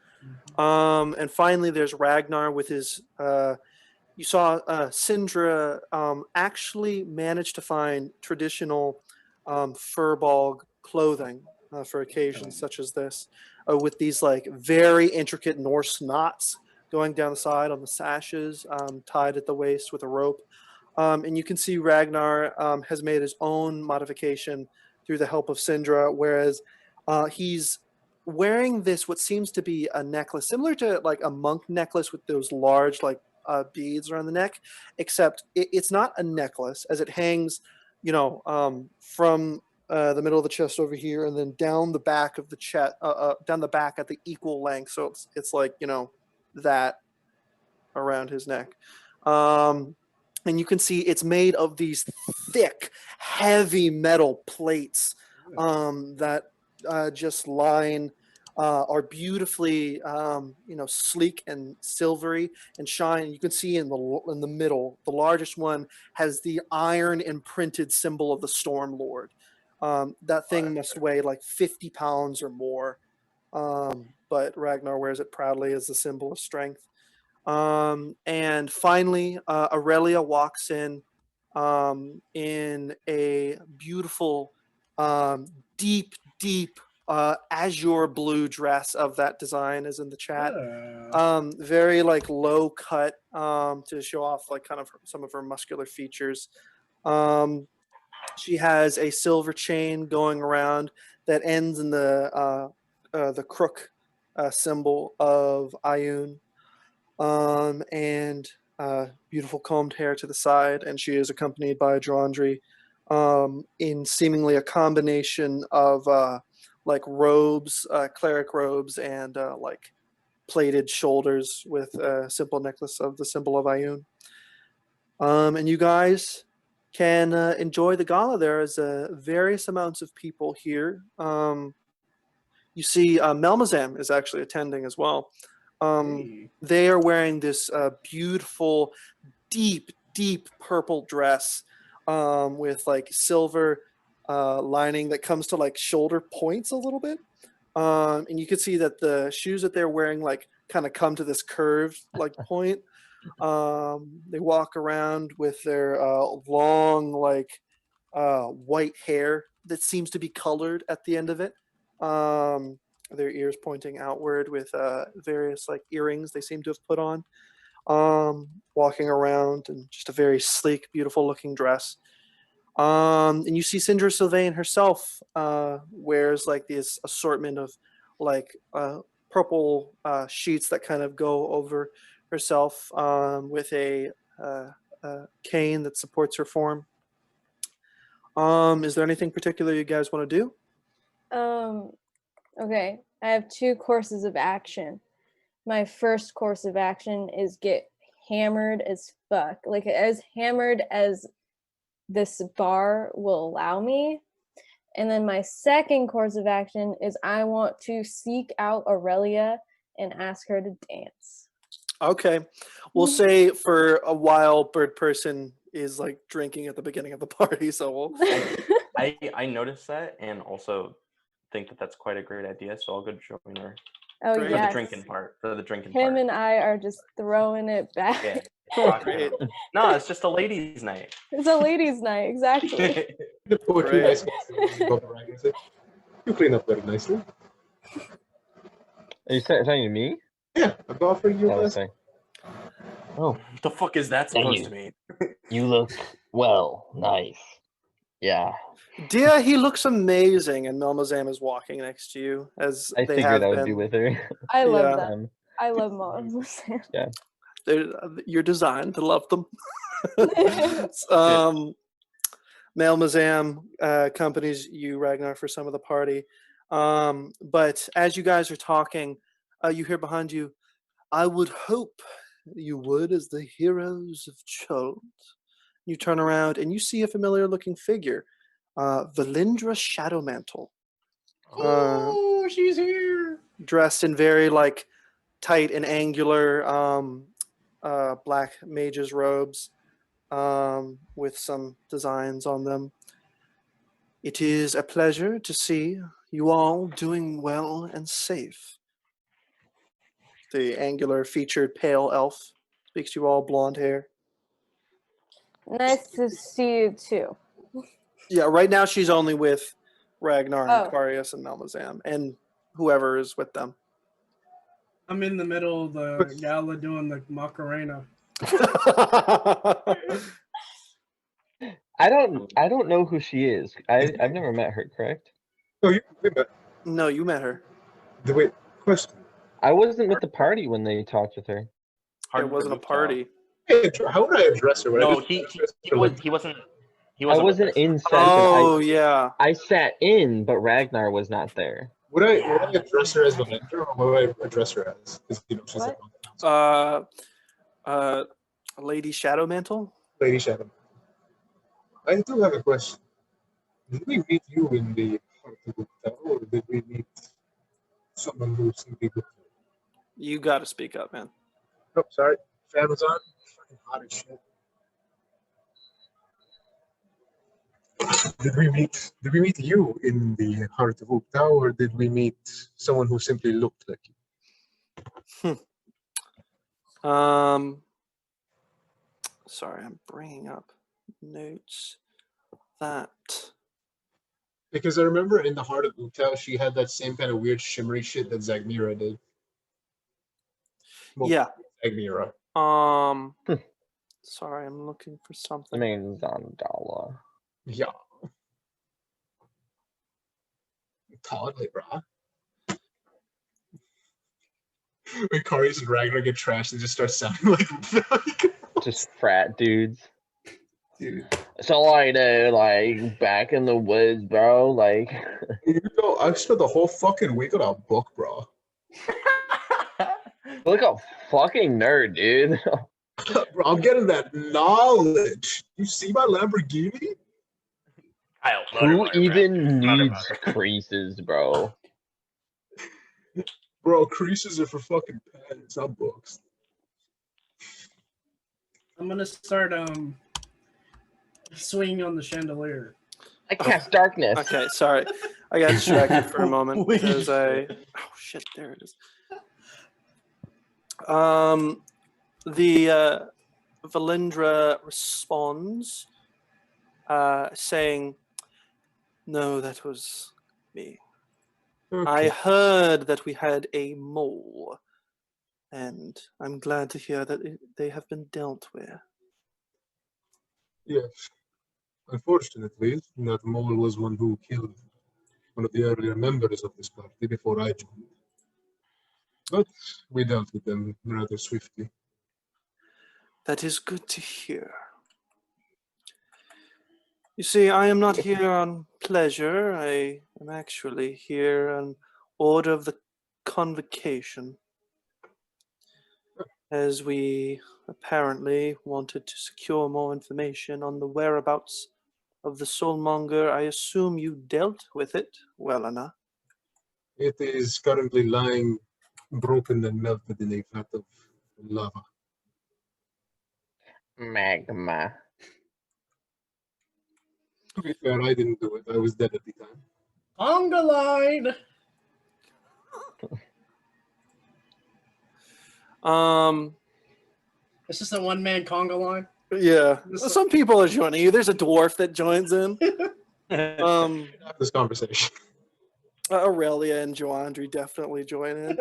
And finally, there's Ragnar with his. You saw Sindra actually managed to find traditional furball clothing for occasions such as this, with these like very intricate Norse knots going down the side on the sashes, tied at the waist with a rope. And you can see Ragnar has made his own modification through the help of Sindra, whereas he's wearing this what seems to be a necklace similar to like a monk necklace with those large like beads around the neck, except it's not a necklace as it hangs, from the middle of the chest over here and then down the back of the chest, down the back at the equal length. So it's like that around his neck. And you can see it's made of these thick, heavy metal plates that just line are beautifully, sleek and silvery and shine. You can see in the middle, the largest one has the iron imprinted symbol of the Storm Lord. That thing must weigh like 50 pounds or more. But Ragnar wears it proudly as a symbol of strength. And finally, Aurelia walks in a beautiful, deep, azure blue dress of that design is in the chat. Very like low cut to show off like kind of some of her muscular features. She has a silver chain going around that ends in the crook symbol of Ayun. And beautiful combed hair to the side, and she is accompanied by Drondri in seemingly a combination of like robes, cleric robes, and like plated shoulders with a simple necklace of the symbol of Ayun. And you guys can enjoy the gala. There is various amounts of people here. You see Melmazam is actually attending as well. They are wearing this beautiful, deep purple dress with like silver lining that comes to like shoulder points a little bit. And you can see that the shoes that they're wearing like kind of come to this curved like point. They walk around with their long like white hair that seems to be colored at the end of it. Their ears pointing outward with various like earrings they seem to have put on. Walking around in just a very sleek, beautiful looking dress. And you see Sindra Sylvain herself wears like this assortment of like purple sheets that kind of go over herself with a cane that supports her form. Is there anything particular you guys want to do? Okay, I have 2 courses of action. My first course of action is get hammered as fuck, like as hammered as this bar will allow me. And then my second course of action is I want to seek out Aurelia and ask her to dance. Okay. We'll say for a while Bird Person is like drinking at the beginning of the party, so we'll I noticed that and also think that that's quite a great idea, so I'll go join her. Oh Great. yes. For the drinking Him part. and I are just throwing it back. Yeah. Great. No, it's just a ladies' night. It's a ladies' night, exactly. The poetry Great. nice guys. You clean up very nicely. Are you talking to me? Yeah, I'm offering you a Oh, glass. okay. Oh, What the fuck is that Thank supposed you. to mean? you look nice. Yeah, Dear, he looks amazing, and Melmazam is walking next to you as I they have figured I would been. be with her. I love Yeah. that. I love Mom. You're designed to love them. Melmazam accompanies you, Ragnar, for some of the party. But as you guys are talking, you hear behind you, I would hope you would as the heroes of Chult. You turn around and you see a familiar looking figure Valindra Shadowmantle, Oh, she's here. dressed in very like tight and angular black mage's robes with some designs on them. It is a pleasure to see you all doing well and safe. The angular featured pale elf speaks to you all, blonde hair. Nice to see you too. Yeah, right now she's only with Ragnar and Oh. Carius and Malmazam and whoever is with them. I'm in the middle of the gala doing the Macarena. I don't know who she is. I've never met her, correct? Oh, we met. No, you met her. Wait, question. I wasn't with the party when they talked with her. It wasn't a party. Hey, how would I address her? Would I No, just he address he, her was, like- he wasn't. He I wasn't. with wasn't us. in session. Oh, yeah. I sat in, but Ragnar was not there. Would I address her as Valindra, or would I address her as? Because she's What? Lady Shadowmantle? Lady Shadow. I do have a question. Did we meet you in the Heart of the Tower, or did we meet someone who simply looked? You gotta speak up, man. Oh, sorry. Fan was on. Fucking hot as shit. Did we meet you in the Heart of Oak Tower, or did we meet someone who simply looked like you? Sorry, I'm bringing up notes. That. Because I remember in the Heart of Oak Tower, she had that same kind of weird shimmery shit that Zagmira did. Well, Yeah. Zagmira. Sorry, I'm looking for something. Name's Zandala. Yeah. Totally, brah. When Carius and Ragnar get trashed, they just start sounding like Just frat dudes. dude. So like back in the woods, bro. Like You know, I spent the whole fucking week on a book, bro. look a fucking nerd, dude. Bro, I'm getting that knowledge. You see my Lamborghini? Kyle, Who even needs creases, bro? Bro, creases are for fucking pens, not books. I'm gonna start swinging on the chandelier. I cast darkness. Okay, sorry. I got distracted for a moment Please. because oh shit, there it is. The Valindra responds, saying, "No, that was me. I heard that we had a mole, and I'm glad to hear that they have been dealt with." Yes. Unfortunately, that mole was one who killed one of the earlier members of this party before I joined. But we dealt with them rather swiftly. That is good to hear. You see, I am not here on pleasure. I am actually here on order of the convocation, as we apparently wanted to secure more information on the whereabouts of the soulmonger. I assume you dealt with it well enough. It is currently lying broken and melted in a vat of lava. Magma. To be fair, I didn't do it. I was dead at the time. Conga line. It's just a one-man conga line. Yeah. Some people are joining you. There's a dwarf that joins in. Have this conversation. Aurelia and Joandri definitely join in.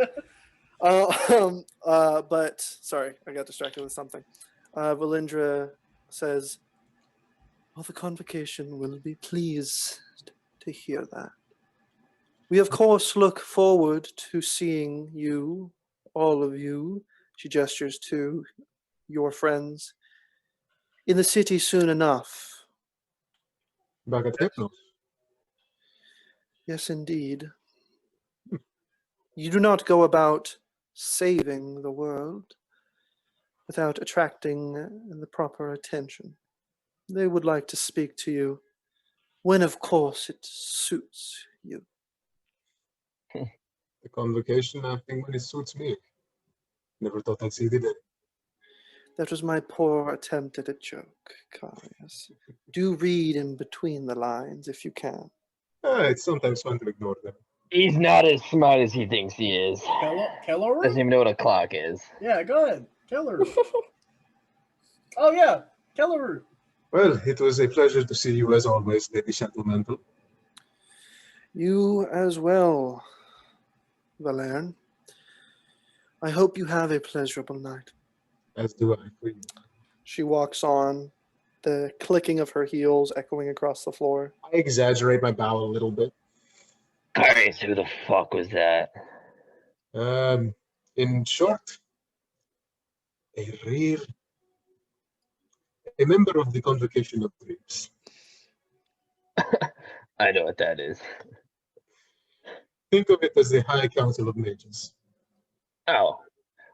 But sorry, I got distracted with something. Valindra says, "Well, the convocation will be pleased to hear that. We, of course, look forward to seeing you, all of you," she gestures to your friends, "in the city soon enough." Back at Hypnos. Yes, indeed. You do not go about saving the world without attracting the proper attention. They would like to speak to you when of course it suits you. The convocation, I think, when it suits me. Never thought I'd see the day. That was my poor attempt at a joke, Carius. Do read in between the lines if you can. It's sometimes fun to ignore them. He's not as smart as he thinks he is. Keller? Doesn't even know what a clock is. Yeah, go ahead. Keller. Oh, yeah. Keller. Well, it was a pleasure to see you as always, Lady Sentimental. You as well, Valerne. I hope you have a pleasurable night. As do I for you. She walks on, the clicking of her heels echoing across the floor. I exaggerate my bow a little bit. Carius, who the fuck was that? In short, a member of the Convocation of Dreams. I know what that is. Think of it as the High Council of Mages. Oh,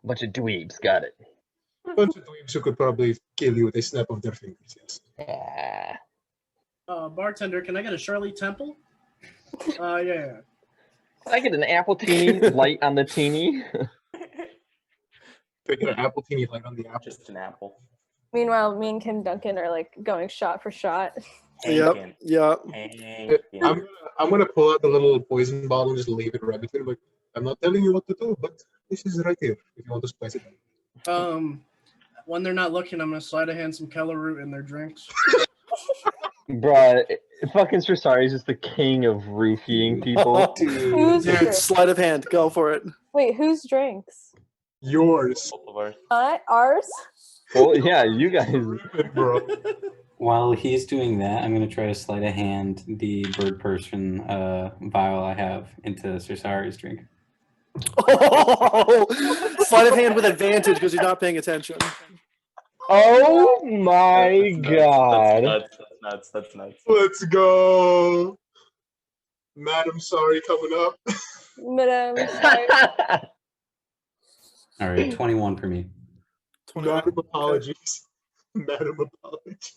a bunch of dweebs. Got it. A bunch of dweebs who could probably kill you with a snap of their fingers, yes. Bartender, can I get a Shirley Temple? Yeah. Can I get an apple teeny light on the teeny? Taking an apple teeny light on the apple. Just an apple. Meanwhile, me and Kim Duncan are like going shot for shot. Hankin. Yep. Hankin. I'm gonna pull out the little poison bottle and just leave it right between. Like, I'm not telling you what to do, but this is right here if you want to spice it up. When they're not looking, I'm gonna slide a hand some Keller root in their drinks. Bruh, fucking Srisari is just the king of roofying people. Who's Dude, drinks? sleight of hand. Go for it. Wait, whose drinks? Yours. Both of ours. Ours? Well, yeah, you guys. Bro. While he's doing that, I'm going to try to sleight of hand the bird person vial I have into Cersari's drink. Oh, sleight of hand with advantage because you're not paying attention. Oh my god. That's nuts. Let's go. Madam Sorry coming up. Madam, sorry. All right, 21 for me. Madam apologies. Madam apologies.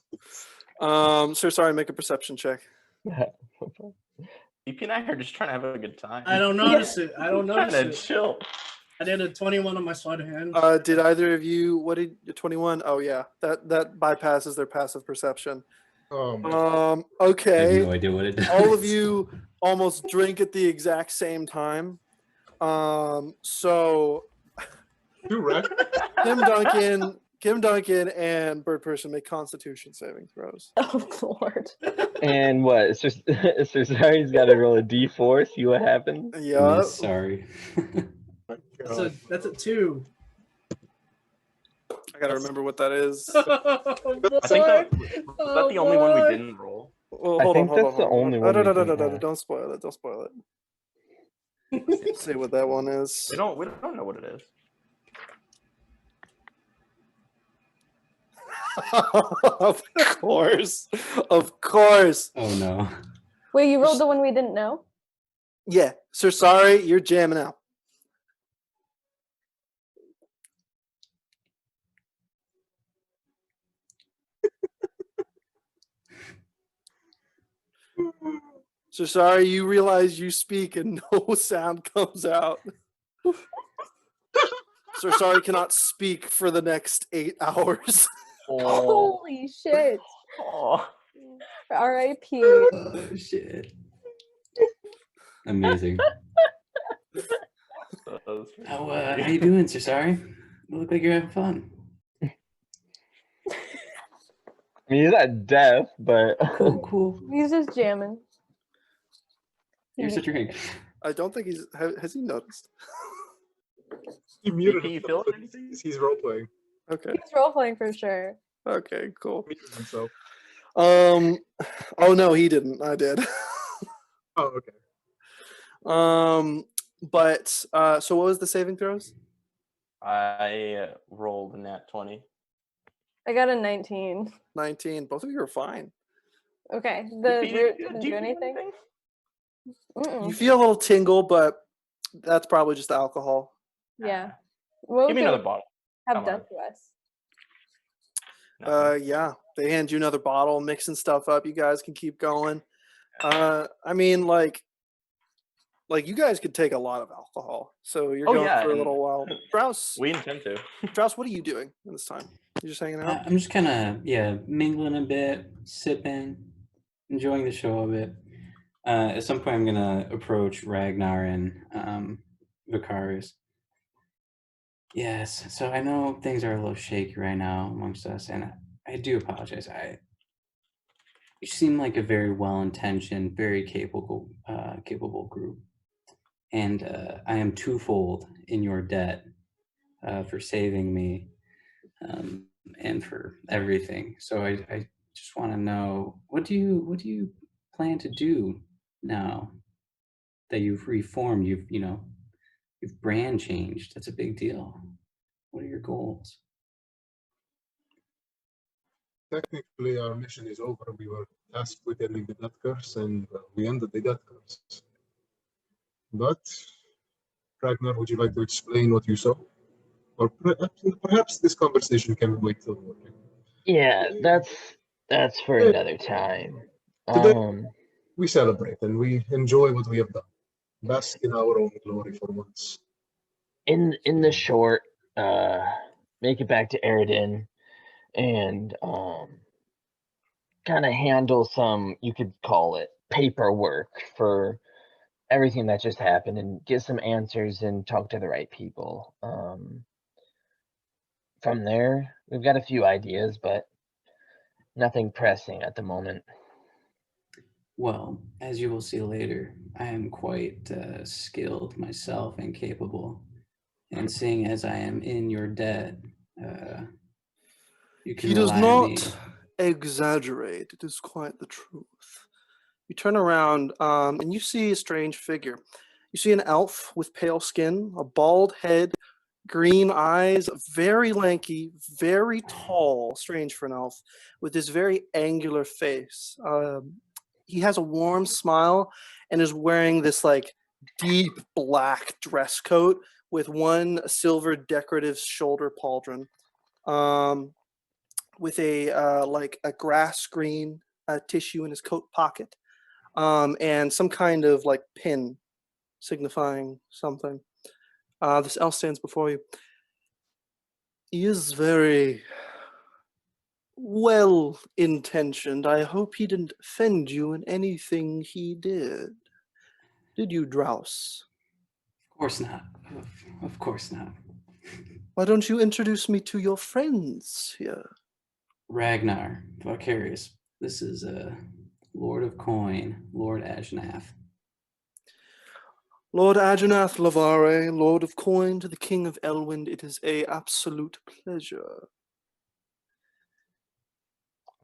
Sir, sorry, make a perception check. EP and I are just trying to have a good time. I don't notice it. I don't Trying notice to it. chill. I did a 21 on my sleight of hand. Did either of you? What did 21? Oh yeah, that bypasses their passive perception. Oh my I have Okay. no idea what it does. All of you almost drink at the exact same time. So You right? Kim Duncan and Bird Person make Constitution saving throws. Oh Lord. And what? Cersari's got to roll a d4, see what happens. Yeah. Miss, sorry. That's a 2. I gotta remember what that is. Oh, I think that, was that the only one we didn't roll? Well, I hold think on, hold that's on, the hold on. only No, one no, we no, no, didn't no, no, roll. don't spoil it. Don't spoil it. Let's see what that one is. We don't know what it is. Of course. Of course. Oh no. Wait, you rolled the one we didn't know? Yeah. Sir, sorry, you're jamming out. So sorry, you realize you speak and no sound comes out. So sorry, cannot speak for the next 8 hours. Oh. Holy shit. Oh. R.I.P. Oh shit. Amazing. How you doing, Sir? Sorry. You look like you're having fun. I mean, he's not deaf, but Cool. He's just jamming. Here's a drink. I don't think he's has he noticed. He muted Can you himself, feel but anything? he's role playing. Okay. He's role playing for sure. Okay, cool. Muted himself. Oh no, he didn't. I did. Oh, okay. But so what was the saving throws? I rolled a nat 20. I got a 19. 19. Both of you are fine. Okay. The EP, root do didn't you do feel anything? Mm-mm. You feel a little tingle, but that's probably just alcohol. Yeah. What Give would me they another bottle. have come done on. to us? Nothing. Yeah. They hand you another bottle, mixing stuff up. You guys can keep going. I mean, like you guys could take a lot of alcohol, so you're Oh, going yeah, for a and little while. Strauss, we intend to. Strauss, what are you doing in this time? You just hanging out? I'm just kind of mingling a bit, sipping, enjoying the show a bit. At some point, I'm gonna approach Ragnar and Vicarius. Yes, so I know things are a little shaky right now amongst us, and I do apologize. You seem like a very well-intentioned, very capable group, and I am twofold in your debt for saving me and for everything. So I just want to know what do you plan to do now that you've reformed? You've brand changed. That's a big deal. What are your goals? Technically, our mission is over. We were tasked with ending the death curse, and we ended the death curse. But, Ragnar, would you like to explain what you saw? Or perhaps this conversation can wait till morning. Yeah, that's for Yeah. another time. Today, we celebrate and we enjoy what we have done. Bask in our own glory for once. In the short, make it back to Eridan and kind of handle some, you could call it paperwork for everything that just happened, and get some answers and talk to the right people. From there, we've got a few ideas, but nothing pressing at the moment. Well, as you will see later, I am quite skilled myself and capable. And seeing as I am in your debt, you can He does rely on me. not exaggerate. It is quite the truth. You turn around and you see a strange figure. You see an elf with pale skin, a bald head, green eyes, very lanky, very tall, strange for an elf, with this very angular face. He has a warm smile and is wearing this like deep black dress coat with one silver decorative shoulder pauldron, with a like a grass green tissue in his coat pocket, and some kind of like pin signifying something. This elf stands before you. He is very well intentioned. I hope he didn't offend you in anything he did. Did you, Drouse? Of course not. Of course not. Why don't you introduce me to your friends here? Ragnar, Vicarius. This is Lord of Coin, Lord Ajnath. Lord Agenath Lavare, Lord of Coin to the King of Elwind, it is a absolute pleasure.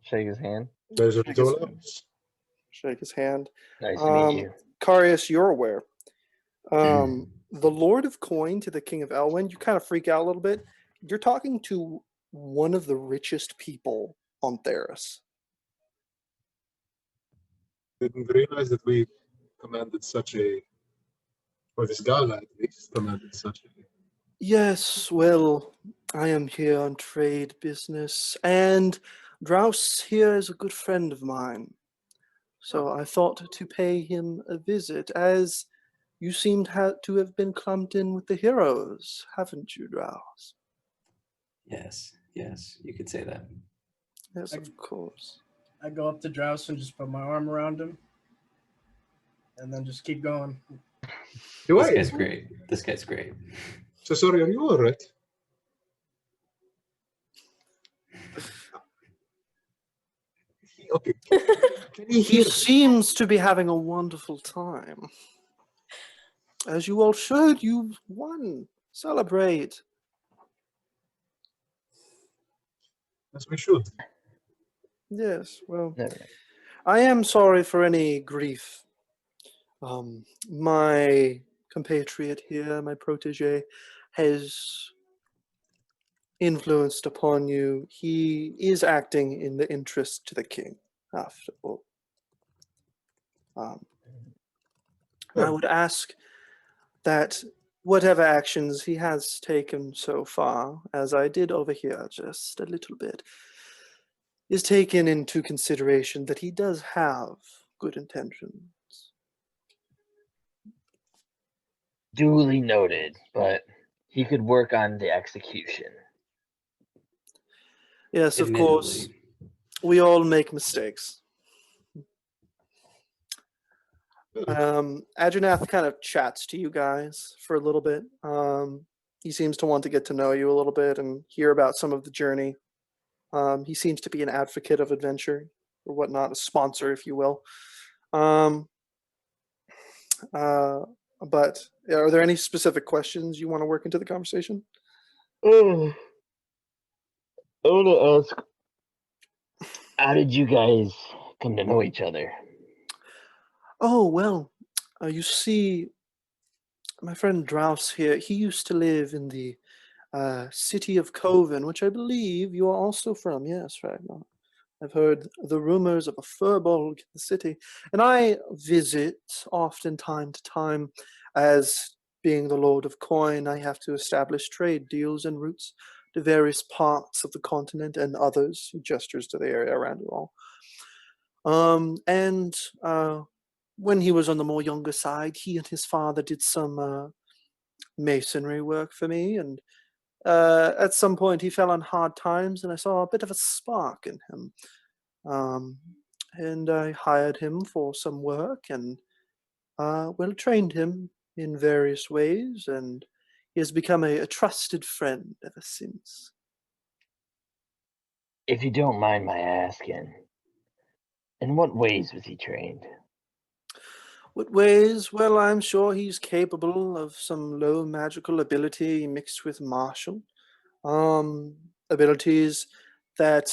Shake his hand. Pleasure Shake to his all of hand. us. Shake his hand. Nice to meet you. Carius, you're aware. The Lord of Coin to the King of Elwind, you kind of freak out a little bit. You're talking to one of the richest people on Therus. Didn't realize that we commanded such a, or this gala at least, commanded such a. Yes, well, I am here on trade business, and Drouse here is a good friend of mine. So I thought to pay him a visit, as you seem to have been clumped in with the heroes, haven't you, Drouse? Yes, you could say that. Yes, of course. I go up to Drouse and just put my arm around him, and then just keep going. Do This I? guy's great. This guy's great. So sorry, are you all right? Okay. Can he He hear? seems to be having a wonderful time. As you all should, you've won. Celebrate. As we should. Yes, well, Never mind. I am sorry for any grief. My compatriot here, my protege, has influenced upon you. He is acting in the interest to the king, after all. I would ask that whatever actions he has taken so far, as I did over here just a little bit, is taken into consideration that he does have good intentions. Duly noted, but he could work on the execution. Yes, of course. Admittedly. We all make mistakes. Adrenath kind of chats to you guys for a little bit. He seems to want to get to know you a little bit and hear about some of the journey. He seems to be an advocate of adventure or whatnot, a sponsor, if you will. But are there any specific questions you want to work into the conversation? I want to ask, how did you guys come to know each other? Oh, well, you see, my friend Drouse here, he used to live in the city of Coven, which I believe you are also from. Yes, Ragnar. I've heard the rumors of a furbolg in the city, and I visit often time to time. As being the Lord of Coin, I have to establish trade deals and routes to various parts of the continent and others. He gestures to the area around you all. And when he was on the more younger side, he and his father did some masonry work for me, and at some point he fell on hard times, and I saw a bit of a spark in him. And I hired him for some work and well trained him in various ways, and he has become a trusted friend ever since. If you don't mind my asking, in what ways was he trained? What ways? Well, I'm sure he's capable of some low magical ability mixed with martial abilities that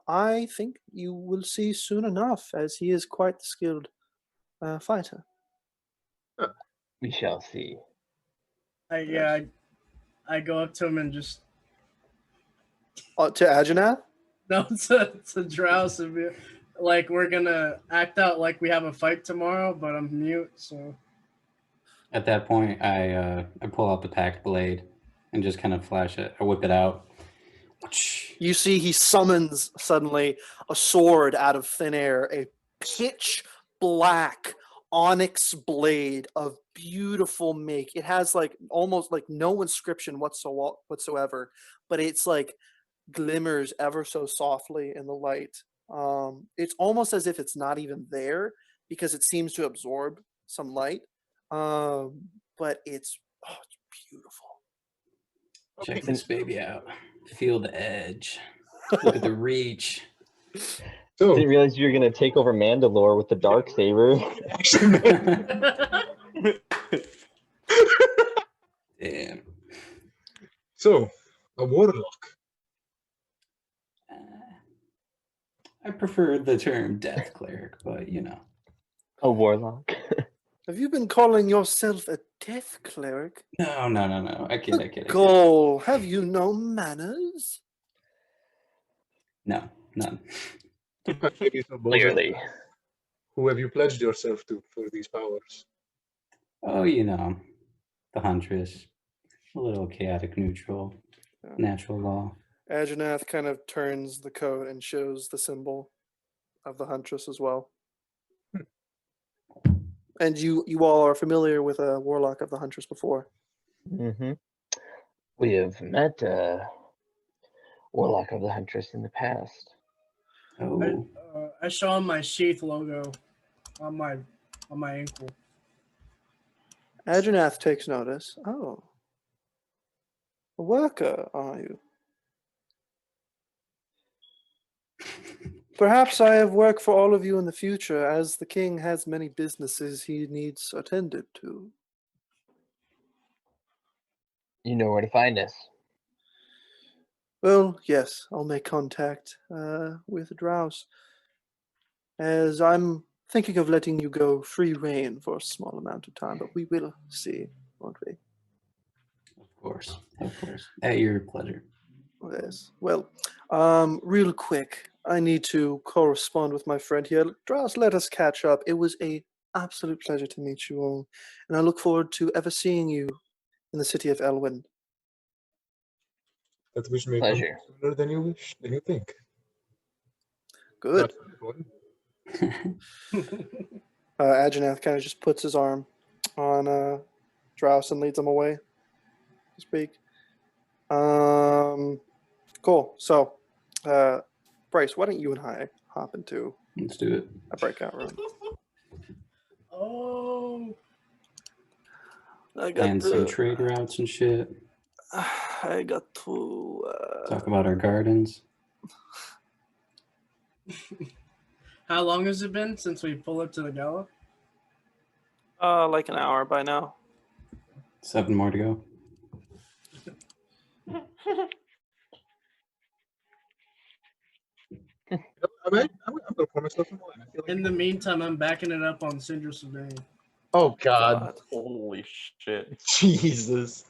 I think you will see soon enough, as he is quite the skilled fighter. We shall see. I go up to him and just To Ajanat? no to Drouse and be like, we're gonna act out like we have a fight tomorrow, but I'm mute, so At that point, I pull out the packed blade and just kind of flash it. I whip it out. You see he summons suddenly a sword out of thin air, a pitch black onyx blade of beautiful make. It has like almost like no inscription whatsoever, but it's like glimmers ever so softly in the light. It's almost as if it's not even there because it seems to absorb some light. But it's beautiful. Check this baby out. Feel the edge. Look at the reach. So, Didn't realize you were gonna take over Mandalore with the dark saber. Damn. so a warlock. I prefer the term death cleric, but you know. A warlock. Have you been calling yourself a death cleric? No. I kid. Goal, have you no manners? No, none. Maybe so, Bozo. Clearly. Who have you pledged yourself to for these powers? Oh, you know, the Huntress. A little chaotic neutral. Natural law. Ajannath kind of turns the coat and shows the symbol of the Huntress as well. And you all are familiar with a warlock of the Huntress before. Mm-hmm. We have met warlock of the Huntress in the past. Oh, I show him my sheath logo on my ankle. Ajannath takes notice. Oh. A worker, are you? Perhaps I have work for all of you in the future, as the king has many businesses he needs attended to. You know where to find us. Well, yes, I'll make contact with Drouse, as I'm thinking of letting you go free reign for a small amount of time, but we will see, won't we? of course. At your pleasure. Yes. Well, real quick, I need to correspond with my friend here. Drouse, let us catch up. It was a absolute pleasure to meet you all, and I look forward to ever seeing you in the city of Elwyn. That wish may Pleasure. come sooner than you think. Good. Not everyone. Agenath kind of just puts his arm on Drouse and leads him away to speak. Cool. So, Bryce, why don't you and I hop into Let's do it. a breakout room? Oh, I got And some trade routes and shit. I got to Talk about our gardens. how long has it been since we pulled up to the gala? like an hour by now. 7 more to go. I'm gonna pour myself some wine. I feel like In the meantime, I'm backing it up on Cinder Sylvain. oh God, Holy shit. Jesus,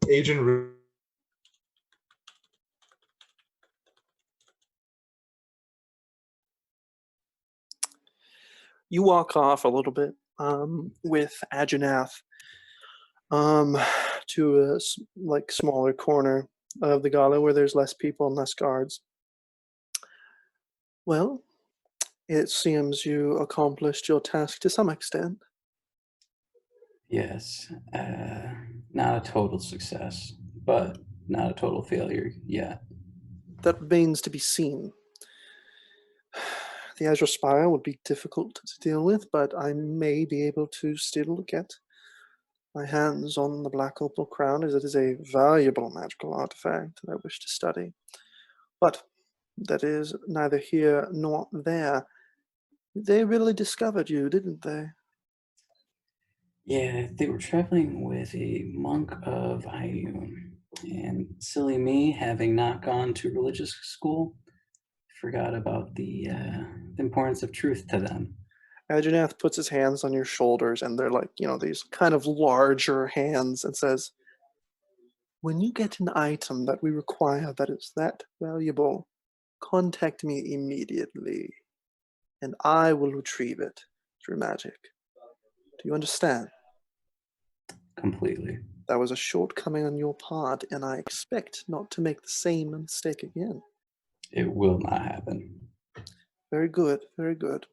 Agent. You walk off a little bit with Agenath to a smaller corner of the gala where there's less people and less guards. Well, it seems you accomplished your task to some extent. Yes. Not a total success, but not a total failure yet. That remains to be seen. The Azure Spire would be difficult to deal with, but I may be able to still get my hands on the Black Opal Crown, as it is a valuable magical artifact that I wish to study. But that is neither here nor there. They really discovered you, didn't they? Yeah, they were traveling with a monk of Ioun. And silly me, having not gone to religious school, forgot about the importance of truth to them. Agenath puts his hands on your shoulders, and they're like, these kind of larger hands, and says, when you get an item that we require that is that valuable, contact me immediately, and I will retrieve it through magic. Do you understand? Completely. That was a shortcoming on your part, and I expect not to make the same mistake again. It will not happen. Very good, very good.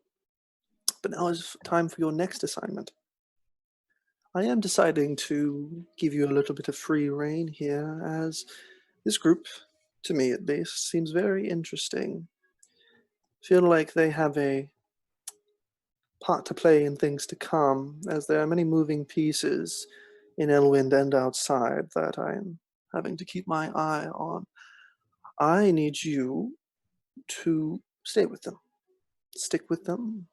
But now is time for your next assignment. I am deciding to give you a little bit of free rein here, as this group, to me at least, seems very interesting. Feel like they have a part to play in things to come, as there are many moving pieces in Elwind and outside that I am having to keep my eye on. I need you to stay with them, stick with them,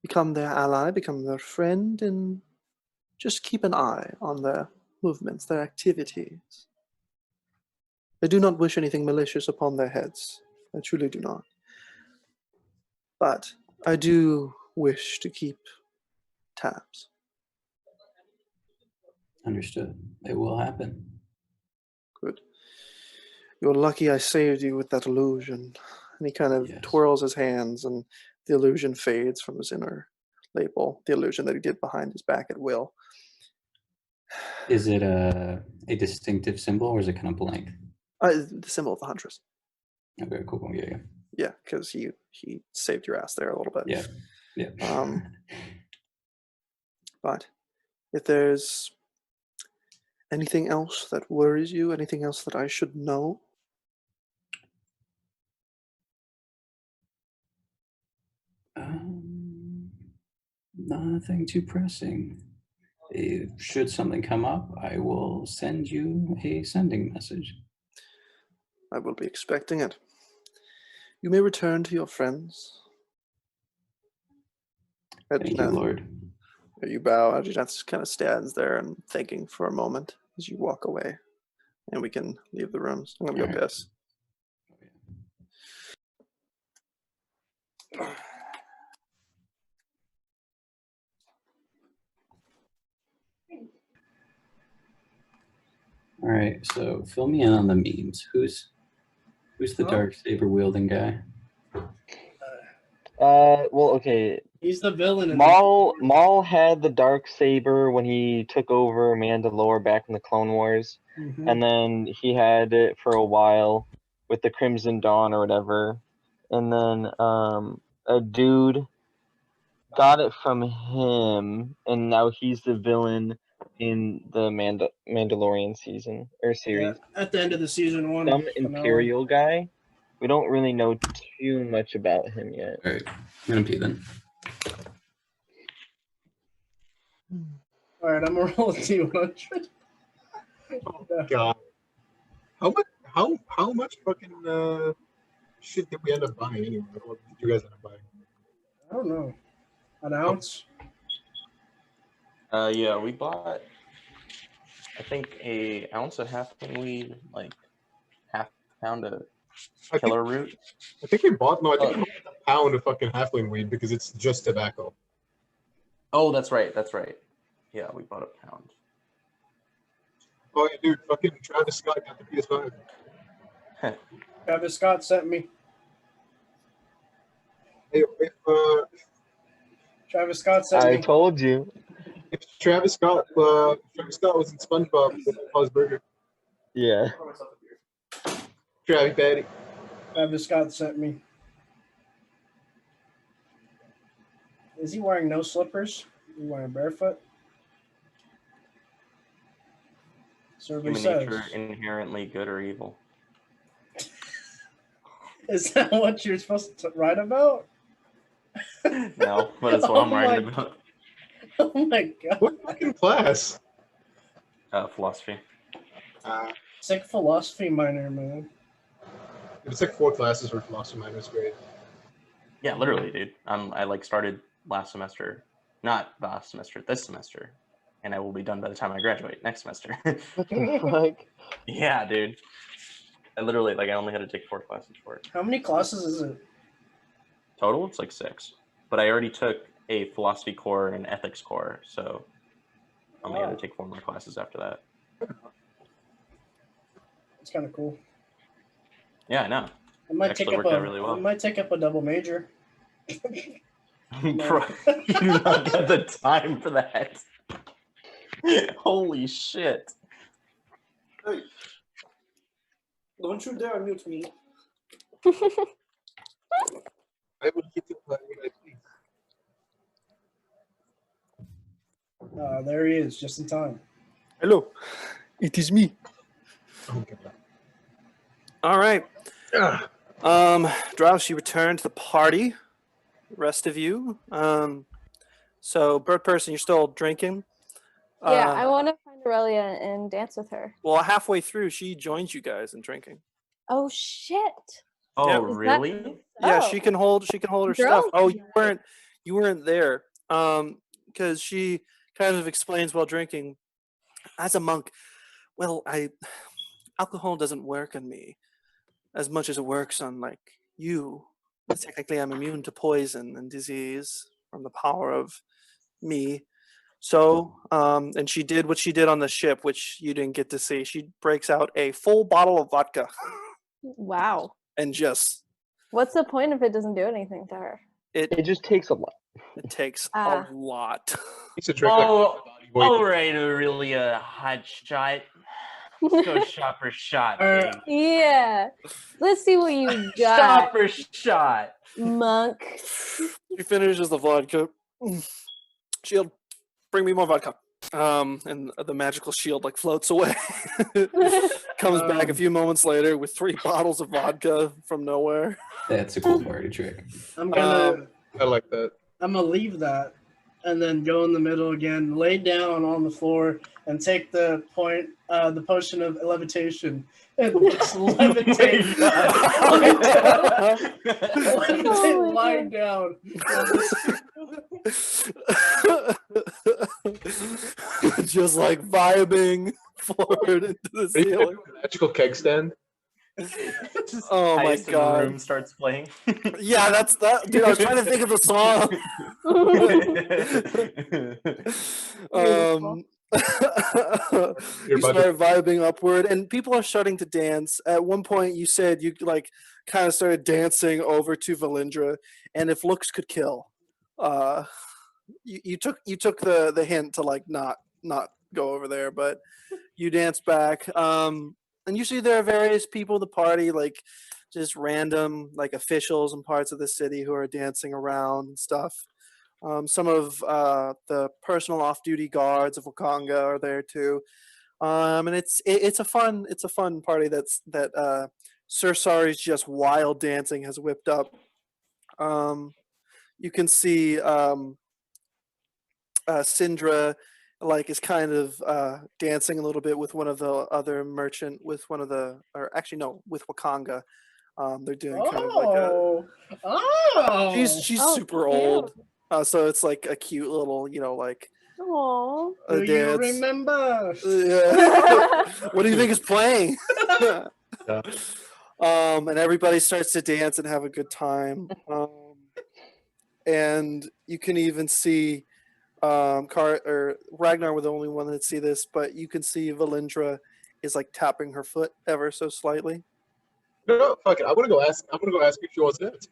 become their ally, become their friend, and just keep an eye on their movements, their activities. I do not wish anything malicious upon their heads. I truly do not. But I do wish to keep tabs. Understood. It will happen. Good. You're lucky I saved you with that illusion. And he kind of Yes. twirls his hands, and the illusion fades from his inner label, the illusion that he did behind his back at will. Is it a distinctive symbol, or is it kind of blank? The symbol of the Huntress. Okay, cool. Yeah. Yeah, because he saved your ass there a little bit. Yeah. But if there's anything else that worries you, anything else that I should know? Nothing too pressing. Should something come up, I will send you a sending message. I will be expecting it. You may return to your friends. Thank you, Lord. You bow. Adjutant kind of stands there and thinking for a moment as you walk away. And we can leave the rooms. I'm going to go Alright. piss. All right, so fill me in on the memes. Who's the dark saber wielding guy? Well, okay. He's the villain. Maul had the dark saber when he took over Mandalore back in the Clone Wars, and then he had it for a while with the Crimson Dawn or whatever, and then a dude got it from him, and now he's the villain in the Mandalorian season or Yeah, series. at the end of the season 1. Some finale. Imperial guy. We don't really know too much about him yet. All right, I'm gonna pee then. All right, I'm gonna roll a D100. Oh God. How much fucking shit did we end up buying anyway? What did you guys end up buying? I don't know. An ounce? Yeah, we bought, I think, a ounce of halfling weed, like half pound of I think, killer root. I think we bought no. I think we bought a pound of fucking halfling weed because it's just tobacco. Oh, that's right. That's right. Yeah, we bought a pound. Oh yeah, dude, fucking Travis Scott got the PS5. Travis Scott sent me. Hey, Travis Scott sent I me. told you. if Travis Scott was in SpongeBob, would I call his burger? Yeah. Travis Patty. Travis Scott sent me. Is he wearing no slippers? Is he wearing barefoot? Survey Human says. nature inherently good or evil. Is that what you're supposed to write about? No, but it's what I'm writing about. Oh my god. What fucking class? Philosophy. Sick philosophy minor, man. It's like 4 classes for philosophy minor. It's great. Yeah, literally, dude. I like started last semester, not last semester, this semester, and I will be done by the time I graduate next semester. What the fuck? Yeah, dude. I literally I only had to take 4 classes for it. How many classes is it? Total, it's like 6. But I already took a philosophy core and an ethics core, so I only had to take 4 more classes after that. It's kind of cool. Yeah, I know. I might Actually take up worked out really well. I might take up a double major. Bro, you do not get the time for that. Holy shit. Hey, don't you dare mute me. I would get to play what I please. There he is, just in time. Hello, it is me. Oh God. All right. Ah. Drouse, you return to the party. Rest of you. So Bird Person, you're still drinking. Yeah, I want to find Aurelia and dance with her. Well, halfway through, she joins you guys in drinking. Oh shit! Oh, Yeah. Is that- really? Yeah, Oh. she can hold her Girl. stuff. Oh, you weren't there. Because she kind of explains while drinking. As a monk, well, alcohol doesn't work on me as much as it works on like you. Technically, I'm immune to poison and disease from the power of me. So, and she did what she did on the ship, which you didn't get to see. She breaks out a full bottle of vodka Wow. and just What's the point if it doesn't do anything to her? It just takes a lot. it takes Ah. a lot. It's a trick. Oh, like body weight. all right, Aurelia, hot shot. Let's go shot for shot, babe. Yeah. Let's see what you got, Shot for shot. monk. She finishes the vodka. Shield, bring me more vodka. And the magical shield like floats away. Comes back a few moments later with 3 bottles of vodka from nowhere. That's a cool party trick. I'm gonna I like that. I'm gonna leave that and then go in the middle again, lay down on the floor, and take the potion of levitation and just levitate. Oh my Levitate, lie down. Just like vibing forward into the Are you gonna ceiling. do a magical keg stand? Oh my Highest in the god. room starts playing. Yeah, that's that. Dude, I was trying to think of the song. You start vibing upward, and people are starting to dance. At one point, you said you like kind of started dancing over to Valindra, and if looks could kill, you took the hint to like not go over there, but you danced back. And usually there are various people in the party, like just random like officials and parts of the city who are dancing around and stuff. Some of the personal off-duty guards of Wakanga are there too, and it's a fun party that Sir Sari's just wild dancing has whipped up. You can see Syndra like is kind of dancing a little bit with one of the other merchant with with Wakanga. They're doing kind of like she's Oh, super cute. old, so it's like a cute little like Aww. a Do you dance. remember? Yeah. What do you think is playing? Yeah. And everybody starts to dance and have a good time. And you can even see Ragnar were the only one that see this, but you can see Valindra is like tapping her foot ever so slightly. No, fuck it. I'm gonna go ask if she wants to dance.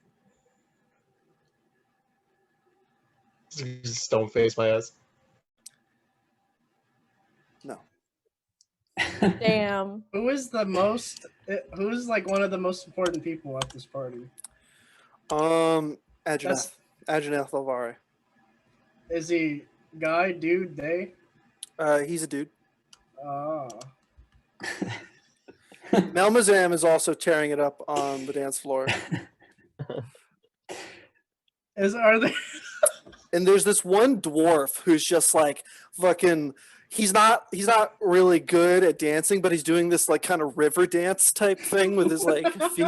Just stone face my ass. No. Damn. Who's like one of the most important people at this party? Agenath Alvari. Is he guy, dude, they? He's a dude. Ah. Melmazam is also tearing it up on the dance floor. Are they? And there's this one dwarf who's just like fucking. He's not really good at dancing, but he's doing this like kind of river dance type thing with his like feet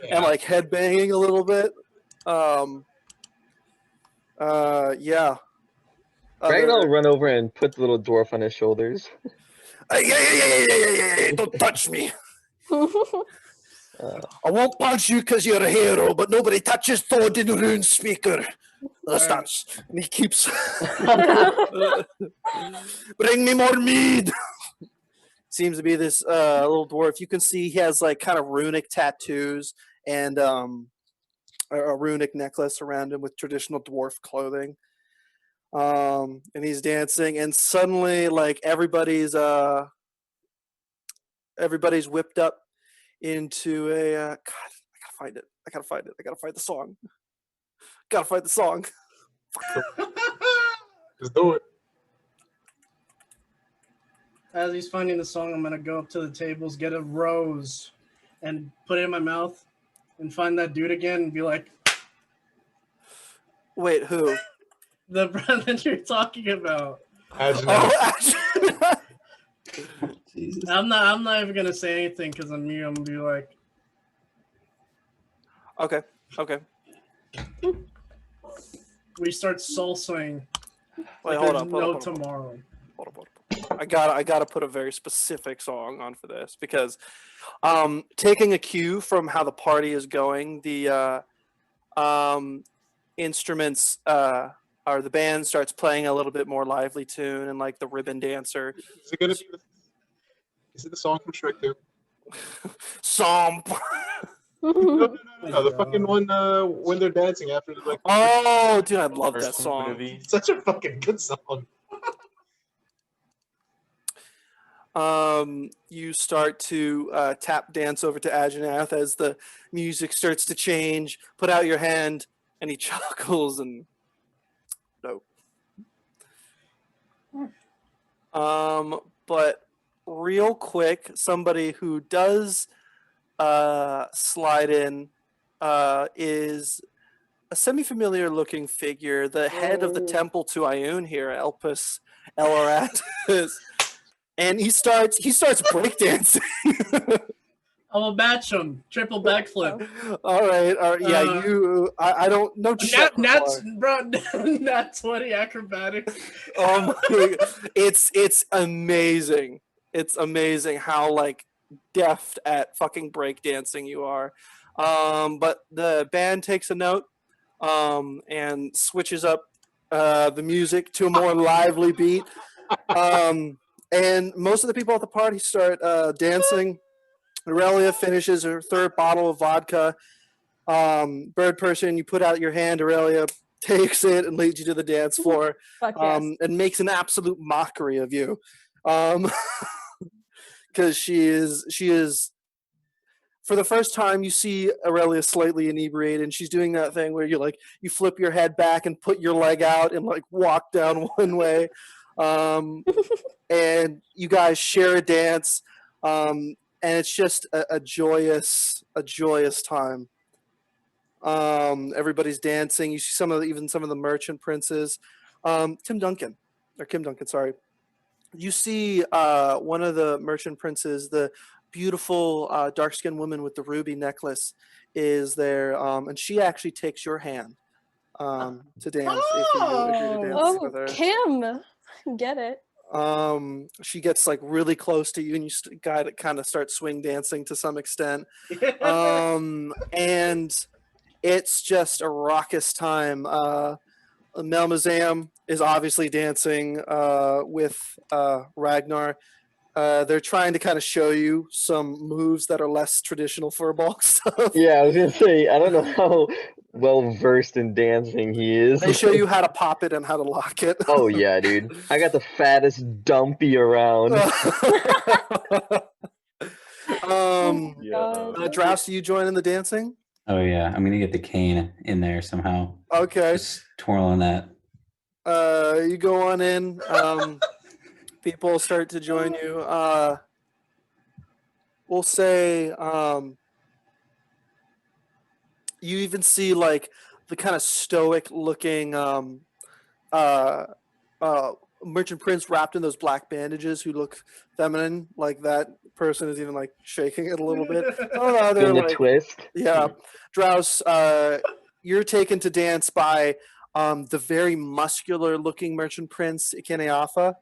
and like head banging a little bit. Yeah. Ragnar will run over and put the little dwarf on his shoulders. Yeah, don't touch me. I won't punch you because you're a hero, but nobody touches Thorin Rune Speaker. Starts. And he keeps bring me more mead. Seems to be this little dwarf. You can see he has like kind of runic tattoos and a runic necklace around him with traditional dwarf clothing. And he's dancing, and suddenly like everybody's whipped up into a God, I gotta find the song. Just do it. As he's finding the song, I'm gonna go up to the tables, get a rose, and put it in my mouth, and find that dude again, and be like, Wait, who? the brother that you're talking about. Jesus. I'm not even gonna say anything because I'm you. I'm gonna be like, Okay. we start salsaing. Wait, Like hold there's on. no tomorrow. I gotta put a very specific song on for this because taking a cue from how the party is going, the instruments or the band starts playing a little bit more lively tune, and like the ribbon dancer. Is it gonna be? Is it the song from Shrek 2? Somp. No, the fucking one when they're dancing after the like. Oh, dude, I love that First song. movie. Such a fucking good song. You start to tap dance over to Agenath as the music starts to change. Put out your hand, and he chuckles and nope. But real quick, somebody who does slide in is a semi-familiar looking figure, the head of the temple to Ioun here, Elpis Eloratus. And he starts breakdancing. I'll match him. Triple backflip. All right. Yeah, I don't know. Nat 20 acrobatics. It's amazing. It's amazing how like deft at fucking breakdancing you are. But the band takes a note and switches up the music to a more lively beat. And most of the people at the party start dancing. Aurelia finishes her third bottle of vodka. Bird person, you put out your hand. Aurelia takes it and leads you to the dance floor. Fuck yes. And makes an absolute mockery of you. Because she is for the first time, you see Aurelia slightly inebriated, and she's doing that thing where you flip your head back and put your leg out and like walk down one way, and you guys share a dance, and it's just a joyous time. Everybody's dancing. You see even some of the merchant princes. Kim Duncan, sorry. You see one of the merchant princes, the beautiful dark-skinned woman with the ruby necklace, is there, and she actually takes your hand to dance if you agree to dance with her. Kim, get it. She gets like really close to you, and you kind of start swing dancing to some extent. And it's just a raucous time. Melmazam is obviously dancing with Ragnar. They're trying to kind of show you some moves that are less traditional for Balk stuff. Yeah, I was gonna say, I don't know how well versed in dancing he is. They show you how to pop it and how to lock it. Oh yeah, dude. I got the fattest dumpy around. Drouse, you join in the dancing? Oh yeah, I'm gonna get the cane in there somehow. Okay. Just twirling that. You go on in. People start to join you. We'll say you even see like the kind of stoic looking merchant prince wrapped in those black bandages who look feminine. Like that person is even like shaking it a little bit. Oh, they're In the like, twist. yeah. Drouse, you're taken to dance by the very muscular looking merchant prince Ikeneafa,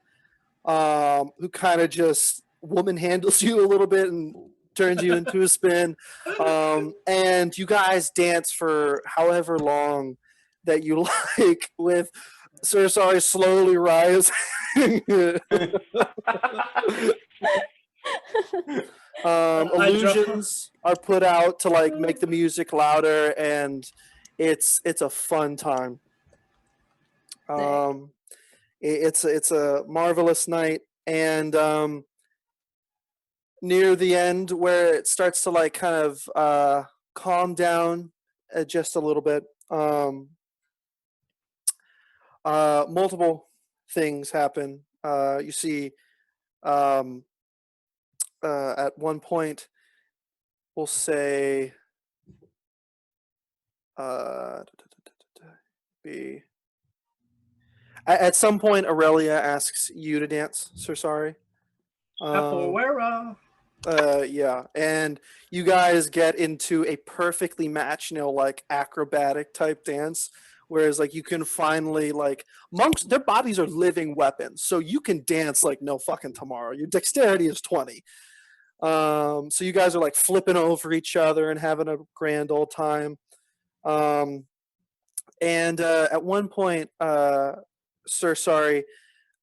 who kind of just woman handles you a little bit and turns you into a spin. And you guys dance for however long that you like, with Sir Sorry slowly rising. Illusions are put out to like make the music louder, and it's a fun time. It's a marvelous night, and near the end, where it starts to like kind of calm down just a little bit, multiple things happen. You see, at one point, we'll say, at some point, Aurelia asks you to dance, Sir Sorry. Capoeira. Yeah, and you guys get into a perfectly matched, like acrobatic type dance, whereas like you can finally, like, monks, their bodies are living weapons, so you can dance like no fucking tomorrow. Your dexterity is 20. So you guys are like flipping over each other and having a grand old time. And at one point, Sir Sorry,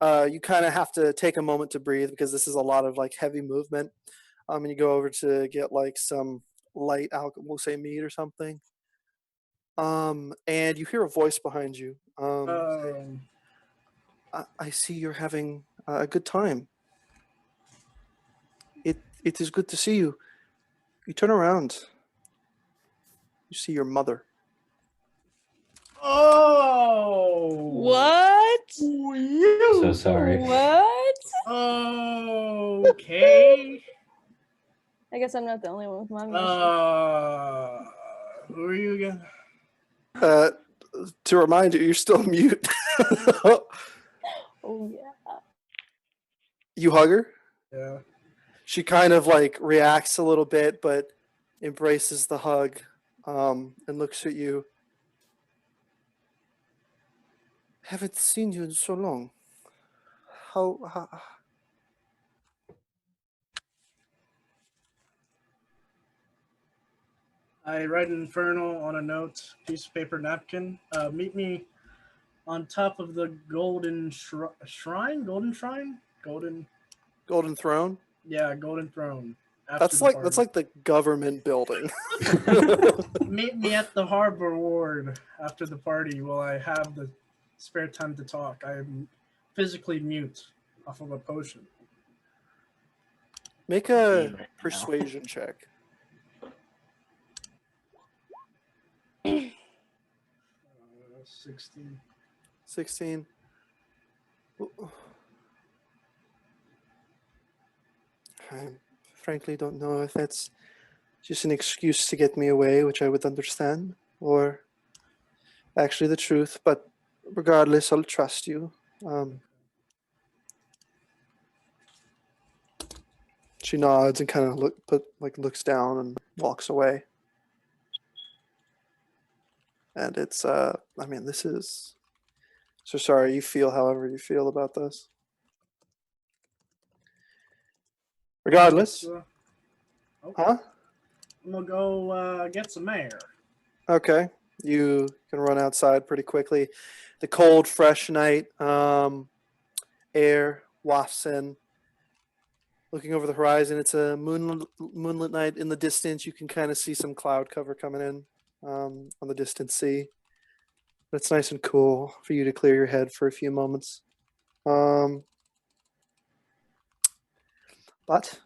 you kind of have to take a moment to breathe because this is a lot of like heavy movement. And you go over to get like some light alcohol, we'll say mead or something. And you hear a voice behind you. I see you're having a good time. It is good to see you. You turn around. You see your mother. Oh. What? So sorry. What? Okay. I guess I'm not the only one with mommy. Who are you again? To remind you, you're still mute. Oh yeah. You hug her? Yeah. She kind of like reacts a little bit, but embraces the hug, and looks at you. Haven't seen you in so long. How I write an Infernal on a note, piece of paper, napkin. Meet me on top of the golden shrine? Golden shrine? Golden Throne? Yeah, golden throne. That's like the government building. Meet me at the harbor ward after the party while I have the spare time to talk. I am physically mute off of a potion. Make a persuasion check. 16. 16. I frankly don't know if that's just an excuse to get me away, which I would understand, or actually the truth, but regardless, I'll trust you. She nods and kind of looks down and walks away. And it's I mean, this is so sorry. You feel however you feel about this. Regardless, Okay. huh? I'm gonna go get some air. Okay, you can run outside pretty quickly. The cold, fresh night air wafts in. Looking over the horizon, it's a moonlit night. In the distance, you can kind of see some cloud cover coming in on the distant sea. But it's nice and cool for you to clear your head for a few moments. But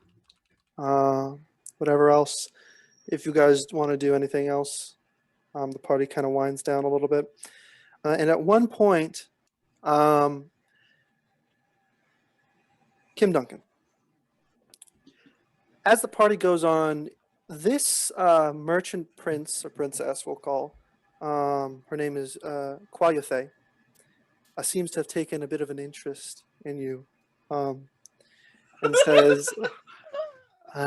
whatever else, if you guys want to do anything else, the party kind of winds down a little bit. And at one point, Kim Duncan, as the party goes on, this merchant prince or princess, we'll call, her name is Kwayothe, seems to have taken a bit of an interest in you, and says,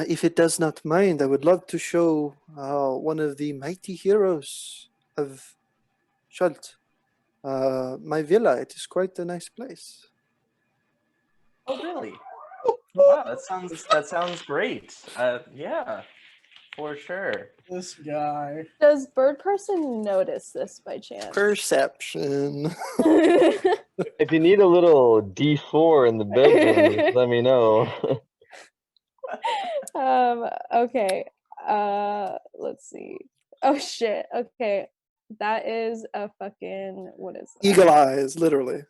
if it does not mind, I would love to show one of the mighty heroes of Chult my villa. It is quite a nice place. Oh, really? Wow, that sounds great. Yeah, for sure. This guy. Does Bird Person notice this by chance? Perception. If you need a little D4 in the bedroom, just let me know. Okay. Let's see. Oh shit. Okay. That is a fucking what is that? Eagle eyes, literally.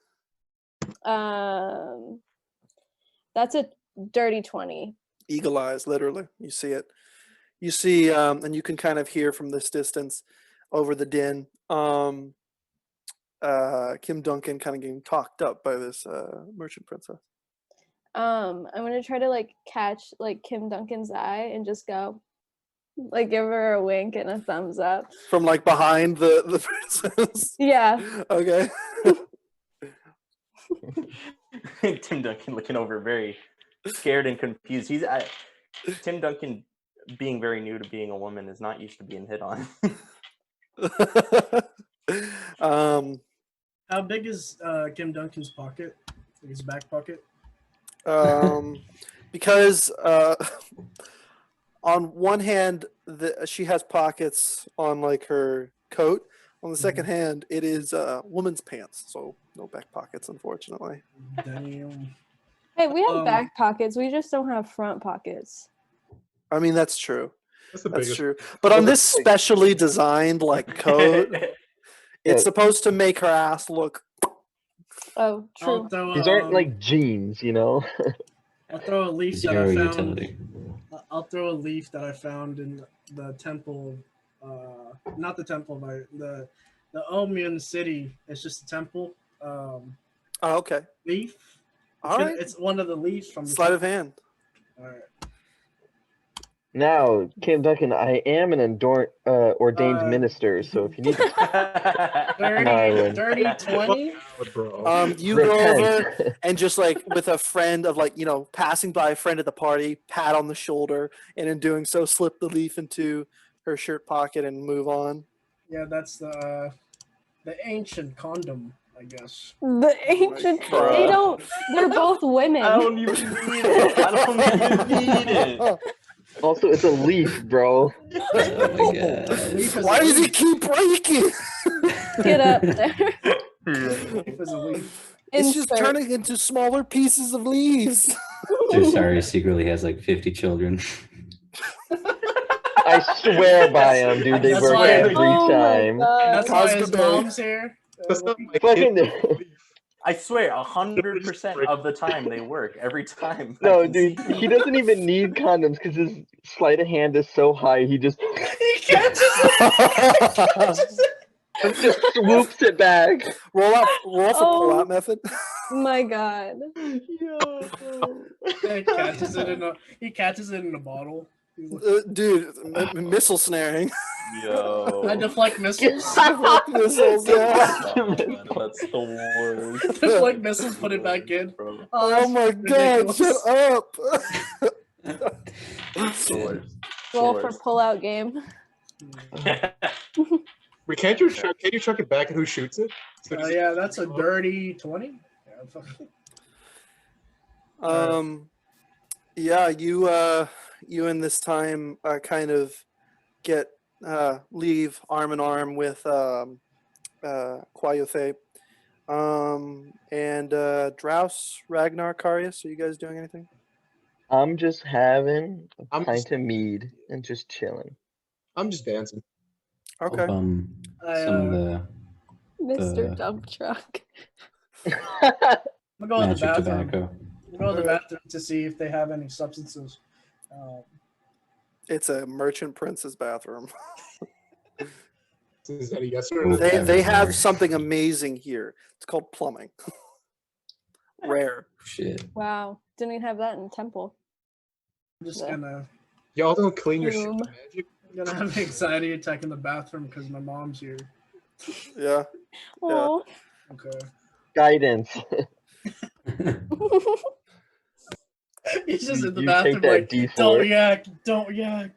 That's a dirty 20. Eagle eyes, literally. You see it. You see, and you can kind of hear from this distance over the din, Kim Duncan kind of getting talked up by this merchant princess. I'm gonna try to like catch like Kim Duncan's eye and just go like give her a wink and a thumbs up. From like behind the princess? Yeah. Okay. Tim Duncan looking over very scared and confused. Tim Duncan being very new to being a woman is not used to being hit on. How big is Kim Duncan's pocket? His back pocket? Because on one hand, she has pockets on like her coat. On the second hand, it is woman's pants, so no back pockets, unfortunately. Damn. Hey, we have back pockets. We just don't have front pockets. I mean, that's true. That's the That's biggest. true. But on this specially designed like coat, it's supposed to make her ass look. Oh, true. These aren't like jeans, you know? I'll throw a leaf that Zero I found. utility. I'll throw a leaf that I found in the temple. Not the temple, but the Omian city. It's just a temple. Oh, okay. Leaf. All right. It's one of the leaves from the Sleight of hand. All right. Now, Kim Duncan, I am an ordained minister, so if you need to Dirty 20. Bro. You go over repent. and just like with a friend of like, passing by a friend at the party, pat on the shoulder, and in doing so, slip the leaf into her shirt pocket and move on. Yeah, that's the ancient condom, I guess. The ancient. God. They don't. They're both women. I don't even need it. I don't even need it. Also, it's a leaf, bro. Oh my god. Leaf is Why a does leaf. he keep breaking? Get up there. Leaf is a leaf. It's just Insert. turning into smaller pieces of leaves. Sorry, secretly has like 50 children. I swear by him, dude. They That's work why- every Oh my time. God. That's why his Cosgrove. mom's here. That's not my Fucking- kid. I swear, 100% of the time they work. Every time. I No, can dude, see he doesn't even need condoms because his sleight of hand is so high. He just He catches it. just swoops it back. roll off a pull Oh. out method. My God. Yo. He catches it in a bottle. He's like, Dude, missile snaring. Yo. I deflect missiles. Missiles, yeah. Oh, man, that's the worst. Deflect missiles, put it back in. Bro. Oh my God! Shut up. It's the worst. Roll for pull-out game. Wait, can't you chuck it back and who shoots it? So does it- Yeah, that's a dirty 20. Yeah, fuck. Yeah, you in this time kind of get leave arm in arm with Quayothe. And Drouse, Ragnar, Karius, are you guys doing anything? I'm just having a I'm pint just- of mead and just chilling. I'm just dancing. Okay. Some of the Mr. Dump Truck. I'm gonna go to the magic bathroom. tobacco. I'm gonna go to the bathroom to see if they have any substances. It's a merchant prince's bathroom. Is that a yes or a Oh, no? They have there. something amazing here. It's called plumbing. Rare. Shit. Wow. Didn't even have that in Temple. I'm just Yeah. gonna Y'all don't clean your shit Room. with magic? I'm gonna have an anxiety attack in the bathroom because my mom's here. Yeah. Oh. Okay. Guidance. He's just in the You bathroom take that like, D4. don't yak.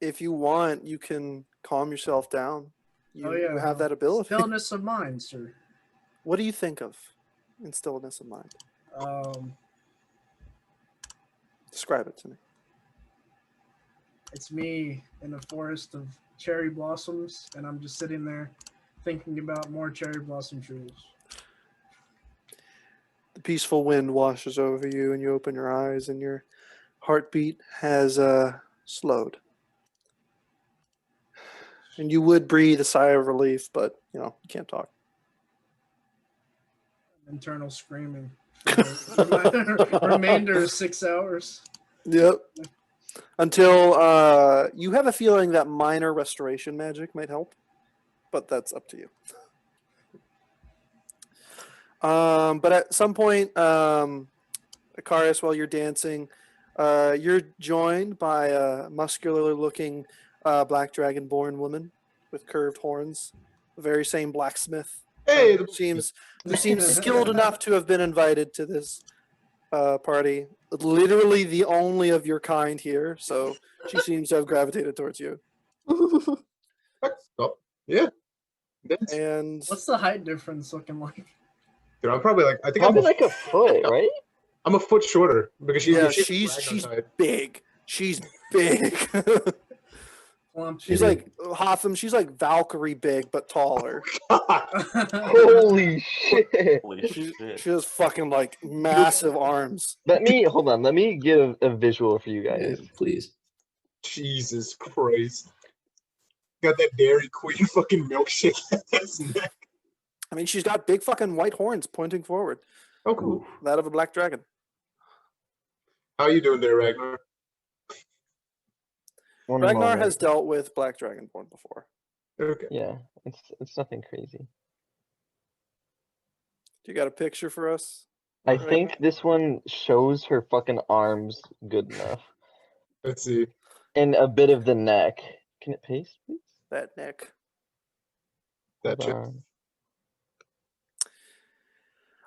If you want, you can calm yourself down. You, you have that ability. Stillness of mind, sir. What do you think of in stillness of mind? Describe it to me. It's me in a forest of cherry blossoms, and I'm just sitting there thinking about more cherry blossom trees. The peaceful wind washes over you, and you open your eyes, and your heartbeat has slowed. And you would breathe a sigh of relief, but you can't talk. Internal screaming. For the remainder of 6 hours. Yep. Until you have a feeling that minor restoration magic might help, but that's up to you. But at some point, Akarius, while you're dancing, you're joined by a muscular-looking black dragon-born woman with curved horns, the very same blacksmith. Hey, Who seems skilled enough to have been invited to this party. Literally the only of your kind here, so she seems to have gravitated towards you. oh, yeah. That's, And What's the height difference looking like? dude, I'm probably like, I think Probably I'm like a foot, right? I'm a foot shorter because she's yeah, she's she's big. She's big. Plump. She's like Hotham. She's like Valkyrie big, but taller. Holy shit. Holy She shit. has fucking like massive arms. Hold on. Let me give a visual for you Yeah, guys. please. Jesus Christ. Got that Dairy Queen fucking milkshake at his neck. I mean, she's got big fucking white horns pointing forward. Oh, cool. Ooh. That of a black dragon. How you doing there, Ragnar? One Ragnar moment. has dealt with black dragonborn before. Okay. Yeah, it's nothing crazy. You got a picture for us? I Ragnar? think this one shows her fucking arms good enough. Let's see. And a bit of the neck. Can it paste, please? That neck. That Hold chick.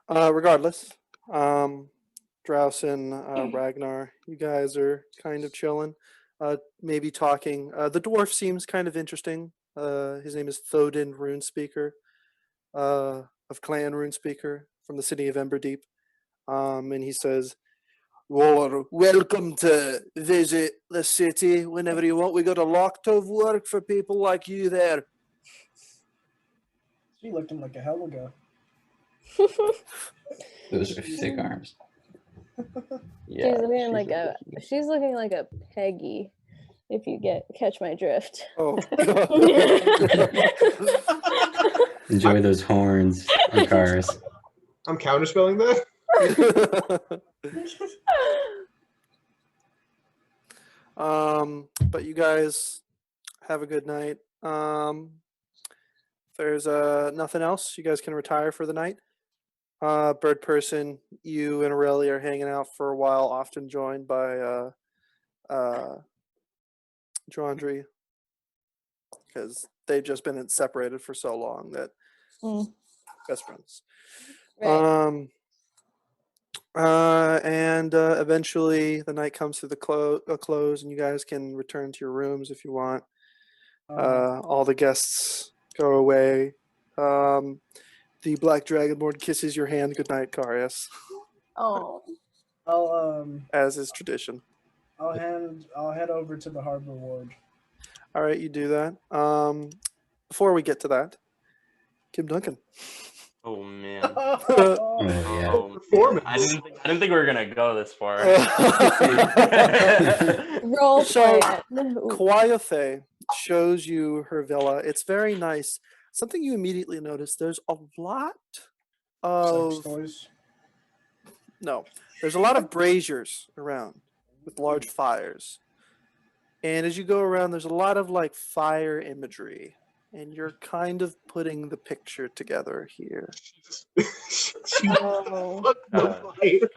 on. Regardless, Drouse and Ragnar, you guys are kind of chilling, maybe talking. The dwarf seems kind of interesting. His name is Thodin Runespeaker, of Clan Runespeaker from the city of Emberdeep. And he says, "You're welcome to visit the city whenever you want. We got a lot of work for people like you there." She looking like a Helga. Those are thick arms. Yeah, she's looking like a Peggy, if you catch my drift. Oh, God. Enjoy those horns. on cars. I'm counterspelling that. But you guys have a good night. If there's nothing else, you guys can retire for the night. Bird person, you and Aurelia are hanging out for a while, often joined by Jondry, because they've just been separated for so long that best friends. Right. And eventually the night comes to the close, and you guys can return to your rooms if you want. All the guests go away. The Black Dragonborn kisses your hand goodnight, Carius, Oh. as is tradition. I'll head over to the harbor ward. All right, you do that. Before we get to that, Kim Duncan. Oh man. Oh yeah. Oh, man. Performance. I didn't think we were gonna go this far. Role So, play it. Kwayothe shows you her villa. It's very nice. Something you immediately notice, there's a lot of Sex toys. no, there's a lot of braziers around with large fires. And as you go around, there's a lot of like fire imagery. And you're kind of putting the picture together here. She Oh. fucked the fire.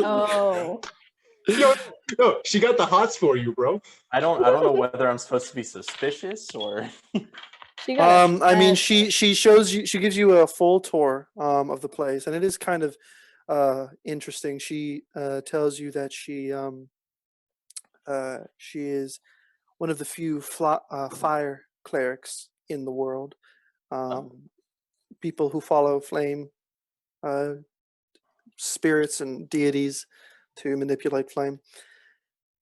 Oh. No, she got the hots for you, bro. I don't know whether I'm supposed to be suspicious or She got I mean, she shows you, she gives you a full tour of the place, and it is kind of interesting. She tells you that she is one of the few fire clerics in the world. People who follow flame spirits and deities to manipulate flame.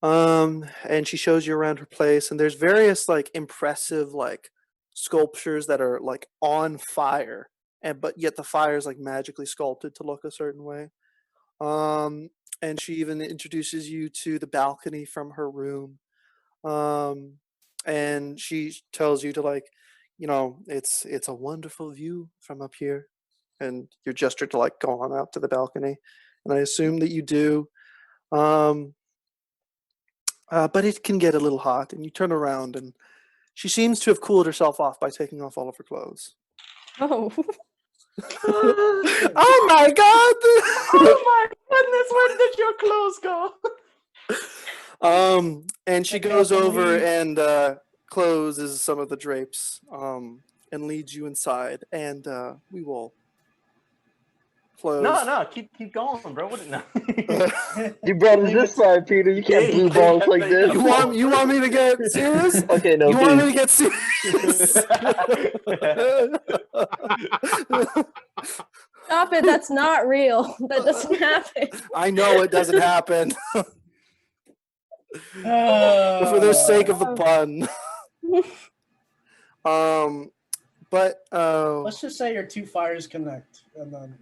And she shows you around her place, and there's various like impressive like sculptures that are like on fire, but yet the fire is like magically sculpted to look a certain way. And she even introduces you to the balcony from her room. And she tells you to like, it's a wonderful view from up here, and you're gestured to like go on out to the balcony, and I assume that you do. But it can get a little hot, and you turn around, and she seems to have cooled herself off by taking off all of her clothes. Oh. Oh my god! oh my goodness, where did your clothes go? And she goes over and closes some of the drapes, and leads you inside, and we will close. No, keep going, bro. What? No. You brought us this far, Peter. You can't blue balls like this. You want me to get serious? Okay, no, You want me to please. get serious? Stop it. That's not real. That doesn't happen. I know it doesn't happen. For the sake of the pun. But Let's just say your two fires connect, and then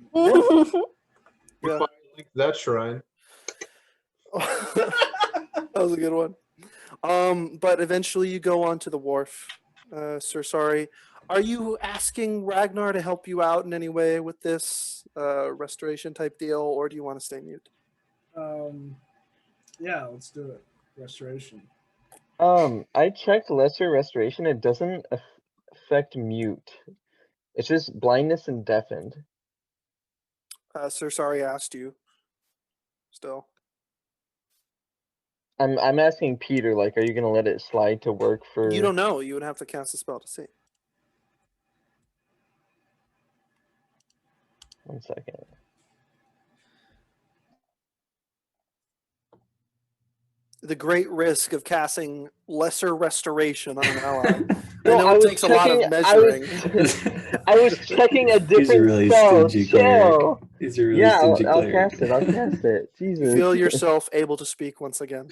yeah. That shrine. That was a good one. But eventually you go onto the wharf. Sir, sorry. Are you asking Ragnar to help you out in any way with this restoration type deal, or do you want to stay mute? yeah, let's do it. Restoration. I checked lesser restoration. It doesn't affect mute. It's just blindness and deafened. Sir, sorry, asked you. Still. I'm asking Peter, like, are you gonna let it slide to work for? You don't know. You would have to cast a spell to see. 1 second. The great risk of casting lesser restoration on an ally. No, I know it takes a lot of measuring. I was checking a different really spell. stingy cleric. Chill. He's a really Yeah, stingy I'll cleric. cast it. I'll cast it. Jesus. Feel yourself able to speak once again.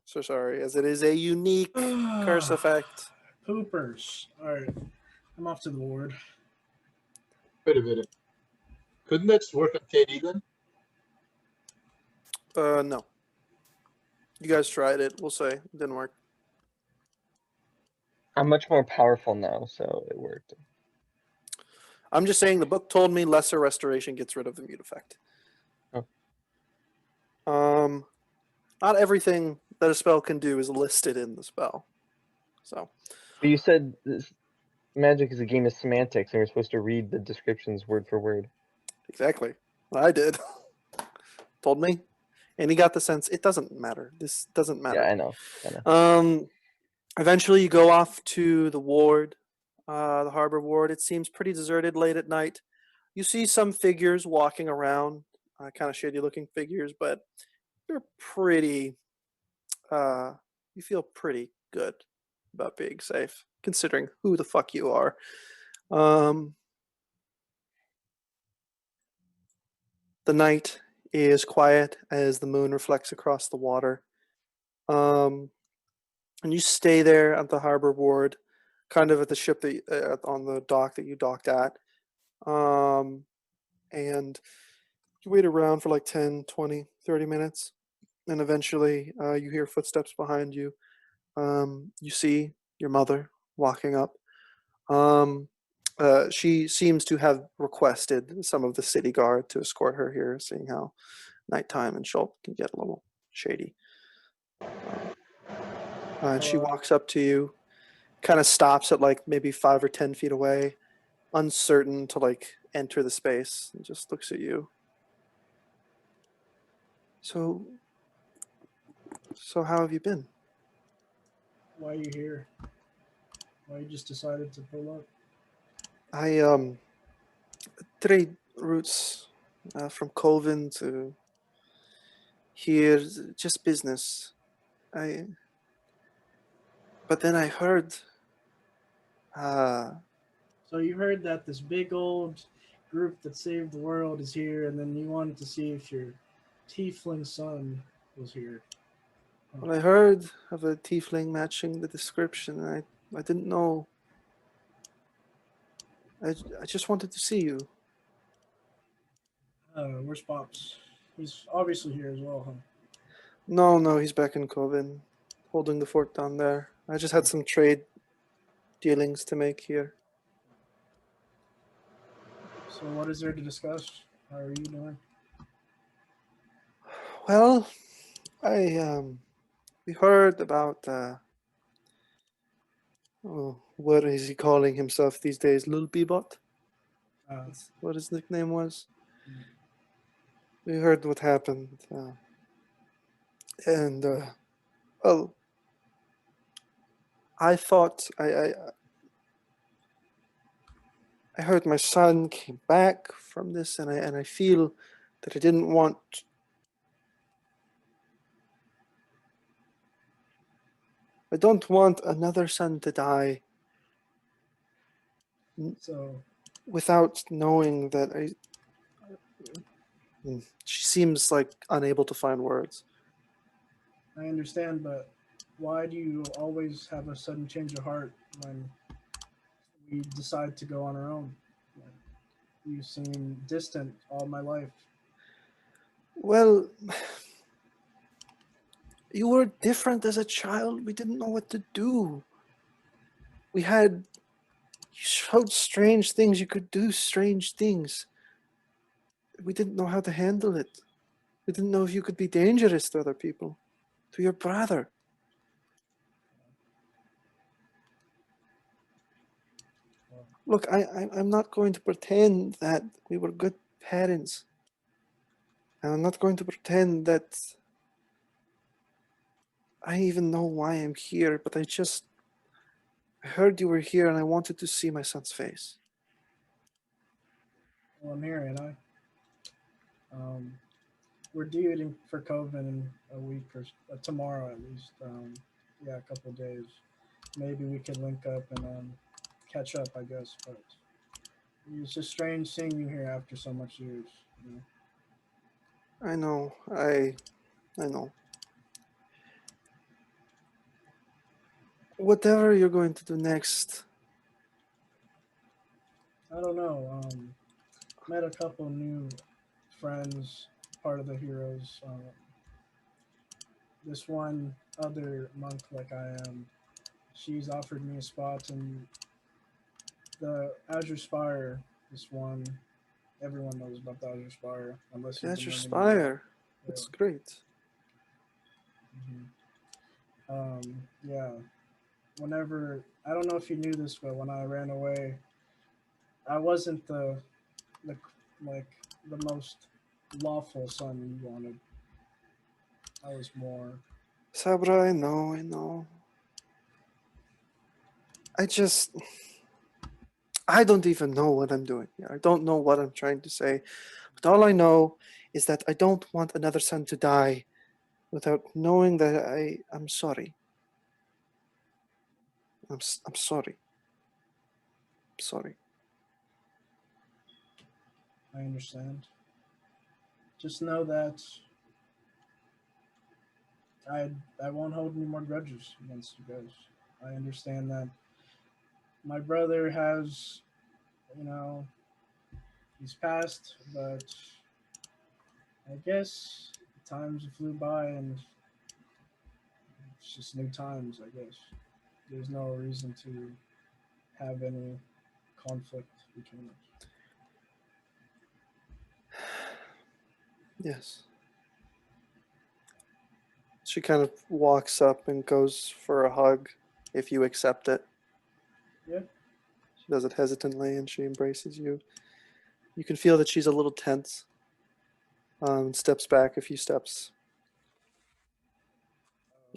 So sorry, as it is a unique curse effect. Poopers. All right, I'm off to the ward. Wait a minute. Couldn't that work on KD then? No. You guys tried it. We'll say it didn't work. I'm much more powerful now, so it worked. I'm just saying the book told me lesser restoration gets rid of the mute effect. Oh. Not everything that a spell can do is listed in the spell. So But you said this magic is a game of semantics, and we're supposed to read the descriptions word for word. exactly. I did. Told me. And he got the sense it doesn't matter. This doesn't matter. Yeah, I know. Eventually you go off to the ward, the harbor ward. It seems pretty deserted late at night. You see some figures walking around, kind of shady looking figures, but they're pretty, you feel pretty good about being safe, considering who the fuck you are. The night is quiet as the moon reflects across the water. And you stay there at the harbor ward, kind of at the ship that on the dock that you docked at. And you wait around for like 10, 20, 30 minutes. And eventually you hear footsteps behind you. You see your mother walking up. She seems to have requested some of the city guard to escort her here, seeing how nighttime in Chult can get a little shady. And she walks up to you, kind of stops at like maybe 5 or 10 feet away, uncertain to like enter the space, and just looks at you. So how have you been? Why are you here? Why you just decided to pull up? I trade routes from Colvin to here, just business. But then I heard. So you heard that this big old group that saved the world is here, and then you wanted to see if your tiefling son was here. Well, I heard of a tiefling matching the description. I didn't know. I just wanted to see you. Where's Pops? He's obviously here as well, huh? No, he's back in Colvin, holding the fort down there. I just had some trade dealings to make here. So what is there to discuss? How are you doing? Well, we heard about what is he calling himself these days? Lil Bebot? That's what his nickname was. We heard what happened, and well, I thought I heard my son came back from this, and I feel that I didn't want. I don't want another son to die So without knowing that she seems like unable to find words. I understand, but why do you always have a sudden change of heart when we decide to go on our own? You seem distant all my life. Well, you were different as a child. We didn't know what to do. You showed strange things. You could do strange things. We didn't know how to handle it. We didn't know if you could be dangerous to other people, to your brother. Look, I'm not going to pretend that we were good parents. And I'm not going to pretend that I even know why I'm here, but I heard you were here and I wanted to see my son's face. Well, I'm here, and we're due for Coven in a week or tomorrow at least. A couple of days. Maybe we could link up and catch up, I guess. But it's just strange seeing you here after so much years. You know? I know. I know. Whatever you're going to do next. I don't know. Met a couple new friends, part of the heroes. This one other monk, like I am, she's offered me a spot in the Azure Spire This one, everyone knows about the Azure Spire, unless you've That's been your learning spire. Yeah. That's great. Yeah. Whenever I don't know if you knew this, but when I ran away, I wasn't the like the most lawful son you wanted. I was more. Sabra, I know, I know. I don't even know what I'm doing here. I don't know what I'm trying to say. But all I know is that I don't want another son to die without knowing that I'm sorry. I'm sorry. I'm sorry. I understand. Just know that I won't hold any more grudges against you guys. I understand that my brother has, you know, he's passed, but I guess times flew by and it's just new times, I guess. There's no reason to have any conflict between us. Yes. She kind of walks up and goes for a hug if you accept it. Yeah. She does it hesitantly and she embraces you. You can feel that she's a little tense. Steps back a few steps.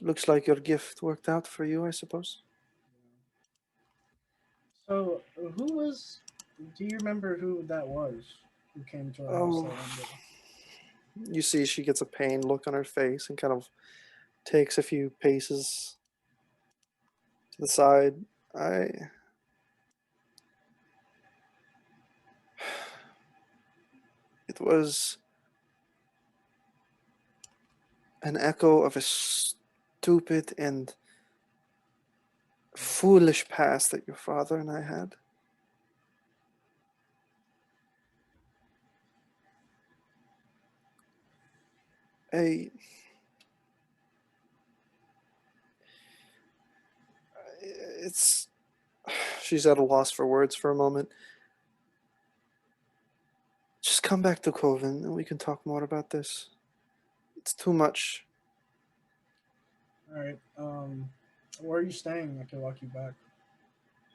Looks like your gift worked out for you, I suppose. So, who was? Do you remember who that was who came to our house Oh, that one day? you see she gets a pained look on her face and kind of takes a few paces to the side. It was an echo of a stupid and foolish past that your father and I had. I it's she's at a loss for words for a moment. Just come back to Coven and we can talk more about this. It's too much. All right. Where are you staying? I can walk you back.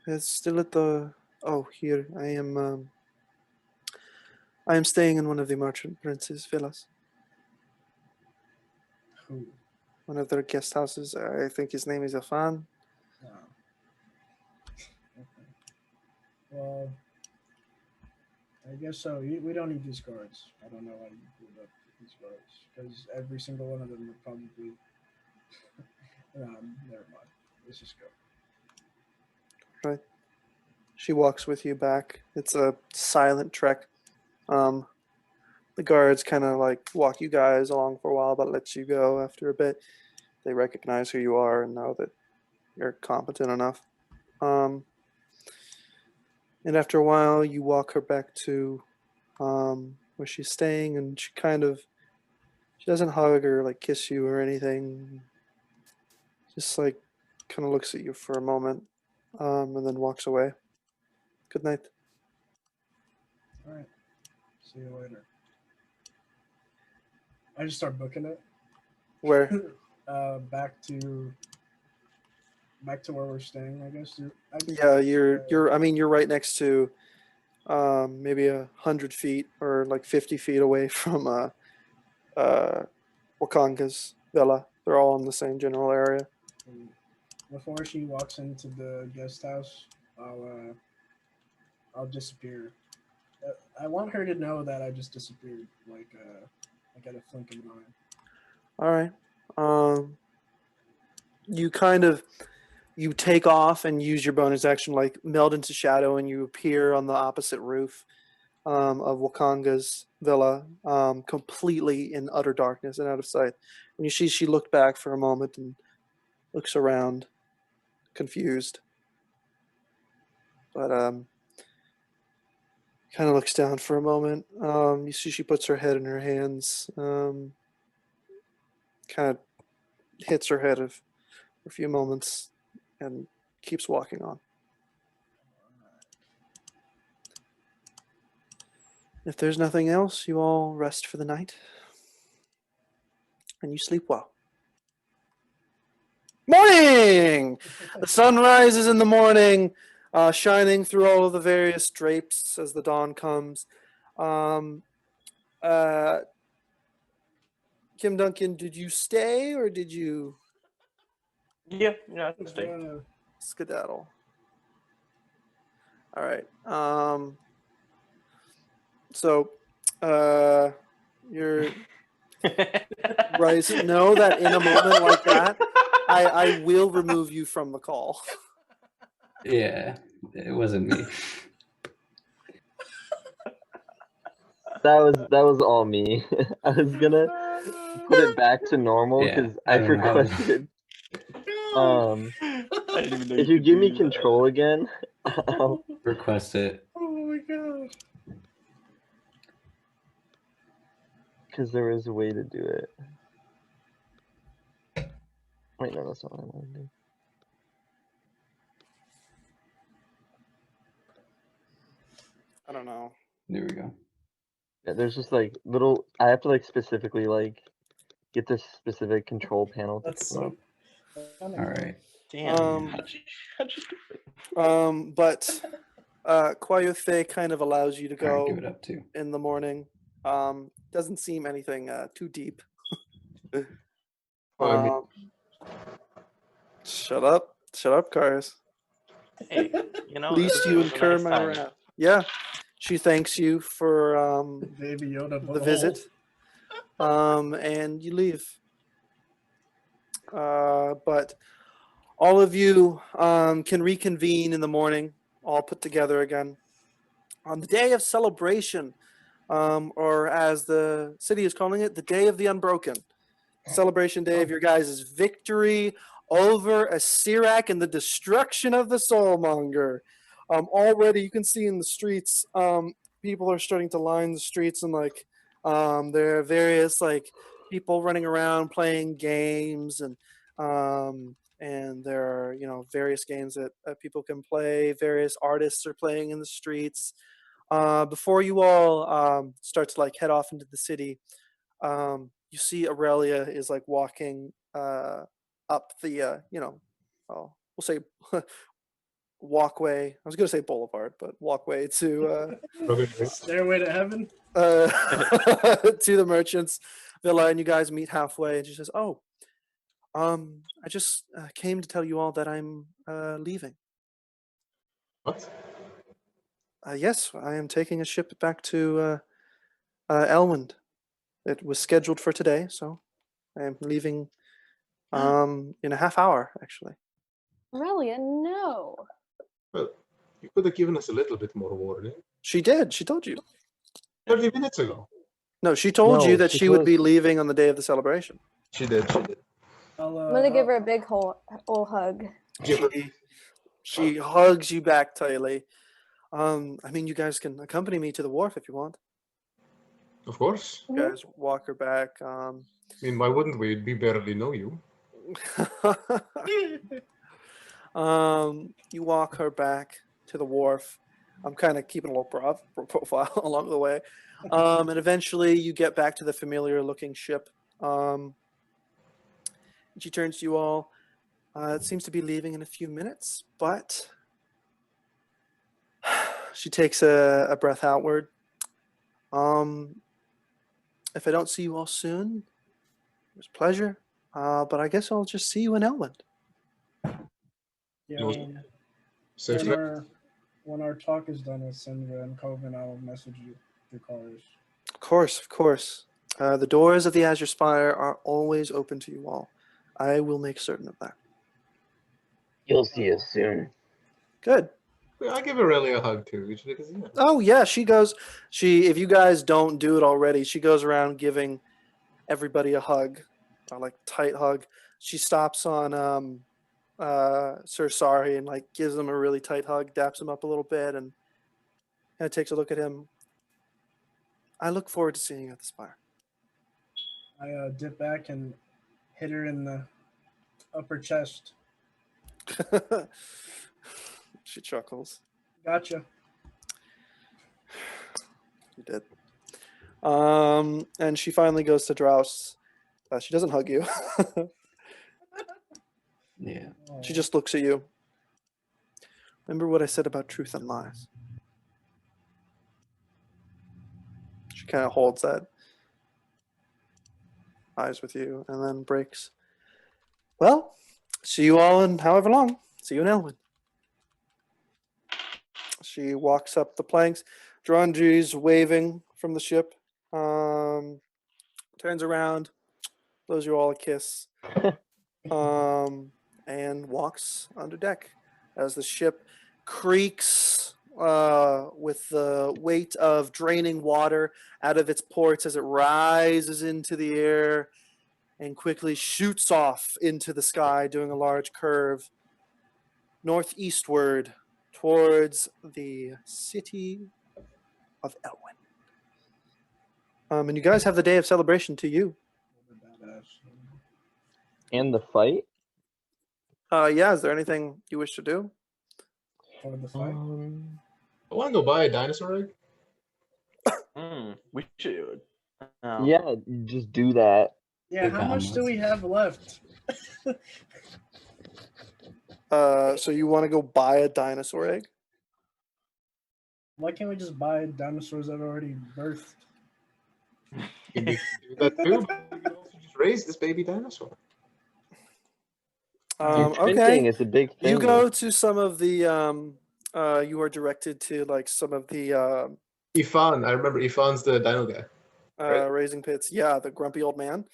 It's still at the here. I am staying in one of the merchant prince's villas. Who? One of their guest houses. I think his name is Afan. Oh. Okay. Well, I guess so. We don't need these guards. I don't know why you pulled up these guards because every single one of them would probably. Never mind. Let's just go. Right. She walks with you back. It's a silent trek. The guards kind of like walk you guys along for a while, but let you go after a bit. They recognize who you are and know that you're competent enough. And after a while, you walk her back to where she's staying, and she doesn't hug or like kiss you or anything. Just like kind of looks at you for a moment, and then walks away. Good night. All right. See you later. I just start booking it. Where? Back to where we're staying. I guess. Yeah, you're. I mean, you're right next to, maybe 100 feet or like 50 feet away from Wakanga's villa. They're all in the same general area. Before she walks into the guest house, I'll disappear. I want her to know that I just disappeared, like at a blink of an eye. All right. You you take off and use your bonus action, like meld into shadow, and you appear on the opposite roof of Wakanga's villa, completely in utter darkness and out of sight. When you see, she looked back for a moment and looks around, confused, but kind of looks down for a moment. You see, she puts her head in her hands, kind of hits her head for a few moments, and keeps walking on. If there's nothing else, you all rest for the night. And you sleep well. Morning! The sun rises in the morning, shining through all of the various drapes as the dawn comes. Kim Duncan, did you stay or did you Yeah, I can stay. skedaddle? All right. So, you're Bryce. Know that in a moment like that, I will remove you from the call. Yeah, it wasn't me. That was all me. I was gonna put it back to normal Yeah, because I I don't know how to- requested. I didn't even know If you you could give me do that. control again, I'll, Request it. Oh my god. because there is a way to do it. Wait, no, that's not what I want to do. I don't know. There we go. Yeah, there's just like little. I have to like specifically like get this specific control panel to That's come up. so. All right. Damn. Um, how'd you do it? But Kwayothe kind of allows you to All right, go give it up too. in the morning. Doesn't seem anything too deep. Well, I mean, Shut up, Cars. Hey, you know, At least it you was a incur nice my time. wrath. Yeah, she thanks you for Baby Yoda. the visit, and you leave. But all of you can reconvene in the morning, all put together again on the day of celebration, or as the city is calling it, the day of the Unbroken. Celebration day of your guys' victory over Asirak and the destruction of the Soulmonger. Already, you can see in the streets, people are starting to line the streets, and like there are various like people running around playing games, and there are various games that people can play. Various artists are playing in the streets. Before you all start to like head off into the city, you see Aurelia is like walking up the we'll say walkway. I was gonna say boulevard, but walkway to Stairway to heaven. to the merchant's villa, and you guys meet halfway, and she says, "Oh, I just came to tell you all that I'm leaving." what? Yes, I am taking a ship back to Elmond. It was scheduled for today, so I am leaving in a half hour, actually. Aurelia, no. Well, you could have given us a little bit more warning. She did. She told you. 30 minutes ago. No, she told you No, that she she would told be us- leaving on the day of the celebration. She did. I'll, I'm gonna give her a big old hug. Give her. She hugs you back tightly. I mean, you guys can accompany me to the wharf if you want. Of course. You guys walk her back. I mean, why wouldn't we? We barely know you. You walk her back to the wharf. I'm kind of keeping a low profile along the way. And eventually you get back to the familiar looking ship. She turns to you all. It seems to be leaving in a few minutes, but she takes a breath outward. If I don't see you all soon, it was a pleasure. But I guess I'll just see you in Elmond. Yeah, Yours. Safe trip. when our talk is done with Sindra and Coven, I'll message you through cars. Of course. The doors of the Azure Spire are always open to you all. I will make certain of that. You'll see us soon. Good. I give Aurelia a hug too. Because, yeah. Oh yeah, she goes. If you guys don't do it already, she goes around giving everybody a hug, a like tight hug. She stops on Sir Sari and like gives him a really tight hug, daps him up a little bit, and kind of takes a look at him. I look forward to seeing you at the Spire. I dip back and hit her in the upper chest. She chuckles. Gotcha. You did. And she finally goes to Drouse. She doesn't hug you. Yeah. She just looks at you. Remember what I said about truth and lies? She kind of holds that eyes with you and then breaks. Well, see you all in however long. See you in Elwyn. She walks up the planks. Drondri's waving from the ship. Turns around, blows you all a kiss, and walks under deck as the ship creaks with the weight of draining water out of its ports as it rises into the air and quickly shoots off into the sky, doing a large curve northeastward towards the city of Elwyn. And you guys have the day of celebration to you. And the fight? Yeah, is there anything you wish to do? For the fight. I want to go buy a dinosaur egg. We should. Yeah, just do that. Yeah, how much do we have left? So you want to go buy a dinosaur egg? Why can't we just buy dinosaurs that are already birthed? You can do that too. But you can also just raise this baby dinosaur. Printing Okay. is a big thing. You go to some of the you are directed to like some of the Ifan, I remember Ifan's the dino guy. Right. raising pits. Yeah, the grumpy old man.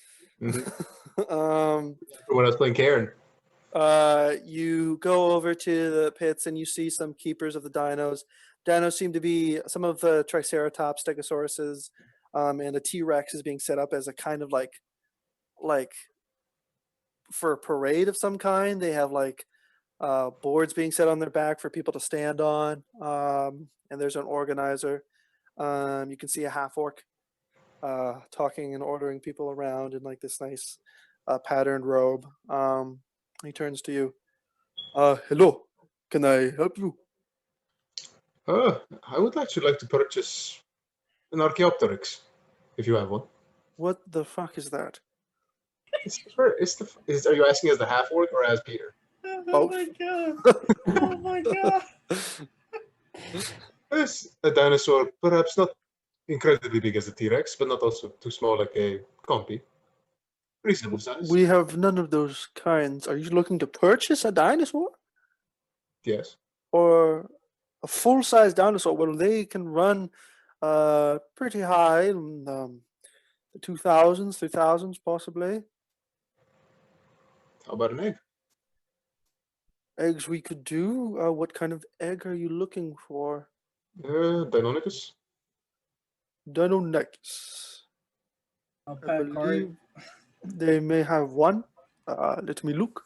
Mhm. When I was playing Karen. You go over to the pits and you see some keepers of the dinos. Dinos seem to be some of the Triceratops, Stegosauruses, and a T-Rex is being set up as a kind of like for a parade of some kind. They have like boards being set on their back for people to stand on, and there's an organizer. You can see a half-orc talking and ordering people around in like this nice patterned robe. He turns to you. Hello, can I help you? I would actually like to purchase an Archaeopteryx, if you have one. What the fuck is that? Are you asking as the half orc or as Peter? Oh Both. my god! Oh my god! It's a dinosaur, perhaps not incredibly big as a T-Rex, but not also too small like a Compy. Reasonable size. We have none of those kinds. Are you looking to purchase a dinosaur Yes. or a full-size dinosaur? Well, they can run pretty high in the 2000s, 3000s, possibly. How about an egg? Eggs we could do. What kind of egg are you looking for? Deinonychus? Deinonychus. I'll I pack Kari. believe they may have one. Let me look.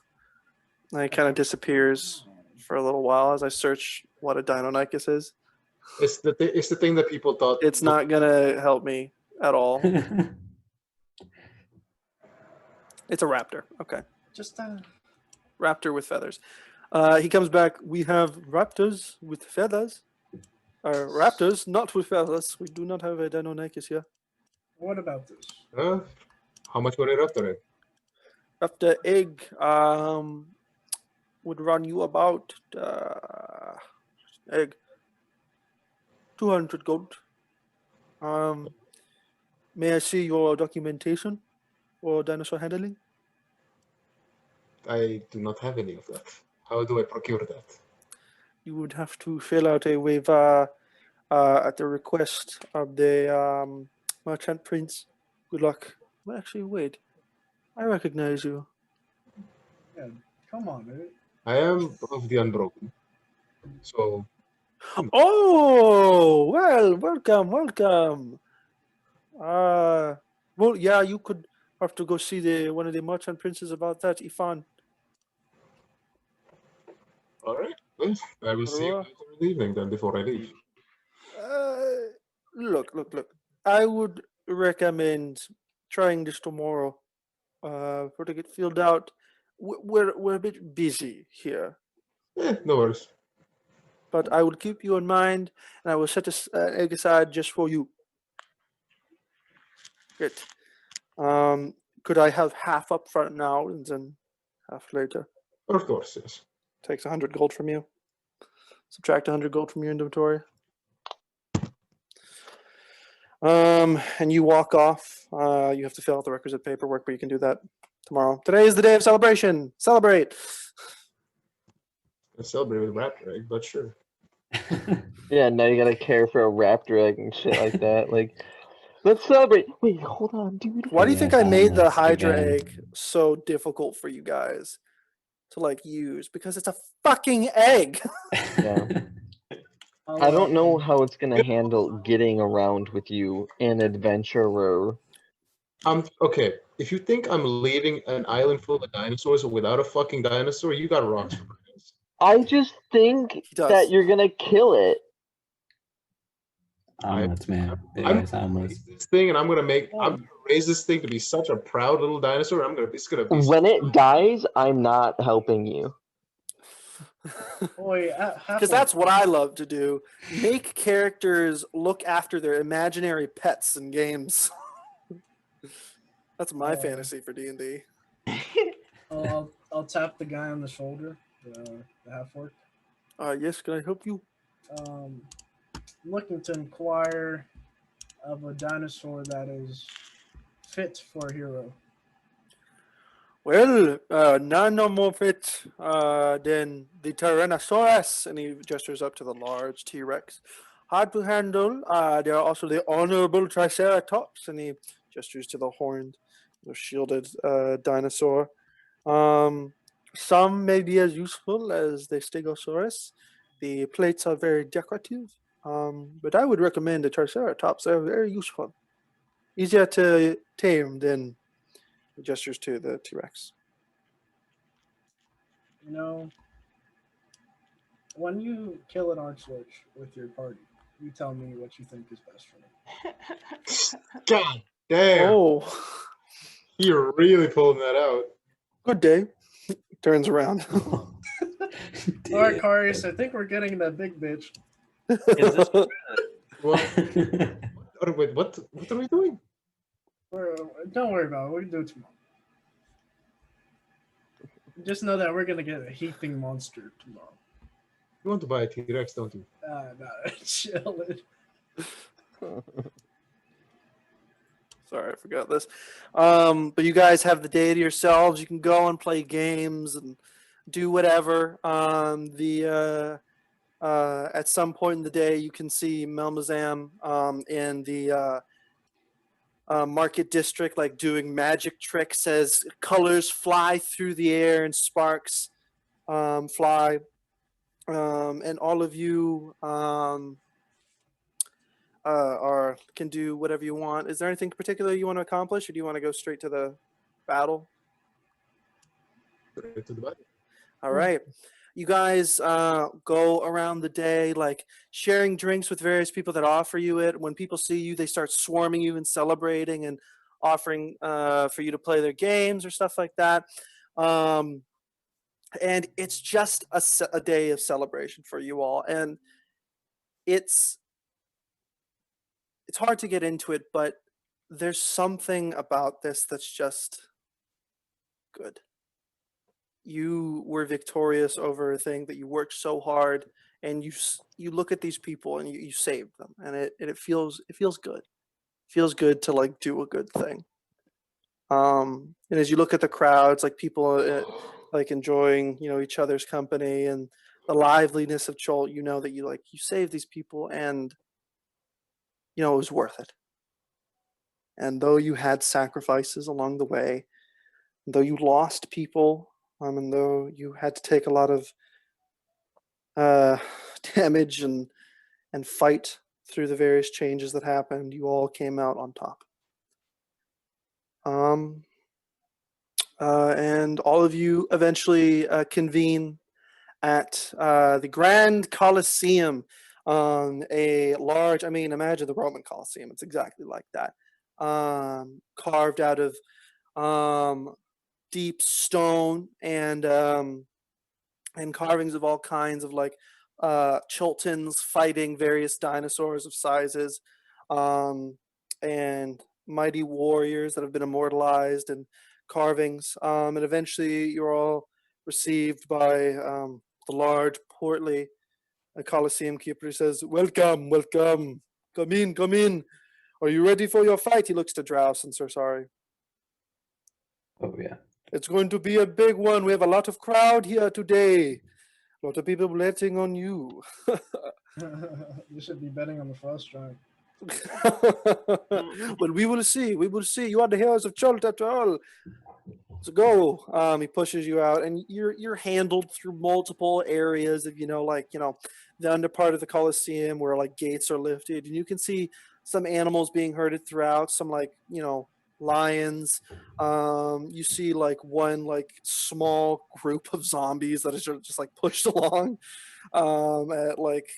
And it kind of disappears for a little while as I search what a Deinonychus is. It's the thing that people thought. It's not gonna help me at all. It's a raptor. Okay. Just Raptor with feathers. He comes back. We have raptors with feathers. Raptors not with feathers. We do not have a Deinonychus here. what about this? How much would a raptor egg? Raptor egg would run you about egg 200 gold. May I see your documentation for dinosaur handling? I do not have any of that. How do I procure that? You would have to fill out a waiver at the request of the merchant prince. Good luck. Well, actually, wait. I recognize you. Yeah, come on, dude. I am of the Unbroken. So Oh, well, welcome. Well, yeah, you could have to go see one of the merchant princes about that, Ifan. all right. Well, I will see you later in the evening then before I leave. Look. I would recommend trying this tomorrow. For to get filled out. We're a bit busy here, No worries. but I will keep you in mind, and I will set an egg aside just for you. Good. Could I have half up front now and then half later? Of course, yes. Takes 100 gold from you. Subtract 100 gold from your inventory. And you walk off. You have to fill out the requisite paperwork, but you can do that tomorrow. Today is the day of celebration. Celebrate. I celebrate with raptor egg, but sure. Yeah, now you gotta care for a raptor egg and shit like that. Like, let's celebrate. Wait, hold on, dude. Why do you Yeah, think I made the omelets Hydra again. egg so difficult for you guys to like use? Because it's a fucking egg. Yeah. I don't know how it's gonna handle getting around with you, an adventurer. Okay. If you think I'm leaving an island full of dinosaurs without a fucking dinosaur, you got rocks for my ass. I just think He does. that you're gonna kill it. Omelets, man. Big I'm ass gonna omelets. raise this thing, and I'm gonna raise this thing to be such a proud little dinosaur. It's gonna be. When it dies, I'm not helping you. Boy, Because that's what I love to do. Make characters look after their imaginary pets in games. That's my fantasy for D&D. I'll tap the guy on the shoulder, the half orc. Yes, can I help you? I'm looking to inquire of a dinosaur that is fit for a hero. Well, none no more fit than the Tyrannosaurus, and he gestures up to the large T-Rex. Hard to handle. There are also the honorable Triceratops, and he gestures to the horned, shielded dinosaur. Some may be as useful as the Stegosaurus. The plates are very decorative, but I would recommend the Triceratops. They're very useful. Easier to tame than gestures to the T-Rex. You know, when you kill an archlich with your party, you tell me what you think is best for me. God damn! Oh, You're really pulling that out. good day. Turns around. All right, Karius, I think we're getting that big bitch. Is this What? Wait, what are we doing? Don't worry about it. We can do it tomorrow. Just know that we're gonna get a heaping monster tomorrow. You want to buy a T-Rex, don't you? No, chill it. Sorry, I forgot this. But you guys have the day to yourselves. You can go and play games and do whatever. At some point in the day, you can see Melmazam in the market district, like doing magic tricks as colors fly through the air and sparks fly. And all of you can do whatever you want. Is there anything particular you want to accomplish, or do you want to go straight to the battle? Straight to the button. All right. You guys go around the day, like sharing drinks with various people that offer you it. When people see you, they start swarming you and celebrating and offering for you to play their games or stuff like that. And it's just a day of celebration for you all. And it's hard to get into it, but there's something about this that's just good. You were victorious over a thing that you worked so hard, and you look at these people and you saved them, and it feels good. It feels good to like do a good thing. And as you look at the crowds, like people like enjoying each other's company and the liveliness of Chult, you know that you saved these people, and it was worth it. And though you had sacrifices along the way, though you lost people, and though you had to take a lot of damage and fight through the various changes that happened, you all came out on top. And all of you eventually convene at the Grand Colosseum, a large, imagine the Roman Colosseum. It's exactly like that. Carved out of deep stone and carvings of all kinds of like Chultans fighting various dinosaurs of sizes, and mighty warriors that have been immortalized in carvings. And eventually you're all received by the large, portly Colosseum keeper. He says, "Welcome, welcome. Come in, come in. Are you ready for your fight?" He looks to Drouse and Sorry. Oh yeah. "It's going to be a big one. We have a lot of crowd here today. A lot of people betting on you." You should be betting on the first strike. Well, we will see. We will see. You are the heroes of Chult after all. So go. He pushes you out, and you're handled through multiple areas of the under part of the Colosseum where like gates are lifted, and you can see some animals being herded throughout. Some lions. You see like one like small group of zombies that is just like pushed along, at like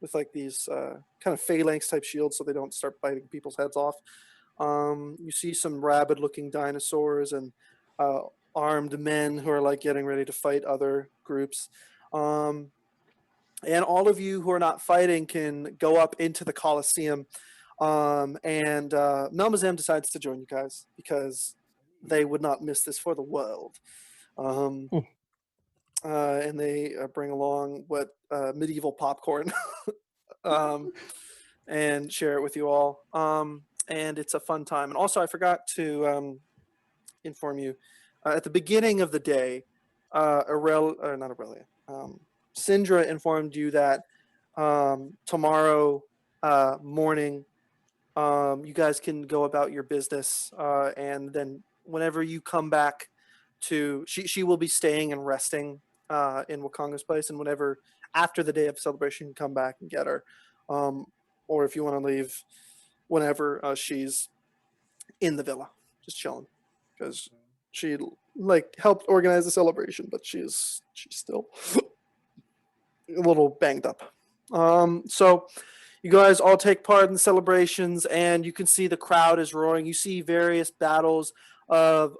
with like these kind of phalanx type shields so they don't start biting people's heads off. You see some rabid looking dinosaurs and armed men who are like getting ready to fight other groups. And all of you who are not fighting can go up into the Colosseum. And Melmazam decides to join you guys because they would not miss this for the world. And they bring along what medieval popcorn and share it with you all. And it's a fun time. And also, I forgot to inform you, at the beginning of the day, not Aurelia, Syndra informed you that tomorrow morning, you guys can go about your business, and then whenever you come back she will be staying and resting in Wakonga's place, and whenever after the day of celebration, you can come back and get her, or if you want to leave whenever, she's in the villa just chilling because she like helped organize the celebration, but she's still a little banged up. So you guys all take part in the celebrations, and you can see the crowd is roaring. You see various battles of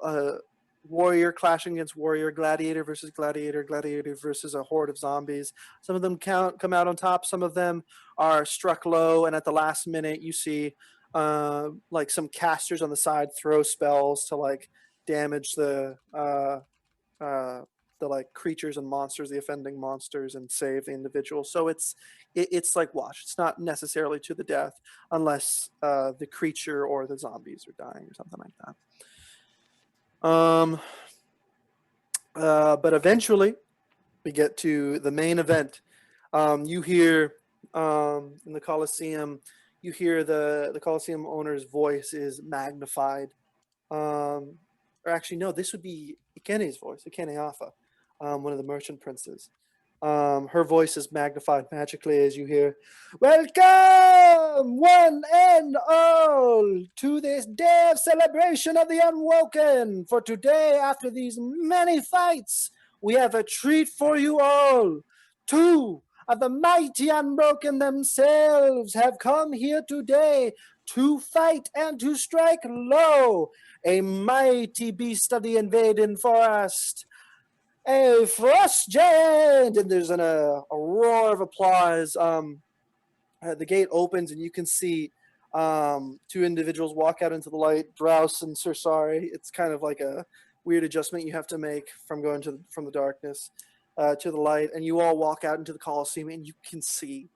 warrior clashing against warrior, gladiator versus gladiator, gladiator versus a horde of zombies. Some of them come out on top. Some of them are struck low, and at the last minute, you see like some casters on the side throw spells to like damage the like creatures and monsters, the offending monsters, and save the individual. So it's like wash. It's not necessarily to the death unless the creature or the zombies are dying or something like that. But eventually we get to the main event. You hear in the Colosseum, you hear the Colosseum owner's voice is magnified. Or actually, no, this would be Ikene's voice, Ikene Afa, one of the merchant princes. Her voice is magnified magically as you hear, "Welcome, one and all, to this day of celebration of the Unbroken. For today, after these many fights, we have a treat for you all. Two of the mighty Unbroken themselves have come here today to fight and to strike low a mighty beast of the invading forest, a frost giant." And there's a roar of applause. The gate opens, and you can see two individuals walk out into the light, Drouse and Sorry. It's kind of like a weird adjustment you have to make from going from the darkness to the light, and you all walk out into the Colosseum, and you can see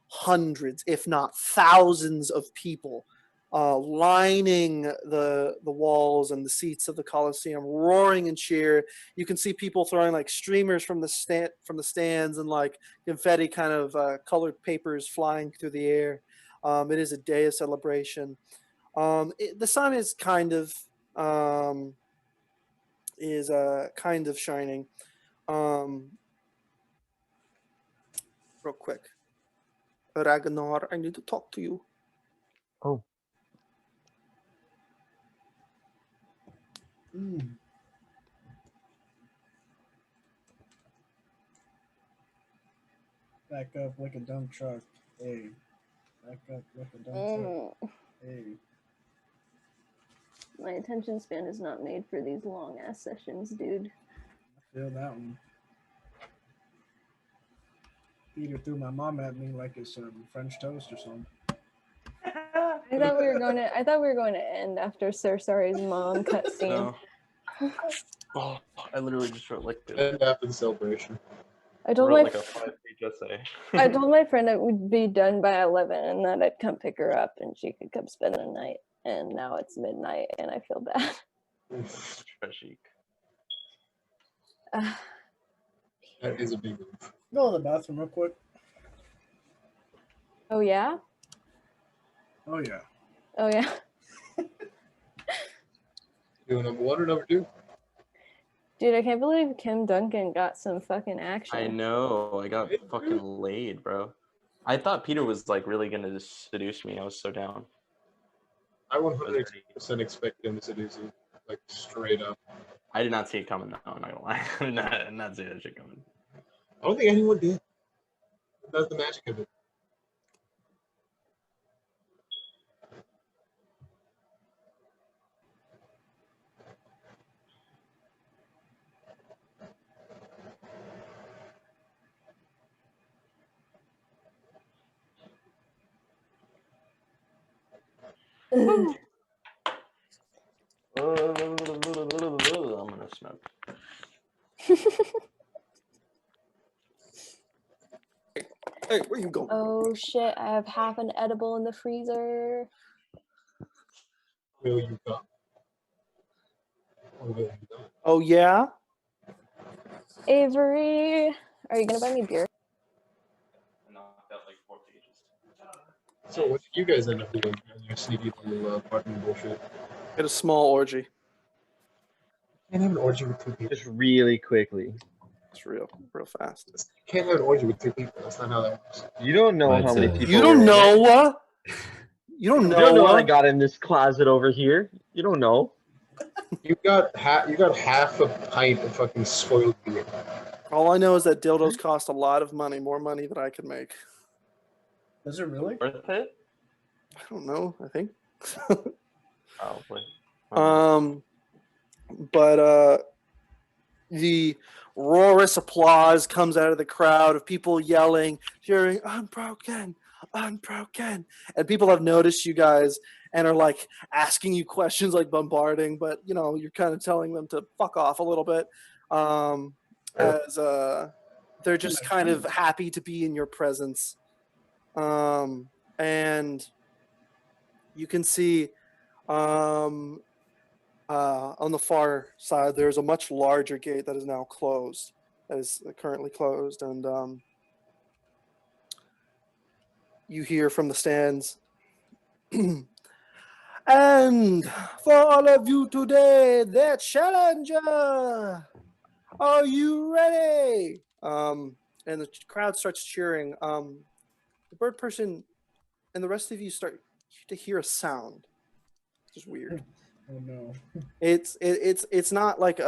hundreds, if not thousands, of people lining the walls and the seats of the Colosseum, roaring in cheer. You can see people throwing like streamers from the stands, and like confetti kind of colored papers flying through the air. It is a day of celebration. The sun is kind of shining. Real quick, Ragnar, I need to talk to you. Oh. Back up like a dump truck. Hey. Back up like a dump truck. Hey. My attention span is not made for these long ass sessions, dude. I feel that one. Peter threw my mom at me like it's French toast or something. I thought we were going to end after Sir Sorry's mom cutscene. No. Oh, I literally just wrote like And after the celebration. I told wrote my like a 5-page essay. I told my friend it would be done by 11 and that I'd come pick her up and she could come spend the night. And now it's midnight and I feel bad. Tragic. That is a big move. Go to the bathroom real quick. Oh yeah? Oh yeah. Oh yeah. Doing number 1 or number 2? Dude, I can't believe Kim Duncan got some fucking action. I know. I got fucking laid, bro. I thought Peter was like really gonna seduce me. I was so down. I 100% expect him to seduce you, like straight up. I did not see it coming. No, I'm not gonna lie. I did not see that shit coming. I don't think anyone did. That's the magic of it. I'm gonna smoke. Hey, where you going? Oh shit, I have half an edible in the freezer. Will you come? Or will you not? Oh yeah. Avery, are you gonna buy me beer? I knocked out like 4 pages. So what did you guys end up doing in your sneaky little parking bullshit? Get a small orgy. Can't have an orgy with 2 people. Just really quickly. It's real fast. You can't have an orgy with 2 people. That's not how that works. You don't know But, how many uh, people. You were don't in know it. what? You don't You know don't know what I what? got in this closet over here. You don't know. You got half a pint of fucking spoiled beer. All I know is that dildos cost a lot of money, more money than I could make. Is it really? Worth it? I don't know. I think. Probably. But the roarous applause comes out of the crowd of people yelling, cheering, "Unbroken, unbroken!" And people have noticed you guys and are like asking you questions, like bombarding. But you know, you're kind of telling them to fuck off a little bit, as they're just kind of happy to be in your presence. And you can see. On the far side, there's a much larger gate that is now closed, that is currently closed, and you hear from the stands, and for all of you today, the challenger, are you ready? And the crowd starts cheering. The bird person and the rest of you start to hear a sound, which is weird. Oh no. It's not like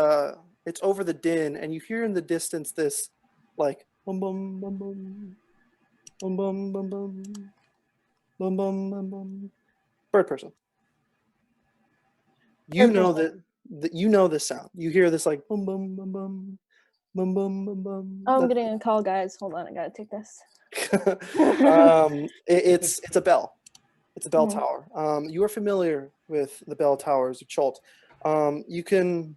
it's over the din, and you hear in the distance this like bum bum bum bum bum bum bum bum bum bum bum bum. Bird person. You know that you know this sound. You hear this like bum bum bum bum bum bum bum bum. Oh, I'm getting a call, guys. Hold on, I gotta take this. It's a bell. It's a bell Mhm. tower. You are familiar with the bell towers of Chult. You can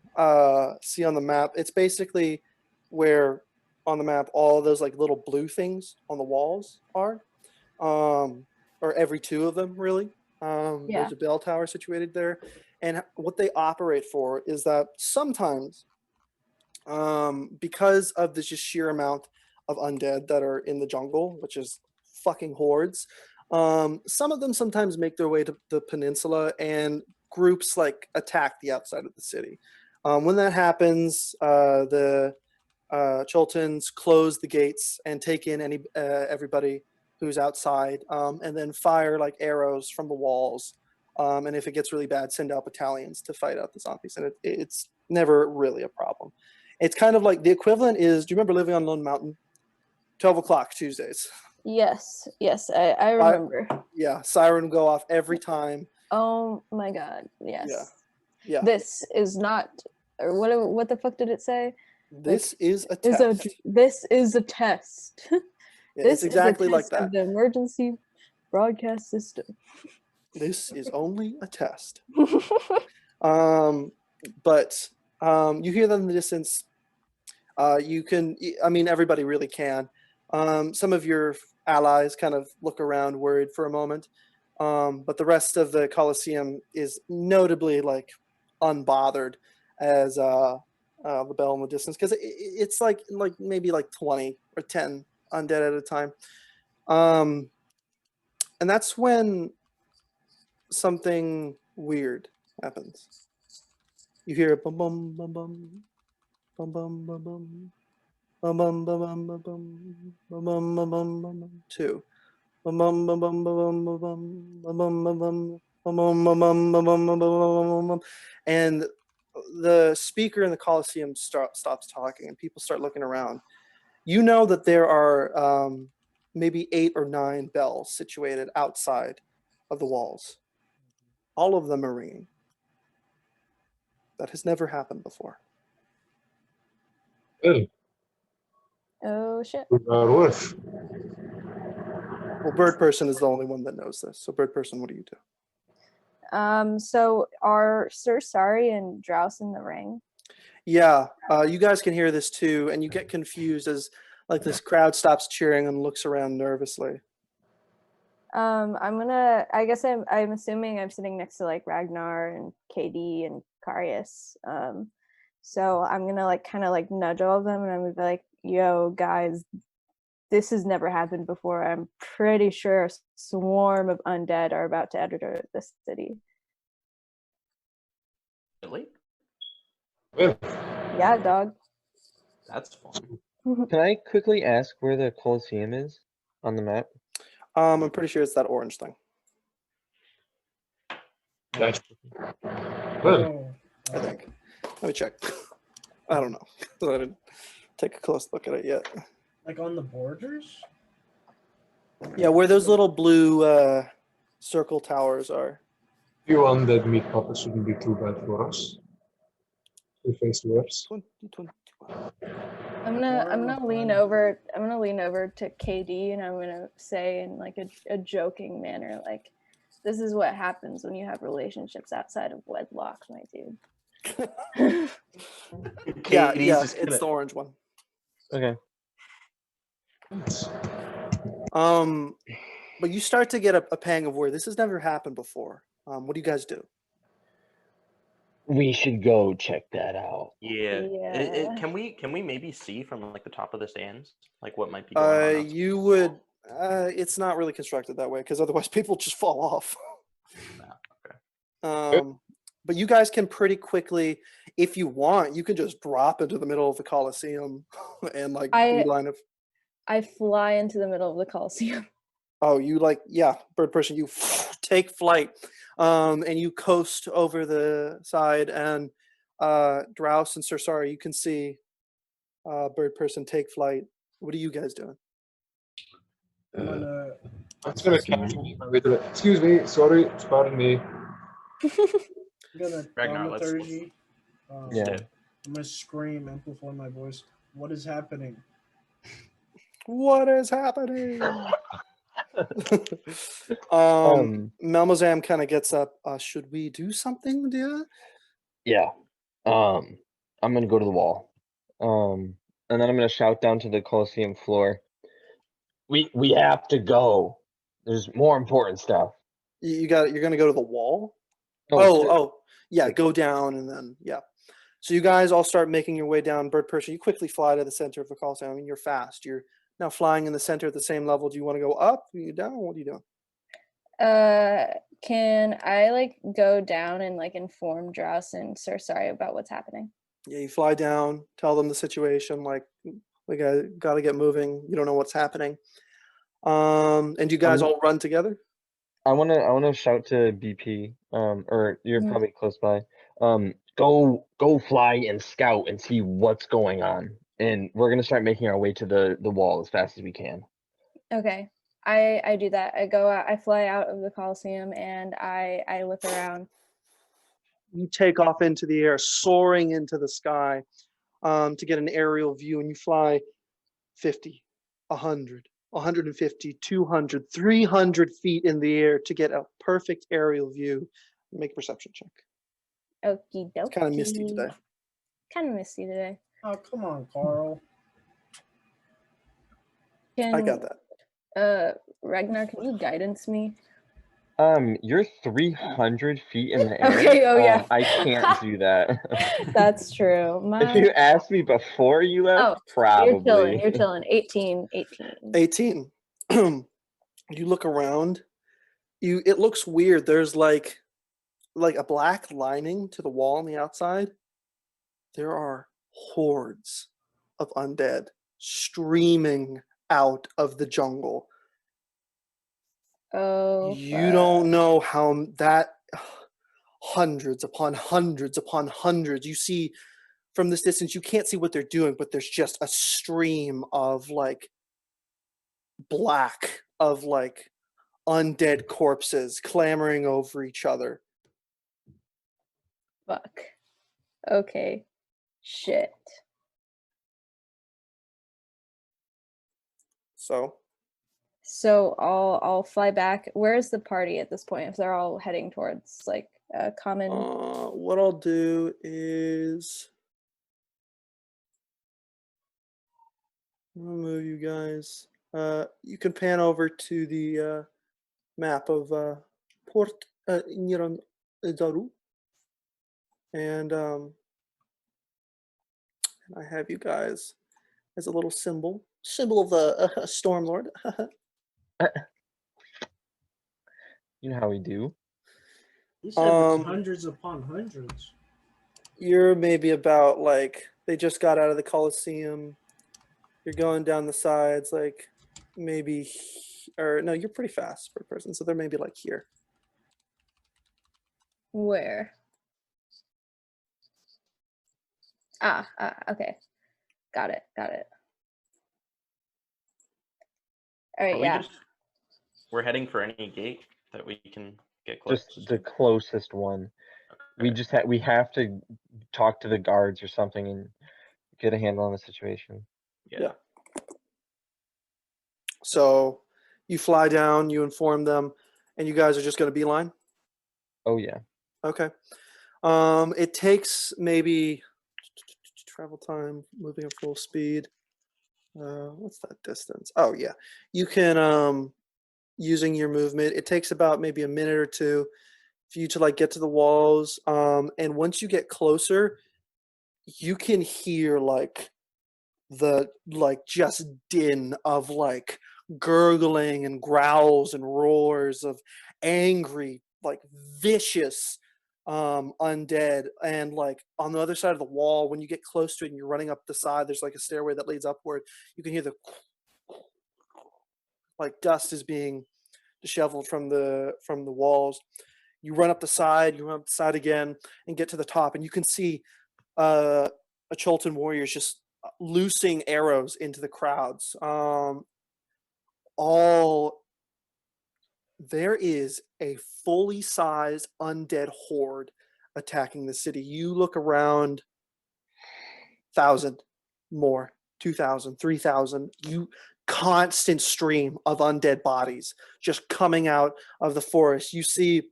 see on the map. It's basically where on the map all those like little blue things on the walls are, or every 2 of them really. Yeah. There's a bell tower situated there, and what they operate for is that sometimes, because of the just sheer amount of undead that are in the jungle, which is fucking hordes. Some of them sometimes make their way to the peninsula, and groups like attack the outside of the city. When that happens, the Chultans close the gates and take in everybody who's outside, and then fire like arrows from the walls. And if it gets really bad, send out battalions to fight out the zombies. And it's never really a problem. It's kind of like the equivalent is, do you remember living on Lone Mountain? 12 o'clock Tuesdays. Yes, I remember. Yeah, siren will go off every time. Oh my god, yes. Yeah. This is not, or what the fuck did it say? This is a This test. this is a test. Yeah, This it's exactly is a like test that. of the emergency broadcast system. This is only a test. But you hear them in the distance. You can, I mean, everybody really can. Some of your allies kind of look around worried for a moment. But the rest of the Colosseum is notably like unbothered as the bell in the distance, because it's like maybe like 20 or 10 undead at a time. And that's when something weird happens. You hear a bum bum bum bum bum bum bum bum bum bum bum bum bum bum bum bum bum bum 2 bum bum bum bum bum bum bum bum bum bum and the speaker in the Colosseum stops talking, and people start looking around. You know that there are maybe 8 or 9 bells situated outside of the walls. All of them are ringing. That has never happened before. Well, Oh shit. we are worth. Well, Bird Person is the only one that knows this. So, Bird Person, what do you do? So are Sir Sari and Drouse in the ring? Yeah, you guys can hear this too, and you get confused as like this crowd stops cheering and looks around nervously. I guess I'm assuming I'm sitting next to like Ragnar and KD and Carius. So I'm gonna like kind of like nudge all of them, and I'm gonna be like, yo guys, this has never happened before. I'm pretty sure a swarm of undead are about to enter this city. Really? Well, Yeah, dog. That's fun. Can I quickly ask where the Colosseum is on the map? I'm pretty sure it's that orange thing. that's well. Oh, I think. Let me check. I don't know. I didn't take a close look at it yet. like on the borders? Yeah, where those little blue circle towers are. Few undead meat puppets shouldn't be too bad for us. We face worse. 2021. I'm gonna lean over to KD, and I'm gonna say in like a joking manner, like, this is what happens when you have relationships outside of wedlock, my dude. Yeah, Katie's yeah, just it's gonna- the orange one. Okay. But you start to get a pang of worry. This has never happened before. What do you guys do? We should go check that out. Yeah. Yeah. Can we maybe see from like the top of the stands like what might be going on? outside? You would. It's not really constructed that way, because otherwise people just fall off. okay. But you guys can pretty quickly, if you want, you can just drop into the middle of the Colosseum and like beeline of. I fly into the middle of the Coliseum. Oh, you like, yeah, Bird Person, you take flight, and you coast over the side, and Drouse and Sir Sari, you can see Bird Person take flight. What are you guys doing? I'm gonna I'm just gonna casually my way to the. Excuse me, sorry, pardon me. I'm gonna Ragnar, let's- thaumaturgy. Yeah. I'm gonna scream, amplify my voice. What is happening? What is happening? Malmazam kind of gets up. Should we do something, dear? Yeah. I'm gonna go to the wall. And then I'm gonna shout down to the Colosseum floor. We have to go. There's more important stuff. You're gonna go to the wall? to- Oh, yeah, go down, and then, yeah. So you guys all start making your way down. Bird Person, you quickly fly to the center of the Colosseum. I mean, you're fast. You're now flying in the center at the same level. Do you want to go up? Are you down? What are you doing? Can I like go down and like inform Drouse and Sir Sari about what's happening? Yeah, you fly down, tell them the situation, like, we got to get moving. You don't know what's happening. And you guys all run together? I wanna shout to BP. Or you're Mhm. probably close by. Go fly and scout and see what's going on. And we're gonna start making our way to the wall as fast as we can. Okay. I do that. I go out, I fly out of the Coliseum, and I look around. You take off into the air, soaring into the sky, to get an aerial view, and you fly 50, 100, 150, 200, 300 feet in the air to get a perfect aerial view. Make a perception check. Okie dokie. It's kind of misty today. Kind of misty today. Oh, come on, Carl. I got that. Ragnar, can you guidance me? You're 300 feet in the air. Okay, oh yeah. I can't do that. That's true. If you asked me before you left, probably. You're chilling. 18. 18. You look around. It looks weird. There's like a black lining to the wall on the outside. There are hordes of undead streaming out of the jungle. Oh. You don't know how that hundreds upon hundreds upon hundreds. You see from this distance, you can't see what they're doing, but there's just a stream of like black of like undead corpses clamoring over each other. Fuck. Okay. Shit. So I'll fly back. Where's the party at this point? If they're all heading towards like a common. What I'll do is I'll move you guys. You can pan over to the map of Port Nyanzaru, and I have you guys as a little symbol of the Stormlord. You know how we do. You said it's hundreds upon hundreds. You're maybe about like they just got out of the Colosseum. You're going down the sides, like maybe, or no, you're pretty fast for a person, so they're maybe like here. Where? Okay. Got it. All right, yeah. We're heading for any gate that we can get close. Just the closest one. Okay. We have to talk to the guards or something and get a handle on the situation. Yeah. So you fly down, you inform them, and you guys are just going to beeline? Oh yeah. Okay. It takes maybe travel time, moving at full speed. What's that distance? Oh yeah. You can using your movement, it takes about maybe a minute or two for you to like get to the walls. And once you get closer, you can hear like the like just din of like gurgling and growls and roars of angry, like vicious undead. And like on the other side of the wall, when you get close to it and you're running up the side, there's like a stairway that leads upward. You can hear the like dust is being disheveled from the walls. You run up the side, again, and get to the top, and you can see a Chultan warriors just loosing arrows into the crowds. There is a fully sized undead horde attacking the city. You look around, 1,000 more, 2,000, 3,000. Constant stream of undead bodies just coming out of the forest. You see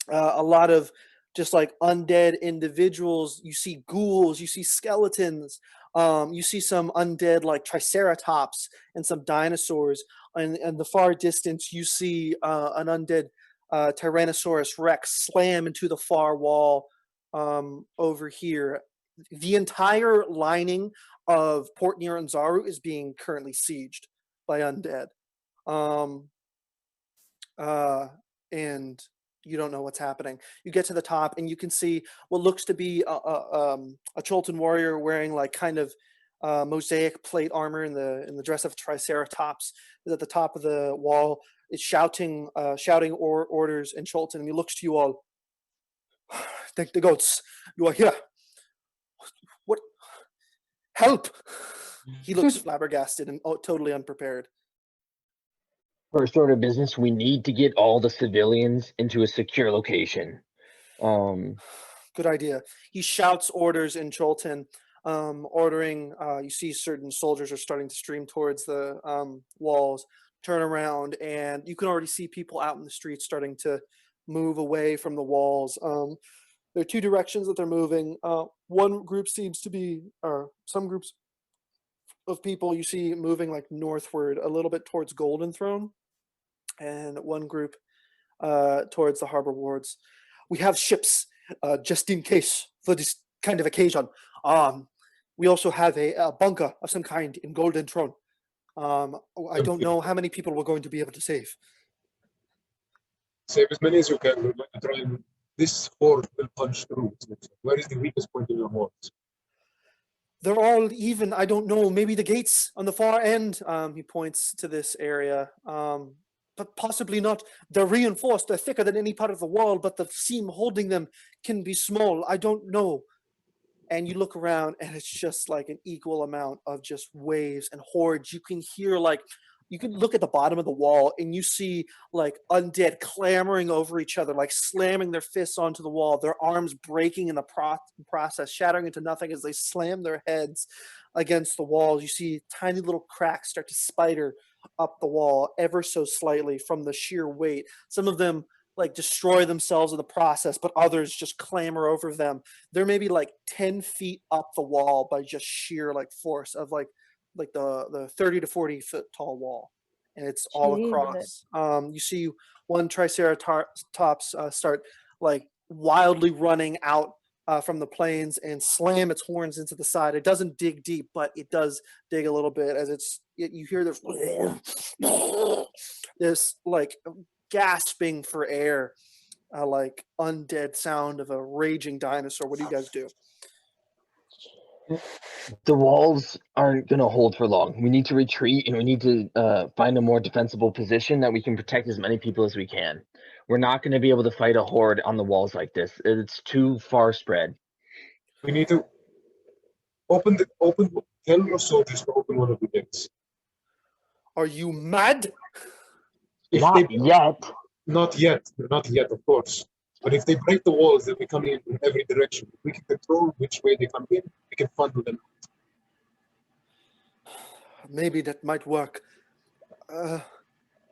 a lot of just like undead individuals. You see ghouls, you see skeletons, you see some undead like triceratops and some dinosaurs. And in the far distance, you see an undead Tyrannosaurus Rex slam into the far wall over here. The entire lining of Port Nyanzaru is being currently sieged by undead. And you don't know what's happening. You get to the top and you can see what looks to be a Chultan warrior wearing like kind of mosaic plate armor in the dress of Triceratops is at the top of the wall. It's shouting orders in Chultan, and he looks to you all. Thank the gods, you are here. What? Help! He looks flabbergasted and totally unprepared. First order of business, we need to get all the civilians into a secure location. Good idea. He shouts orders in Chultan. ordering. You see certain soldiers are starting to stream towards the walls, turn around, and you can already see people out in the streets starting to move away from the walls. There are two directions that they're moving. One group seems to be, or some groups of people you see moving like northward a little bit towards Golden Throne, and one group towards the harbor wards. We have ships just in case for this kind of occasion. We also have a bunker of some kind in Golden Throne. I don't know how many people we're going to be able to save. Save as many as you can. We're going to try and this horde will punch through. Where is the weakest point in your hordes? They're all even. I don't know. Maybe the gates on the far end. He points to this area. But possibly not. They're reinforced. They're thicker than any part of the wall, but the seam holding them can be small. I don't know. And you look around, and it's just like an equal amount of just waves and hordes. You can hear you can look at the bottom of the wall, and you see like undead clamoring over each other, like slamming their fists onto the wall, their arms breaking in the process, shattering into nothing as they slam their heads against the walls. You see tiny little cracks start to spider up the wall ever so slightly from the sheer weight. Some of them like destroy themselves in the process, but others just clamber over them. They're maybe like 10 feet up the wall by just sheer like force of like the 30 to 40 foot tall wall, and it's all across. You see one triceratops start like wildly running out from the plains and slam its horns into the side. It doesn't dig deep, but it does dig a little bit as you hear this like gasping for air, like undead sound of a raging dinosaur. What do you guys do? The walls aren't going to hold for long. We need to retreat, and we need to find a more defensible position that we can protect as many people as we can. We're not going to be able to fight a horde on the walls like this. It's too far spread. We need to tell your soldiers to open one of the gates. Are you mad? Not yet. Not yet, of course. But if they break the walls, they'll be coming in from every direction. If we can control which way they come in, we can funnel them. Maybe that might work.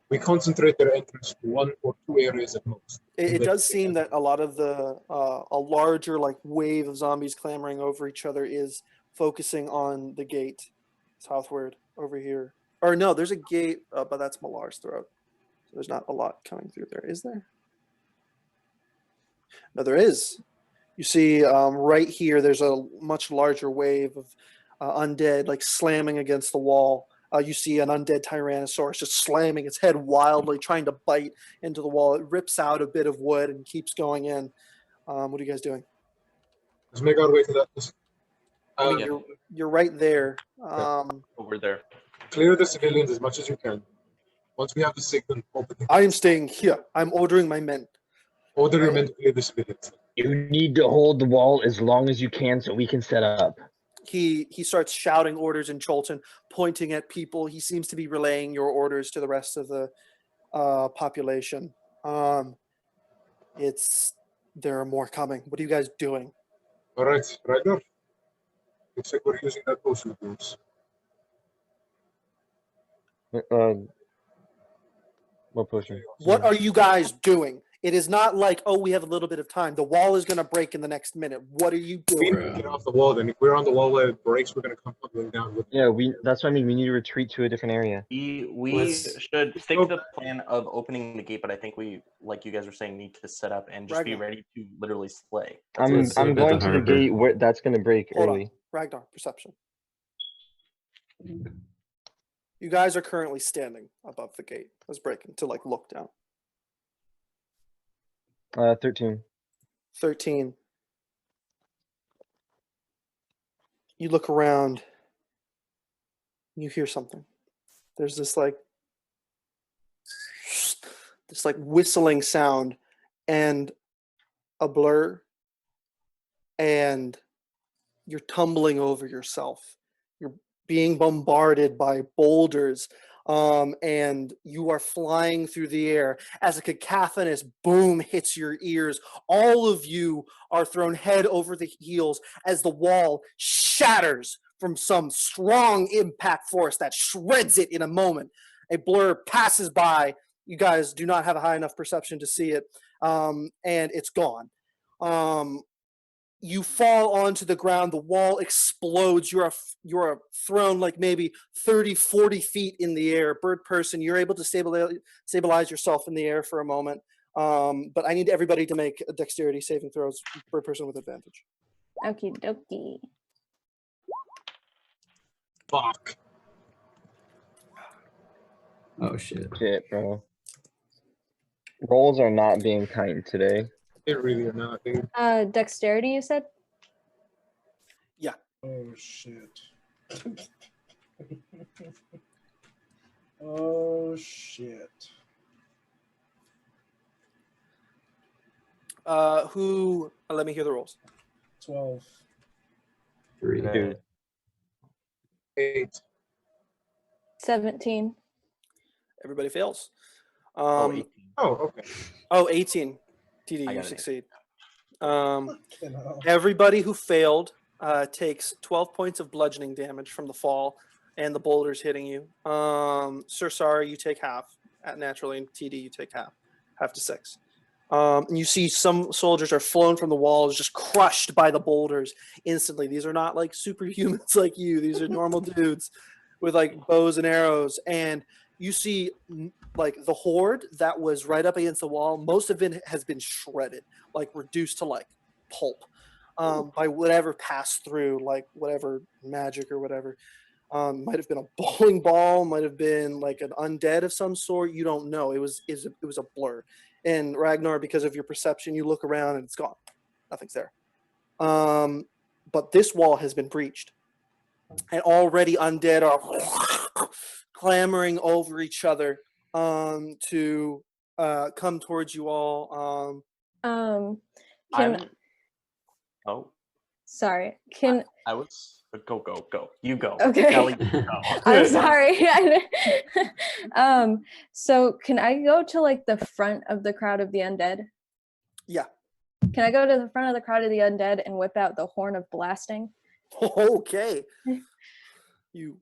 We concentrate their entrance to 1 or 2 areas at most. It does seem that a lot of a larger like wave of zombies clamoring over each other is focusing on the gate southward over here. Or no, there's a gate, but that's Malar's throat. So there's not a lot coming through there, is there? No, there is. You see right here, there's a much larger wave of undead like slamming against the wall. You see an undead Tyrannosaurus just slamming its head wildly, trying to bite into the wall. It rips out a bit of wood and keeps going in. What are you guys doing? Let's make our way to that. I mean, you're right there. Over there. Clear the civilians as much as you can. Once we have the signal, open the I am staying here. I'm ordering my men. Order your men to clear the civilians. You need to hold the wall as long as you can so we can set up. He starts shouting orders in Chultan, pointing at people. He seems to be relaying your orders to the rest of the population. There are more coming. What are you guys doing? All right, Ragnar. Looks like we're using that potion of yours. What potion? What are you guys doing? It is not like, oh, we have a little bit of time. The wall is going to break in the next minute. What are you We doing? need to get off the wall, then. If we're on the wall where it breaks, we're going to come tumbling down with Yeah, that's what I mean. We need to retreat to a different area. We should stick to the plan of opening the gate, but I think we, like you guys were saying, need to set up and just be ready to literally slay. I'm going to the gate where that's going to break Hold early. on. Ragnar, perception. You guys are currently standing above the gate. I was breaking to like look down. 13. 13. You look around. You hear something. There's this like whistling sound and a blur, and you're tumbling over yourself. You're being bombarded by boulders, and you are flying through the air as a cacophonous boom hits your ears. All of you are thrown head over the heels as the wall shatters from some strong impact force that shreds it in a moment. A blur passes by. You guys do not have a high enough perception to see it, and it's gone. You fall onto the ground. The wall explodes. You're thrown like maybe 30, 40 feet in the air. Bird person, you're able to stabilize yourself in the air for a moment. But I need everybody to make a dexterity saving throws. Bird person with advantage. Okie dokie. Fuck. Oh shit. Shit, bro. Rolls are not being kind today. They really are not, dude. Dexterity, you said? Oh shit. Oh shit. Let me hear the rolls. 12. 3. Dude. 8. 17. Everybody fails. Oh, 18. Oh, okay. 18. TD, I you got it. succeed. Fucking hell. Everybody who failed takes 12 points of bludgeoning damage from the fall and the boulders hitting you. Sir Sari, you take half naturally, and TD, you take half to 6. And you see some soldiers are flown from the walls, just crushed by the boulders instantly. These are not like superhumans like you. These are normal dudes with like bows and arrows. And you see like the horde that was right up against the wall. Most of it has been shredded, like reduced to like pulp by whatever passed through, like whatever magic or whatever. Might have been a bowling ball, might have been like an undead of some sort. You don't know. It was a blur. And Ragnar, because of your perception, you look around and it's gone. Nothing's there. But this wall has been breached, and already undead are clamoring over each other to come towards you all. Can I'm. Oh, sorry. Can I was. Go. You go. Okay. Kelly, you go. I'm sorry. So can I go to like the front of the crowd of the undead? Yeah. Can I go to the front of the crowd of the undead and whip out the horn of blasting? Okay. You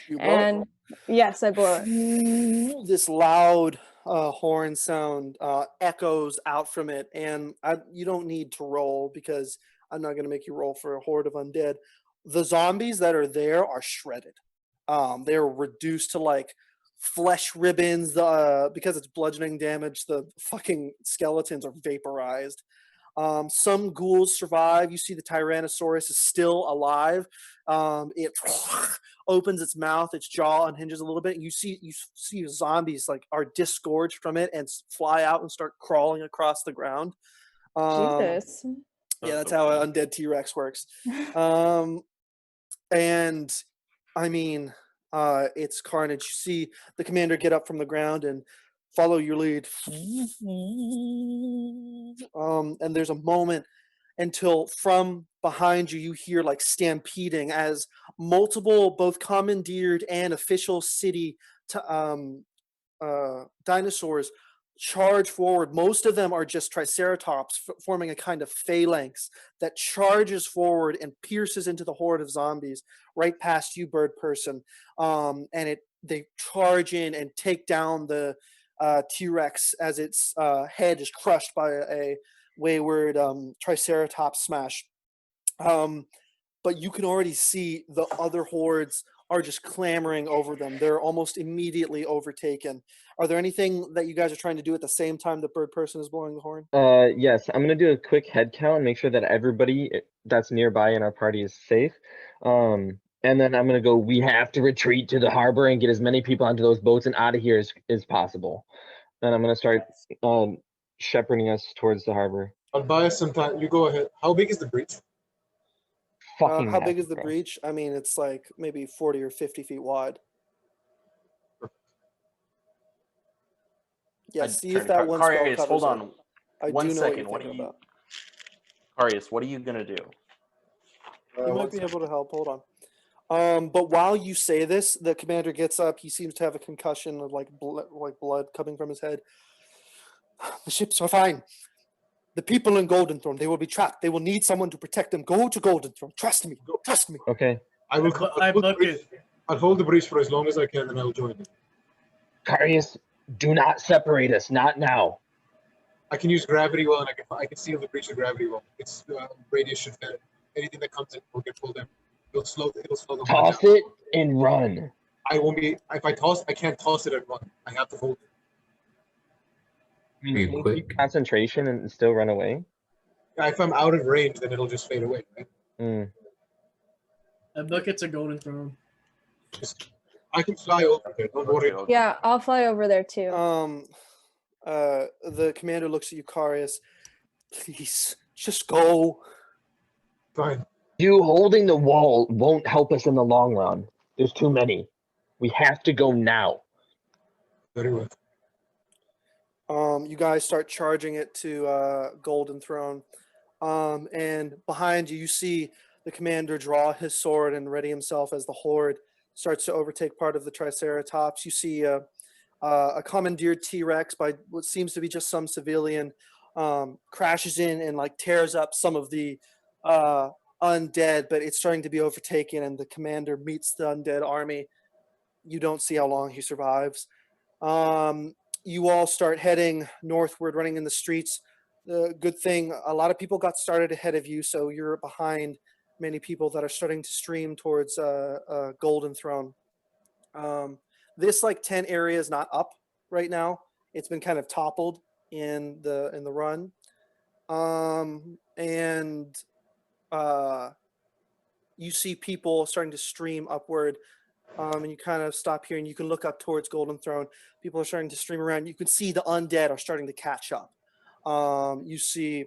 blow And yes, I blow it. it. This loud horn sound echoes out from it, and you don't need to roll because I'm not going to make you roll for a horde of undead. The zombies that are there are shredded. They're reduced to like flesh ribbons. Because it's bludgeoning damage, the fucking skeletons are vaporized. Some ghouls survive. You see the Tyrannosaurus is still alive. It opens its mouth, its jaw unhinges a little bit. And you see zombies like are disgorged from it and fly out and start crawling across the ground. Jesus. Yeah, that's how an undead T-Rex works. And I mean, it's carnage. You see the commander get up from the ground and follow your lead. And there's a moment until from behind you, you hear like stampeding as multiple, both commandeered and official city dinosaurs charge forward. Most of them are just triceratops forming a kind of phalanx that charges forward and pierces into the horde of zombies right past you, bird person. And they charge in and take down the T-Rex as its head is crushed by a wayward triceratops smash. But you can already see the other hordes are just clamoring over them. They're almost immediately overtaken. Are there anything that you guys are trying to do at the same time the bird person is blowing the horn? Yes, I'm gonna do a quick head count and make sure that everybody that's nearby in our party is safe. And then I'm gonna go, we have to retreat to the harbor and get as many people onto those boats and out of here as possible. And I'm gonna start shepherding us towards the harbor. I'll buy us some time. You go ahead. How big is the breach? Fucking How big massive, is the bro. breach? I mean, it's like maybe 40 or 50 feet wide. Yeah, see if that one spell Carius, covers hold it. on. I One do know second. what you're thinking about. Carius, what are you gonna do? You might be able to help. Hold on. But while you say this, the commander gets up. He seems to have a concussion of like blood coming from his head. The ships are fine. The people in Golden Throne, they will be trapped. They will need someone to protect them. Go to Golden Throne. Trust me. Trust me. Okay. I will. I book it. I'll hold the breach for as long as I can, and I'll join you. Carius, do not separate us. Not now. I can use gravity well, and I can seal the breach with gravity well. Its radius should fit. Anything that comes in will get pulled in. It'll slow the whole Toss down. it and run. I won't be. If I toss, I can't toss it and run. I have to hold it. Are you Can quick? concentration and still run away? If I'm out of range, then it'll just fade away. Right? Mm. I book it to Golden Throne. I can fly over there. Don't worry. Yeah, I'll fly over there too. The commander looks at you, Carius. Please, just go. Fine. You holding the wall won't help us in the long run. There's too many. We have to go now. Very well. You guys start charging it to Golden Throne. And behind you, you see the commander draw his sword and ready himself as the horde starts to overtake part of the Triceratops. You see a commandeered T-Rex by what seems to be just some civilian crashes in and like tears up some of the undead, but it's starting to be overtaken, and the commander meets the undead army. You don't see how long he survives. You all start heading northward, running in the streets. The good thing, a lot of people got started ahead of you, so you're behind many people that are starting to stream towards Golden Throne. This like tent area is not up right now. It's been kind of toppled in the run, and you see people starting to stream upward. And you kind of stop here and you can look up towards Golden Throne. People are starting to stream around. You can see the undead are starting to catch up. You see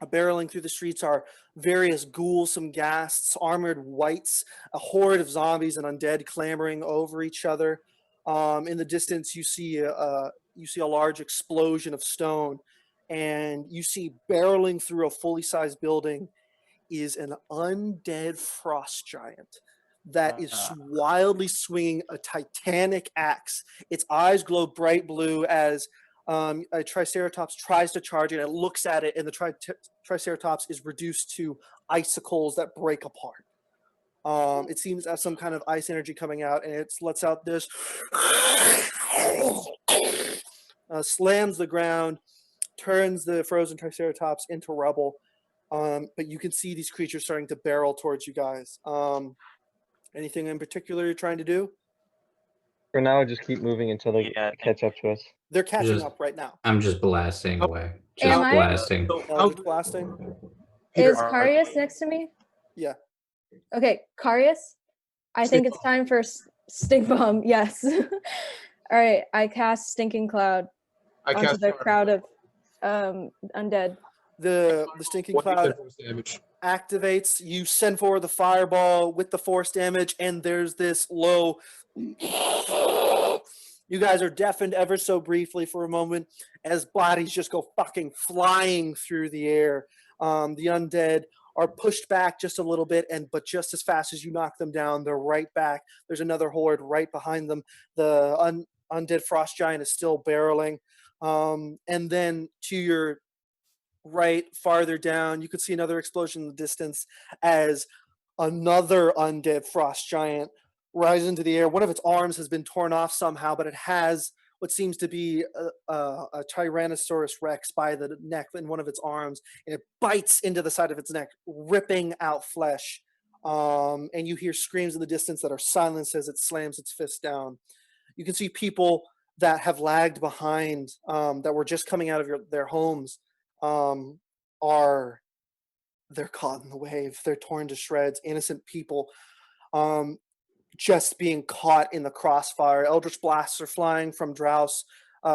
barreling through the streets are various ghouls, some ghasts, armored wights, a horde of zombies and undead clambering over each other. In the distance, you see a large explosion of stone, and you see barreling through a fully sized building is an undead frost giant that is wildly swinging a titanic axe. Its eyes glow bright blue as a Triceratops tries to charge it. It looks at it, and the Triceratops is reduced to icicles that break apart. It seems to have some kind of ice energy coming out, and it lets out this slams the ground, turns the frozen Triceratops into rubble. But you can see these creatures starting to barrel towards you guys. Anything in particular you're trying to do? For now, just keep moving until they catch up to us. They're catching Just- up right now. I'm just blasting away. Am Just I? blasting. Eldritch blasting. Is Are Carius they- next to me? Yeah. Okay, Carius, I think it's time for stink bomb. Yes. All right, I cast Stinking Cloud I onto cast the crowd of undead. The stinking cloud damage. activates. You send forward the fireball with the force damage, and there's this low. You guys are deafened ever so briefly for a moment as bodies just go fucking flying through the air. The undead are pushed back just a little bit, but just as fast as you knock them down, they're right back. There's another horde right behind them. The undead frost giant is still barreling. And then to your right, farther down, you could see another explosion in the distance as another undead frost giant rises into the air. One of its arms has been torn off somehow, but it has what seems to be a Tyrannosaurus Rex by the neck in one of its arms, and it bites into the side of its neck, ripping out flesh. And you hear screams in the distance that are silenced as it slams its fist down. You can see people that have lagged behind, that were just coming out of their homes, they're caught in the wave. They're torn to shreds. Innocent people just being caught in the crossfire. Eldritch blasts are flying from Drouse.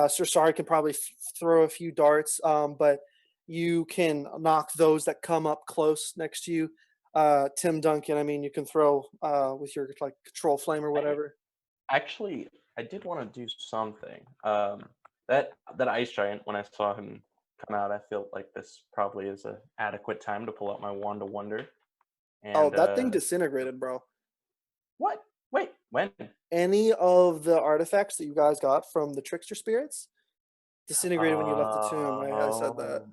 Sir Sari can probably throw a few darts, but you can knock those that come up close next to you. Tim Duncan, I mean, you can throw with your like control flame or whatever. Actually, I did want to do something. That ice giant, when I saw him come out, I feel like this probably is an adequate time to pull out my Wand of Wonder. And, That thing disintegrated, bro. What? Wait, when? Any of the artifacts that you guys got from the trickster spirits disintegrated when you left the tomb. I said that.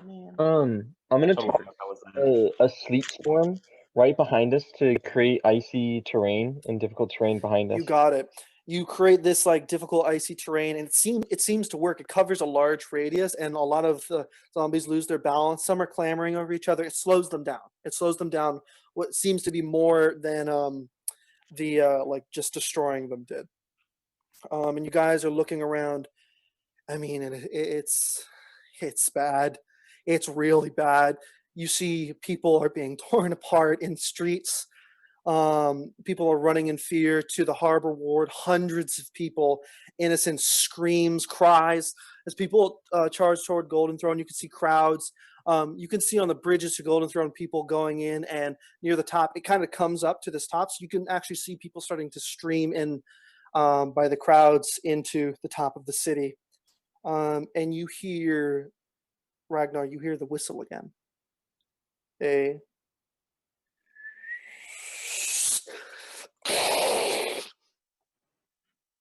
Man. I'm gonna Totally toss forgot that was there. a sleet storm right behind us to create icy terrain and difficult terrain behind us. You got it. You create this like difficult icy terrain, and it seems to work. It covers a large radius, and a lot of the zombies lose their balance. Some are clamoring over each other. It slows them down. It slows them down. What seems to be more than the like just destroying them did. And you guys are looking around. I mean, it's bad. It's really bad. You see people are being torn apart in streets. People are running in fear to the harbor ward. Hundreds of people, innocent screams, cries as people charge toward Golden Throne. You can see crowds. You can see on the bridges to Golden Throne people going in, and near the top, it kind of comes up to this top, so you can actually see people starting to stream in by the crowds into the top of the city. And you hear, Ragnar, you hear the whistle again.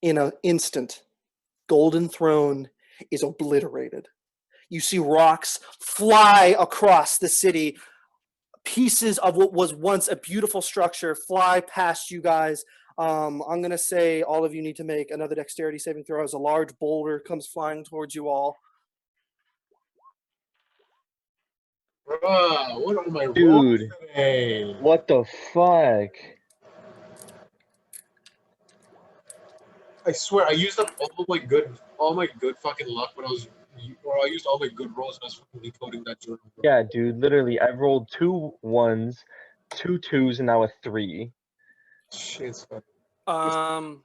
In an instant, Golden Throne is obliterated. You see rocks fly across the city. Pieces of what was once a beautiful structure fly past you guys. I'm going to say all of you need to make another dexterity saving throw as a large boulder comes flying towards you all. Bruh, what are my rolls Dude. today? What the fuck? I swear, I used up all my good fucking luck when I used all my good rolls when I was fucking decoding that journal. Bro. Yeah, dude, literally, I've rolled 2 1s, 2 2s, and now a 3. Shit's fucking.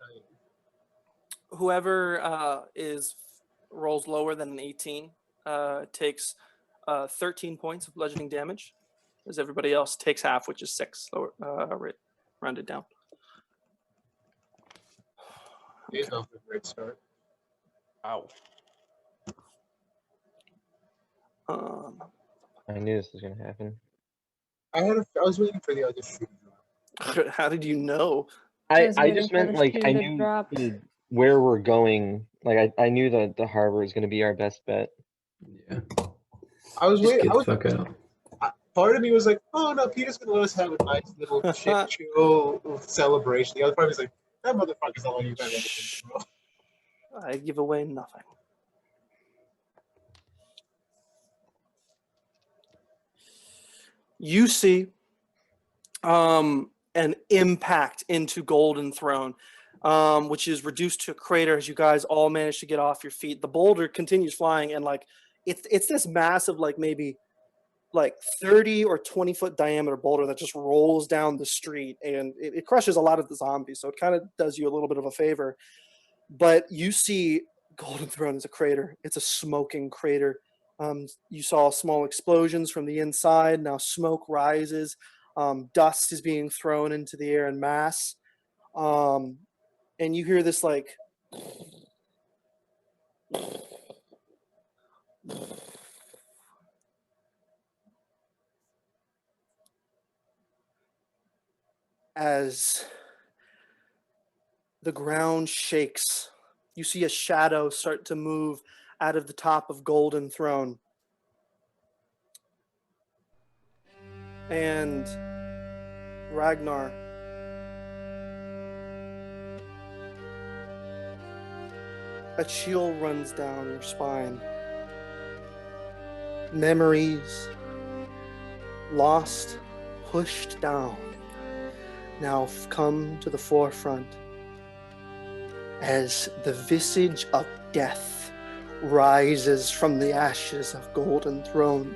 Whoever rolls lower than an 18 takes 13 points of bludgeoning damage, as everybody else takes half, which is 6, rounded down. It's off to a great start. Wow. I knew this was gonna happen. I was waiting for the other shoe. How did you know? I was waiting just for meant the like shoe I to knew drop. where we're going. Like I knew that the harbor is gonna be our best bet. Yeah. I was Just waiting. get the fuck out. Part of me was like, "Oh no, Peter's gonna let us have a nice little chill celebration." The other part was like, "That motherfucker's not letting you have anything, bro." I give away nothing. You see an impact into Golden Throne, which is reduced to a crater as you guys all manage to get off your feet. The boulder continues flying, and like it's this massive, like maybe like 30 or 20 foot diameter boulder that just rolls down the street, and it crushes a lot of the zombies, so it kind of does you a little bit of a favor. But you see Golden Throne is a crater. It's a smoking crater. You saw small explosions from the inside. Now smoke rises. Dust is being thrown into the air in mass. And you hear this like as the ground shakes. You see a shadow start to move out of the top of Golden Throne. And Ragnar, a chill runs down your spine. Memories lost, pushed down, now come to the forefront as the visage of death rises from the ashes of Golden Throne.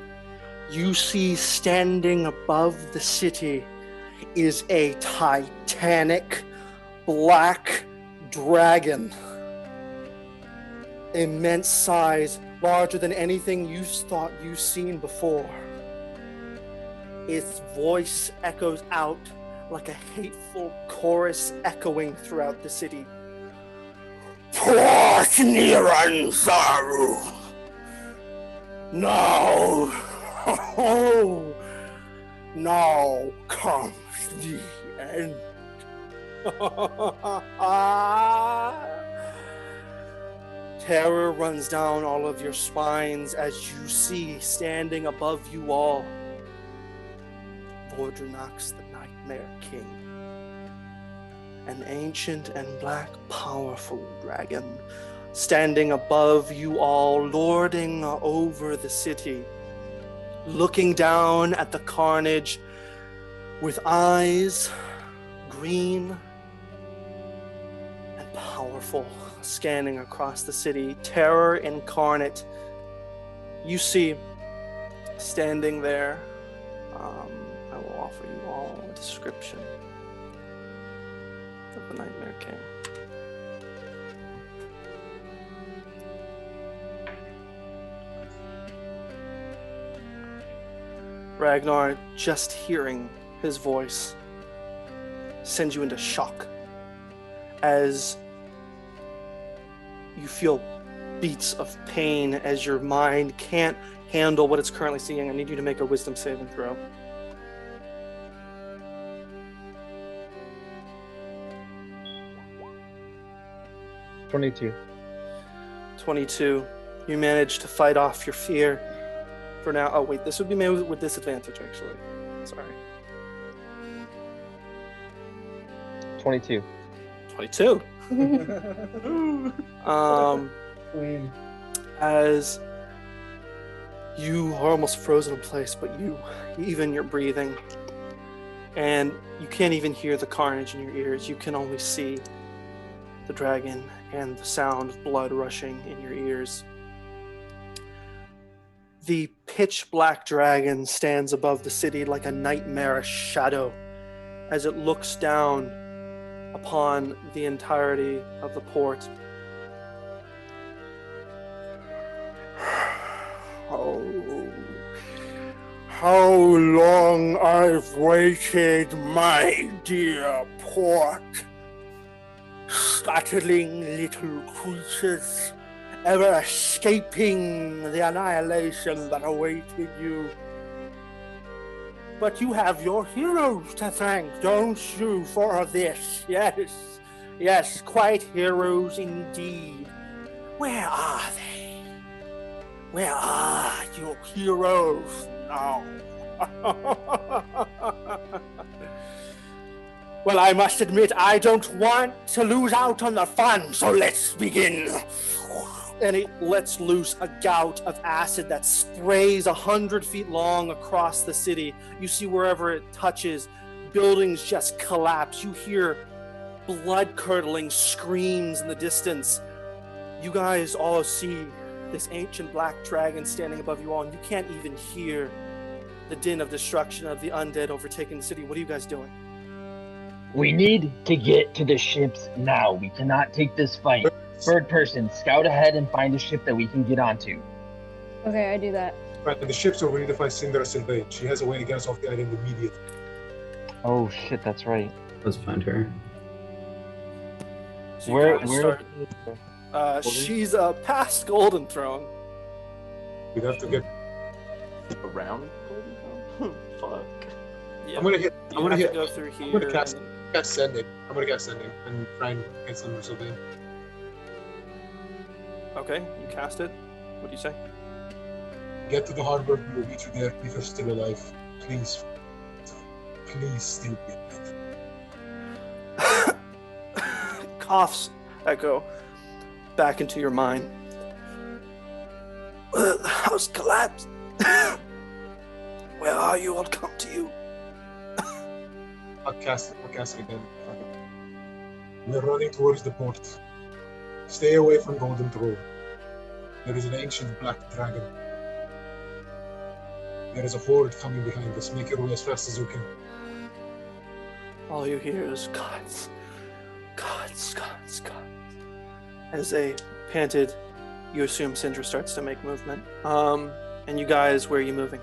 You see standing above the city is a titanic black dragon. Immense size, larger than anything you thought you've seen before. Its voice echoes out like a hateful chorus echoing throughout the city. Port Nyanzaru! Now! Oh, now comes the end. Terror runs down all of your spines as you see standing above you all Vordrinax, the Nightmare King. An ancient and black powerful dragon standing above you all, lording over the city, looking down at the carnage with eyes green and powerful, scanning across the city. Terror incarnate. You see, standing there, I will offer you all a description of the Nightmare King. Ragnar, just hearing his voice sends you into shock as you feel beats of pain as your mind can't handle what it's currently seeing. I need you to make a wisdom saving throw. $22. 22. You manage to fight off your fear for now. Oh wait, this would be made with disadvantage actually. Sorry. 22. 22. Queen. As you are almost frozen in place, but even your breathing, and you can't even hear the carnage in your ears. You can only see the dragon and the sound of blood rushing in your ears. The pitch black dragon stands above the city like a nightmarish shadow as it looks down upon the entirety of the port. Oh, how long I've waited, my dear port. Startling little creatures, ever escaping the annihilation that awaited you. But you have your heroes to thank, don't you, for this? Yes, yes, quite heroes indeed. Where are they? Where are your heroes now? Well, I must admit, I don't want to lose out on the fun, so let's begin. And it lets loose a gout of acid that sprays 100 feet long across the city. You see wherever it touches, buildings just collapse. You hear blood-curdling screams in the distance. You guys all see this ancient black dragon standing above you all, and you can't even hear the din of destruction of the undead overtaking the city. What are you guys doing? We need to get to the ships now. We cannot take this fight. Bird person, scout ahead and find a ship that we can get onto. Okay, I do that. Right, the ship's over. We need to find Cinder Sylvain. She has a way to get us off the island immediately. Oh shit, that's right. Let's find her. So you Where? guys start- she's past Golden Throne. We'd have to get. Around Golden Throne? Fuck. Yeah. I'm gonna hit. You I'm gonna have hit. to go through here. I'm gonna cast. and- Cast sending. I'm gonna cast sending and try and get Cinder Sylvain. Okay, you cast it. What do you say? Get to the harbor. We will meet you there if you're still alive. Please. Please still be alive. Coughs echo back into your mind. The house collapsed. Where are you? I'll come to you. I'll cast it. I'll cast it again. Fuck it. We're running towards the port. Stay away from Golden Throne. There is an ancient black dragon. There is a horde coming behind us. Make your way as fast as you can. All you hear is gods, gods, gods, gods. As a panted, you assume Sindra starts to make movement. And you guys, where are you moving?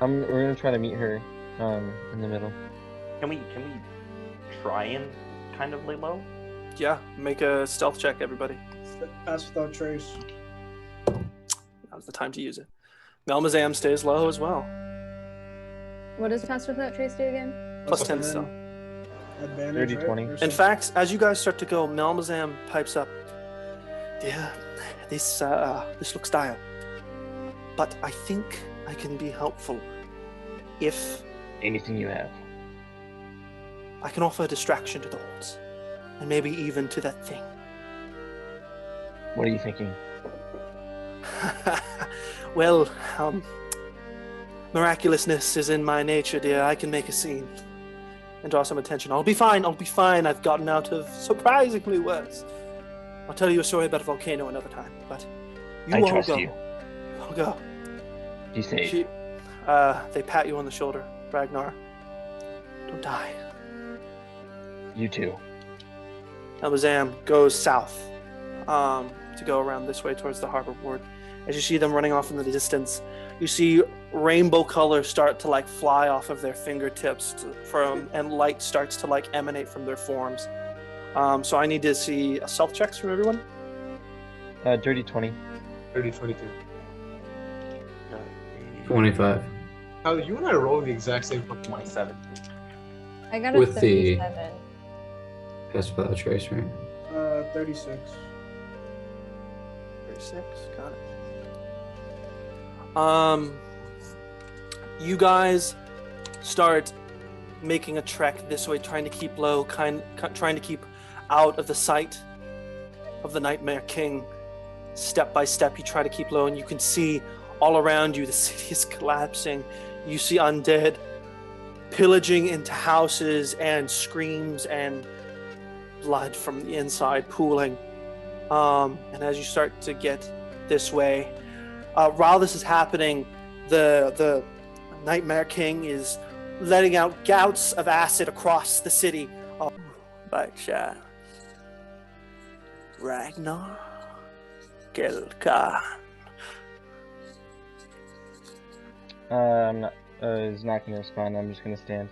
We're gonna try to meet her in the middle. Can we try and kind of lay low? Yeah, make a stealth check, everybody. Pass without trace. Now's the time to use it. Melmazam stays low as well. What does Pass Without Trace do again? Plus 10 stealth. Advantage, 30, right? 20. Or In something? fact, as you guys start to go, Melmazam pipes up. Yeah, this looks dire. But I think I can be helpful if Anything you have. I can offer a distraction to the hordes. And maybe even to that thing. What are you thinking? Well, miraculousness is in my nature, dear. I can make a scene and draw some attention. I'll be fine. I've gotten out of surprisingly worse. I'll tell you a story about a volcano another time, but you I all trust go. you. I'll go. Be safe. They pat you on the shoulder, Ragnar. Don't die. You too. Elbazam goes south to go around this way towards the harbor ward. As you see them running off in the distance, you see rainbow colors start to like fly off of their fingertips and light starts to like emanate from their forms. So I need to see a stealth checks from everyone. Dirty 20. 30, 22. 25. How you and I roll the exact same fucking 27. I got a With the- 37. That's without a trace, right? 36. 36, got it. You guys start making a trek this way, trying to keep low, trying to keep out of the sight of the Nightmare King. Step by step, you try to keep low, and you can see all around you the city is collapsing. You see undead pillaging into houses, and screams and blood from the inside pooling. And as you start to get this way, while this is happening, the Nightmare King is letting out gouts of acid across the city. By chance, Ragnar Gelka. I'm not. He's not gonna respond. I'm just gonna stand.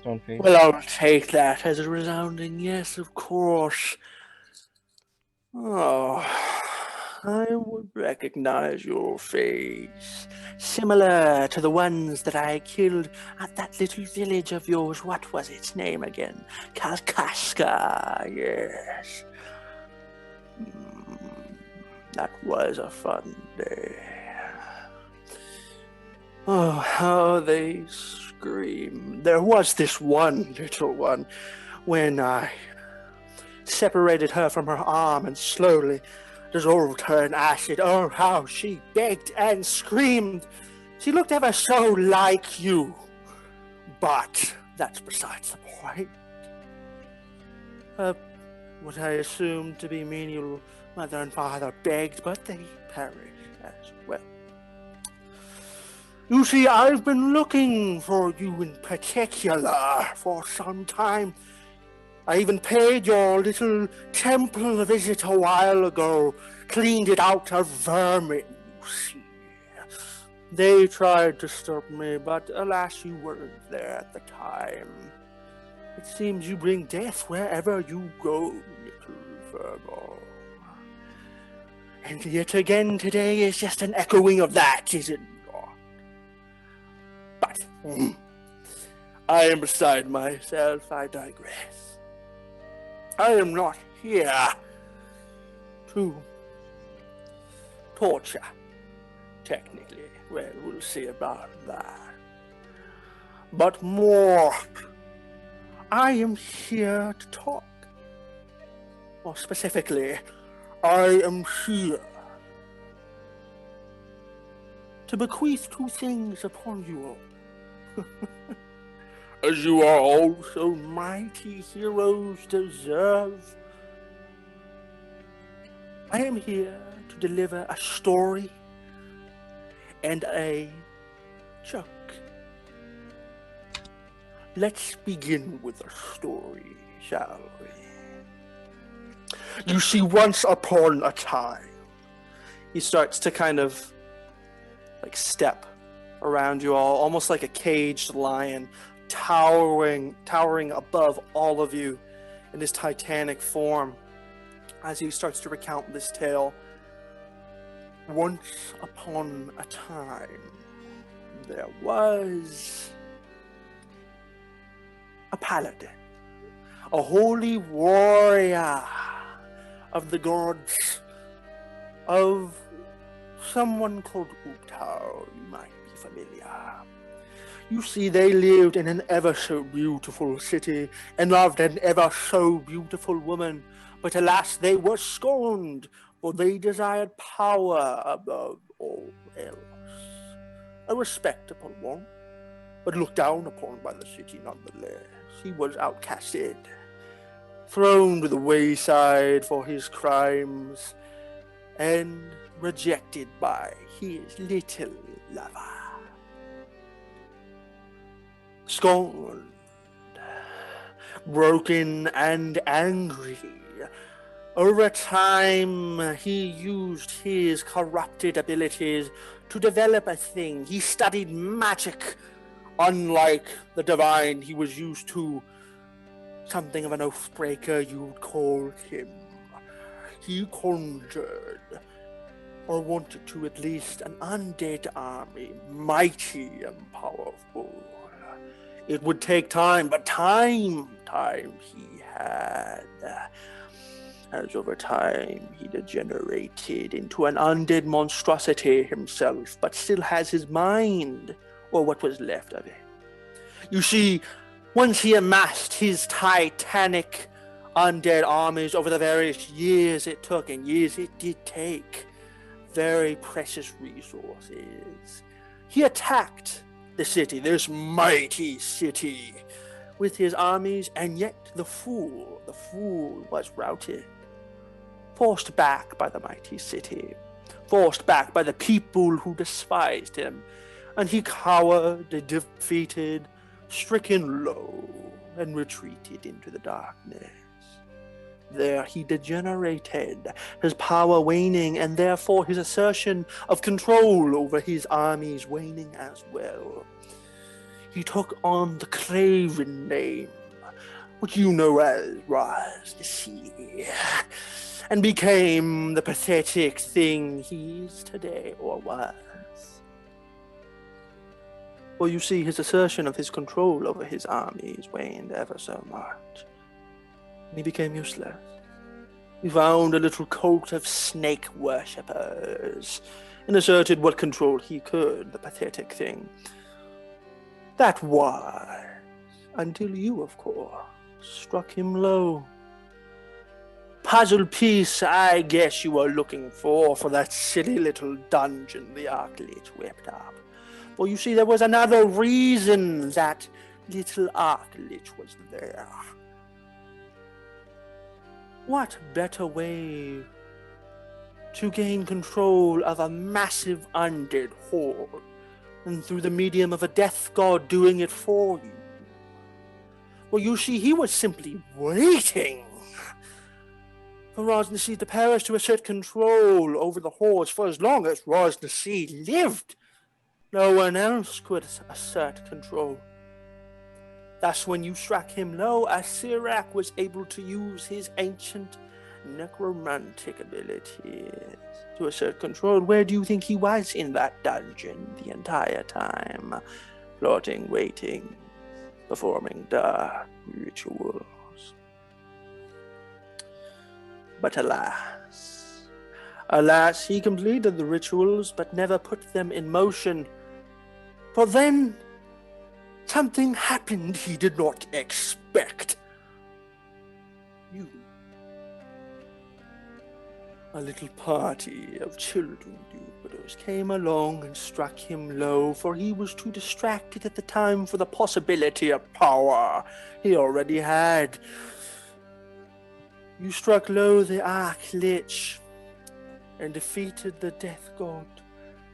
Stone face. Well, I'll take that as a resounding yes, of course. Oh, I would recognize your face. Similar to the ones that I killed at that little village of yours. What was its name again? Kalkaska, yes. That was a fun day. Oh, how they scream. There was this one little one when I separated her from her arm and slowly dissolved her in acid. Oh, how she begged and screamed. She looked ever so like you. But that's besides the point. What I assumed to be menial mother and father begged, but they perished as well. You see, I've been looking for you in particular for some time. I even paid your little temple a visit a while ago, cleaned it out of vermin, you see. They tried to stop me, but alas, you weren't there at the time. It seems you bring death wherever you go, little Virgo. And yet again today is just an echoing of that, is it not? But I am beside myself, I digress. I am not here to torture, technically. Well, we'll see about that. But more, I am here to talk. More specifically, I am here to bequeath two things upon you all. As you are all so mighty heroes deserve. I am here to deliver a story and a joke. Let's begin with a story, shall we? You see, once upon a time, he starts to kind of like step around you all, almost like a caged lion, towering above all of you in his titanic form. As he starts to recount this tale, once upon a time, there was a paladin, a holy warrior of the gods of someone called Uptao. You might be familiar. You see, they lived in an ever so beautiful city and loved an ever so beautiful woman, but alas, they were scorned, for they desired power above all else. A respectable one, but looked down upon by the city nonetheless. He was outcasted, thrown to the wayside for his crimes, and rejected by his little lover. Scorned, broken, and angry, over time he used his corrupted abilities to develop a thing. He studied magic, unlike the divine he was used to. Something of an oathbreaker, you'd call him. He conjured, or wanted to at least, an undead army, mighty and powerful. It would take time, but time he had. As over time he degenerated into an undead monstrosity himself, but still has his mind, or what was left of it. You see, once he amassed his titanic undead armies over the various years it took, and years it did take, very precious resources, he attacked the city, this mighty city, with his armies, and yet the fool was routed, forced back by the mighty city, forced back by the people who despised him, and he cowered, defeated, stricken low, and retreated into the darkness. There he degenerated, his power waning, and therefore his assertion of control over his armies waning as well. He took on the craven name, which you know as Raz the Sea, and became the pathetic thing he is today, or was. Well, you see, his assertion of his control over his armies waned ever so much. And he became useless. He found a little cult of snake worshippers and asserted what control he could, the pathetic thing. That was until you, of course, struck him low. Puzzle piece, I guess you were looking for that silly little dungeon the Archlich whipped up. For you see, there was another reason that little Archlich was there. What better way to gain control of a massive undead horde than through the medium of a death god doing it for you? Well, you see, he was simply waiting for Rosnasi the Parish to assert control over the hordes for as long as Rosnasi lived. No one else could assert control. Thus, when you struck him low, Asirak was able to use his ancient necromantic abilities to assert control. Where do you think he was in that dungeon the entire time? Plotting, waiting, performing dark rituals. But alas, he completed the rituals, but never put them in motion. For then, something happened he did not expect. You. A little party of children do-gooders came along and struck him low, for he was too distracted at the time for the possibility of power he already had. You struck low the Archlich and defeated the Death God,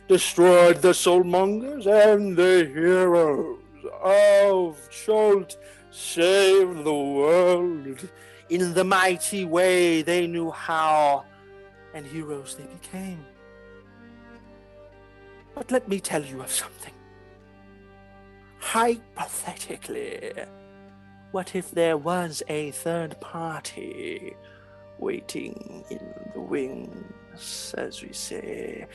destroyed the soulmongers, and the heroes of Chult saved the world in the mighty way they knew how, and heroes they became. But let me tell you of something. Hypothetically, what if there was a third party waiting in the wings, as we say,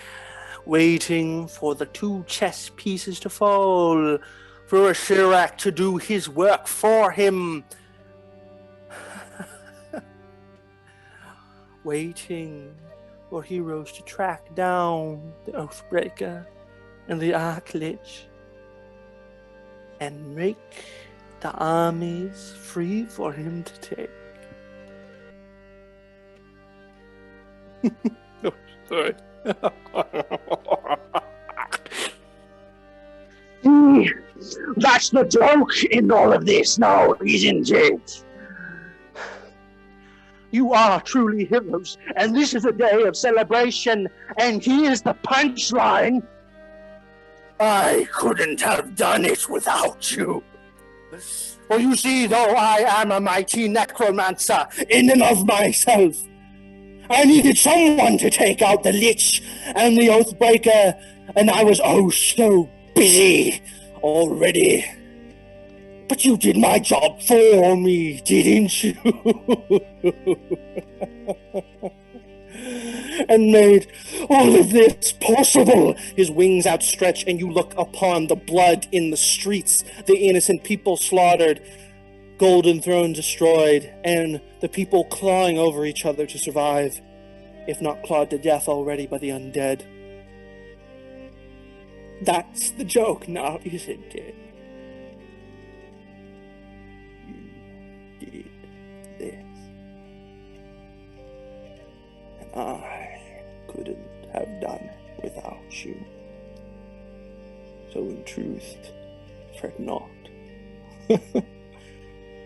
waiting for the two chess pieces to fall, for Asirak to do his work for him? waiting for heroes to track down the Oathbreaker and the Archlich and make the armies free for him to take. Oh, sorry. That's the joke in all of this now, isn't it? You are truly heroes, and this is a day of celebration, and here's the punchline. I couldn't have done it without you. For you see, though I am a mighty necromancer in and of myself, I needed someone to take out the Lich and the Oathbreaker, and I was oh so busy already. But you did my job for me, didn't you? And made all of this possible. His wings outstretch, and you look upon the blood in the streets, the innocent people slaughtered, Golden Throne destroyed, and the people clawing over each other to survive, if not clawed to death already by the undead. That's the joke now, isn't it? You did this. And I couldn't have done it without you. So in truth, fret not.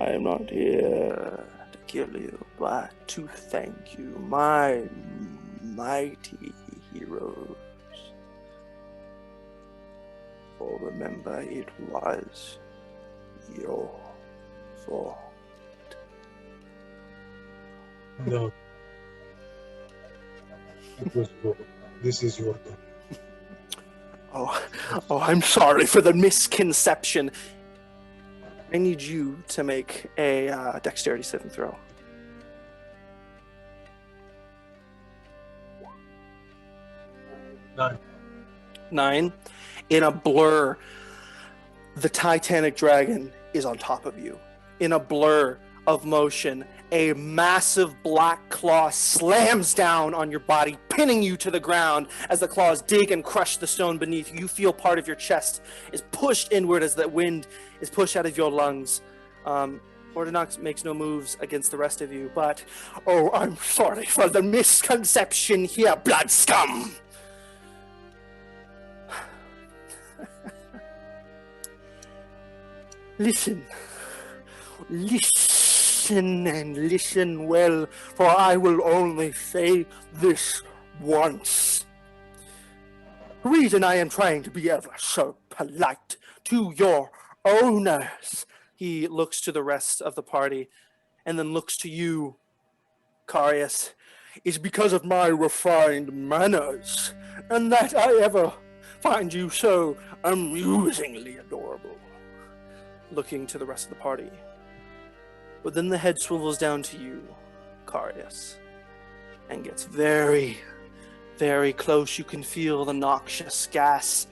I am not here to kill you, but to thank you, my mighty heroes. For remember, it was your fault. No. It was your. This is your turn. Oh, I'm sorry for the misconception. I need you to make a dexterity saving throw. 9. In a blur, the Titanic dragon is on top of you. In a blur of motion, a massive black claw slams down on your body, pinning you to the ground. As the claws dig and crush the stone beneath you, you feel part of your chest is pushed inward as the wind is pushed out of your lungs. Ordinox makes no moves against the rest of you, but, oh, I'm sorry for the misconception here, blood scum! Listen and listen well, for I will only say this once. The reason I am trying to be ever so polite to your owners, he looks to the rest of the party and then looks to you, Carius, is because of my refined manners, and that I ever find you so amusingly adorable. Looking to the rest of the party. But then the head swivels down to you, Carius, and gets very, very close. You can feel the noxious gas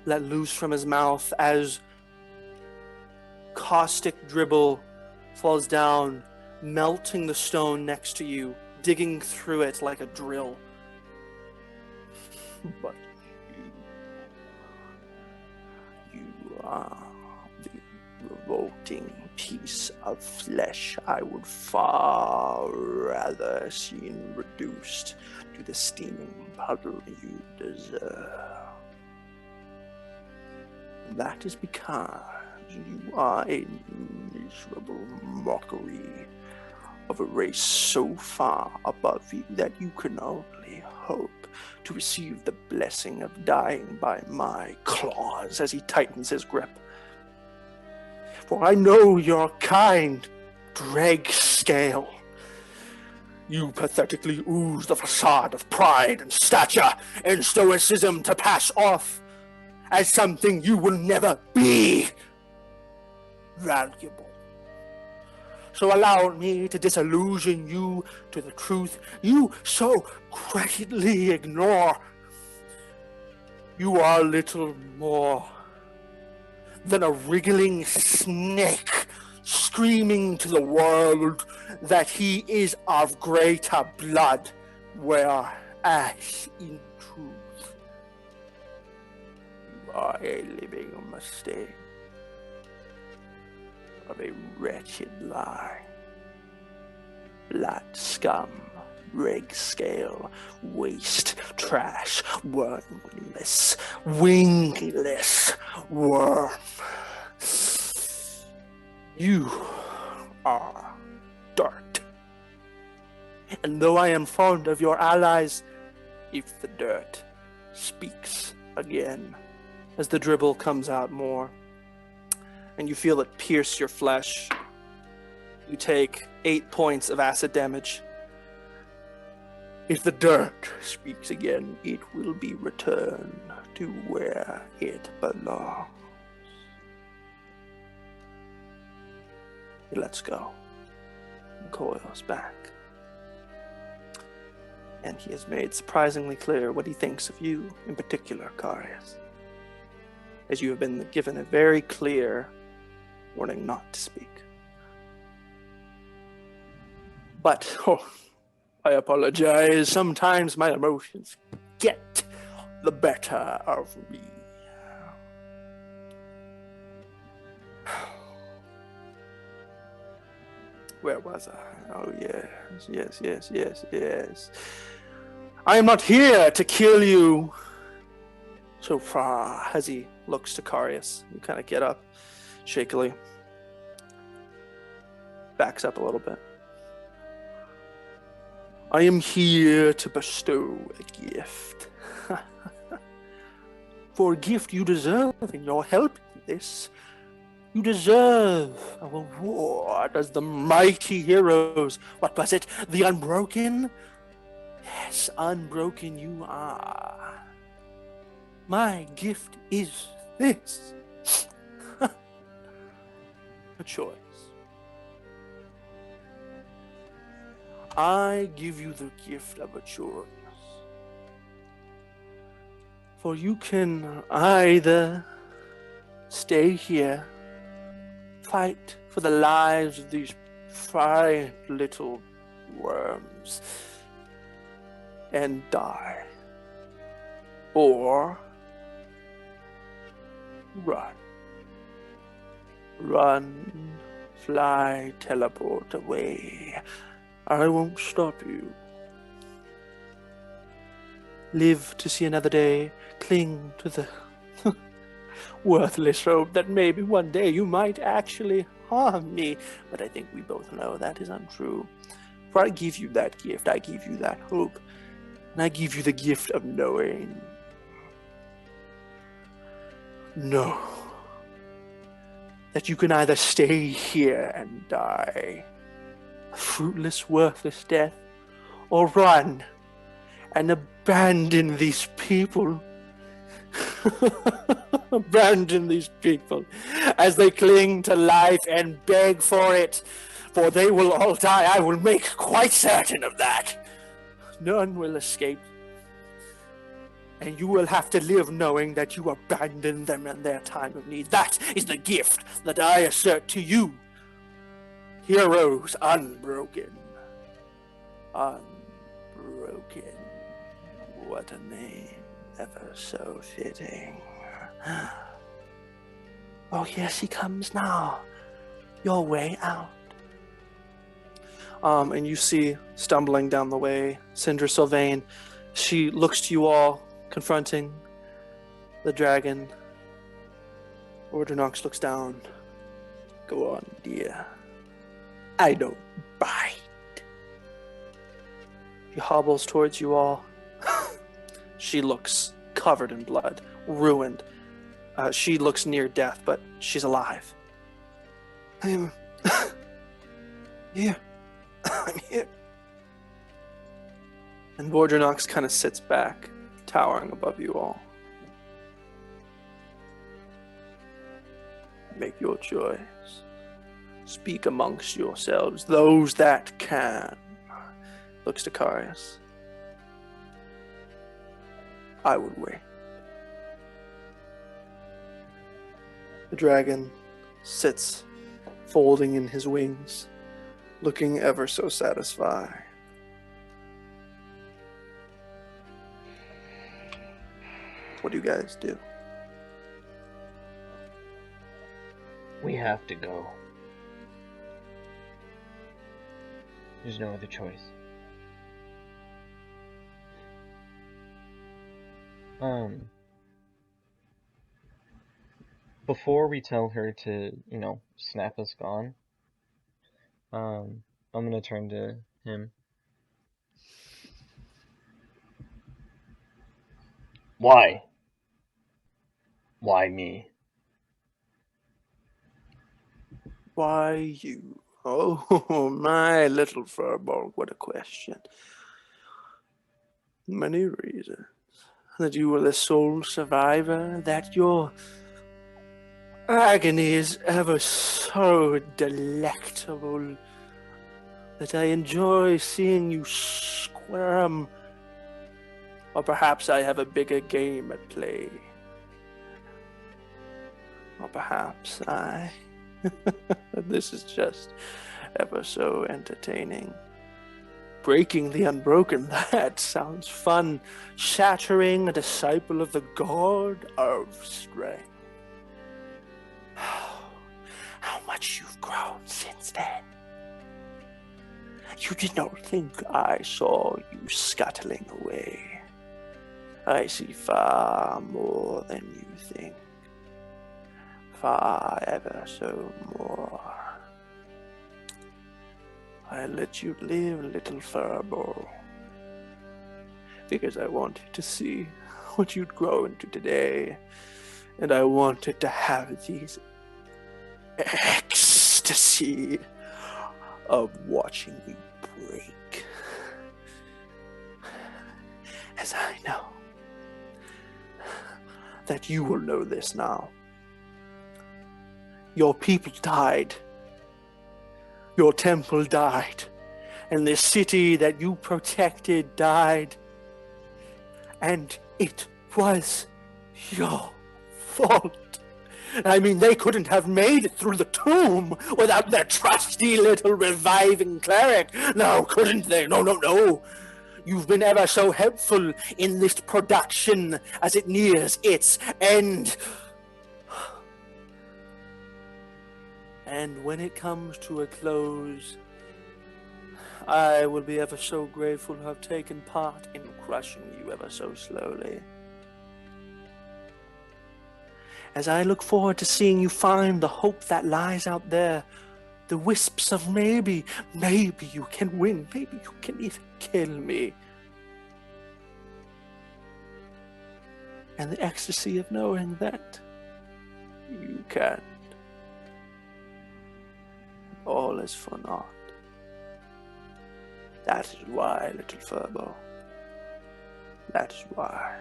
let loose from his mouth as caustic dribble falls down, melting the stone next to you, digging through it like a drill. But you are revolting piece of flesh I would far rather seen reduced to the steaming puddle you deserve. That is because you are a miserable mockery of a race so far above you that you can only hope to receive the blessing of dying by my claws, as he tightens his grip. For I know your kind, dreg scale. You pathetically ooze the facade of pride and stature and stoicism to pass off as something you will never be. Valuable. So allow me to disillusion you to the truth you so credibly ignore. You are little more than a wriggling snake screaming to the world that he is of greater blood, whereas in truth, you are a living mistake of a wretched lie. Blood scum, rig scale, waste, trash, wormless, wingless worm. You are dirt. And though I am fond of your allies, if the dirt speaks again, as the dribble comes out more, and you feel it pierce your flesh, you take 8 points of acid damage. If the dirt speaks again, it will be returned to where it belongs. He lets go and coils back. And he has made surprisingly clear what he thinks of you, in particular, Carius, as you have been given a very clear warning not to speak. But, I apologize. Sometimes my emotions get the better of me. Where was I? Oh, yes. I am not here to kill you. So far, as he looks to Carius, you kind of get up shakily. Backs up a little bit. I am here to bestow a gift. For a gift you deserve in your help in this. You deserve a reward as the mighty heroes. What was it? The Unbroken? Yes, Unbroken you are. My gift is this. A choice. I give you the gift of a choice. For you can either stay here, fight for the lives of these fine little worms, and die, or run. Run, fly, teleport away. I won't stop you. Live to see another day. Cling to the worthless hope that maybe one day you might actually harm me. But I think we both know that is untrue. For I give you that gift. I give you that hope. And I give you the gift of knowing. Know that you can either stay here and die a fruitless, worthless death, or run and abandon these people. Abandon these people as they cling to life and beg for it, for they will all die. I will make quite certain of that. None will escape. And you will have to live knowing that you abandoned them in their time of need. That is the gift that I assert to you. Heroes unbroken. Unbroken. What a name. Ever so fitting. Oh, here she comes now. Your way out. And you see, stumbling down the way, Sindra Sylvain. She looks to you all, confronting the dragon. Ordonox looks down. Go on, dear. I don't bite. She hobbles towards you all. She looks covered in blood, ruined. She looks near death, but she's alive. I'm here. I'm here. And Bordronox kind of sits back, towering above you all. Make your choice. Speak amongst yourselves, those that can. Looks to Carius. I would wait. The dragon sits folding in his wings, looking ever so satisfied. What do you guys do? We have to go. There's no other choice. Before we tell her to, snap us gone, I'm gonna turn to him. Why? Why me? Why you? Oh, my little furball, what a question. Many reasons. That you are the sole survivor, that your agony is ever so delectable, that I enjoy seeing you squirm. Or perhaps I have a bigger game at play. Or perhaps this is just ever so entertaining. Breaking the Unbroken, that sounds fun. Shattering a disciple of the God of Strength. How much you've grown since then. You did not think I saw you scuttling away. I see far more than you think. Far ever so more. I let you live, little furball, because I wanted to see what you'd grow into today, and I wanted to have these ecstasy of watching you break. As I know that you will know this now. Your people died. Your temple died. And the city that you protected died. And it was your fault. I mean, they couldn't have made it through the tomb without their trusty little reviving cleric. No, couldn't they? No. You've been ever so helpful in this production as it nears its end. And when it comes to a close, I will be ever so grateful to have taken part in crushing you ever so slowly. As I look forward to seeing you find the hope that lies out there, the wisps of maybe you can win, maybe you can even kill me. And the ecstasy of knowing that you can't. All is for naught. That is why, little furball. That is why.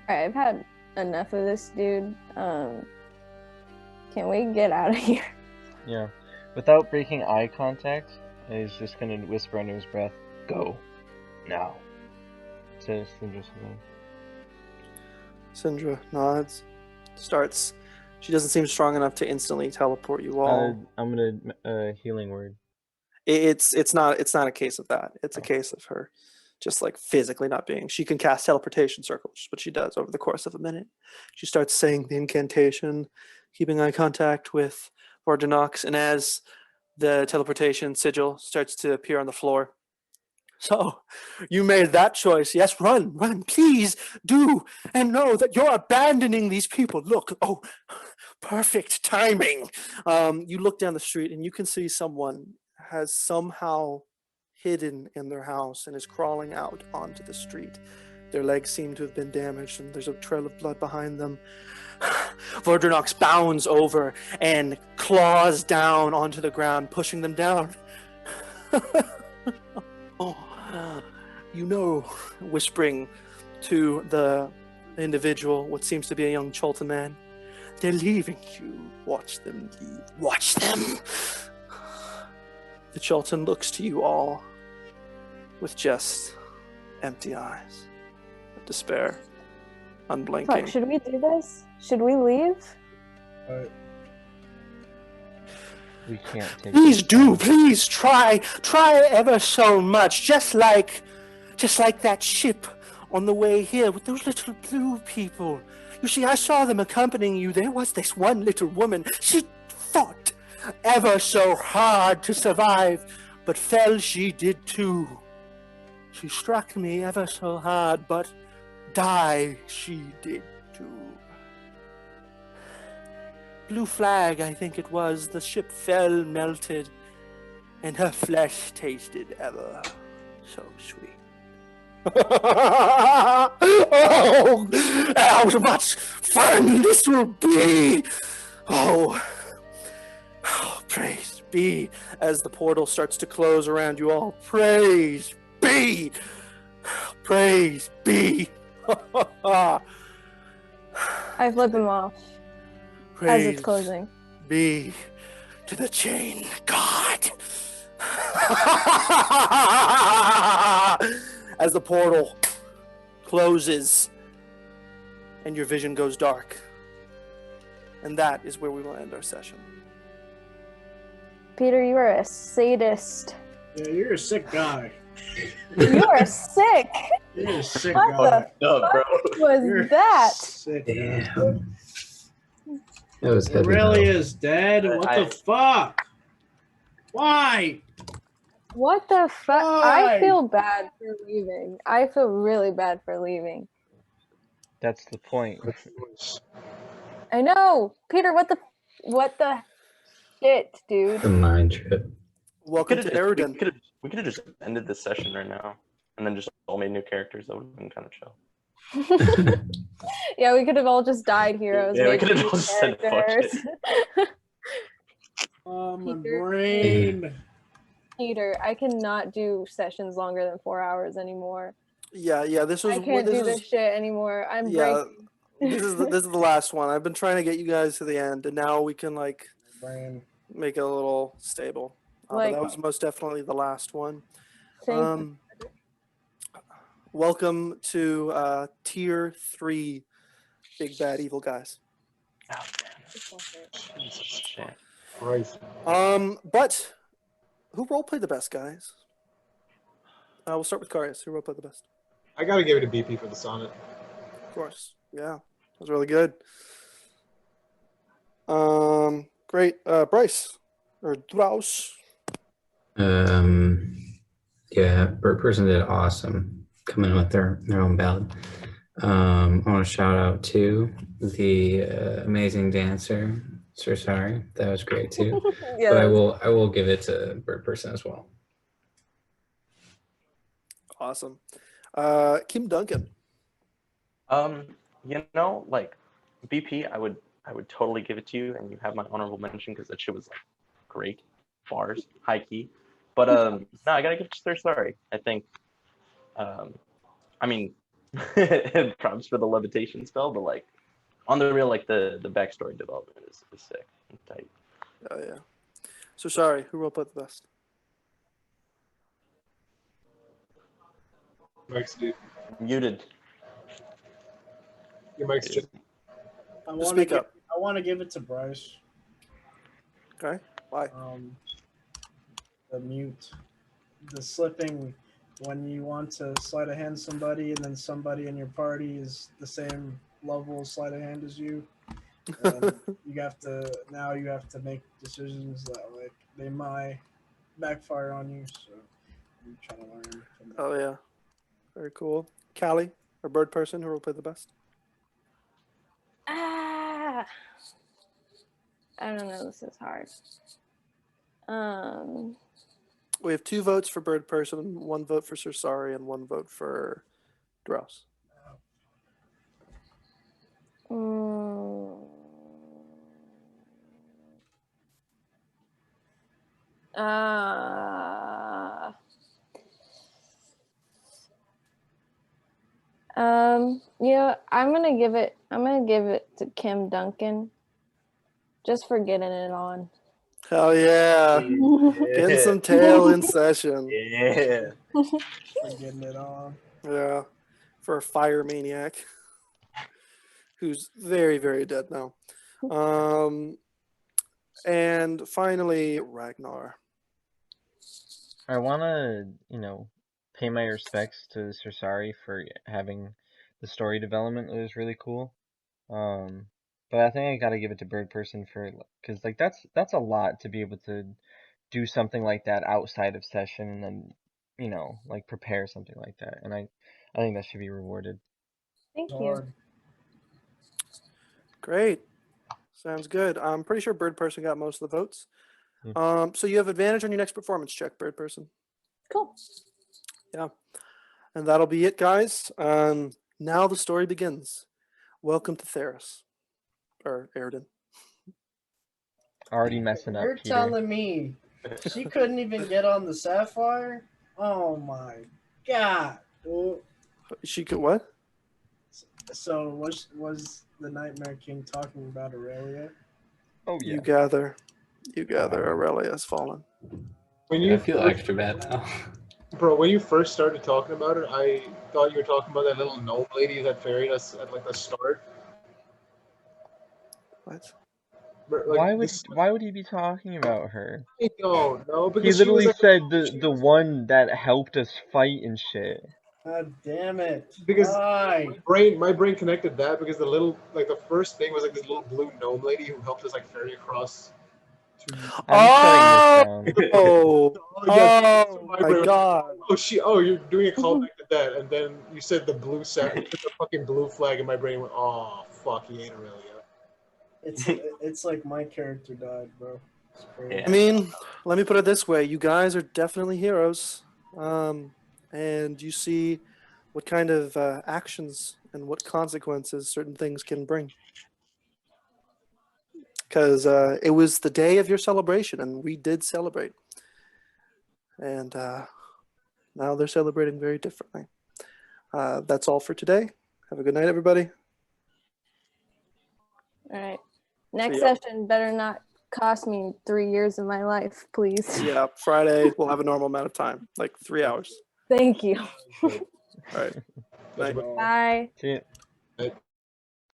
Alright, I've had enough of this dude. Can we get out of here? Yeah. Without breaking eye contact, he's just gonna whisper under his breath, "Go. Now." To Syndra's again. Syndra nods, starts. She doesn't seem strong enough to instantly teleport you all. I'm gonna healing word. It's not a case of that. It's a case of her just like physically not being. She can cast teleportation circles, which she does over the course of a minute. She starts saying the incantation, keeping eye contact with Vardanox, and as the teleportation sigil starts to appear on the floor. So, you made that choice. Yes, run, please do. And know that you're abandoning these people. Look, perfect timing. You look down the street and you can see someone has somehow hidden in their house and is crawling out onto the street. Their legs seem to have been damaged and there's a trail of blood behind them. Vardanox bounds over and claws down onto the ground, pushing them down. Whispering to the individual, what seems to be a young Chultan man, they're leaving you. Watch them leave. Watch them. The Chultan looks to you all with just empty eyes of despair. unblinking. Fuck, should we do this? Should we leave? We can't take. Please this do, time. please try ever so much, just like that ship on the way here with those little blue people. You see, I saw them accompanying you. There was this one little woman. She fought ever so hard to survive, but fell she did too. She struck me ever so hard, but die she did too. Blue Flag, I think it was. The ship fell, melted, and her flesh tasted ever so sweet. Oh, how much fun this will be! Oh, praise be. As the portal starts to close around you all, praise be! Praise be! I flip him off as Praise it's closing. be to the chain god! As the portal closes and your vision goes dark. And that is where we will end our session. Peter, you are a sadist. Yeah, you're a sick guy. You are sick. You're a sick What guy. No, bro. Was You're that? sick guy. Damn. That was It heavy. really metal. is, Dad. What the fuck? Why? What the fuck? I Why? feel bad for leaving. I feel really bad for leaving. That's the point. I know, Peter. What the shit, dude? The mind trip. Welcome to Eridan. We could have just ended this session right now, and then just all made new characters. That would have been kind of chill. Yeah, we could have all just died heroes. Yeah, we made could have new just said, "Fuck characters. Oh, my Peter. brain. Peter, I cannot do sessions longer than 4 hours anymore. Yeah, this was I can't do this this is shit anymore. I'm yeah, breaking. this is the last one. I've been trying to get you guys to the end, and now we can like Brain. make it a little stable. But Like- that was most definitely the last one. Thank Welcome to Tier 3 Big Bad Evil Guys. Oh, damn. Shit. Christ. But who roleplayed the best, guys? We'll start with Karius. Who roleplayed the best? I gotta give it a BP for the sonnet. Of course. Yeah, that was really good. Great. Bryce or Draus. Yeah, Bird Person did awesome coming in with their own ballad. I want to shout out to the amazing dancer, Sir Sorry. That was great too. yeah, But I will give it to Bird Person as well. Awesome. Kim Duncan. You know, like BP, I would totally give it to you, and you have my honorable mention because that shit was like great bars, high key. But no, I gotta give it to Sir Sorry. I think, I mean, props for the levitation spell, but like on the real, like the backstory development is sick and tight. Oh yeah. So sorry. Who roleplayed the best? Mike's dude. Muted. Your mic's just I Just want to speak up. I want to give it to Bryce. Okay. Why? The mute, the slipping when you want to sleight of hand somebody, and then somebody in your party is the same level of sleight of hand as you. And you have to make decisions that like they might backfire on you. So I'm trying to learn from that. Oh yeah. Very cool. Callie or Bird Person. Who roleplayed the best? I don't know. This is hard. We have 2 votes for Bird Person, 1 vote for Sir Sorry, and 1 vote for Drouse. Yeah, I'm gonna give it to Kim Duncan, just for getting it on. Hell yeah. Getting some tail in session. Yeah. For getting it on. Yeah. For a fire maniac. who's very, very dead now. And finally, Ragnar. I want to, pay my respects to Cersari for having the story development. It was really cool. But I think I got to give it to Bird Person because like that's a lot to be able to do something like that outside of session and like prepare something like that. And I think that should be rewarded. Thank you. Hard. Great. Sounds good. I'm pretty sure Bird Person got most of the votes. So you have advantage on your next performance check, Bird Person. Cool. Yeah. And that'll be it, guys. Now the story begins. Welcome to Therus. Or Aridin. Already messing up, You're Peter. telling me she couldn't even get on the Sapphire? Oh my god. dude. She could what? So was the Nightmare King talking about Aurelia? Oh yeah. You gather Aurelia has fallen. When Yeah, you I feel first- extra bad now. Bro, when you first started talking about it, I thought you were talking about that little gnome lady that ferried us at like the start. What? But, like, Why would he be talking about her? I don't know He because she was literally like, said she the was- one that helped us fight and shit. God damn it. Because Why? my brain connected that because the first thing was like this little blue gnome lady who helped us like ferry across. I'm shutting this down. Oh, yes, oh my my brain was- god. Oh, you're doing a callback to that, and then you said the blue the fucking blue flag, and my brain went, oh fuck, he ain't Aurelia. It's like my character died, bro. It's crazy. I mean, let me put it this way. You guys are definitely heroes. And you see what kind of actions and what consequences certain things can bring. Because it was the day of your celebration, and we did celebrate. And now they're celebrating very differently. That's all for today. Have a good night, everybody. All right. Next ya. session better not cost me 3 years of my life, please. Yeah, Friday we'll have a normal amount of time, like 3 hours. Thank you. All right. Night. Bye. See ya. Right.